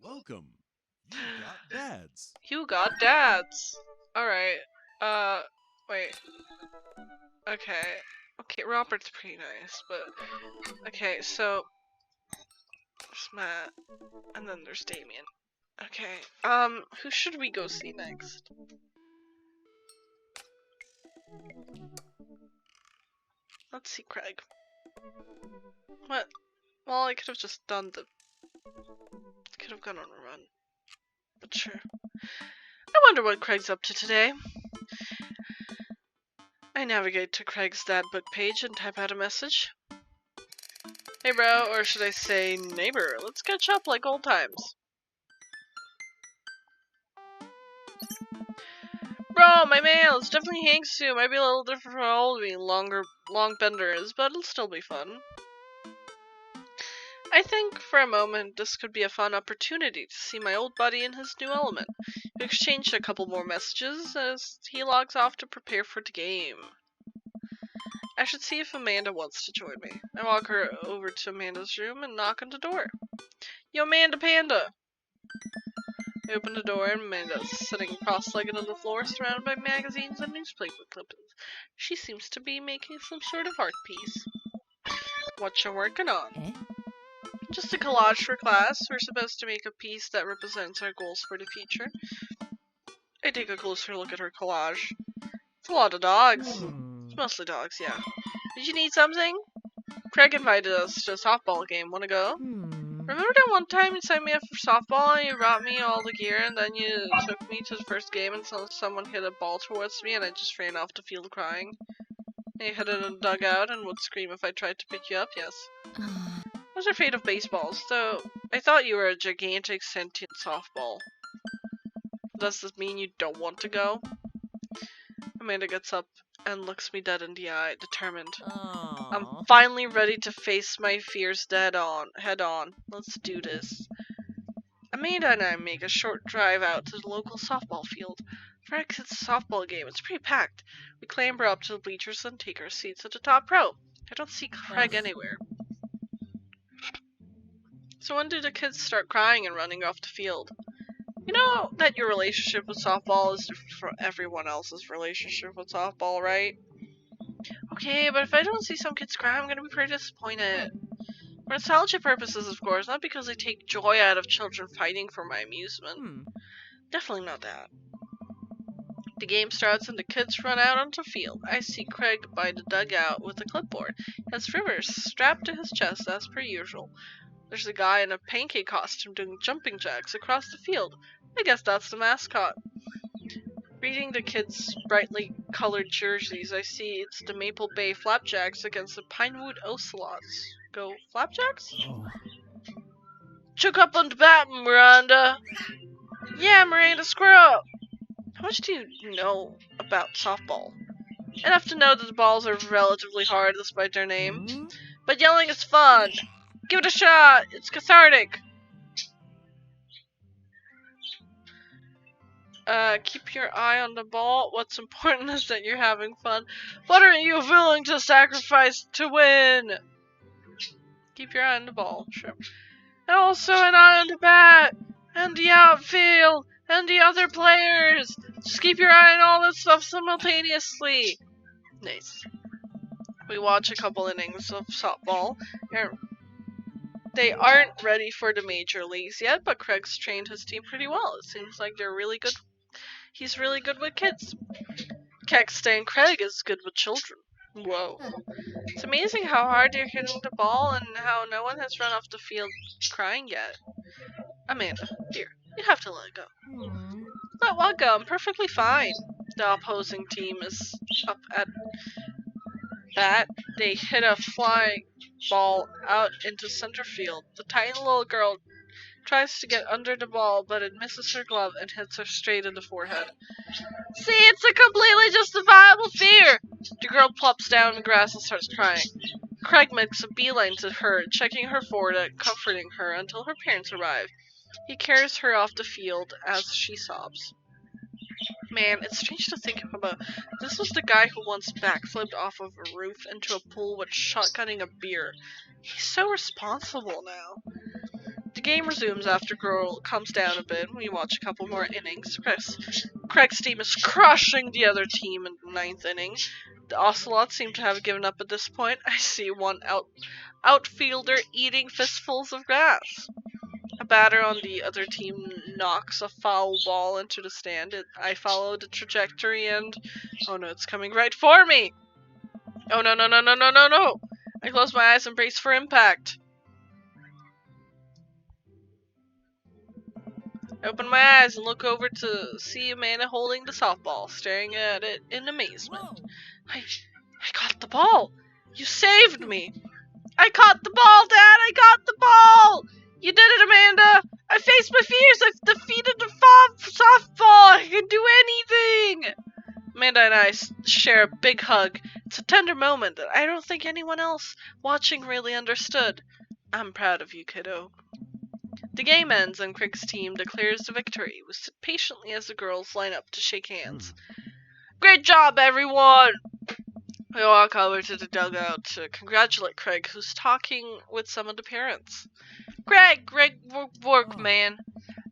Welcome. You've got dads. You got dads. Alright. Wait. Okay, Robert's pretty nice, but... Okay, so... There's Matt. And then there's Damien. Okay, who should we go see next? Let's see Craig. What? Well, I could have just done the... Could have gone on a run. But sure. I wonder what Craig's up to today. I navigate to Craig's dad book page and type out a message. Hey bro, or should I say neighbor, let's catch up like old times. Bro, my mail, it's definitely Hank's too. Might be a little different from old me, long benders, but it'll still be fun. I think for a moment this could be a fun opportunity to see my old buddy in his new element. We exchanged a couple more messages as he logs off to prepare for the game. I should see if Amanda wants to join me. I walk her over to Amanda's room and knock on the door. Yo, Amanda Panda! I open the door and Amanda's sitting cross-legged on the floor surrounded by magazines and newspaper clippings. She seems to be making some sort of art piece. What you working on? Just a collage for class. We're supposed to make a piece that represents our goals for the future. I take a closer look at her collage. It's a lot of dogs. It's mostly dogs, yeah. Did you need something? Craig invited us to a softball game. Wanna go? Remember that one time you signed me up for softball and you brought me all the gear and then you took me to the first game and someone hit a ball towards me and I just ran off the field crying? And you hid in a dugout and would scream if I tried to pick you up? Yes. I was afraid of baseballs, though I thought you were a gigantic sentient softball. Does this mean you don't want to go? Amanda gets up and looks me dead in the eye, determined. I'm finally ready to face my fears head on. Let's do this. Amanda and I make a short drive out to the local softball field. For our kids' softball game, it's pretty packed. We clamber up to the bleachers and take our seats at the top row. I don't see Craig anywhere. So when do the kids start crying and running off the field? You know that your relationship with softball is different from everyone else's relationship with softball, right? Okay, but if I don't see some kids cry, I'm gonna be pretty disappointed. For nostalgia purposes, of course, not because I take joy out of children fighting for my amusement. Definitely not that. The game starts and the kids run out onto the field. I see Craig by the dugout with a clipboard. He has Rivers strapped to his chest as per usual. There's a guy in a pancake costume doing jumping jacks across the field. I guess that's the mascot. Reading the kids' brightly colored jerseys, I see it's the Maple Bay Flapjacks against the Pinewood Ocelots. Go Flapjacks? Choke up on the bat, Miranda! Yeah, Miranda, square up! How much do you know about softball? Enough to know that the balls are relatively hard despite their name. But yelling is fun! Give it a shot! It's cathartic! Keep your eye on the ball. What's important is that you're having fun. What are you willing to sacrifice to win? Keep your eye on the ball, sure. And also an eye on the bat! And the outfield! And the other players! Just keep your eye on all this stuff simultaneously! Nice. We watch a couple innings of softball. They aren't ready for the major leagues yet, but Craig's trained his team pretty well. It seems like they're really good. He's really good with kids. Can't stand Craig is good with children. Whoa. It's amazing how hard you're hitting the ball and how no one has run off the field crying yet. Amanda, dear, you have to let it go. Let what go? I'm perfectly fine. The opposing team is up at bat. They hit a flying ball out into center field. The tiny little girl tries to get under the ball, but it misses her glove and hits her straight in the forehead. See, it's a completely justifiable fear! The girl plops down in the grass and starts crying. Craig makes a beeline to her, checking her forward and comforting her until her parents arrive. He carries her off the field as she sobs. Man, it's strange to think about. This was the guy who once backflipped off of a roof into a pool with shotgunning a beer. He's so responsible now. The game resumes after girl calms down a bit. We watch a couple more innings. Craig's team is crushing the other team in the 9th inning. The Ocelots seem to have given up at this point. I see one outfielder eating fistfuls of grass. A batter on the other team knocks a foul ball into the stand. I follow the trajectory and... oh no, it's coming right for me! Oh no, no, no, no, no, no, no! I close my eyes and brace for impact. I open my eyes and look over to see Amanda holding the softball, staring at it in amazement. I caught the ball! You saved me! I caught the ball, Dad! I got the ball! You did it, Amanda! I faced my fears! I've defeated the softball! I can do anything! Amanda and I share a big hug. It's a tender moment that I don't think anyone else watching really understood. I'm proud of you, kiddo. The game ends and Craig's team declares the victory. We sit patiently as the girls line up to shake hands. Great job, everyone! We walk over to the dugout to congratulate Craig, who's talking with some of the parents. Craig, great work, man.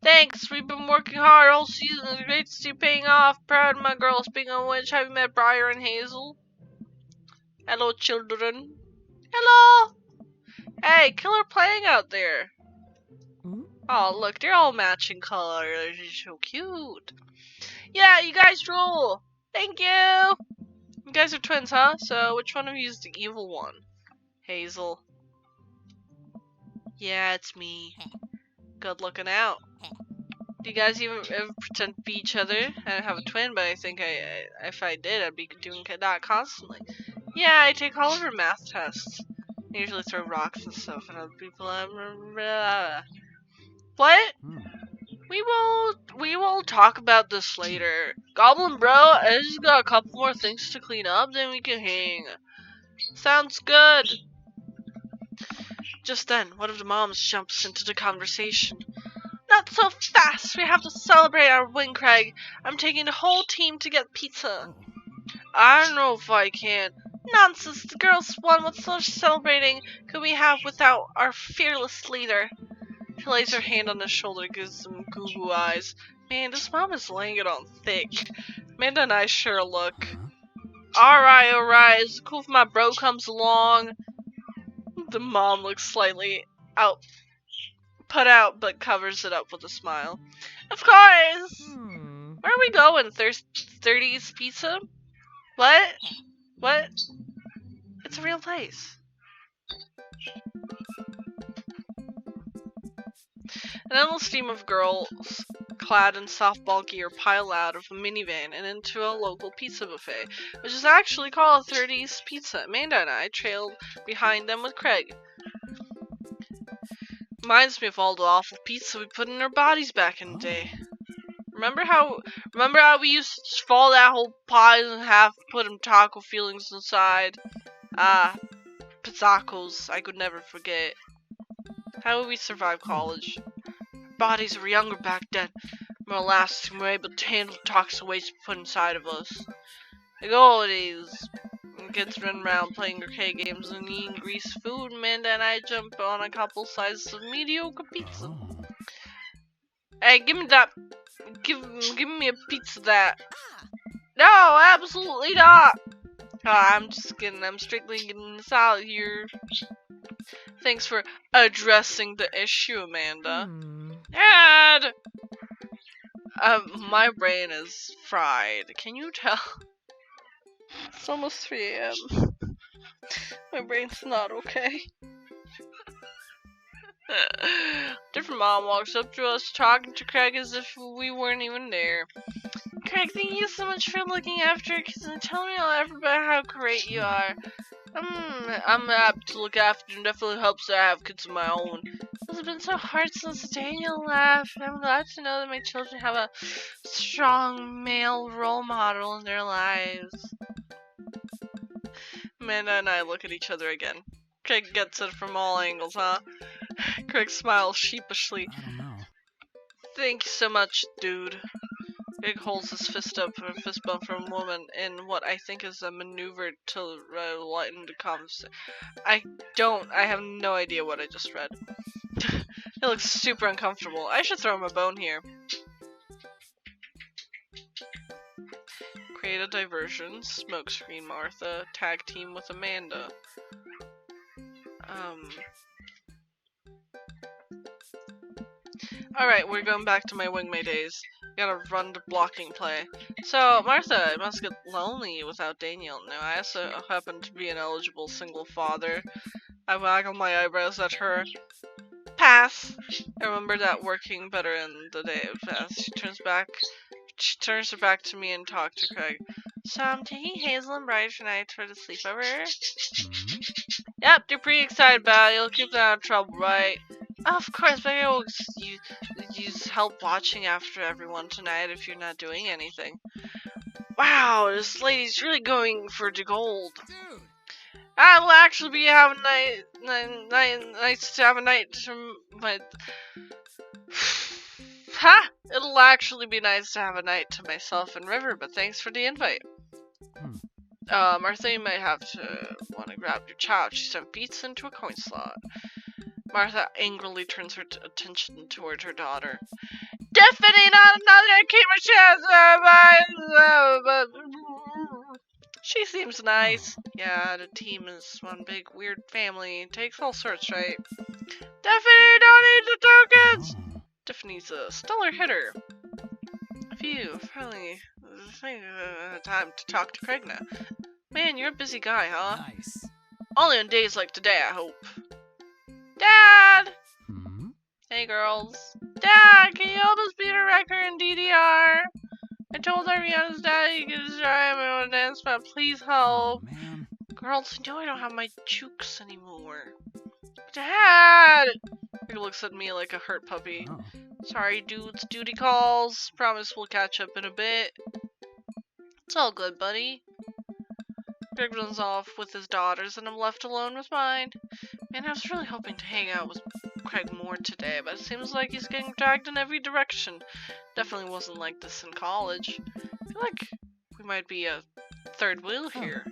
Thanks, we've been working hard all season. It's great to see you paying off. Proud of my girls. Speaking of which, have you met Briar and Hazel? Hello, children. Hello! Hey, killer playing out there. Oh, look, they're all matching colors. They're so cute. Yeah, you guys rule. Thank you. You guys are twins, huh? So, which one of you is the evil one? Hazel. Yeah, it's me. Good looking out. Do you guys even ever pretend to be each other? I don't have a twin, but I think if I did, I'd be doing that constantly. Yeah, I take all of her math tests. I usually throw rocks and stuff at other people. What? We will talk about this later. Goblin bro, I just got a couple more things to clean up, then we can hang. Sounds good. Just then, one of the moms jumps into the conversation. Not so fast! We have to celebrate our win, Craig. I'm taking the whole team to get pizza. I don't know if I can. Nonsense! The girls won. What sort of celebrating could we have without our fearless leader? She lays her hand on his shoulder, gives some goo-goo eyes. Man, this mom is laying it on thick. Amanda and I share a look. Alright, is it cool if my bro comes along? The mom looks slightly put out, but covers it up with a smile. Of course! Where are we going? 30's Pizza? What? What? It's a real place. An endless team of girls clad in softball gear pile out of a minivan and into a local pizza buffet, which is actually called 30's Pizza. Amanda and I trailed behind them with Craig. Reminds me of all the awful pizza we put in our bodies back in the day. Remember how we used to fold that whole pie in half, put them taco fillings inside? Ah, pizzacos, I could never forget. How would we survive college? Bodies were younger back then, more elastic, and were able to handle toxic waste put inside of us. The good old days. Kids running around playing arcade games and eating greasy food. Amanda and I jump on a couple slices of mediocre pizza. Hey, give me that. Give me a pizza that. No, absolutely not. I'm strictly getting this out here. Thanks for addressing the issue, Amanda. Hmm. Dad! My brain is fried. Can you tell? It's almost 3 a.m. My brain's not okay. Different mom walks up to us talking to Craig as if we weren't even there. Craig, thank you so much for looking after our kids and telling me all about how great you are. I'm happy to look after and definitely helps that I have kids of my own. It's been so hard since Daniel left. I'm glad to know that my children have a strong male role model in their lives. Amanda and I look at each other again. Craig gets it from all angles, huh? Craig smiles sheepishly. I don't know. Thank you so much, dude. Craig holds his fist up for a fist bump from a woman in what I think is a maneuver to lighten the conversation. I have no idea what I just read. It looks super uncomfortable. I should throw him a bone here. Create a diversion. Smokescreen Martha. Tag team with Amanda. Alright, we're going back to my wingmate days. Gotta run to blocking play. So, Martha, it must get lonely without Daniel. Now, I also happen to be an eligible single father. I waggle my eyebrows at her. Pass! I remember that working better in the day it passed. She turns her back to me and talks to Craig. So, I'm taking Hazel and Brian tonight for the sleepover? Hmm? Yep, you're pretty excited about it. You'll keep them out of trouble, right? Of course, but I will use help watching after everyone tonight if you're not doing anything. Wow, this lady's really going for the gold. Dude! I will actually be having nice to have a night to my. Ha! It'll actually be nice to have a night to myself and River, but thanks for the invite. Martha, you might have to want to grab your child. She sent beats into a coin slot. Martha angrily turns her attention toward her daughter. Definitely not another keep my chance. She seems nice. Yeah, the team is one big weird family. It takes all sorts, right? Definitely don't need the tokens. Oh. Tiffany's a stellar hitter. Phew, finally, time to talk to Craig now. Man, you're a busy guy, huh? Nice. Only on days like today, I hope. Dad! Hmm? Hey, girls. Dad, can you help us beat a record in DDR? I told Ariana's dad he could try him on a dance, but please help. Oh, man. Girls, you know I don't have my jukes anymore. Dad! He looks at me like a hurt puppy. Oh. Sorry, dudes. Duty calls. Promise we'll catch up in a bit. It's all good, buddy. Greg runs off with his daughters, and I'm left alone with mine. Man, I was really hoping to hang out with Craig more today, but it seems like he's getting dragged in every direction. Definitely wasn't like this in college. I feel like we might be a third wheel here.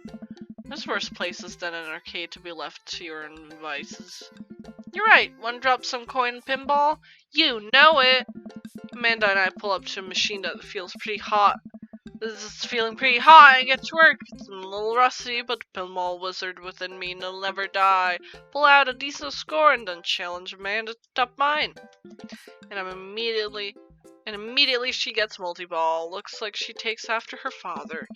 There's worse places than an arcade to be left to your own devices. You're right. Want to drop some coin pinball? You know it. Amanda and I pull up to a machine that feels pretty hot. This is feeling pretty hot and get to work. It's a little rusty, but the pinball wizard within me will never die. Pull out a decent score and then challenge Amanda to top mine. And immediately she gets multi-ball. Looks like she takes after her father.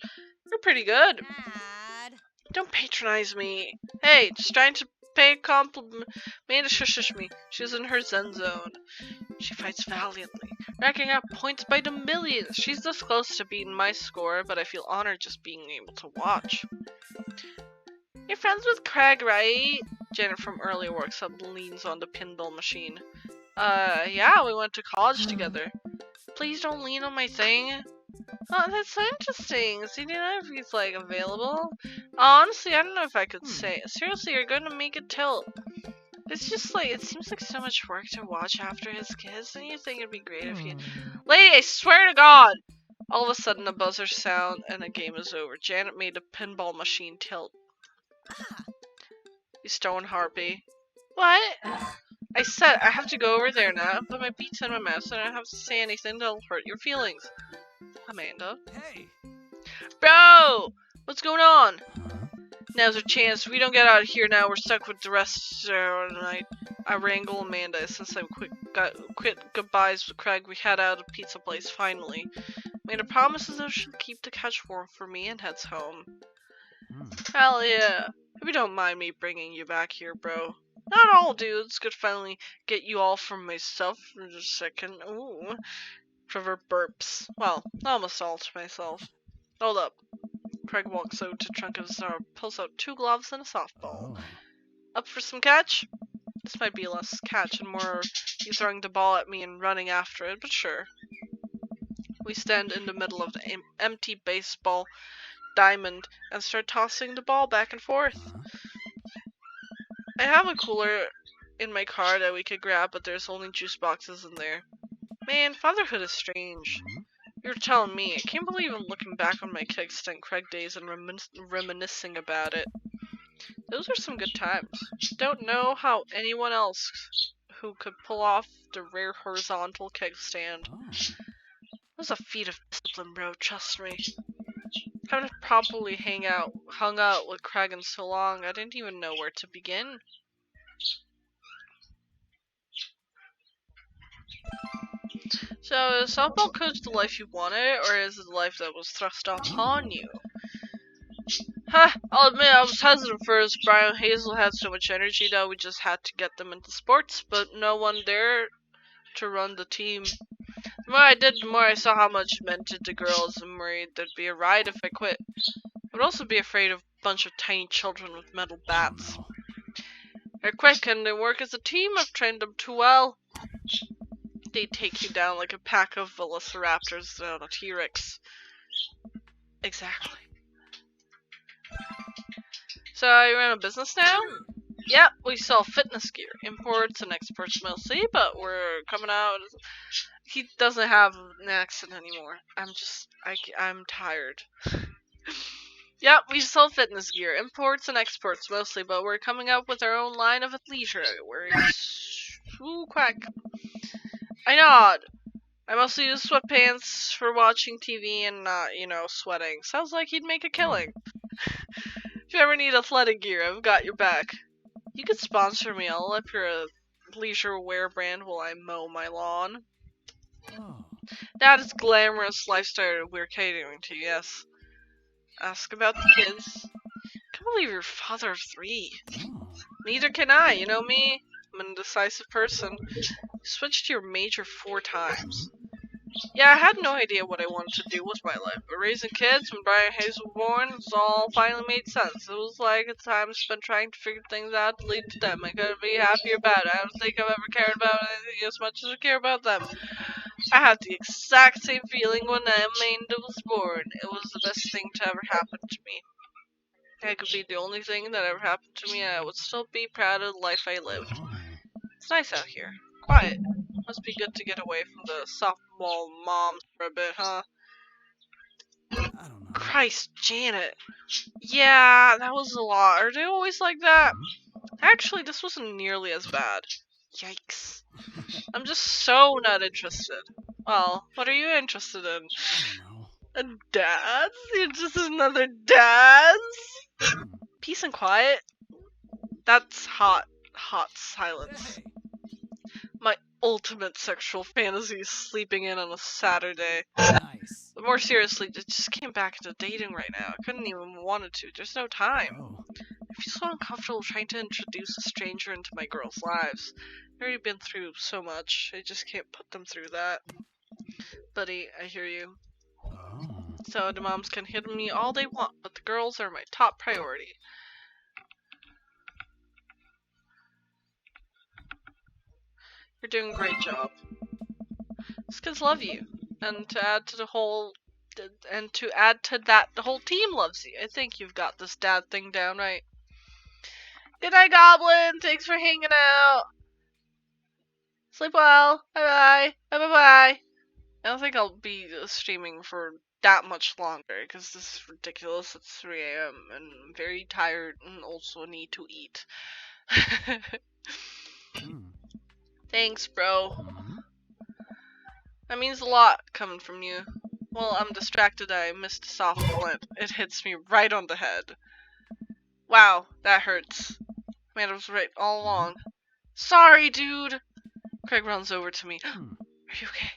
You're pretty good. Dad. Don't patronize me. Hey, just trying to pay a compliment. Amanda shushes me. She's in her zen zone. She fights valiantly, racking up points by the millions. She's this close to beating my score, but I feel honored just being able to watch. You're friends with Craig, right? Janet from earlier works up and leans on the pinball machine. Yeah, we went to college together. Please don't lean on my thing. Oh, that's so interesting. So you don't know if he's, like, available? Honestly, I don't know if I could say it. Seriously, you're going to make it tilt. It's just, like, it seems like so much work to watch after his kids, and you think it'd be great if you... Lady, I swear to God! All of a sudden, a buzzer sound, and the game is over. Janet made a pinball machine tilt. You stone harpy. What? I said I have to go over there now, but my beats in my mouth, so I don't have to say anything that'll hurt your feelings. Amanda? Hey! Bro! What's going on? Now's our chance. If we don't get out of here now, we're stuck with the rest of the night. I wrangle Amanda. Since I quit goodbyes with Craig, we head out of the pizza place finally. Amanda promises that she'll keep the couch warm for me and heads home. Hell yeah. If you don't mind me bringing you back here, bro. Not all dudes could finally get you all for myself for just a second. Ooh. Trevor burps. Well, almost all to myself. Hold up. Craig walks out to the trunk of his car, pulls out 2 gloves and a softball. Up for some catch? This might be less catch and more you throwing the ball at me and running after it, but sure. We stand in the middle of the empty baseball diamond and start tossing the ball back and forth. I have a cooler in my car that we could grab, but there's only juice boxes in there. Man, fatherhood is strange. You're telling me. I can't believe I'm looking back on my kickstand Craig days and reminiscing about it. Those were some good times. Don't know how anyone else who could pull off the rare horizontal kickstand. It was a feat of discipline, bro, trust me. Haven't properly hung out with Craig in so long, I didn't even know where to begin. So, is softball coach the life you wanted, or is it the life that was thrust upon you? I'll admit I was hesitant first. Brian and Hazel had so much energy that we just had to get them into sports, but no one there to run the team. The more I did, the more I saw how much it meant to the girls, and worried there'd be a riot if I quit. I would also be afraid of a bunch of tiny children with metal bats. They're quick and they work as a team. I've trained them too well. They take you down like a pack of velociraptors on a T-Rex. Exactly. So, you run a business now? Yep, we sell fitness gear, imports and exports mostly, but we're coming out. He doesn't have an accent anymore. I'm tired. Yep, we sell fitness gear, imports and exports mostly, but we're coming up with our own line of athleisure. Ooh, quack. I nod. I mostly use sweatpants for watching TV and not, sweating. Sounds like he'd make a killing. If you ever need athletic gear, I've got your back. You could sponsor me. I'll up your leisure wear brand while I mow my lawn. That is glamorous lifestyle we're catering to, yes. Ask about the kids. I can't believe you're father of 3. Neither can I, you know me. I'm an indecisive person. You switched your major 4 times. Yeah, I had no idea what I wanted to do with my life, but raising kids when Brian Hayes was born, it all finally made sense. It was like a time spent trying to figure things out to lead to them. I couldn't be happier about it. I don't think I've ever cared about anything as much as I care about them. I had the exact same feeling when Amanda was born. It was the best thing to ever happen to me. It could be the only thing that ever happened to me, and I would still be proud of the life I lived. It's nice out here. Quiet. Must be good to get away from the softball moms for a bit, huh? I don't know. Christ, Janet. Yeah, that was a lot. Are they always like that? Actually, this wasn't nearly as bad. Yikes. I'm just so not interested. Well, what are you interested in? I don't know. A dance? You're just another dance? Peace and quiet? That's hot silence. Hey. My ultimate sexual fantasy is sleeping in on a Saturday. Nice. But more seriously, it just came back into dating right now. I couldn't even wanted to. There's no time. Oh. I feel so uncomfortable trying to introduce a stranger into my girls' lives. I've already been through so much. I just can't put them through that. Buddy, I hear you. Oh. So the moms can hit me all they want, but the girls are my top priority. You're doing a great job. These kids love you, and to add to that, the whole team loves you. I think you've got this dad thing down right. Good night, Goblin. Thanks for hanging out. Sleep well. Bye bye. Bye bye bye. I don't think I'll be streaming for that much longer because this is ridiculous. It's 3 a.m. and I'm very tired and also need to eat. Thanks, bro. That means a lot coming from you. Well, I'm distracted. I missed a softball and it hits me right on the head. Wow, that hurts. Amanda was right all along. Sorry, dude. Craig runs over to me. Are you okay?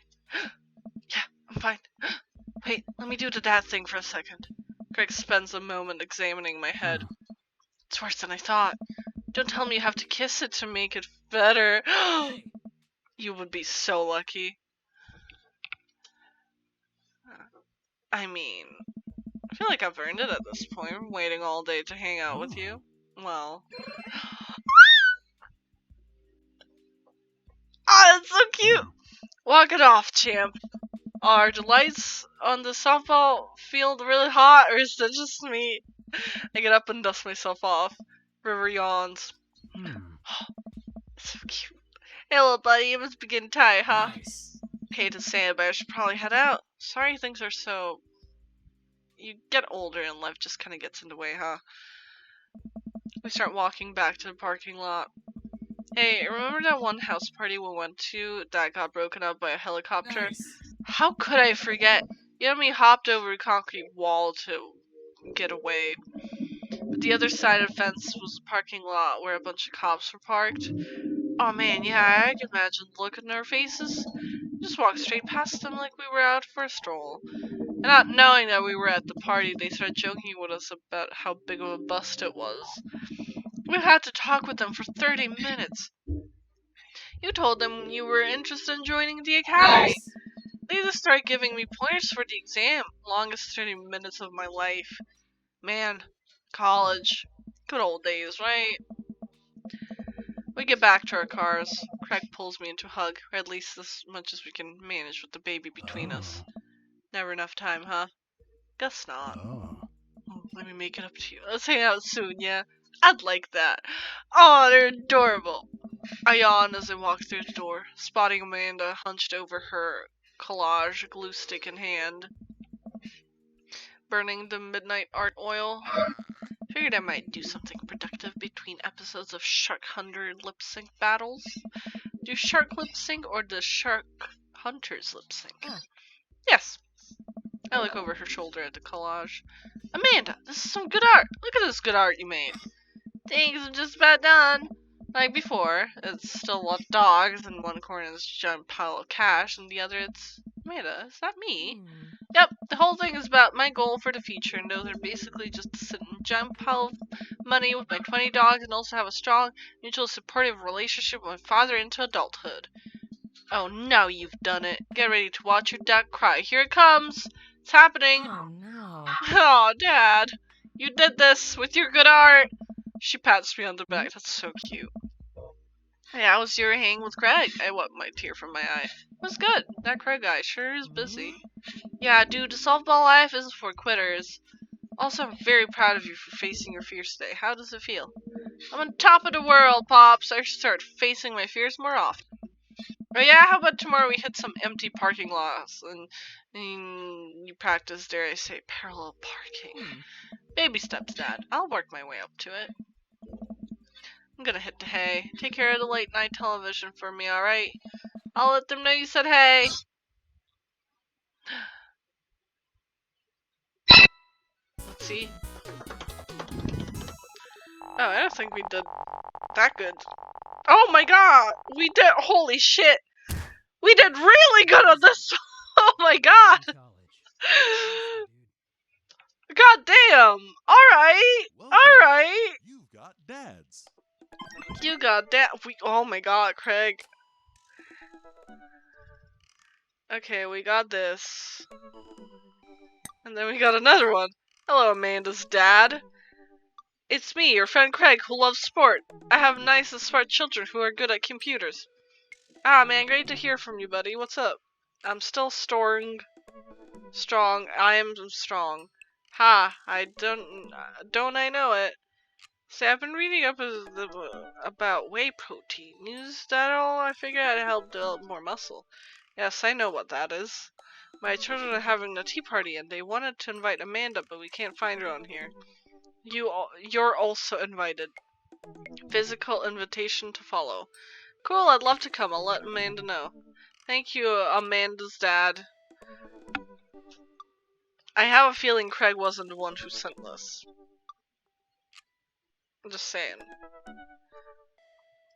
Yeah, I'm fine. Wait, let me do the dad thing for a second. Craig spends a moment examining my head. It's worse than I thought. Don't tell me you have to kiss it to make it better. You would be so lucky. I mean, I feel like I've earned it at this point. I'm waiting all day to hang out with you. Well. Ah, it's so cute! Walk it off, champ. Are the lights on the softball field really hot, or is that just me? I get up and dust myself off. River yawns. So cute. Hey, little buddy, it must be getting tired, huh? Hate to say it, but I should probably head out. Sorry things are so... You get older and life just kind of gets in the way, huh? We start walking back to the parking lot. Hey, remember that one house party we went to that got broken up by a helicopter? How could I forget? You and me hopped over a concrete wall to get away. But the other side of the fence was a parking lot where a bunch of cops were parked. Oh man, yeah, I can imagine the look on their faces. We just walked straight past them like we were out for a stroll. And not knowing that we were at the party, they started joking with us about how big of a bust it was. We had to talk with them for 30 minutes. You told them you were interested in joining the academy. They just started giving me pointers for the exam. Longest 30 minutes of my life. Man, college. Good old days, right? We get back to our cars. Craig pulls me into a hug, or at least as much as we can manage with the baby between us. Never enough time, huh? Guess not. Let me make it up to you. Let's hang out soon, yeah? I'd like that. Oh, they're adorable. I yawn as I walk through the door, spotting Amanda hunched over her collage glue stick in hand, burning the midnight art oil. Figured I might do something productive between episodes of Shark Hunter lip sync battles. Do Shark lip sync or does Shark Hunters lip sync? Yes. I look over her shoulder at the collage. Amanda, this is some good art. Look at this good art you made. Thanks, I'm just about done. Like before, it's still a lot of dogs, and one corner is a giant pile of cash, and the other it's... Amanda, is that me? Yep, the whole thing is about my goal for the future, and those are basically just to sit in a giant pile of money with my 20 dogs, and also have a strong, mutual supportive relationship with my father into adulthood. Oh, now you've done it. Get ready to watch your dad cry. Here it comes! It's happening! Oh no. Oh, Dad! You did this with your good art! She pats me on the back. That's so cute. Hey, how was your hang with Craig? I wiped my tear from my eye. It was good. That Craig guy sure is busy. Yeah, dude, the softball life isn't for quitters. Also, I'm very proud of you for facing your fears today. How does it feel? I'm on top of the world, Pops. I should start facing my fears more often. Oh yeah, how about tomorrow we hit some empty parking lots and you practice, dare I say, parallel parking. Baby steps, Dad. I'll work my way up to it. I'm gonna hit the hay. Take care of the late night television for me, alright? I'll let them know you said hey. Let's see. Oh, I don't think we did that good. Oh my god! We did, holy shit! We did really good on this! Oh my god! God damn! Alright! Welcome. Alright! You've got dads. You got that. Oh my god, Craig. Okay, we got this. And then we got another one. Hello, Amanda's dad. It's me, your friend Craig, who loves sport. I have nice and smart children who are good at computers. Ah, man, great to hear from you, buddy. What's up? I'm still strong. I am strong. Ha, don't I know it. See, I've been reading up about whey protein. Is that all? I figured I'd help develop more muscle. Yes, I know what that is. My children are having a tea party and they wanted to invite Amanda, but we can't find her on here. You're also invited. Physical invitation to follow. Cool, I'd love to come. I'll let Amanda know. Thank you, Amanda's dad. I have a feeling Craig wasn't the one who sent this. I'm just saying.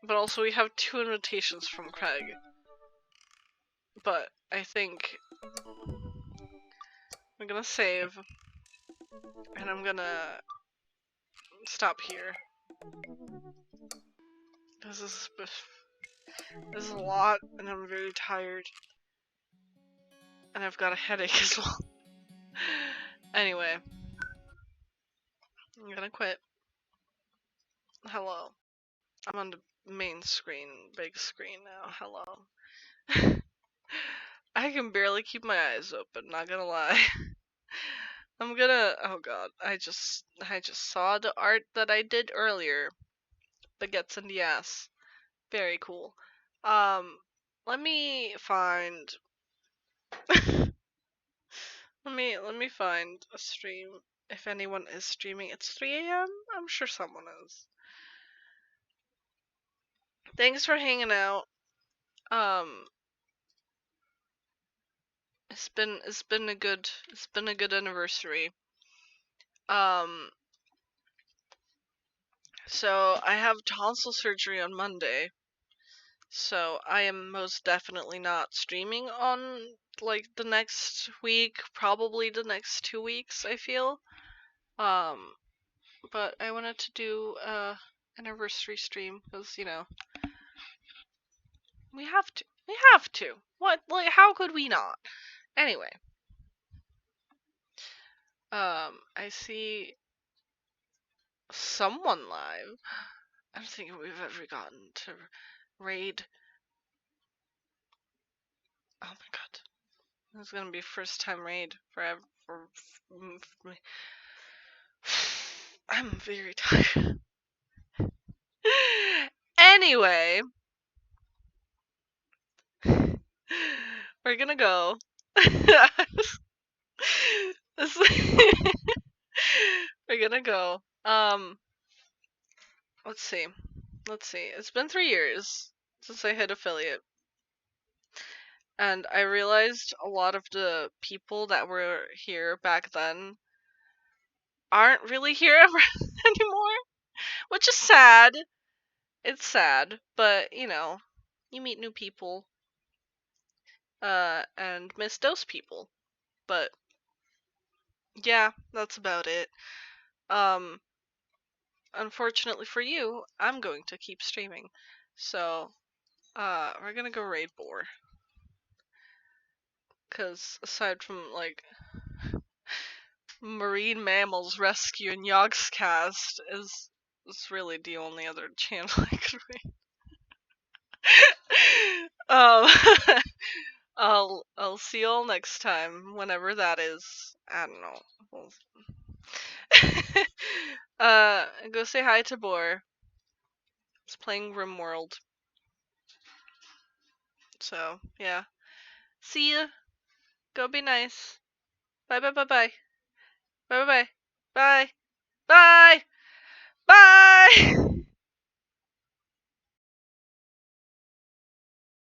But also we have 2 invitations from Craig. But I think I'm gonna save, and I'm gonna stop here. This is a lot, and I'm very tired. And I've got a headache as well. Anyway. I'm gonna quit. Hello. I'm on the main screen, big screen now. Hello. I can barely keep my eyes open, not gonna lie. I'm gonna, oh god, I just saw the art that I did earlier. Baguettes in the ass. Very cool. Let me find let me find a stream if anyone is streaming. It's 3 a.m. I'm sure someone is. Thanks for hanging out. It's been a good anniversary. So I have tonsil surgery on Monday. So I am most definitely not streaming on like the next week, probably the next 2 weeks, I feel. But I wanted to do a anniversary stream because, you know, we have to. We have to. What, like, how could we not? Anyway. I see someone live. I don't think we've ever gotten to raid. Oh my god. This is gonna be first time raid forever. For me. I'm very tired. Anyway. We're gonna go. We're gonna go. Let's see. It's been 3 years since I hit affiliate. And I realized a lot of the people that were here back then aren't really here ever anymore. Which is sad. It's sad, but you know, you meet new people. And miss those people. But yeah, that's about it. Unfortunately for you, I'm going to keep streaming. So, we're gonna go raid Boar. Cause aside from like marine mammals rescue and Yogscast is really the only other channel I could read. I'll see y'all next time, whenever that is. I don't know. Go say hi to Boar. It's playing RimWorld. So, yeah. See ya. Go be nice. Bye bye bye bye. Bye bye bye. Bye. Bye. Bye.